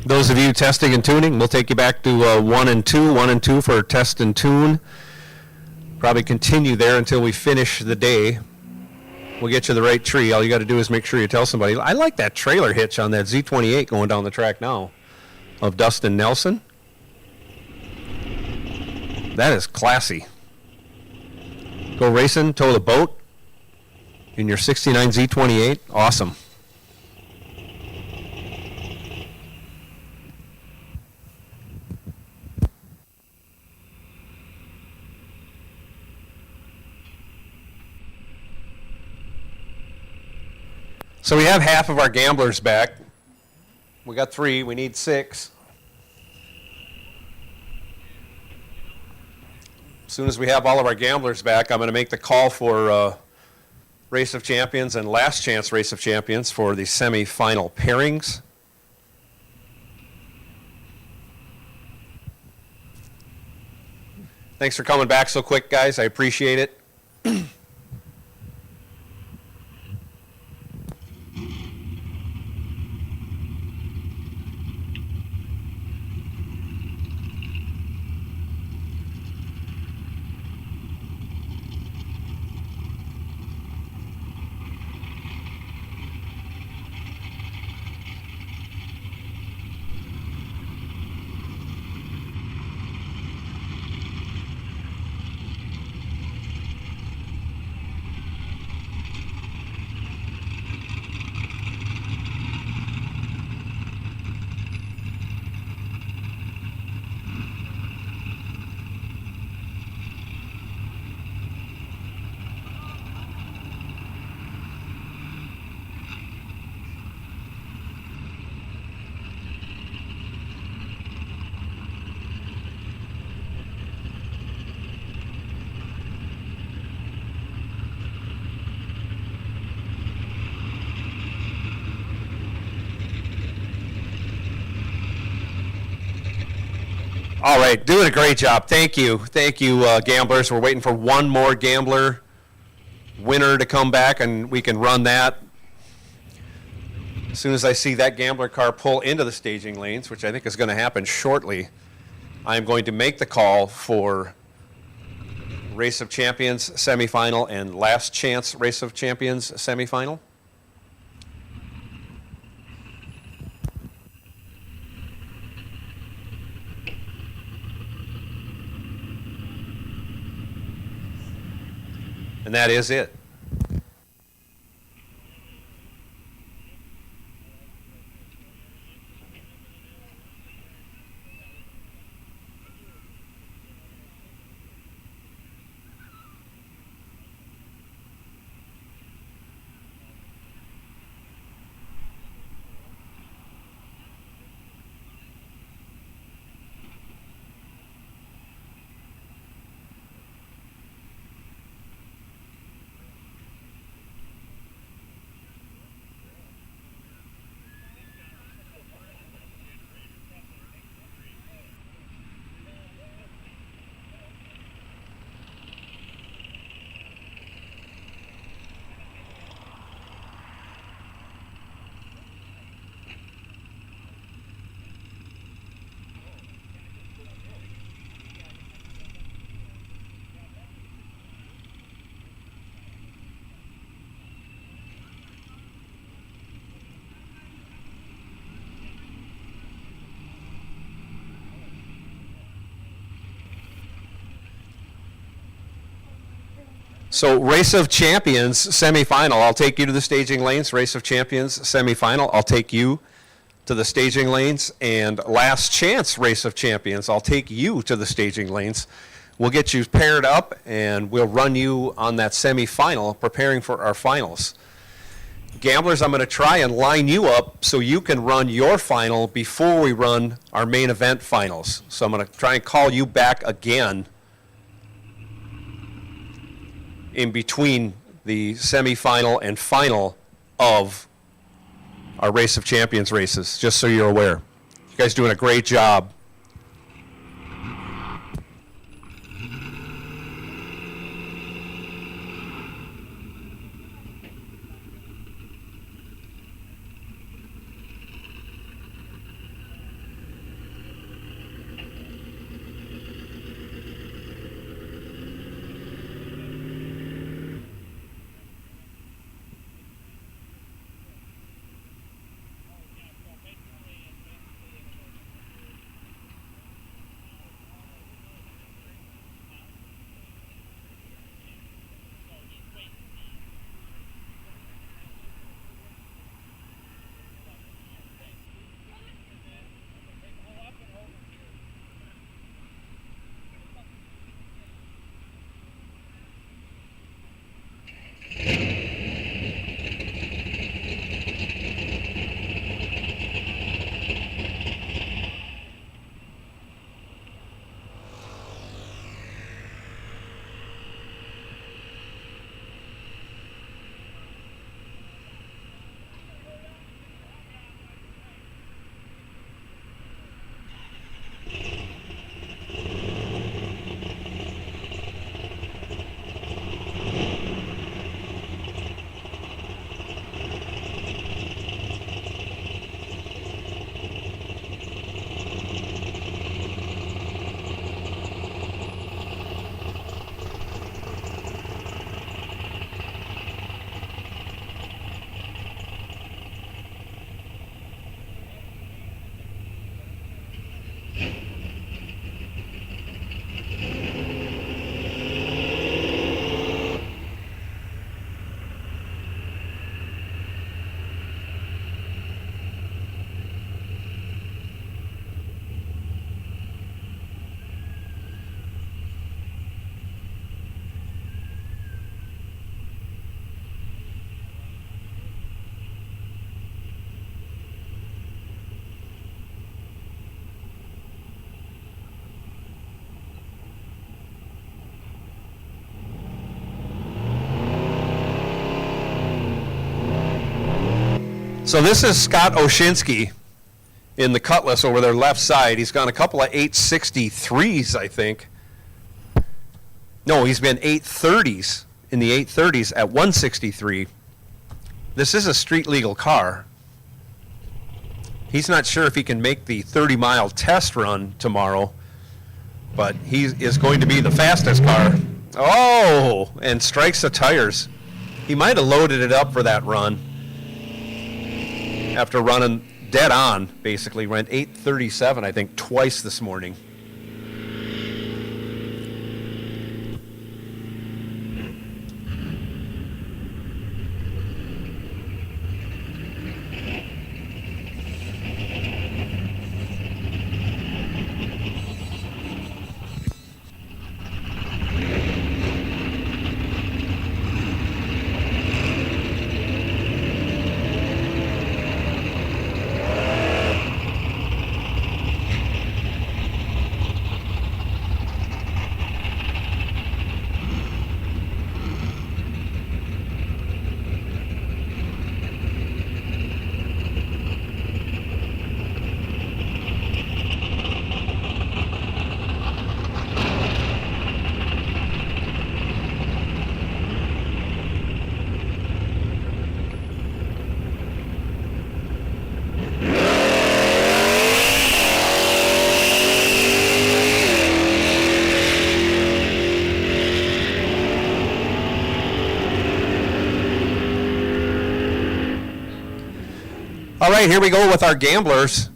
Those of you testing and tuning, we'll take you back to 1 and 2. 1 and 2 for test and tune. Probably continue there until we finish the day. We'll get you the right tree. All you got to do is make sure you tell somebody. I like that trailer hitch on that Z28 going down the track now of Dustin Nelson. That is classy. Go racing, tow the boat in your 69 Z28. Awesome. So we have half of our gamblers back. We got 3, we need 6. As soon as we have all of our gamblers back, I'm going to make the call for Race of Champions and Last Chance Race of Champions for the semi-final pairings. Thanks for coming back so quick, guys. I appreciate it. All right, doing a great job. Thank you, gamblers. We're waiting for one more gambler winner to come back, and we can run that. As soon as I see that gambler car pull into the staging lanes, which I think is going to happen shortly, I'm going to make the call for Race of Champions semifinal and Last Chance Race of Champions semifinal. And that is it. So Race of Champions semifinal, I'll take you to the staging lanes. Race of Champions semifinal, I'll take you to the staging lanes. And Last Chance Race of Champions, I'll take you to the staging lanes. We'll get you paired up and we'll run you on that semifinal, preparing for our finals. Gamblers, I'm going to try and line you up so you can run your final before we run our main event finals. So I'm going to try and call you back again in between the semifinal and final of our Race of Champions races, just so you're aware. You guys doing a great job. So this is Scott Oshinsky in the Cutlass over their left side. He's gone a couple of 863s, I think. No, he's been 830s in the 830s at 163. This is a street legal car. He's not sure if he can make the 30-mile test run tomorrow, but he is going to be the fastest car. Oh, and strikes the tires. He might have loaded it up for that run after running dead on, basically. Went 8:37, I think, twice this morning. All right, here we go with our gamblers.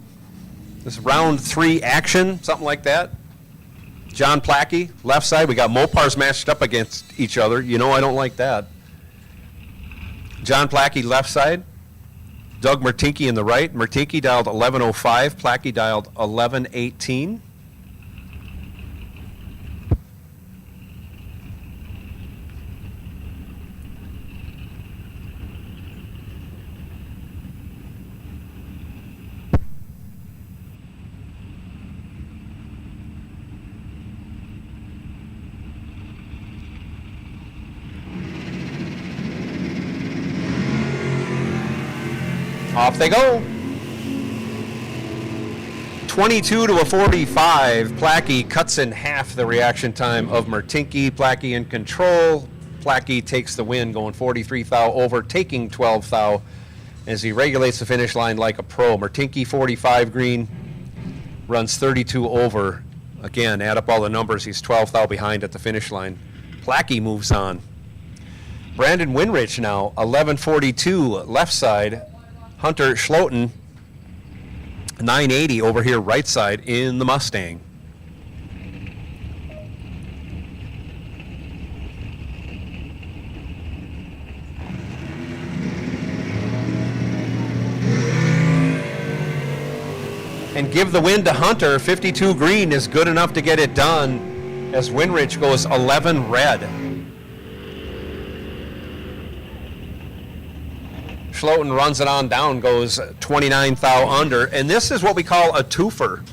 This is round 3 action, something like that. John Plackey, left side. We got Mopars matched up against each other. You know I don't like that. John Plackey, left side. Doug Mertinke in the right. Mertinke dialed 1105. Plackey dialed 1118. Off they go. 22 to a 45. Plackey cuts in half the reaction time of Mertinke. Plackey in control. Plackey takes the win, going 43 thou over, taking 12 thou as he regulates the finish line like a pro. Mertinke 45 green, runs 32 over. Again, add up all the numbers, he's 12 thou behind at the finish line. Plackey moves on. Brandon Winrich now, 1142 left side. Hunter Schloten, 980 over here right side in the Mustang. And give the win to Hunter. 52 green is good enough to get it done as Winrich goes 11 red. Schloten runs it on down, goes 29 thou under, and this is what we call a twofer.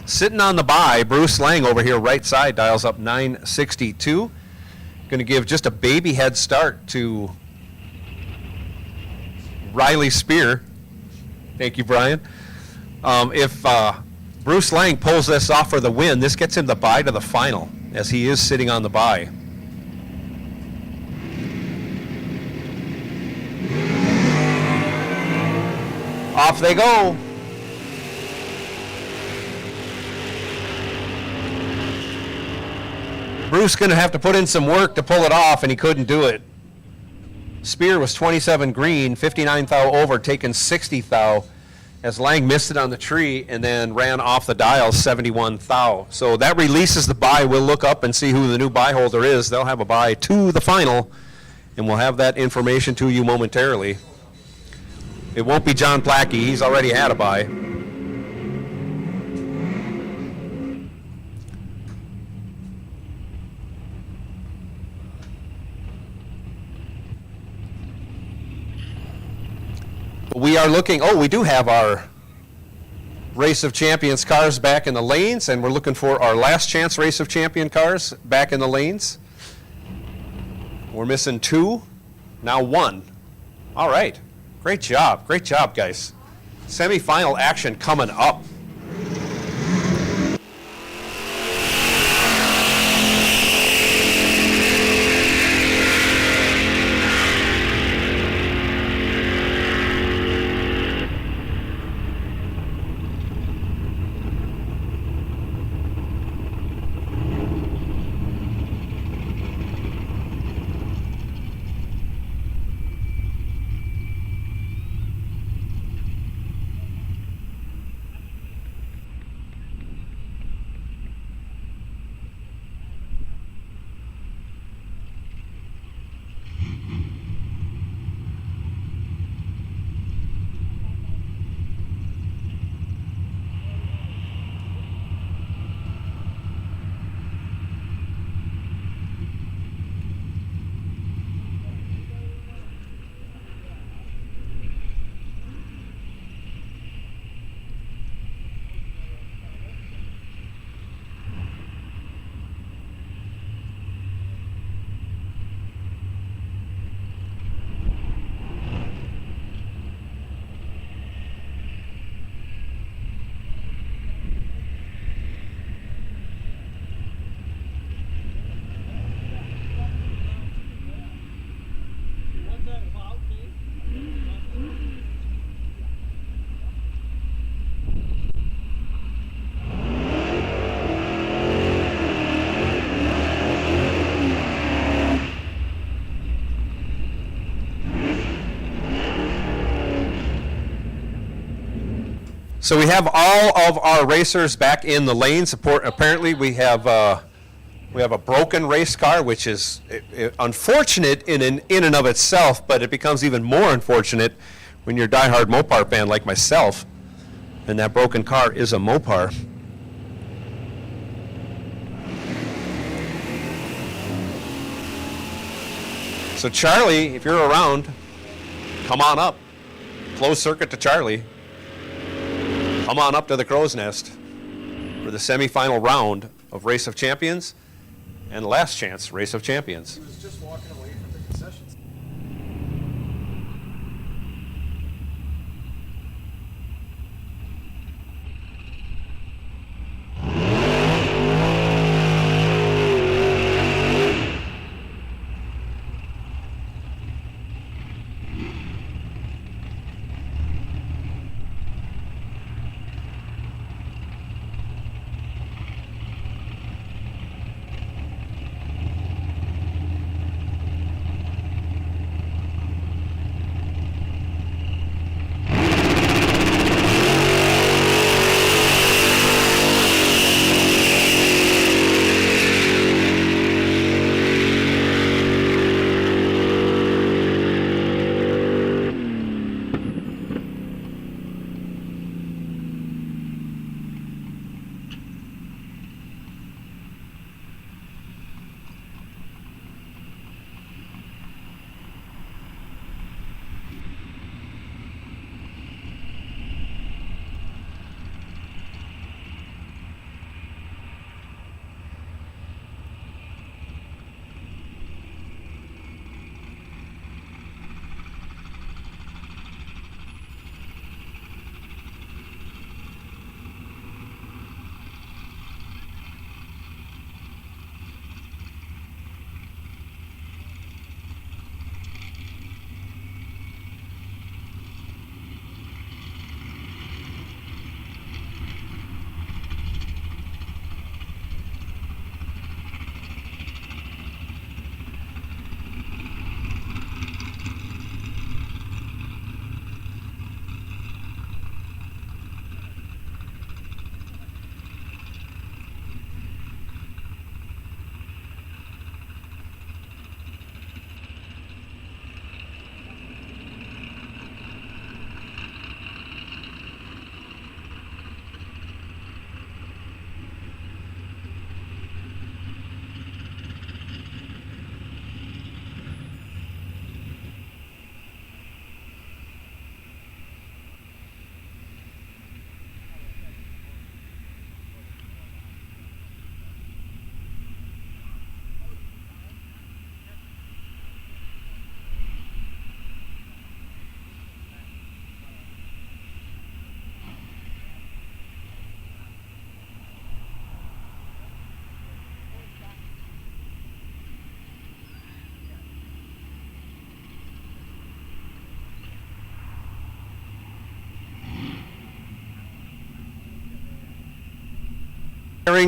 Sitting on the bye, Bruce Lang over here right side dials up 962. Going to give just a baby head start to Riley Spear. Thank you, Brian. If Bruce Lang pulls this off for the win, this gets him the bye to the final, as he is sitting on the bye. Off they go. Bruce going to have to put in some work to pull it off, and he couldn't do it. Spear was 27 green, 59 thou over, taking 60 thou, as Lang missed it on the tree and then ran off the dial 71 thou. So that releases the bye. We'll look up and see who the new bye holder is. They'll have a bye to the final, and we'll have that information to you momentarily. It won't be John Plackey. He's already had a bye. We are looking, we do have our Race of Champions cars back in the lanes, and we're looking for our last chance Race of Champion cars back in the lanes. We're missing 2, now 1. All right. Great job, guys. Semi-final action coming up. So we have all of our racers back in the lanes. Apparently, we have a broken race car, which is unfortunate in and of itself, but it becomes even more unfortunate when you're a diehard Mopar fan like myself, and that broken car is a Mopar. So Charlie, if you're around, come on up. Closed circuit to Charlie. Come on up to the Crow's Nest for the semifinal round of Race of Champions and Last Chance Race of Champions. He was just walking away from the concessions.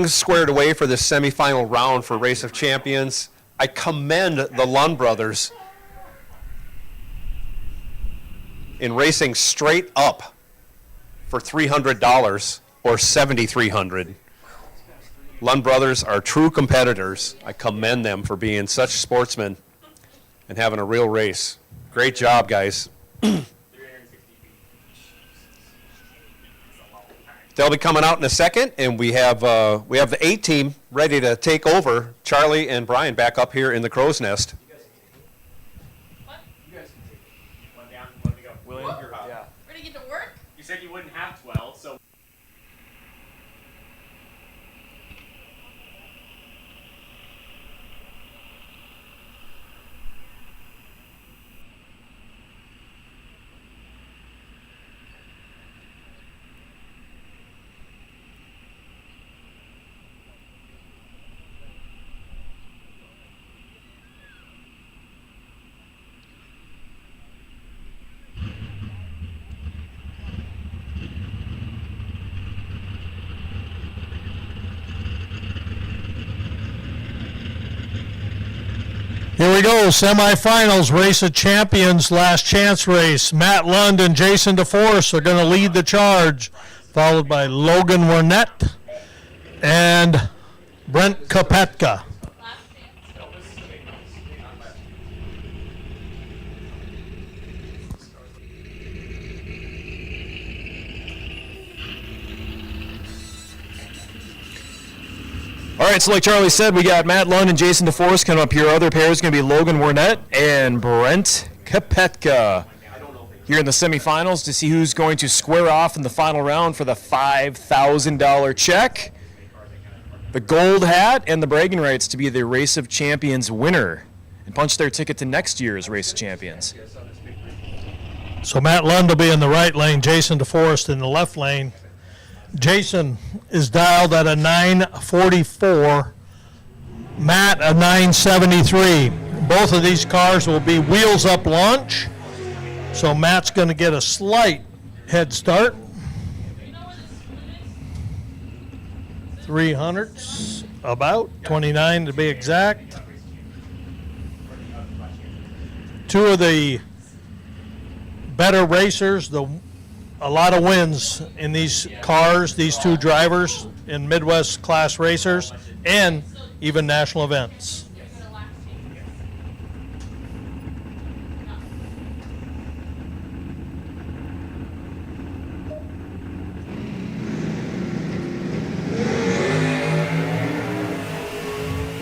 Squared away for this semifinal round for Race of Champions. I commend the Lund brothers in racing straight up for $300 or $7,300. Lund brothers are true competitors. I commend them for being such sportsmen and having a real race. Great job, guys. 360 feet. They'll be coming out in a second, and we have the A team ready to take over. Charlie and Brian back up here in the Crow's Nest. What? You guys can take it. One down, one to go. William, you're up. Yeah. Ready to get to work? You said you wouldn't have 12, so. Here we go, semifinals, Race of Champions, Last Chance race. Matt Lund and Jason DeForest are going to lead the charge, followed by Logan Warnett and Brent Kopetka. All right, so like Charlie said, we got Matt Lund and Jason DeForest coming up here. Other pair is going to be Logan Warnett and Brent Kopetka here in the semifinals to see who's going to square off in the final round for the $5,000 check, the gold hat, and the bragging rights to be the Race of Champions winner and punch their ticket to next year's Race of Champions. So Matt Lund will be in the right lane, Jason DeForest in the left lane. Jason is dialed at a 944, Matt a 973. Both of these cars will be wheels up launch, so Matt's going to get a slight head start. 300s, about 29 to be exact. Two of the better racers, a lot of wins in these cars, these two drivers in Midwest class racers and even national events.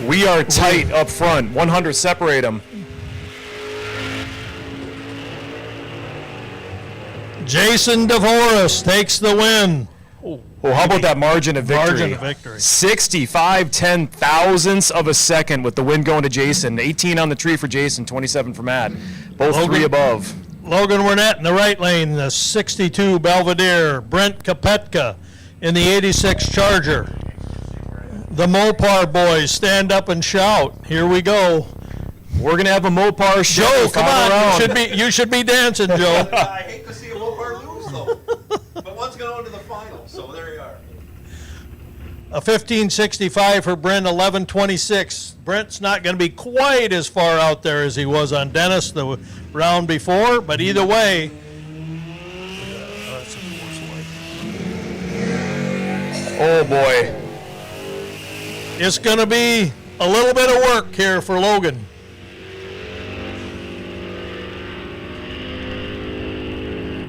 We are tight up front. 100 separate them. Jason DeForest takes the win. Well, how about that margin of victory? Margin of victory. 65 10,000ths of a second with the win going to Jason. 18 on the tree for Jason, 27 for Matt. Both Logan. 3 above. Logan Warnett in the right lane, the 62 Belvedere. Brent Kopetka in the 86 Charger. The Mopar boys stand up and shout. Here we go. We're going to have a Mopar show. Joe, come on. Round. You should be dancing, Joe. I hate to see a Mopar lose, though. But one's going to the final, so there you are. A 1565 for Brent, 1126. Brent's not going to be quite as far out there as he was on Dennis the round before, but either way. Oh, boy. It's going to be a little bit of work here for Logan.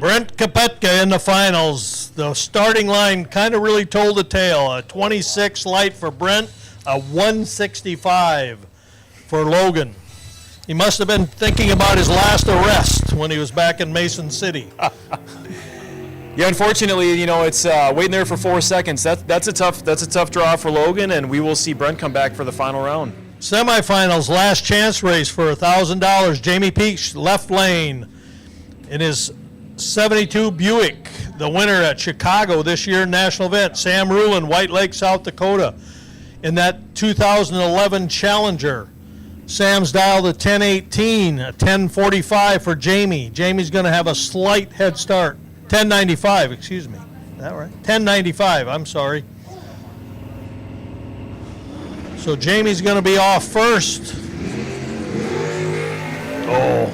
Brent Kopetka in the finals. The starting line kind of really told the tale. A 26 light for Brent, a 165 for Logan. He must have been thinking about his last arrest when he was back in Mason City. Yeah, unfortunately, it's waiting there for 4 seconds. That's a tough draw for Logan, and we will see Brent come back for the final round. Semifinals, last chance race for $1,000. Jamie Peach, left lane in his 72 Buick, the winner at Chicago this year national event. Sam Rulin, White Lake, South Dakota, in that 2011 Challenger. Sam's dialed a 1018, a 1045 for Jamie. Jamie's going to have a slight head start. 1095, excuse me. Is that right? 1095, I'm sorry. So Jamie's going to be off first. Oh.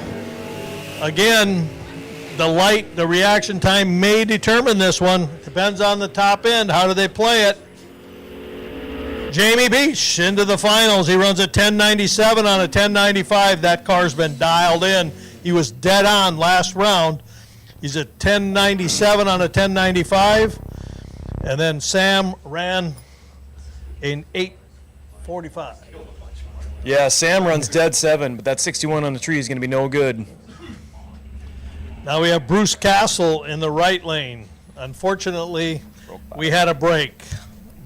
Again, the reaction time may determine this one. Depends on the top end. How do they play it? Jamie Beach into the finals. He runs a 1097 on a 1095. That car's been dialed in. He was dead on last round. He's at 1097 on a 1095. And then Sam ran an 845. Yeah, Sam runs dead 7, but that 61 on the tree is going to be no good. Now we have Bruce Castle in the right lane. Unfortunately, we had a break.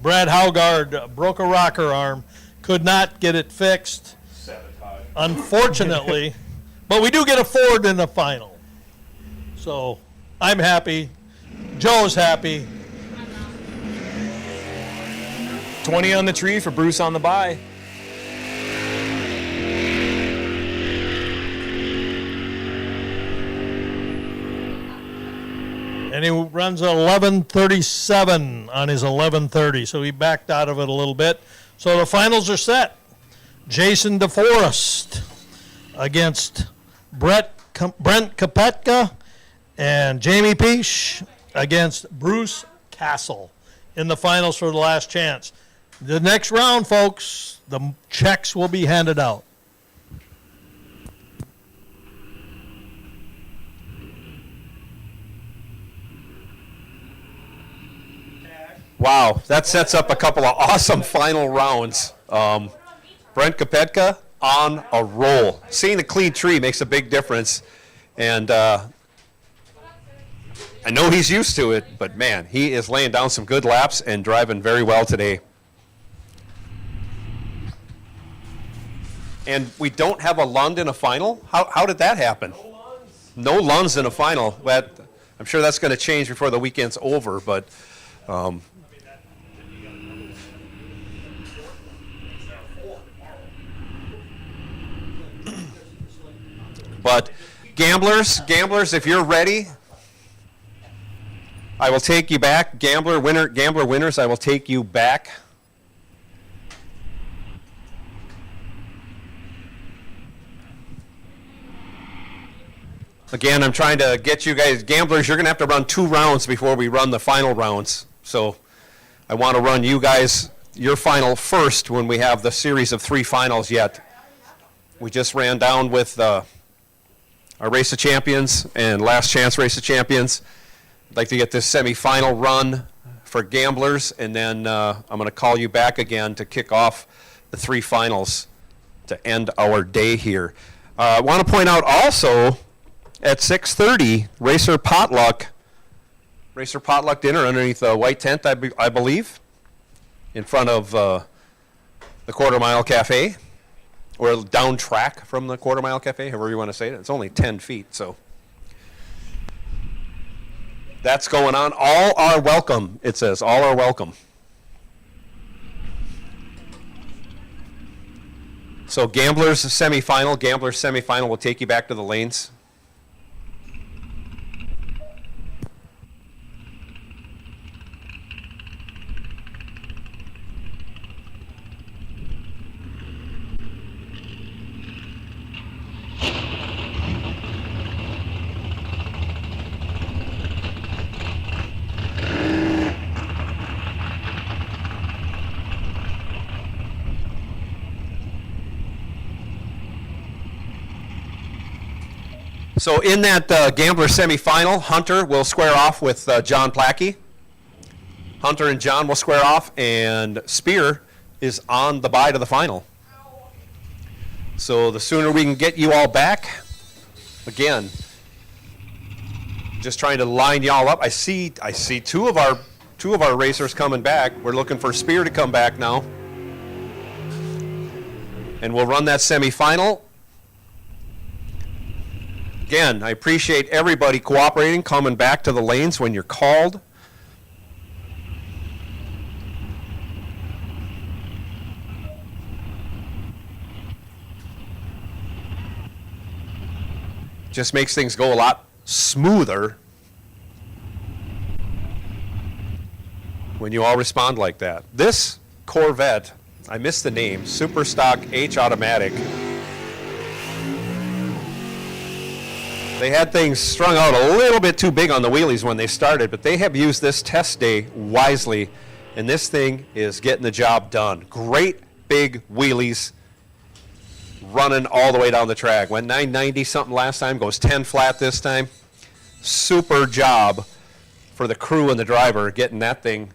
Brad Haugard broke a rocker arm, could not get it fixed. Unfortunately, but we do get a Ford in the final. So I'm happy. Joe's happy. 20 on the tree for Bruce on the bye. And he runs a 1137 on his 1130, so he backed out of it a little bit. So the finals are set. Jason DeForest against Brent Kopetka, and Jamie Peach against Bruce Castle in the finals for the last chance. The next round, folks, the checks will be handed out. Wow, that sets up a couple of awesome final rounds. Brent Kopedka on a roll. Seeing a clean tree makes a big difference. And I know he's used to it, but man, he is laying down some good laps and driving very well today. And we don't have a Lund in a final? How did that happen? No Lunds in a final. I'm sure that's going to change before the weekend's over, but but gamblers, if you're ready, I will take you back. Gambler winners, I will take you back. Again, I'm trying to get you guys, gamblers, you're going to have to run 2 rounds before we run the final rounds. So I want to run you guys your final first when we have the series of 3 finals yet. We just ran down with our Race of Champions and Last Chance Race of Champions. I'd like to get this semifinal run for gamblers, and then I'm going to call you back again to kick off the 3 finals to end our day here. I want to point out also, at 6:30, Racer Potluck dinner underneath the white tent, I believe, in front of the Quarter Mile Cafe, or down track from the Quarter Mile Cafe, however you want to say it. It's only 10 feet, so that's going on. All are welcome, it says. All are welcome. So Gamblers semifinal will take you back to the lanes. So in that Gambler semifinal, Hunter will square off with John Plackey. Hunter and John will square off, and Spear is on the bye to the final. So the sooner we can get you all back, again, just trying to line y'all up. I see 2 of our racers coming back. We're looking for Spear to come back now, and we'll run that semifinal. Again, I appreciate everybody cooperating, coming back to the lanes when you're called. Just makes things go a lot smoother when you all respond like that. This Corvette, I missed the name, Super Stock H Automatic. They had things strung out a little bit too big on the wheelies when they started, but they have used this test day wisely, and this thing is getting the job done. Great big wheelies running all the way down the track. Went 990 something last time, goes 10 flat this time. Super job for the crew and the driver getting that thing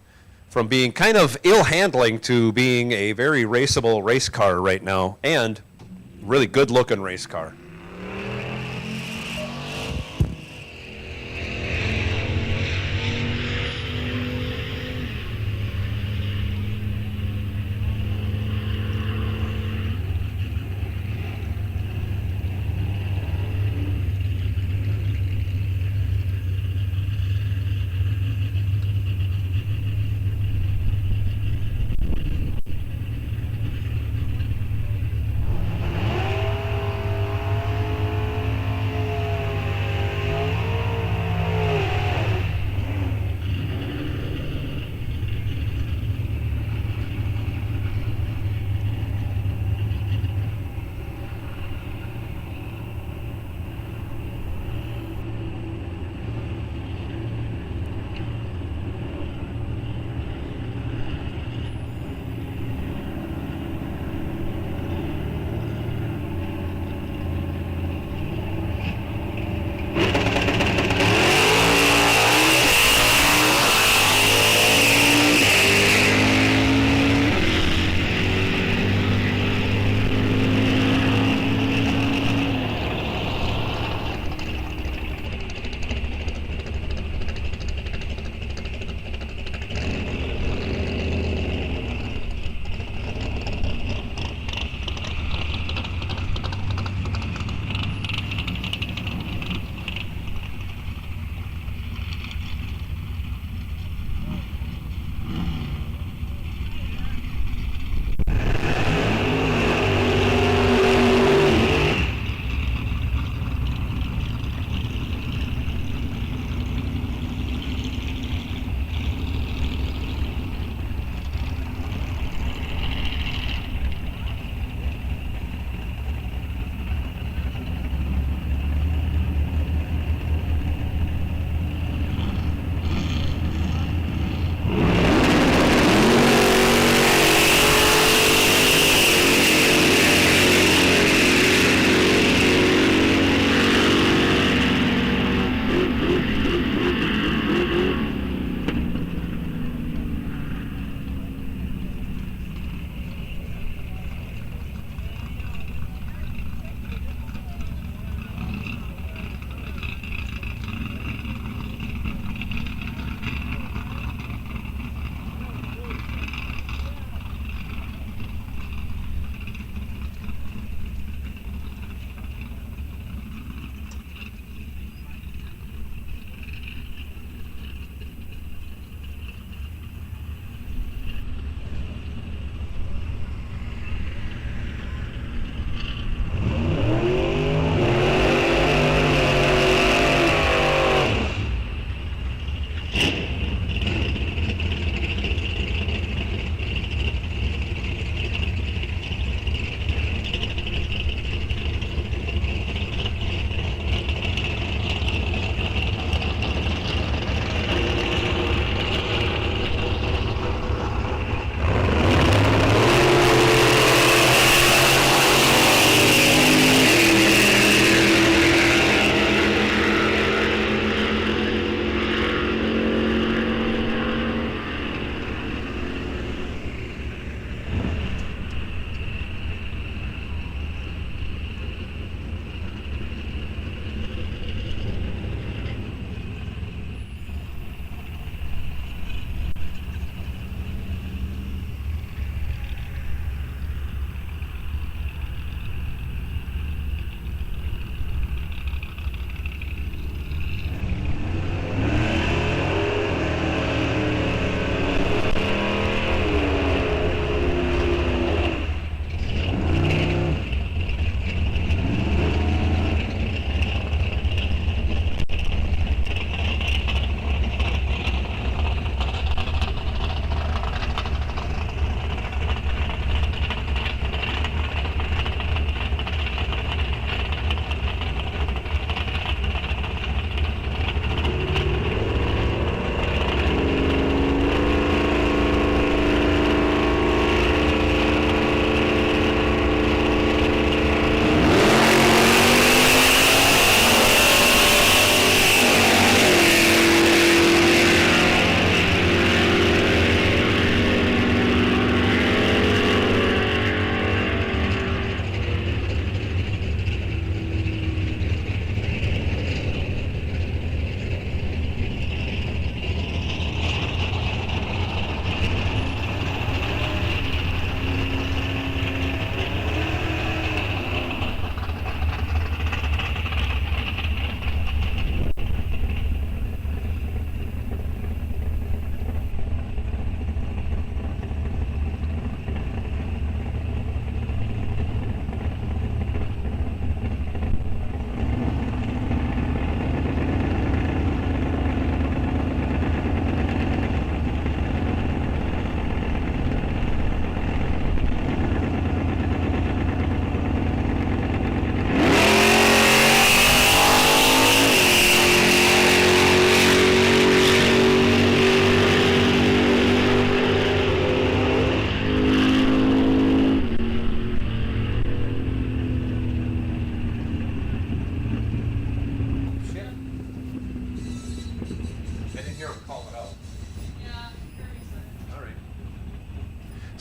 from being kind of ill handling to being a very raceable race car right now, and really good looking race car.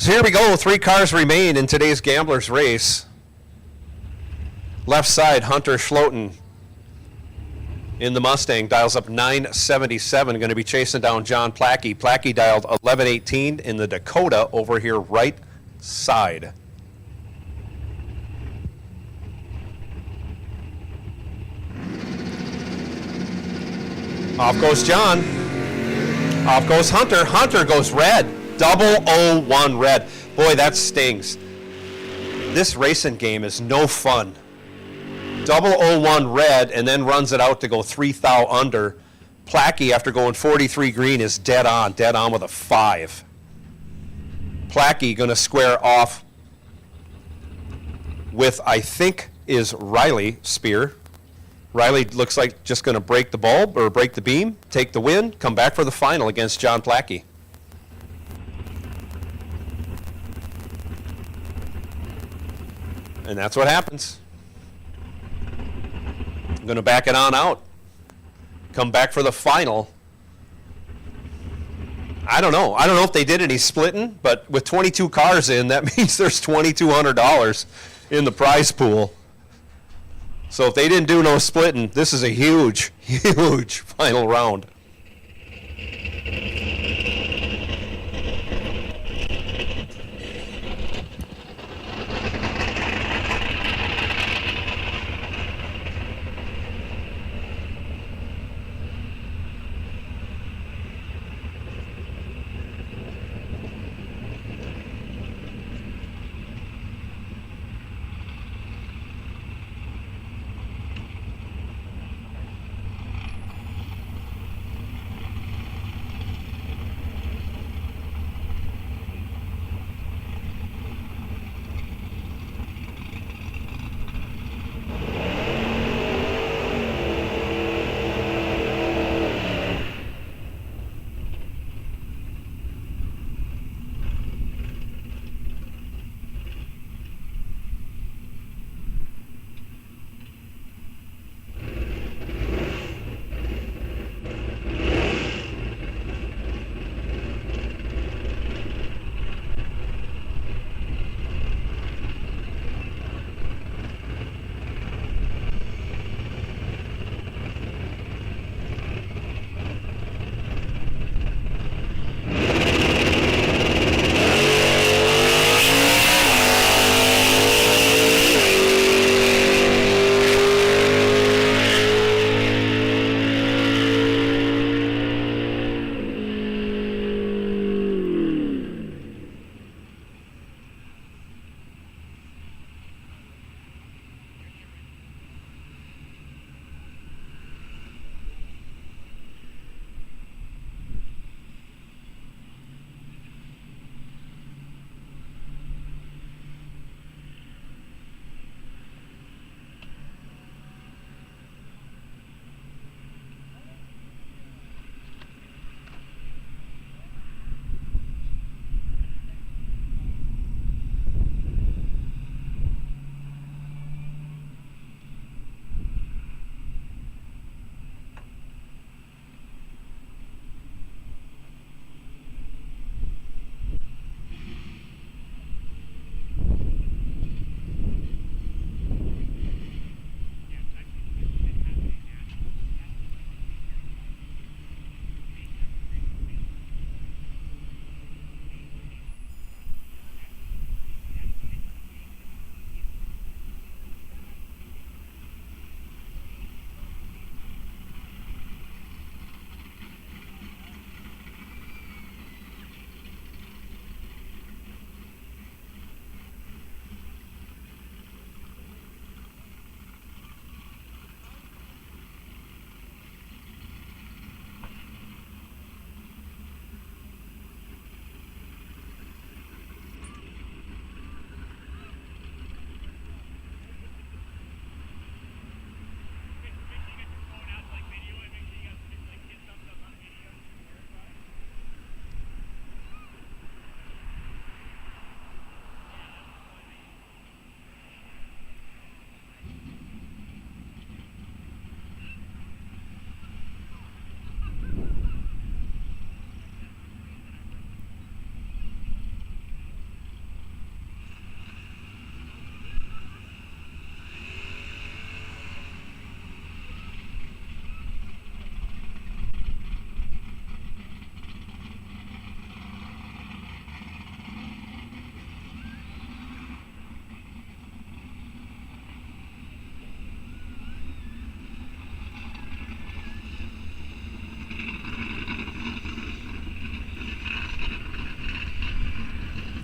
So here we go. 3 cars remain in today's Gamblers race. Left side, Hunter Schloten in the Mustang dials up 977. Going to be chasing down John Plackey. Plackey dialed 1118 in the Dakota over here right side. Off goes John. Off goes Hunter. Hunter goes red. 001 red. Boy, that stings. This racing game is no fun. 001 red and then runs it out to go 3 thou under. Plackey, after going 43 green, is dead on with a 5. Plackey going to square off with, I think, is Riley Spear. Riley looks like just going to break the bulb or break the beam, take the win, come back for the final against John Plackey. And that's what happens. I'm going to back it on out. Come back for the final. I don't know. I don't know if they did any splitting, but with 22 cars in, that means there's $2,200 in the prize pool. So if they didn't do no splitting, this is a huge, huge final round.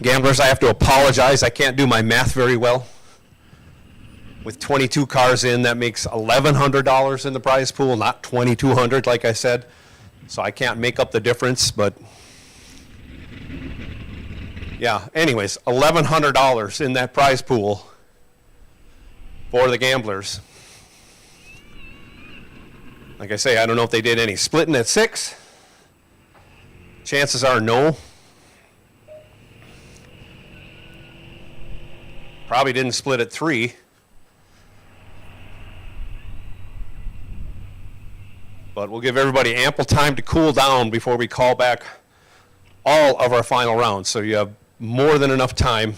Gamblers, I have to apologize. I can't do my math very well. With 22 cars in, that makes $1,100 in the prize pool, not $2,200 like I said. So I can't make up the difference, but yeah, anyways, $1,100 in that prize pool for the gamblers. Like I say, I don't know if they did any splitting at 6. Chances are no. Probably didn't split at 3. But we'll give everybody ample time to cool down before we call back all of our final rounds. So you have more than enough time.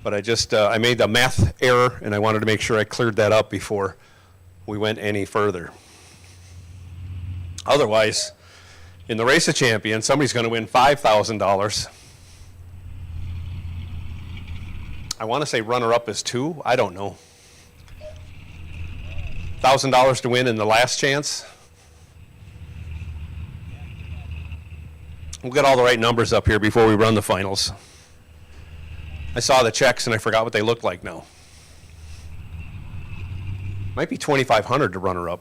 But I made the math error, and I wanted to make sure I cleared that up before we went any further. Otherwise, in the Race of Champions, somebody's going to win $5,000. I want to say runner-up is 2. I don't know. $1,000 to win in the last chance. We'll get all the right numbers up here before we run the finals. I saw the checks and I forgot what they looked like now. Might be $2,500 to runner-up.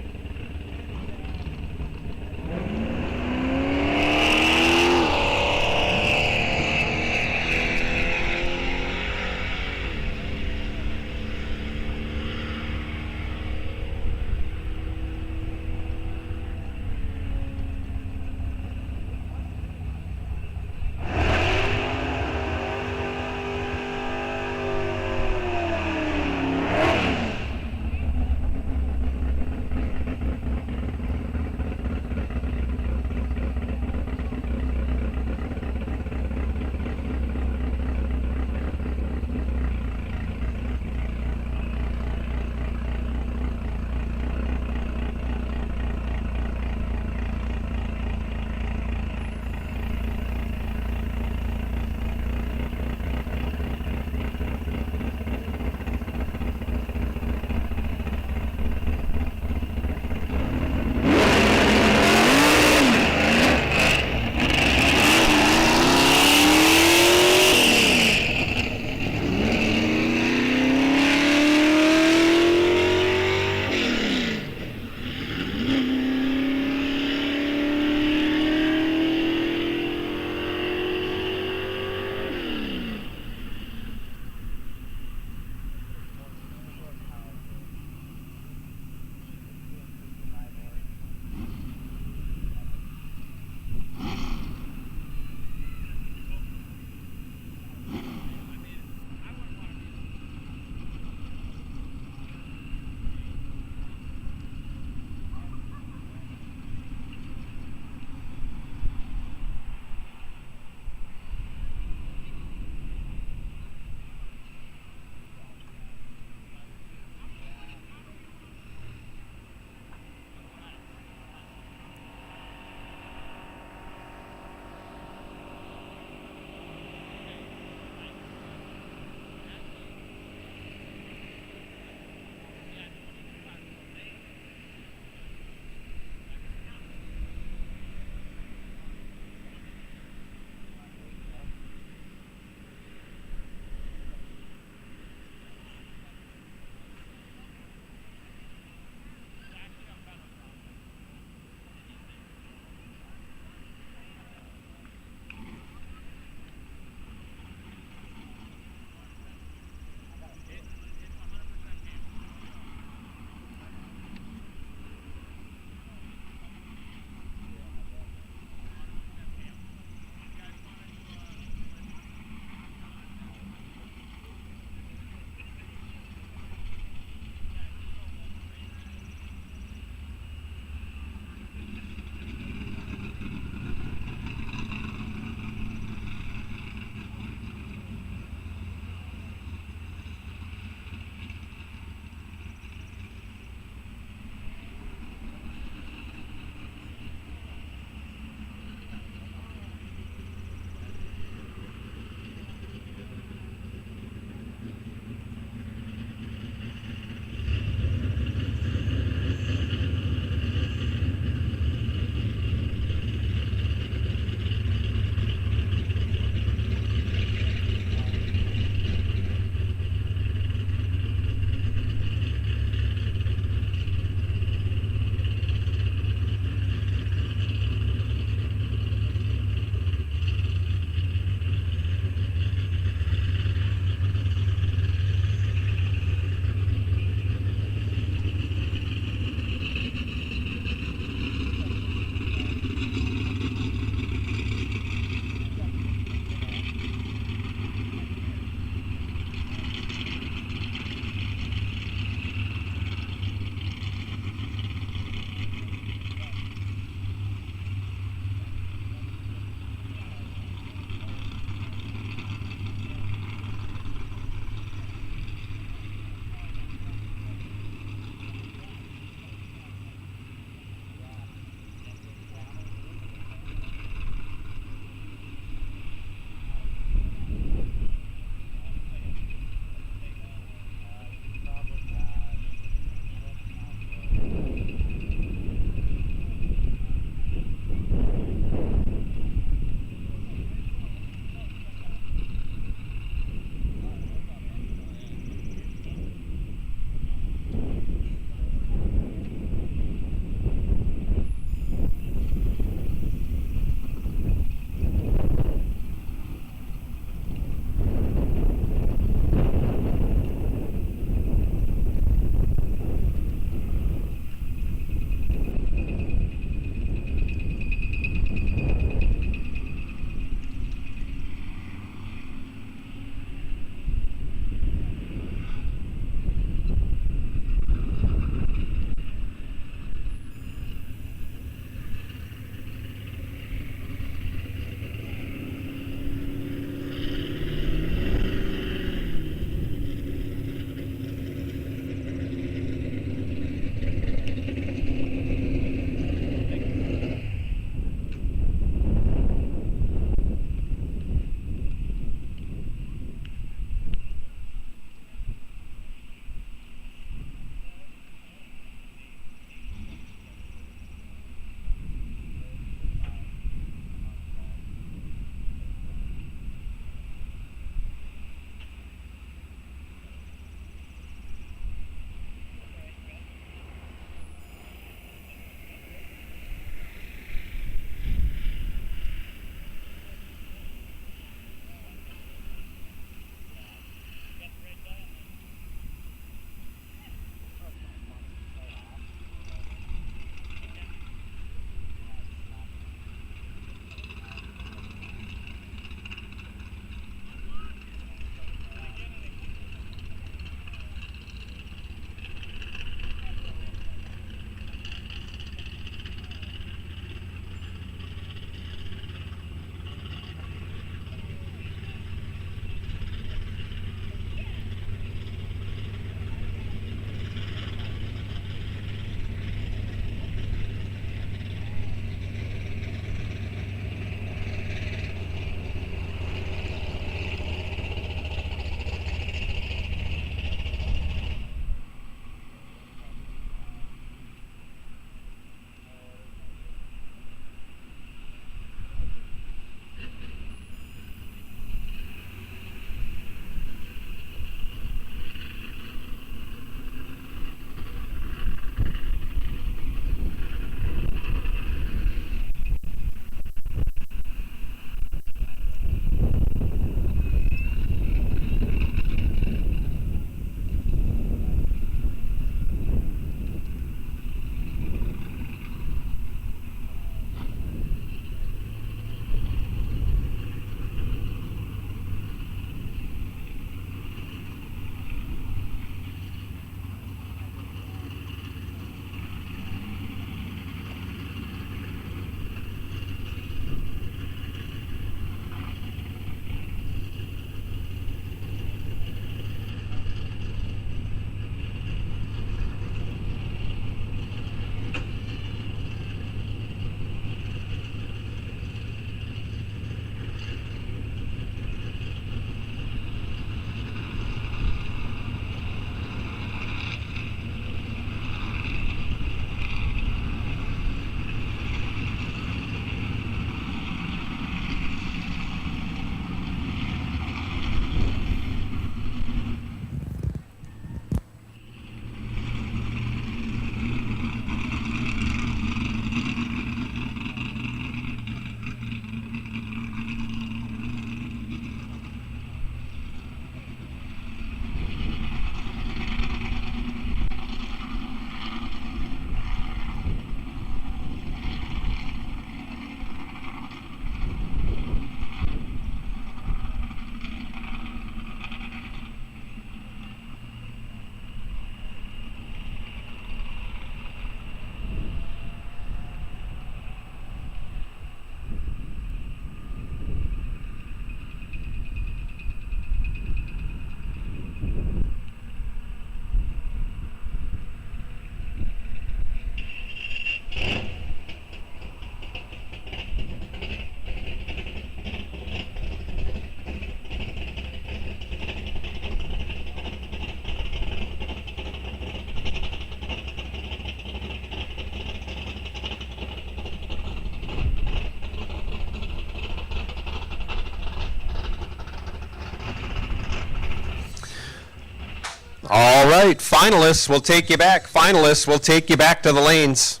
All right, finalists, we'll take you back. Finalists, we'll take you back to the lanes.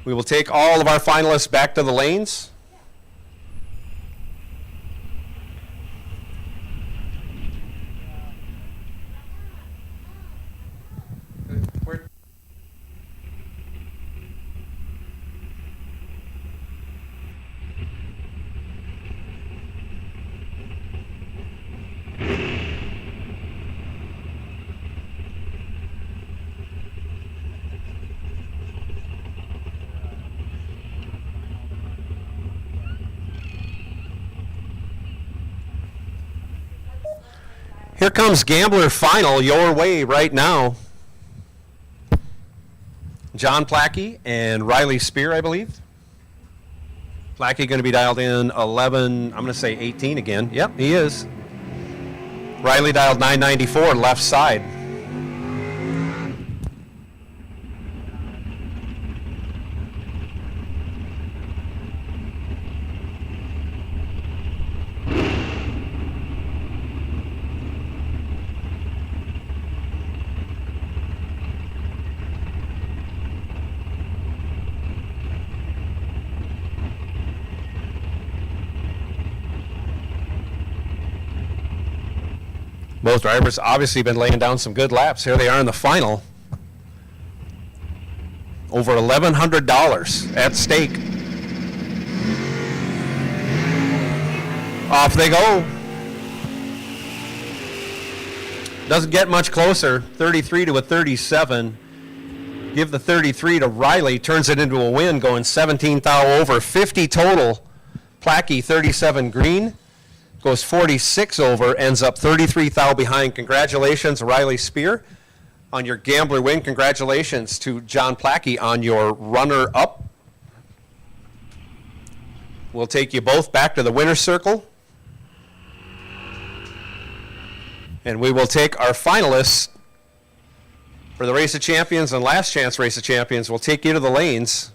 We will take all of our finalists back to the lanes. Here comes Gambler Final your way right now. John Plackey and Riley Spear, I believe. Plackey going to be dialed in 11, I'm going to say 18 again. Yep, he is. Riley dialed 994 left side. Both drivers obviously been laying down some good laps. Here they are in the final. Over $1,100 at stake. Off they go. Doesn't get much closer. 33 to a 37. Give the 33 to Riley. Turns it into a win, going 17 thou over. 50 total. Plackey 37 green. Goes 46 over, ends up 33 thou behind. Congratulations, Riley Spear, on your gambler win. Congratulations to John Plackey on your runner-up. We'll take you both back to the winner's circle. And we will take our finalists for the Race of Champions and Last Chance Race of Champions. We'll take you to the lanes.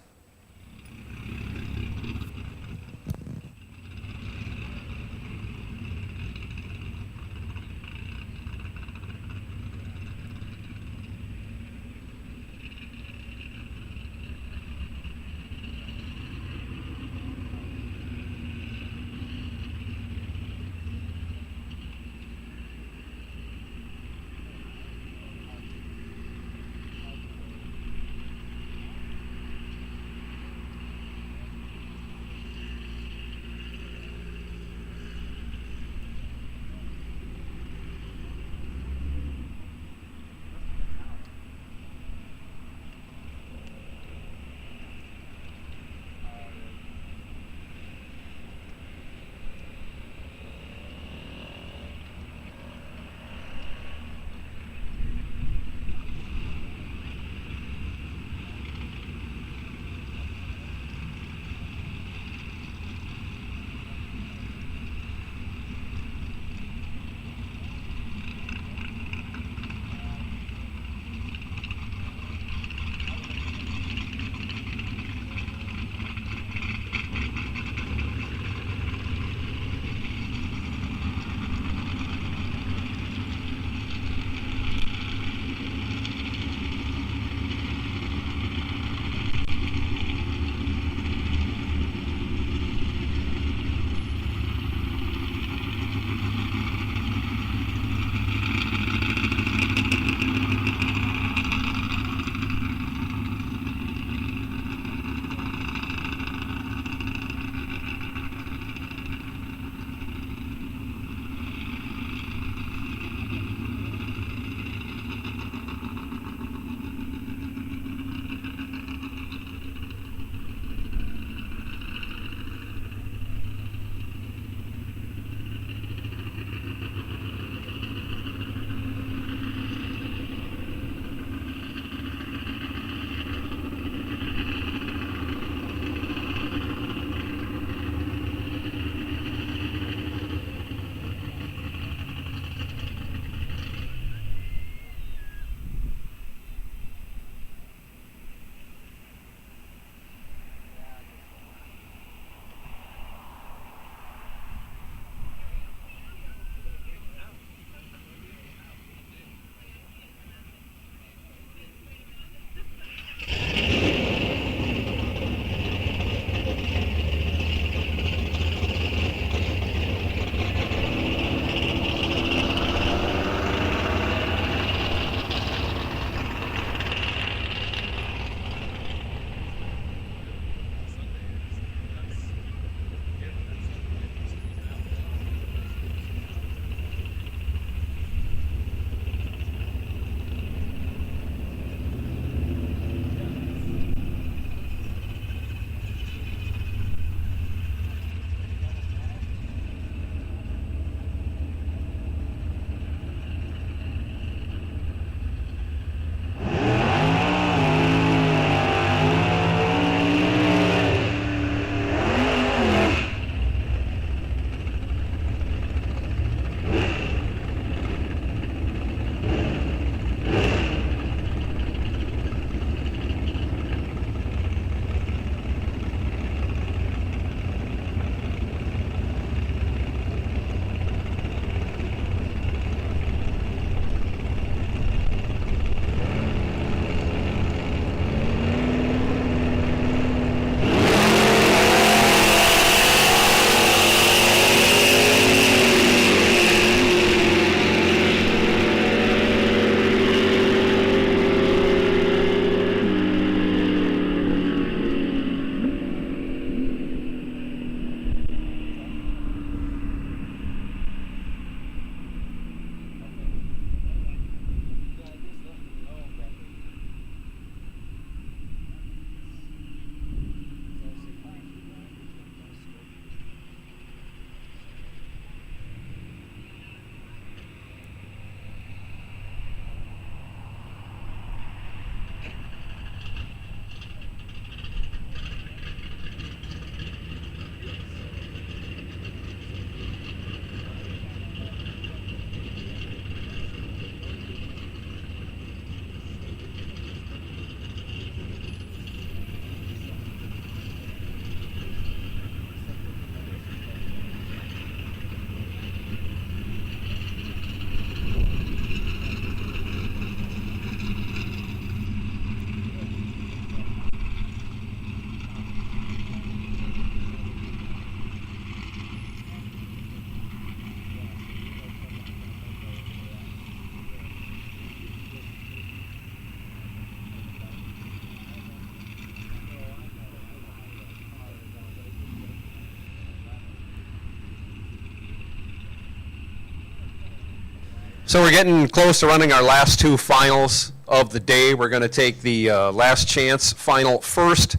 So we're getting close to running our last two finals of the day. We're going to take the last chance final first,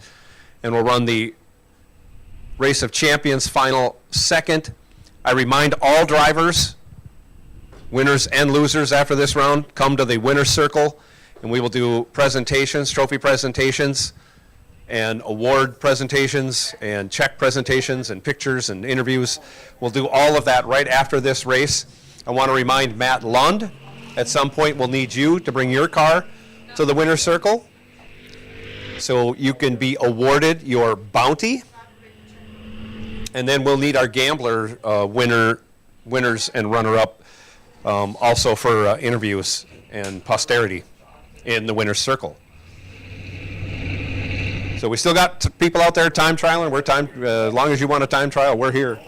and we'll run the Race of Champions final second. I remind all drivers, winners and losers after this round, come to the winner's circle, and we will do presentations, trophy presentations, and award presentations, and check presentations, and pictures, and interviews. We'll do all of that right after this race. I want to remind Matt Lund, at some point we'll need you to bring your car to the winner's circle so you can be awarded your bounty. And then we'll need our gambler winners and runner-up also for interviews and posterity in the winner's circle. So we still got people out there time trialing. We're as long as you want a time trial, we're here.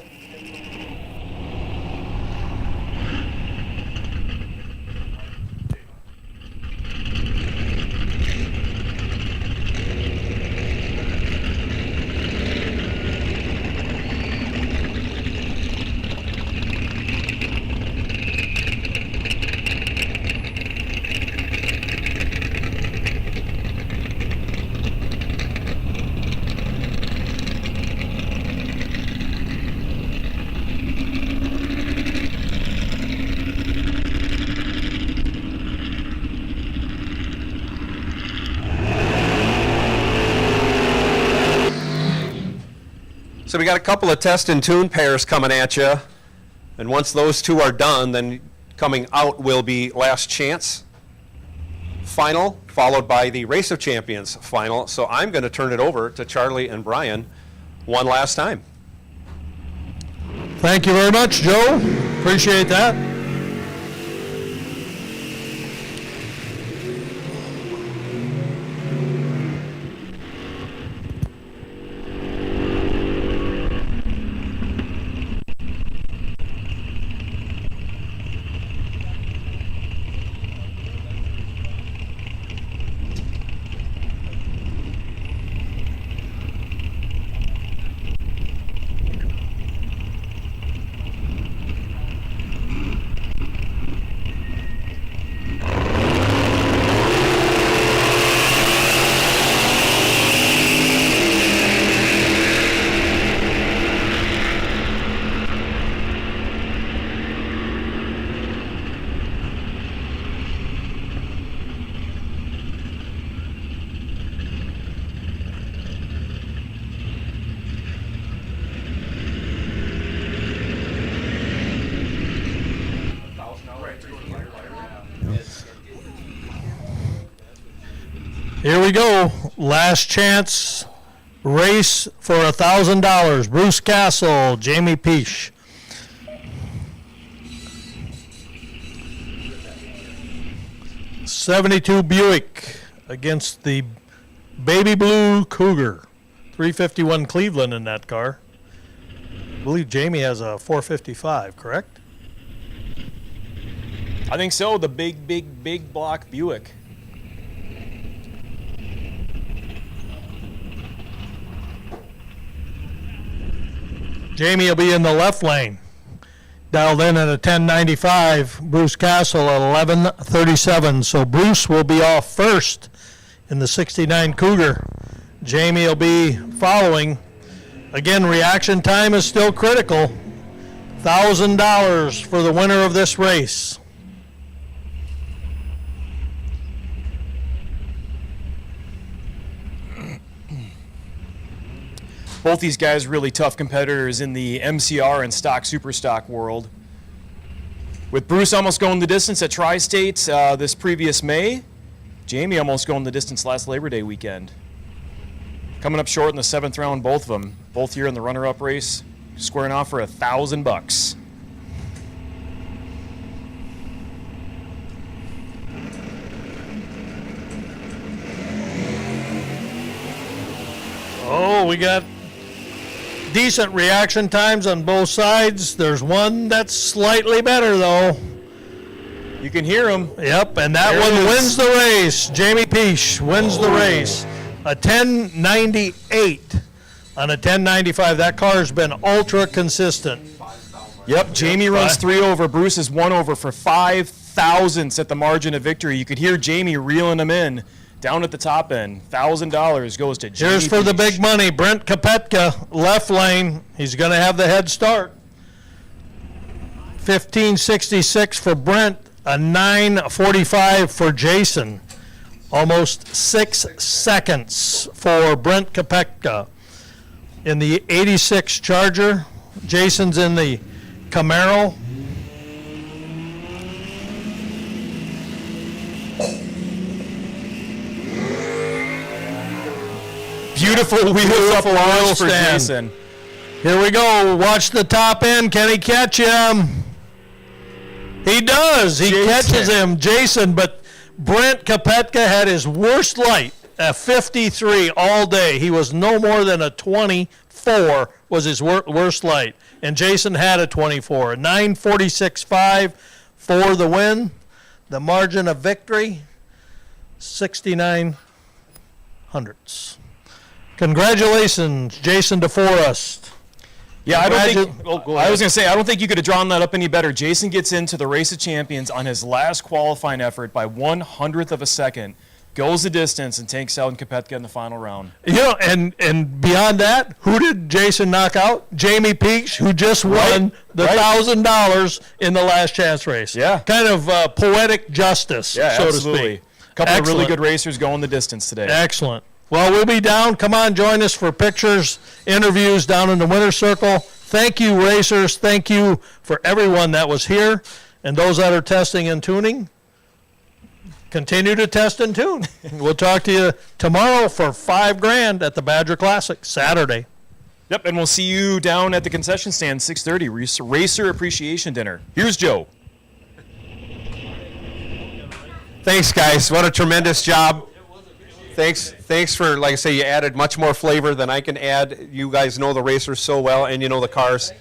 So we got a couple of test and tune pairs coming at you, and once those two are done, then coming out will be Last Chance final, followed by the Race of Champions final. So I'm going to turn it over to Charlie and Brian one last time. Thank you very much, Joe. Appreciate that. Here we go. Last chance race for $1,000. Bruce Castle, Jamie Peach. '72 Buick against the Baby Blue Cougar. 351 Cleveland in that car. I believe Jamie has a 455, correct? I think so. The big block Buick. Jamie will be in the left lane. Dialed in at a 1095. Bruce Castle at 1137. So Bruce will be off first in the 69 Cougar. Jamie will be following. Again, reaction time is still critical. $1,000 for the winner of this race. Both these guys really tough competitors in the MCR and stock super stock world. With Bruce almost going the distance at Tri-State this previous May, Jamie almost going the distance last Labor Day weekend. Coming up short in the 7th round, both of them. Both here in the runner-up race, squaring off for $1,000. Oh, we got decent reaction times on both sides. There's one that's slightly better, though. You can hear him. Yep, and that There one it is. wins the race. Jamie Peach wins the race. A 1098 on a 1095. That car's been ultra consistent. Yep, Jamie runs 3 over. Bruce is 1 over for $5,000. thousandths at the margin of victory. You could hear Jamie reeling them in down at the top end. $1,000 goes to Jamie. Here's for the Peach. big money. Brent Kopetka, left lane. He's going to have the head start. 15.66 for Brent, a 9.45 for Jason. Almost 6 seconds for Brent Kopetka. In the 86 Charger, Jason's in the Camaro. Beautiful wheel Beautiful wheel launch for stand. Jason. Here we go. Watch the top end. Can he catch him? He does. He Jason. catches him, Jason. But Brent Kopetka had his worst light, a 53 all day. He was no more than a 24 was his worst light. And Jason had a 24. A 9.46.5 for the win. The margin of victory, 69 hundredths. Congratulations, Jason DeForest. Yeah, I don't think. Go I ahead. was going to say, I don't think you could have drawn that up any better. Jason gets into the Race of Champions on his last qualifying effort by 1/100th of a second, goes the distance, and takes out Kopetka in the final round. You know, and beyond that, who did Jason knock out? Jamie Peach, who just won the right. $1,000 in the last chance race. Yeah. Kind of poetic justice, Yeah, so absolutely. to speak. A couple of really Excellent. good racers going the distance today. Excellent. Well, we'll be down. Come on, join us for pictures, interviews down in the winner's circle. Thank you, racers. Thank you for everyone that was here. And those that are testing and tuning, continue to test and tune. We'll talk to you tomorrow for $5,000 at the Badger Classic, Saturday. Yep, and we'll see you down at the concession stand, 6:30, Racer Appreciation Dinner. Here's Joe. Thanks, guys. What a tremendous job. Thanks for, like I say, you added much more flavor than I can add. You guys know the racers so well, and you know the cars.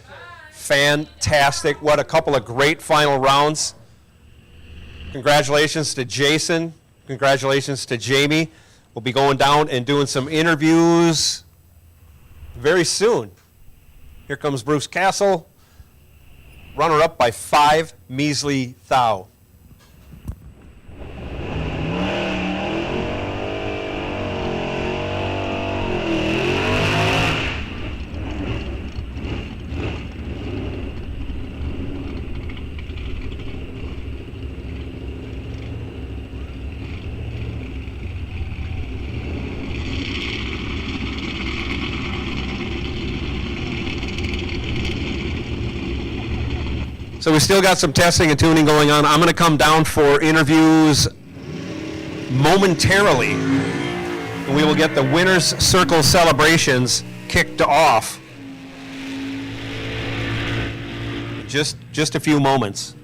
Fantastic. What a couple of great final rounds. Congratulations to Jason. Congratulations to Jamie. We'll be going down and doing some interviews very soon. Here comes Bruce Castle, runner-up by 5 measly thou. So we still got some testing and tuning going on. I'm going to come down for interviews momentarily. And we will get the Winner's Circle celebrations kicked off. Just a few moments.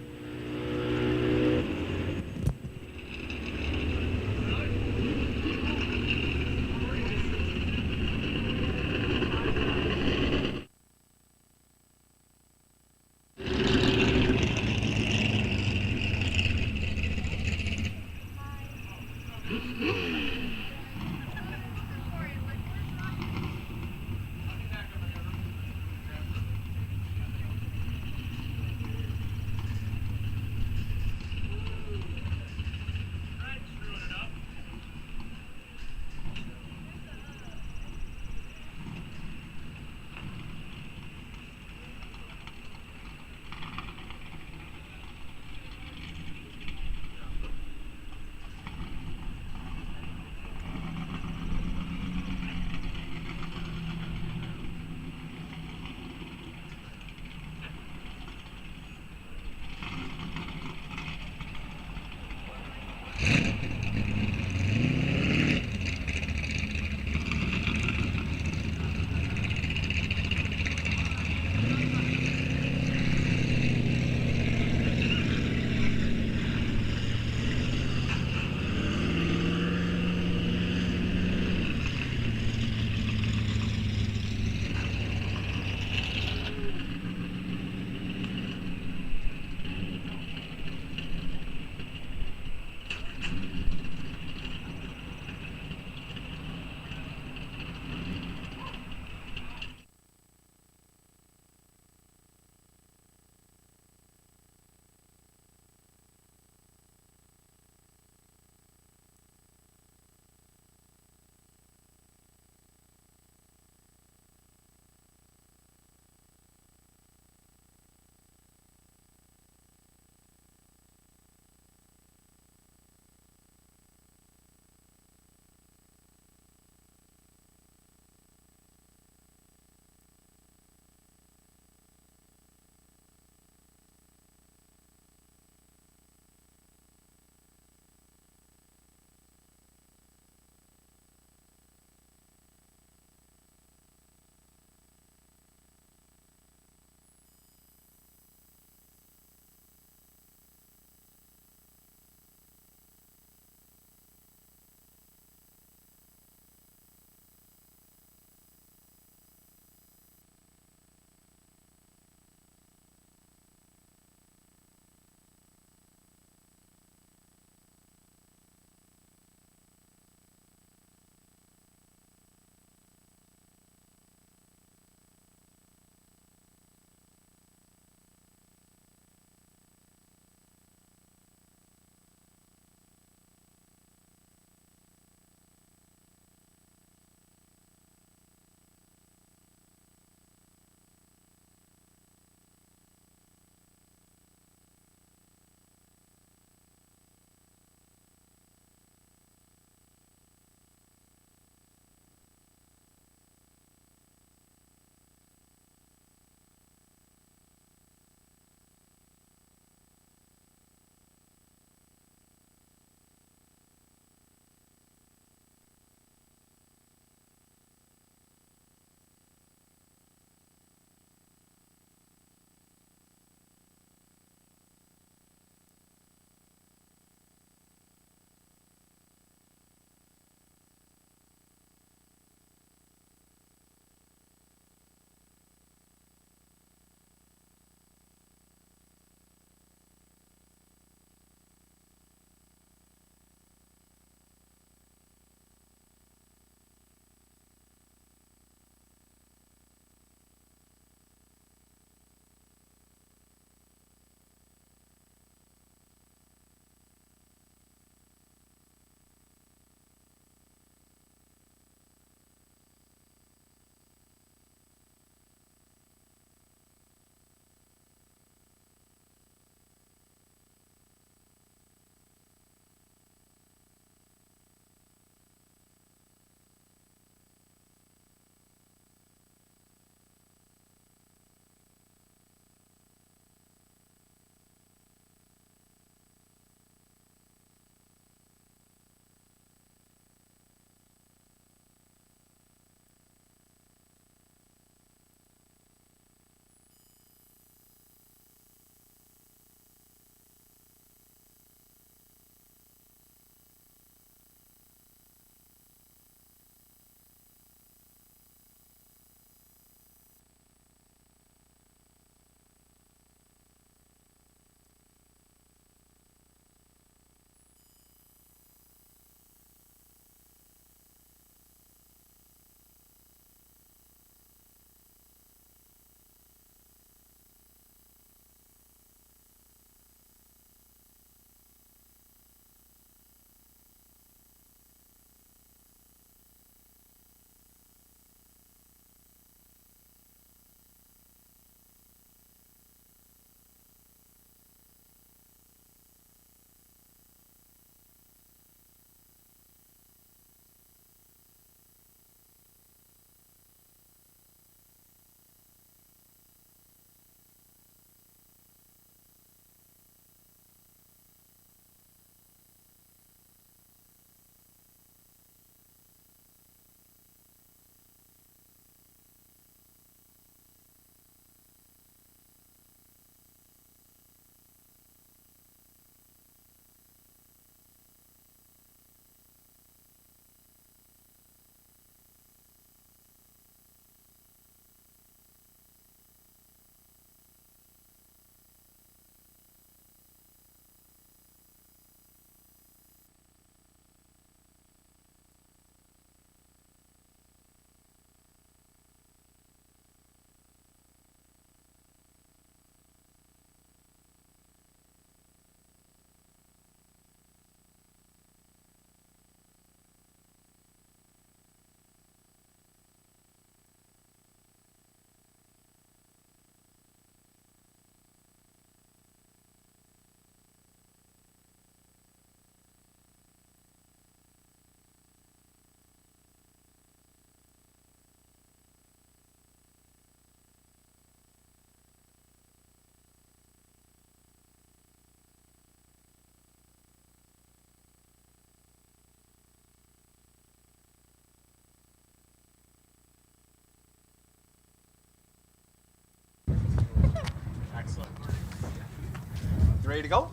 ready to go?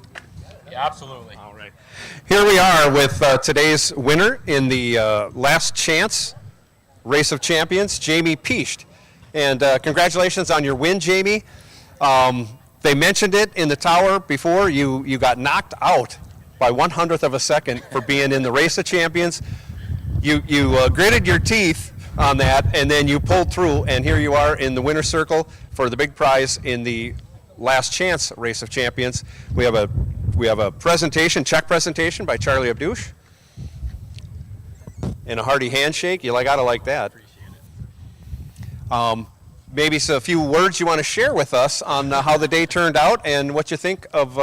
Yeah, absolutely. All right. Here we are with today's winner in the last chance Race of Champions, Jamie Piest. And congratulations on your win, Jamie. They mentioned it in the tower before. You got knocked out by 1/100th of a second for being in the Race of Champions. You gritted your teeth on that, and then you pulled through, and here you are in the winner's circle for the big prize in the last chance Race of Champions. We have a presentation, check presentation by Charlie Abdouche, and a hearty handshake. You gotta like that. Maybe a few words you want to share with us on how the day turned out and what you think of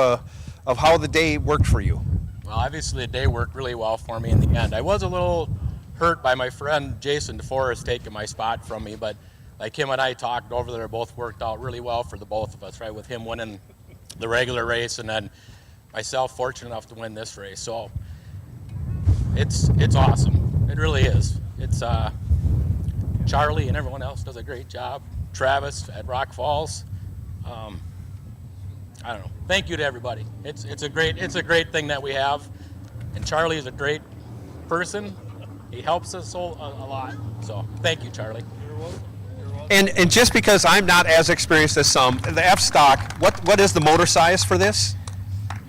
how the day worked for you. Well, obviously the day worked really well for me in the end. I was a little hurt by my friend Jason DeForest taking my spot from me, but like him and I talked over there, both worked out really well for the both of us, right? With him winning the regular race and then myself fortunate enough to win this race. So it's awesome. It really is. It's Charlie and everyone else does a great job. Travis at Rock Falls. I don't know. Thank you to everybody. It's a great thing that we have, and Charlie is a great person. He helps us a lot. So thank you, Charlie. And just because I'm not as experienced as some, the F-Stock, what is the motor size for this?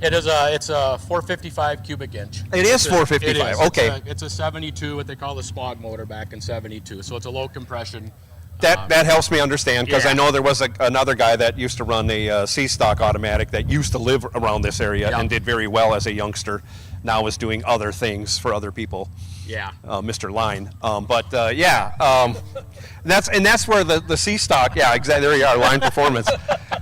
It's a 455 cubic inch. It is 455, It is. okay. It's a 72, what they call the smog motor back in 72. So it's a low compression. That helps me understand, because Yeah. I know there was another guy that used to run a C-Stock automatic that used to live around this area Yeah. and did very well as a youngster. Now is doing other things for other people. Yeah. Mr. Line. That's where the C-Stock, yeah, exactly, there you are, Line Performance.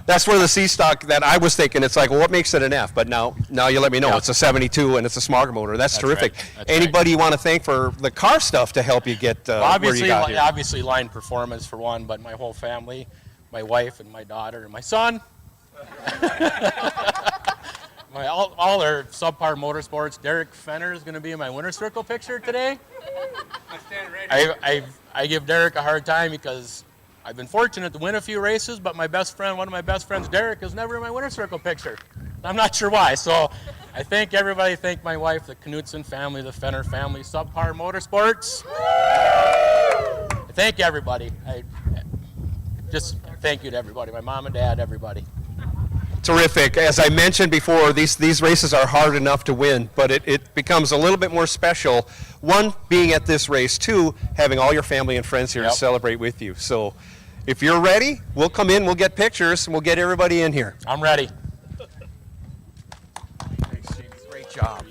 That's where the C-Stock that I was thinking, it's like, well, what makes it an F? But now you let me know, Yeah. It's a 72 and it's a smog motor. That's terrific. right. That's Anybody you want to thank for the car stuff to help you get where you got here? Obviously Line Performance for one, but my whole family, my wife and my daughter and my son. All their subpar motorsports. Derek Fenner is going to be in my winner's circle picture today. I give Derek a hard time because I've been fortunate to win a few races, but one of my best friends, Derek, is never in my winner's circle picture. I'm not sure why. So I thank everybody. Thank my wife, the Knutson family, the Fenner family, Subpar Motorsports. Thank everybody. Just thank you to everybody. My mom and dad, everybody. Terrific. As I mentioned before, these races are hard enough to win, but it becomes a little bit more special. One, being at this race. Two, having all your family and friends here to Yep. celebrate with you. So if you're ready, we'll come in, we'll get pictures, and we'll get everybody in here. I'm ready. Thanks, James. Great job.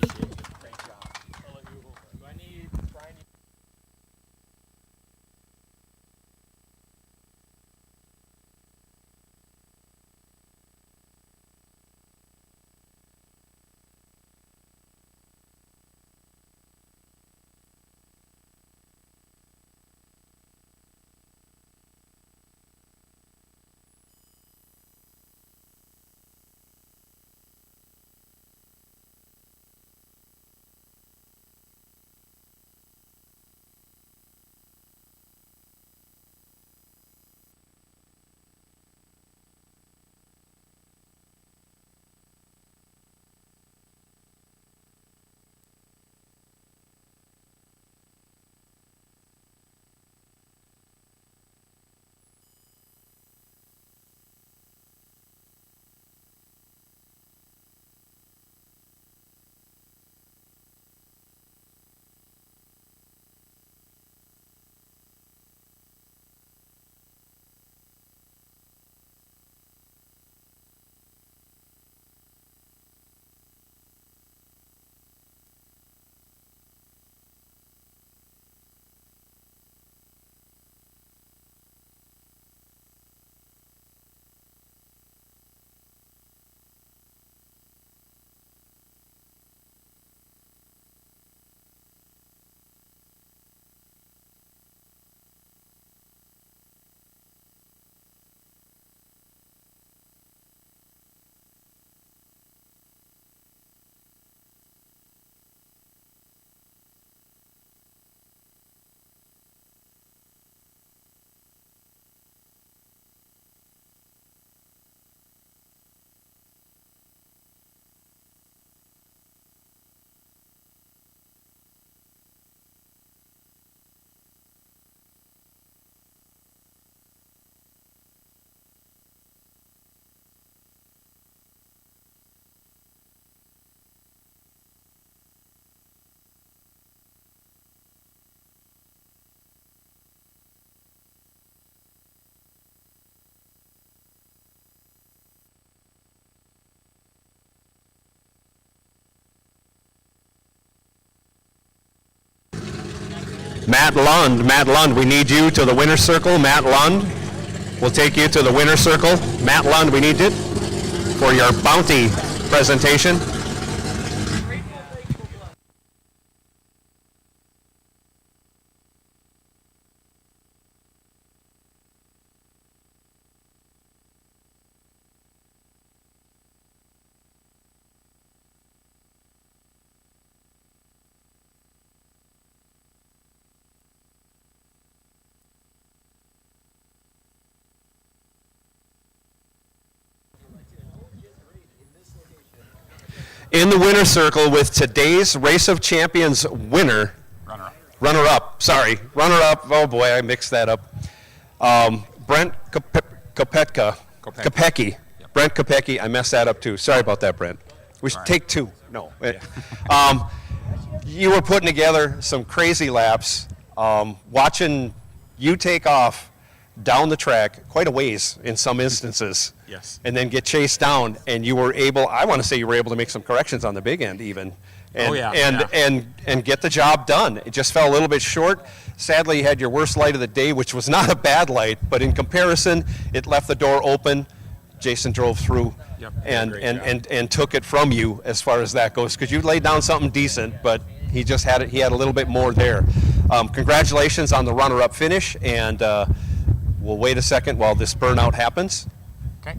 Matt Lund, we need you to the winner's circle. Matt Lund, we'll take you to the winner's circle. Matt Lund, we need you for your bounty presentation. In the winner's circle with today's Race of Champions winner, runner-up, oh boy, I mixed that up. Brent Kopecky. Brent Kopecky, I messed that up too. Sorry about that, Brent. We should take two. No. You were putting together some crazy laps, watching you take off down the track quite a ways in some instances. Yes. And then get chased down, and you were able, I want to say you were able to make some corrections on the big end even. And, and get the job done. It just fell a little bit short. Sadly, you had your worst light of the day, which was not a bad light, but in comparison, it left the door open. Jason drove through and took it from you as far as that goes, because you laid down something decent, but he just had it. He had a little bit more there. Congratulations on the runner-up finish, and we'll wait a second while this burnout happens. Okay.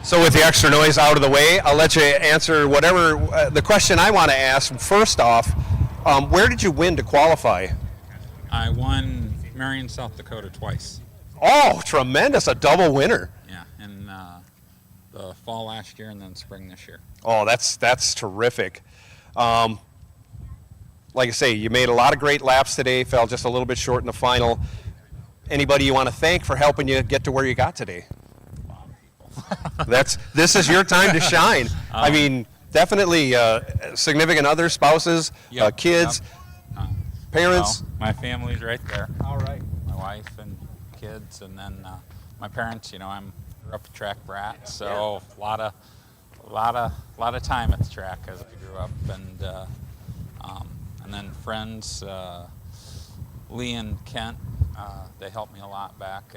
So with the extra noise out of the way, I'll let you answer whatever the question I want to ask. First off, where did you win to qualify? I won Marion, South Dakota twice. Oh, tremendous, a double winner. Yeah, in the fall last year and then spring this year. Oh, that's terrific. Like I say, you made a lot of great laps today, fell just a little bit short in the final. Anybody you want to thank for helping you get to where you got today? This is your time to shine. I mean, definitely significant others, spouses, kids, parents. Well, my family's right there. All right. My wife and kids, and then my parents. You know, I'm a rough track brat, so a lot of time at the track as I grew up, and then friends, Lee and Kent. They helped me a lot back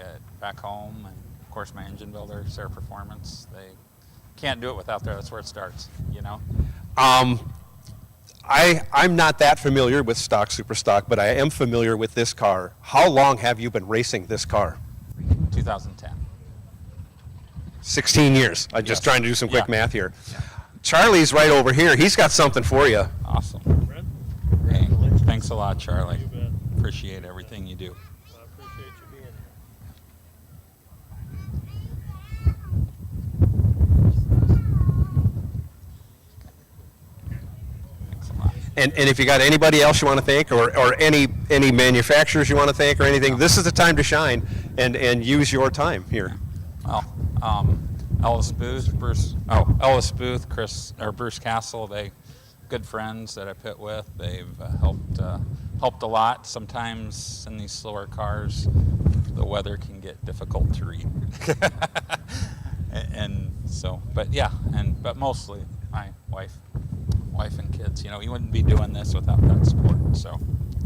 home, and of course my engine builder, Sarah Performance. They can't do it without there. That's where it starts, you know. I'm not that familiar with stock, super stock, but I am familiar with this car. How long have you been racing this car? 2010. 16 years. I'm just trying to do some quick math here. Yeah. Charlie's right over here. He's got something for you. Awesome. Hey, thanks a lot, Charlie. Appreciate everything you do. I appreciate you being here. And if you got anybody else you want to thank, or any manufacturers you want to thank or anything, this is the time to shine and use your time here. Well, Ellis Booth, Chris or Bruce Castle, they good friends that I pit with. They've helped a lot. Sometimes in these slower cars, the weather can get difficult to read. and so, but mostly my wife and kids. You know, you wouldn't be doing this without that support. So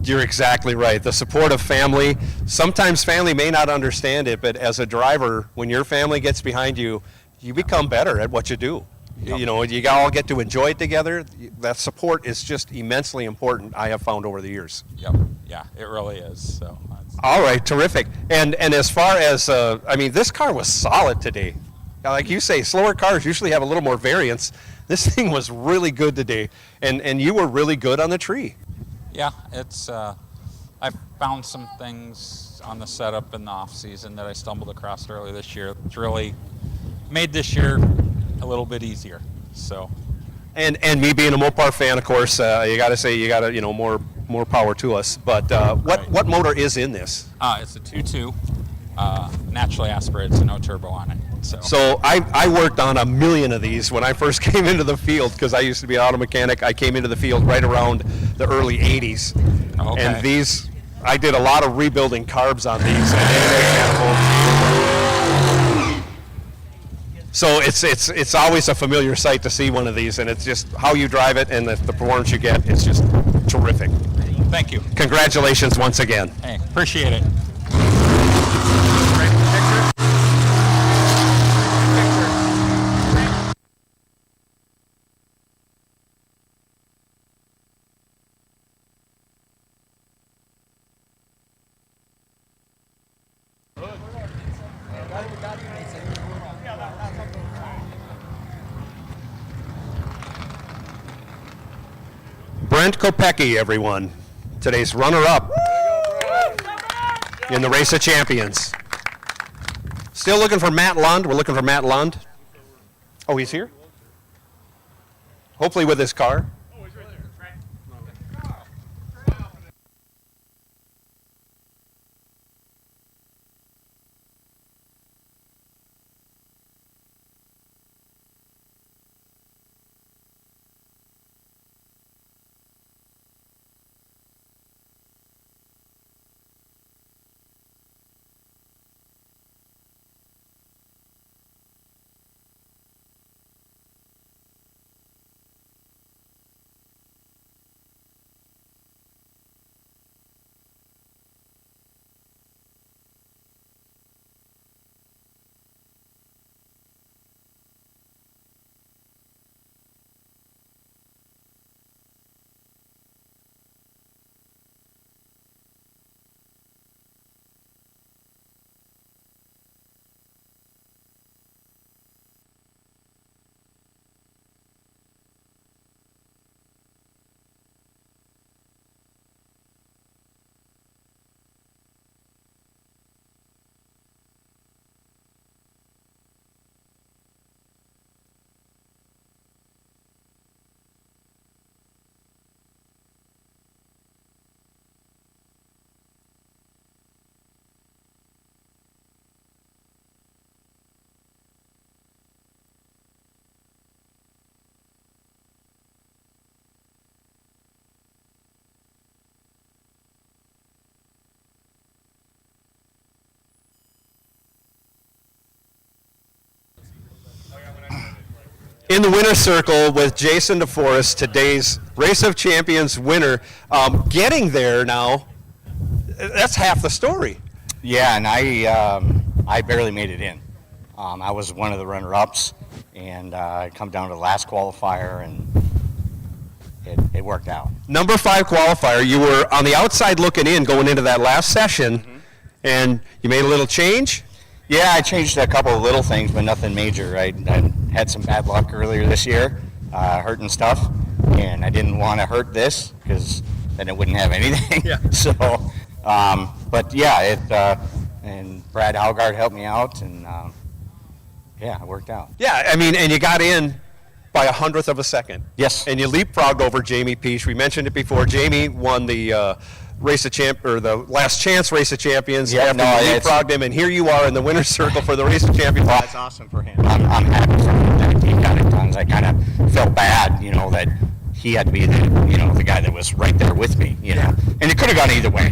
you're exactly right. The support of family. Sometimes family may not understand it, but as a driver, when your family gets behind you, you become better at what you do. You know, you all get to enjoy it together. That support is just immensely important, I have found over the years. Yep. Yeah, it really is. So. All right, terrific. And as far as, I mean, this car was solid today. Now, like you say, slower cars usually have a little more variance. This thing was really good today, and you were really good on the tree. Yeah, it's I found some things on the setup in the off season that I stumbled across earlier this year. It's really made this year a little bit easier. So, And me being a Mopar fan, of course, you got to say more power to us. But what motor is in this? it's a 2.2, naturally aspirated, so no turbo on it. So I worked on a million of these when I first came into the field because I used to be an auto mechanic. I came into the field right around the early 80s. Okay. And these, I did a lot of rebuilding carbs on these. So it's always a familiar sight to see one of these, and it's just how you drive it and the performance you get. It's just terrific. Thank you. Congratulations once again. Hey, appreciate it. Brent Kopecki, everyone, today's runner-up in the Race of Champions. Still looking for Matt Lund. We're looking for Matt Lund. Oh, he's here? Hopefully with his car. In the winner's circle with Jason DeForest, today's Race of Champions winner. Getting there now, that's half the story. Yeah, and I barely made it in. I was one of the runner-ups, and I come down to the last qualifier, and it worked out. Number 5 qualifier, you were on the outside looking in going into that last session, and you made a little change? Yeah, I changed a couple of little things, but nothing major. I had some bad luck earlier this year, hurting stuff, and I didn't want to hurt this because then it wouldn't have anything. Yeah. So, but yeah, and Brad Howgard helped me out, and yeah, it worked out. Yeah, I mean, and you got in by 100th of a second. Yes. And you leapfrogged over Jamie Peach. We mentioned it before. Jamie won the the Last Chance Race of Champions after you leapfrogged him, and here you are in the winner's circle for the Race of Champions. Well, that's awesome for him. I'm happy for him that he got it done. I kind of felt bad, that he had to be the guy that was right there with me, And it could have gone either way.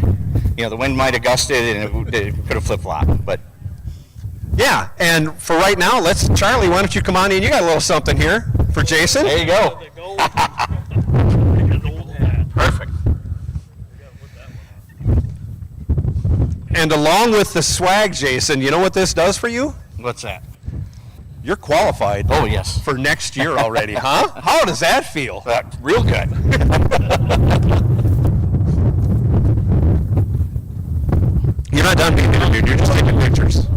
The wind might have gusted and it could have flip-flopped, but. Yeah, and for right now, Charlie, why don't you come on in? You got a little something here for Jason. There you go. Perfect. And along with the swag, Jason, you know what this does for you? What's that? You're qualified. Oh, yes. For next year already, huh? How does that feel? Real good. You're not done being interviewed. You're just taking pictures.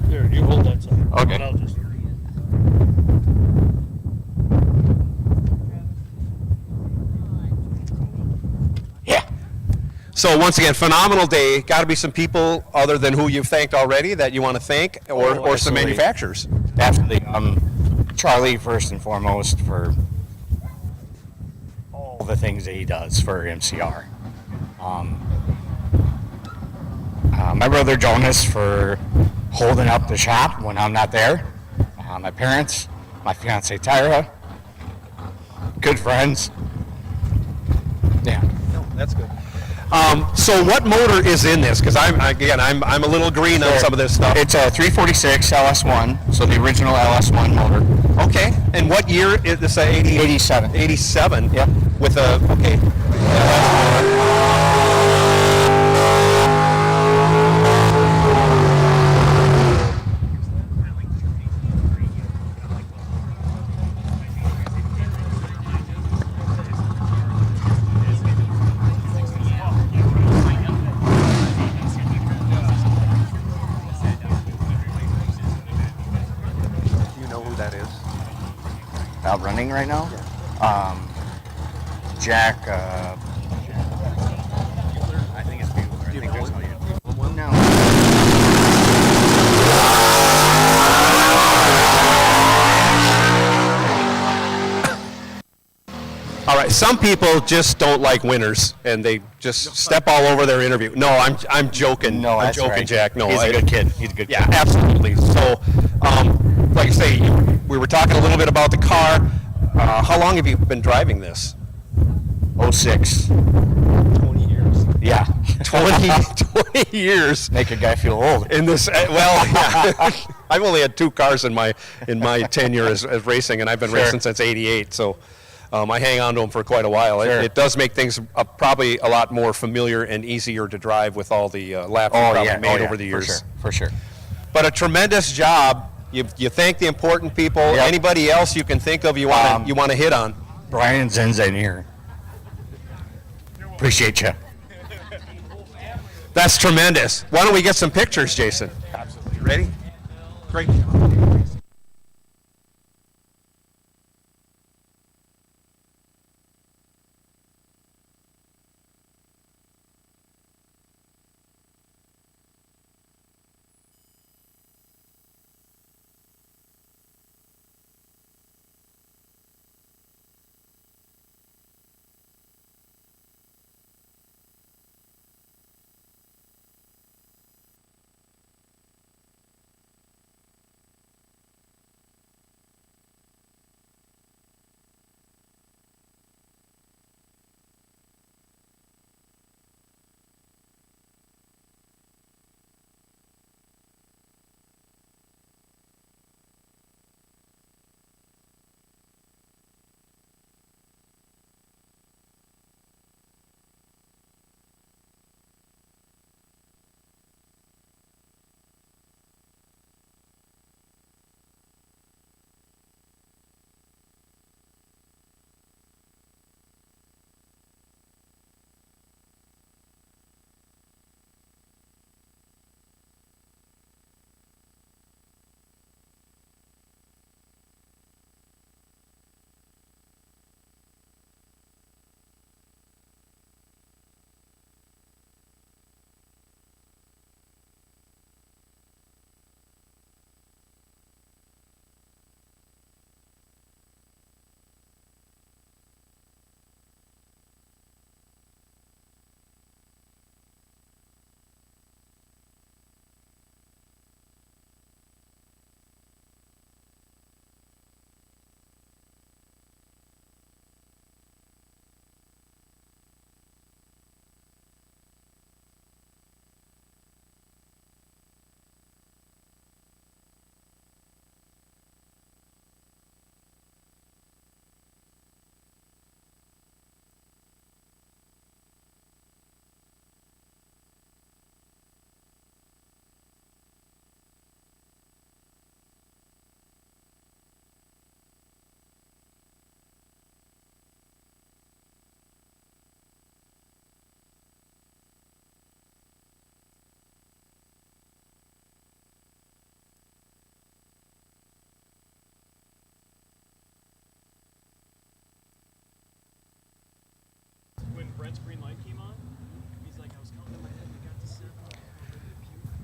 Here, you hold that side. Okay. And I'll just- Yeah. So once again, phenomenal day. Got to be some people other than who you've thanked already that you want to thank, or some absolutely. manufacturers. Absolutely. Charlie, first and foremost, for all the things that he does for MCR. My brother Jonas for holding up the shop when I'm not there. My parents, my fiance Tyra, good friends. Yeah. No, that's good. So what motor is in this? Because I'm a little green on some of this stuff. It's a 346 LS1, so the original LS1 motor. Okay. And what year is this? 87. 87. Yep. With a okay. Do you know who that is? Out running right now? Jack, I think it's Bueller. I think there's no. All right. Some people just don't like winners, and they just step all over their interview. No, I'm joking. No, I'm that's joking, right. Jack. No, He's a good kid. He's a good kid. Yeah, absolutely. So, like I say, we were talking a little bit about the car. How long have you been driving this? 06. 20 years. Yeah. 20 years. Make a guy feel old. In this, well, yeah. I've only had 2 cars in my tenure as racing, and I've been Sure. racing since '88. So I hang on to them for quite a while. Sure. It does make things probably a lot more familiar and easier to drive with all the laps you've probably made over the years. For sure. But a tremendous job. You thank the important people. Yep. Anybody else you can think of you want to hit on? Brian Zenzainier. Appreciate you. That's tremendous. Why don't we get some pictures, Jason? Absolutely. You ready? Great.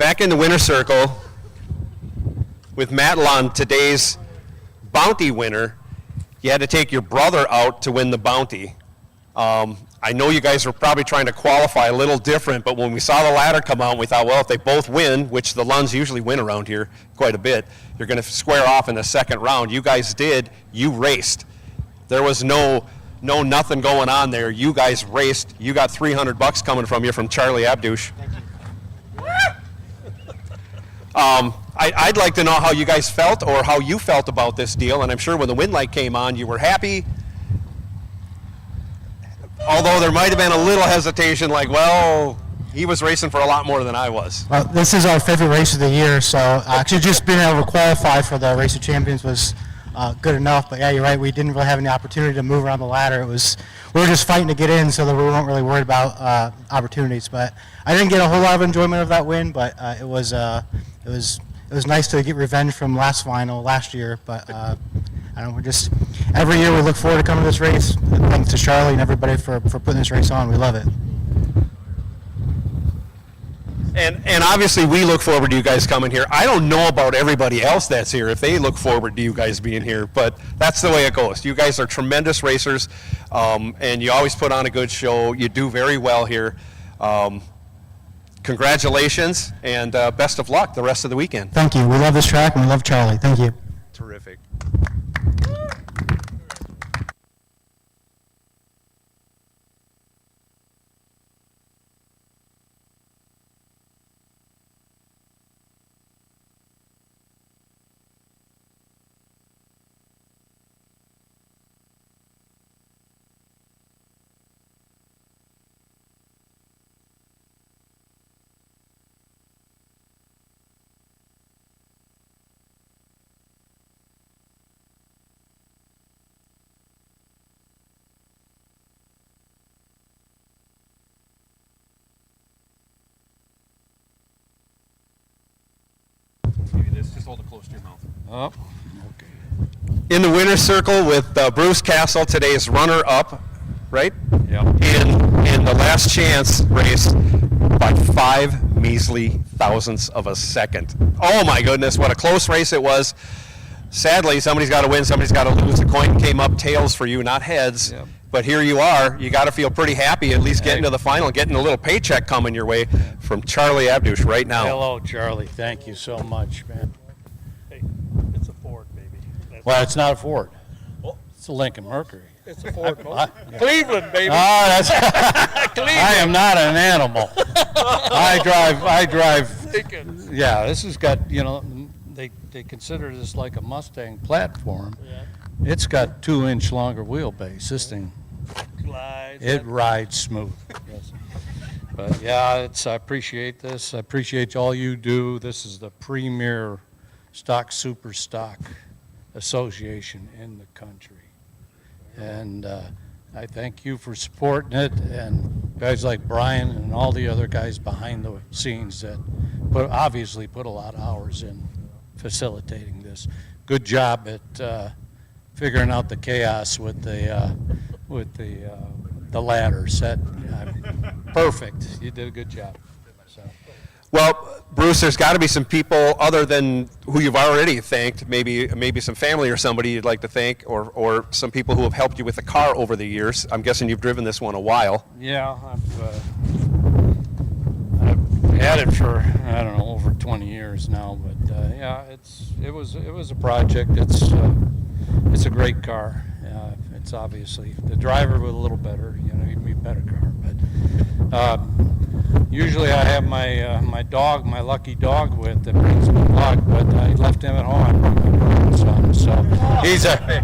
back in the winner's circle with Matt Lund, today's bounty winner. You had to take your brother out to win the bounty. I know you guys were probably trying to qualify a little different, but when we saw the ladder come out, we thought, well, if they both win, which the Lunds usually win around here quite a bit, you're going to square off in the second round. You guys did. You raced. There was no nothing going on there. You guys raced. You got $300 coming from you from Charlie Abdush. I'd like to know how you guys felt or how you felt about this deal, and I'm sure when the win light came on, you were happy. Although there might have been a little hesitation, like, well, he was racing for a lot more than I was. Well, this is our favorite race of the year, so actually just being able to qualify for the Race of Champions was good enough. But yeah, you're right, we didn't really have any opportunity to move around the ladder. We were just fighting to get in, so that we weren't really worried about opportunities. But I didn't get a whole lot of enjoyment of that win, but it was nice to get revenge from last year. But I don't know, we're just, every year we look forward to coming to this race. Thanks to Charlie and everybody for putting this race on. We love it. And obviously we look forward to you guys coming here. I don't know about everybody else that's here, if they look forward to you guys being here, but that's the way it goes. You guys are tremendous racers, and you always put on a good show. You do very well here. Congratulations, and best of luck the rest of the weekend. Thank you. We love this track and we love Charlie. Thank you. Terrific. Just hold it close to your mouth. Oh, okay. In the winner's circle with Bruce Castle, today's runner-up, right? Yeah. In the last chance race by 5 measly thousandths of a second. Oh my goodness, what a close race it was. Sadly, somebody's got to win, somebody's got to lose. The coin came up tails for you, not heads. Yep. But here you are. You got to feel pretty happy at least getting to the final, getting a little paycheck coming your way from Charlie Abdush right now. Hello, Charlie. Thank you so much, man. Hey, it's a Ford, baby. Well, it's not a Ford. It's a Lincoln Mercury. It's a Ford. Cleveland, baby. Oh, that's I am not an animal. I drive. Yeah, this has got, they consider this like a Mustang platform. Yeah. It's got 2-inch longer wheelbase. This thing, it rides smooth. Yes. But yeah, I appreciate this. I appreciate all you do. This is the premier super stock association in the country. And I thank you for supporting it, and guys like Brian and all the other guys behind the scenes that obviously put a lot of hours in facilitating this. Good job at figuring out the chaos with the ladders. Perfect. You did a good job. So. Well, Bruce, there's got to be some people other than who you've already thanked, maybe some family or somebody you'd like to thank, or some people who have helped you with the car over the years. I'm guessing you've driven this one a while. Yeah, I've had it for, I don't know, over 20 years now, but yeah, it was a project. It's a great car. It's obviously the driver was a little better, you'd be a better car, but usually I have my dog, my lucky dog that brings me luck, but I left him at home. I brought my grandson, so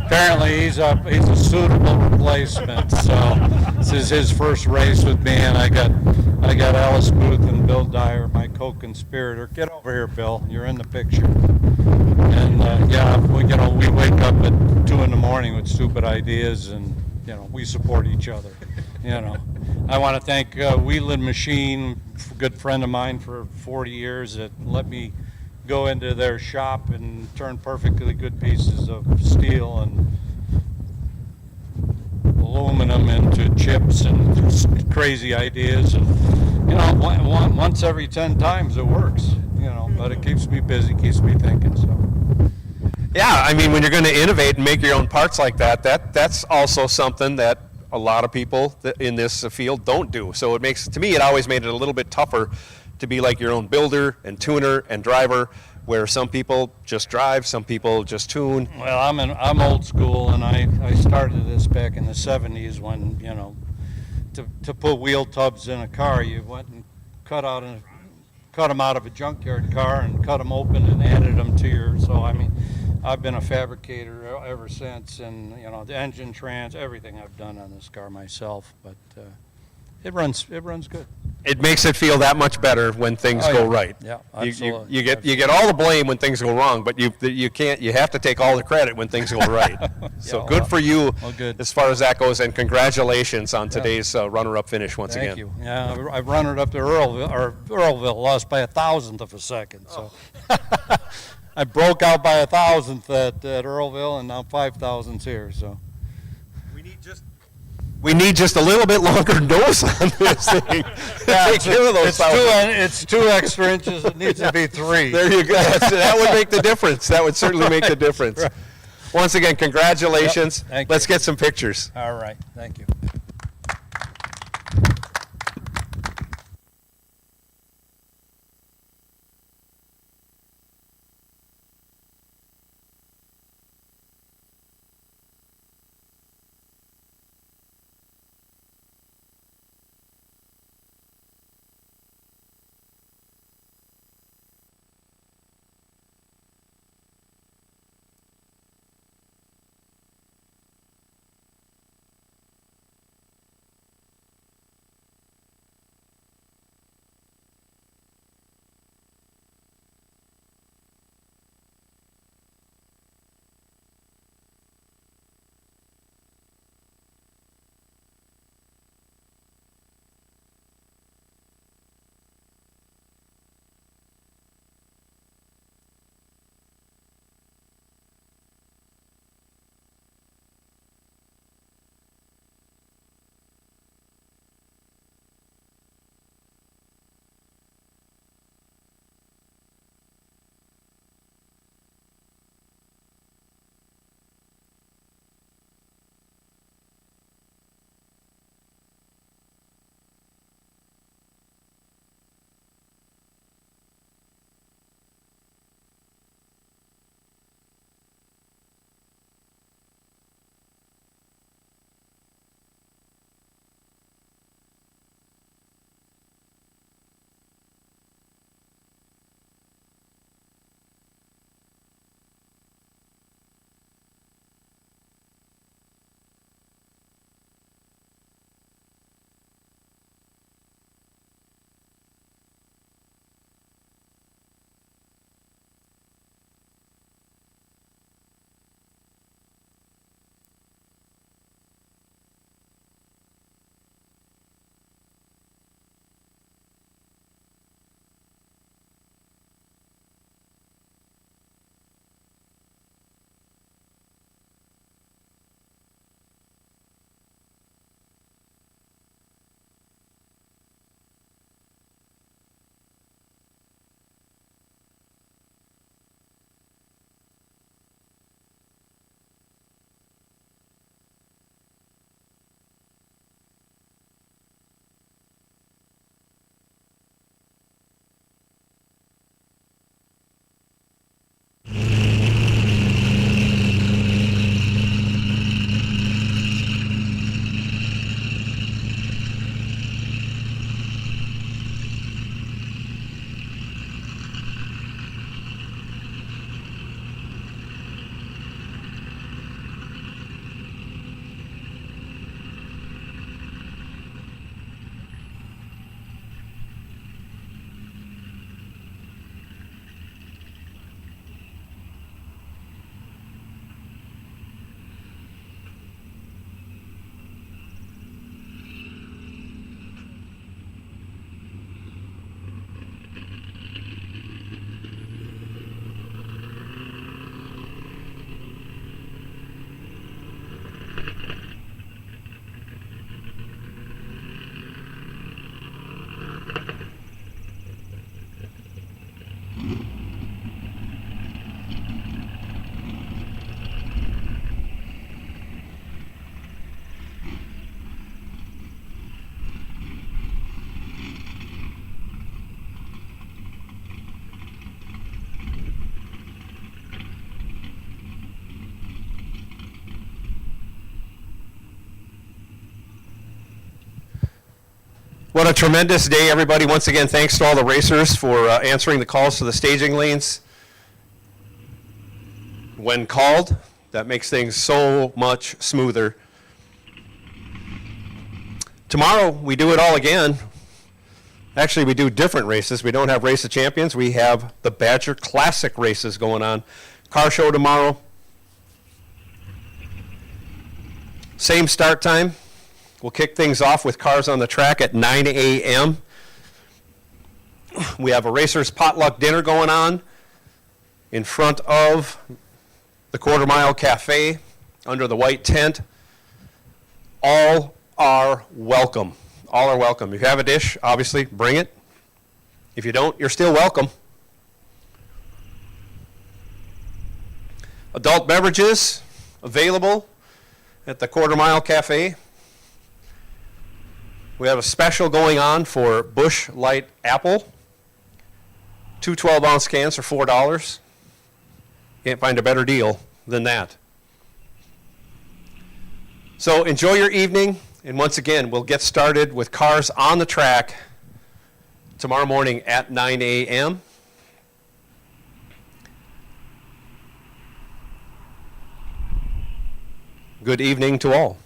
apparently he's a suitable replacement. So this is his first race with me, and I got Alice Booth and Bill Dyer, my co-conspirator. Get over here, Bill. You're in the picture. And yeah, we wake up at 2 in the morning with stupid ideas, and we support each other. I want to thank Wheeling Machine, a good friend of mine for 40 years, that let me go into their shop and turn perfectly good pieces of steel and aluminum into chips and crazy ideas. And once every 10 times it works. but it keeps me busy, keeps me thinking, so. Yeah, I mean, when you're going to innovate and make your own parts like that, that's also something that a lot of people in this field don't do. So it makes, to me, it always made it a little bit tougher to be like your own builder and tuner and driver, where some people just drive, some people just tune. Well, I'm old school, and I started this back in the 70s when, to put wheel tubs in a car, you went and cut them out of a junkyard car and cut them open and added them to your, so I mean, I've been a fabricator ever since, and the engine, trans, everything I've done on this car myself, but it runs good. It makes it feel that much better when things go right. Yeah, You absolutely. you get all the blame when things go wrong, but you have to take all the credit when things go right. So good for you good. as far as that goes, and congratulations on today's runner-up finish once Thank again. you. Yeah, I've run it up to Earlville, lost by 1,000th of a second. So I broke out by 1,000th at Earlville, and now 5,000ths here. So We need just a little bit longer nose on this thing. Take care of those it's 2 extra inches. It needs to be 3. There you go. That would make the difference. That would certainly make the difference. Right. Once again, congratulations. Yep, thank Let's you. get some pictures. All right. Thank you. What a tremendous day, everybody. Once again, thanks to all the racers for answering the calls to the staging lanes. When called, that makes things so much smoother. Tomorrow, we do it all again. Actually, we do different races. We don't have Race of Champions. We have the Badger Classic races going on. Car show tomorrow. Same start time. We'll kick things off with cars on the track at 9 a.m. We have a racers potluck dinner going on in front of the Quarter Mile Cafe under the white tent. All are welcome. All are welcome. If you have a dish, obviously, bring it. If you don't, you're still welcome. Adult beverages available at the Quarter Mile Cafe. We have a special going on for Busch Light Apple. 2 12-ounce cans for $4. Can't find a better deal than that. So enjoy your evening, and once again, we'll get started with cars on the track tomorrow morning at 9 a.m. Good evening to all.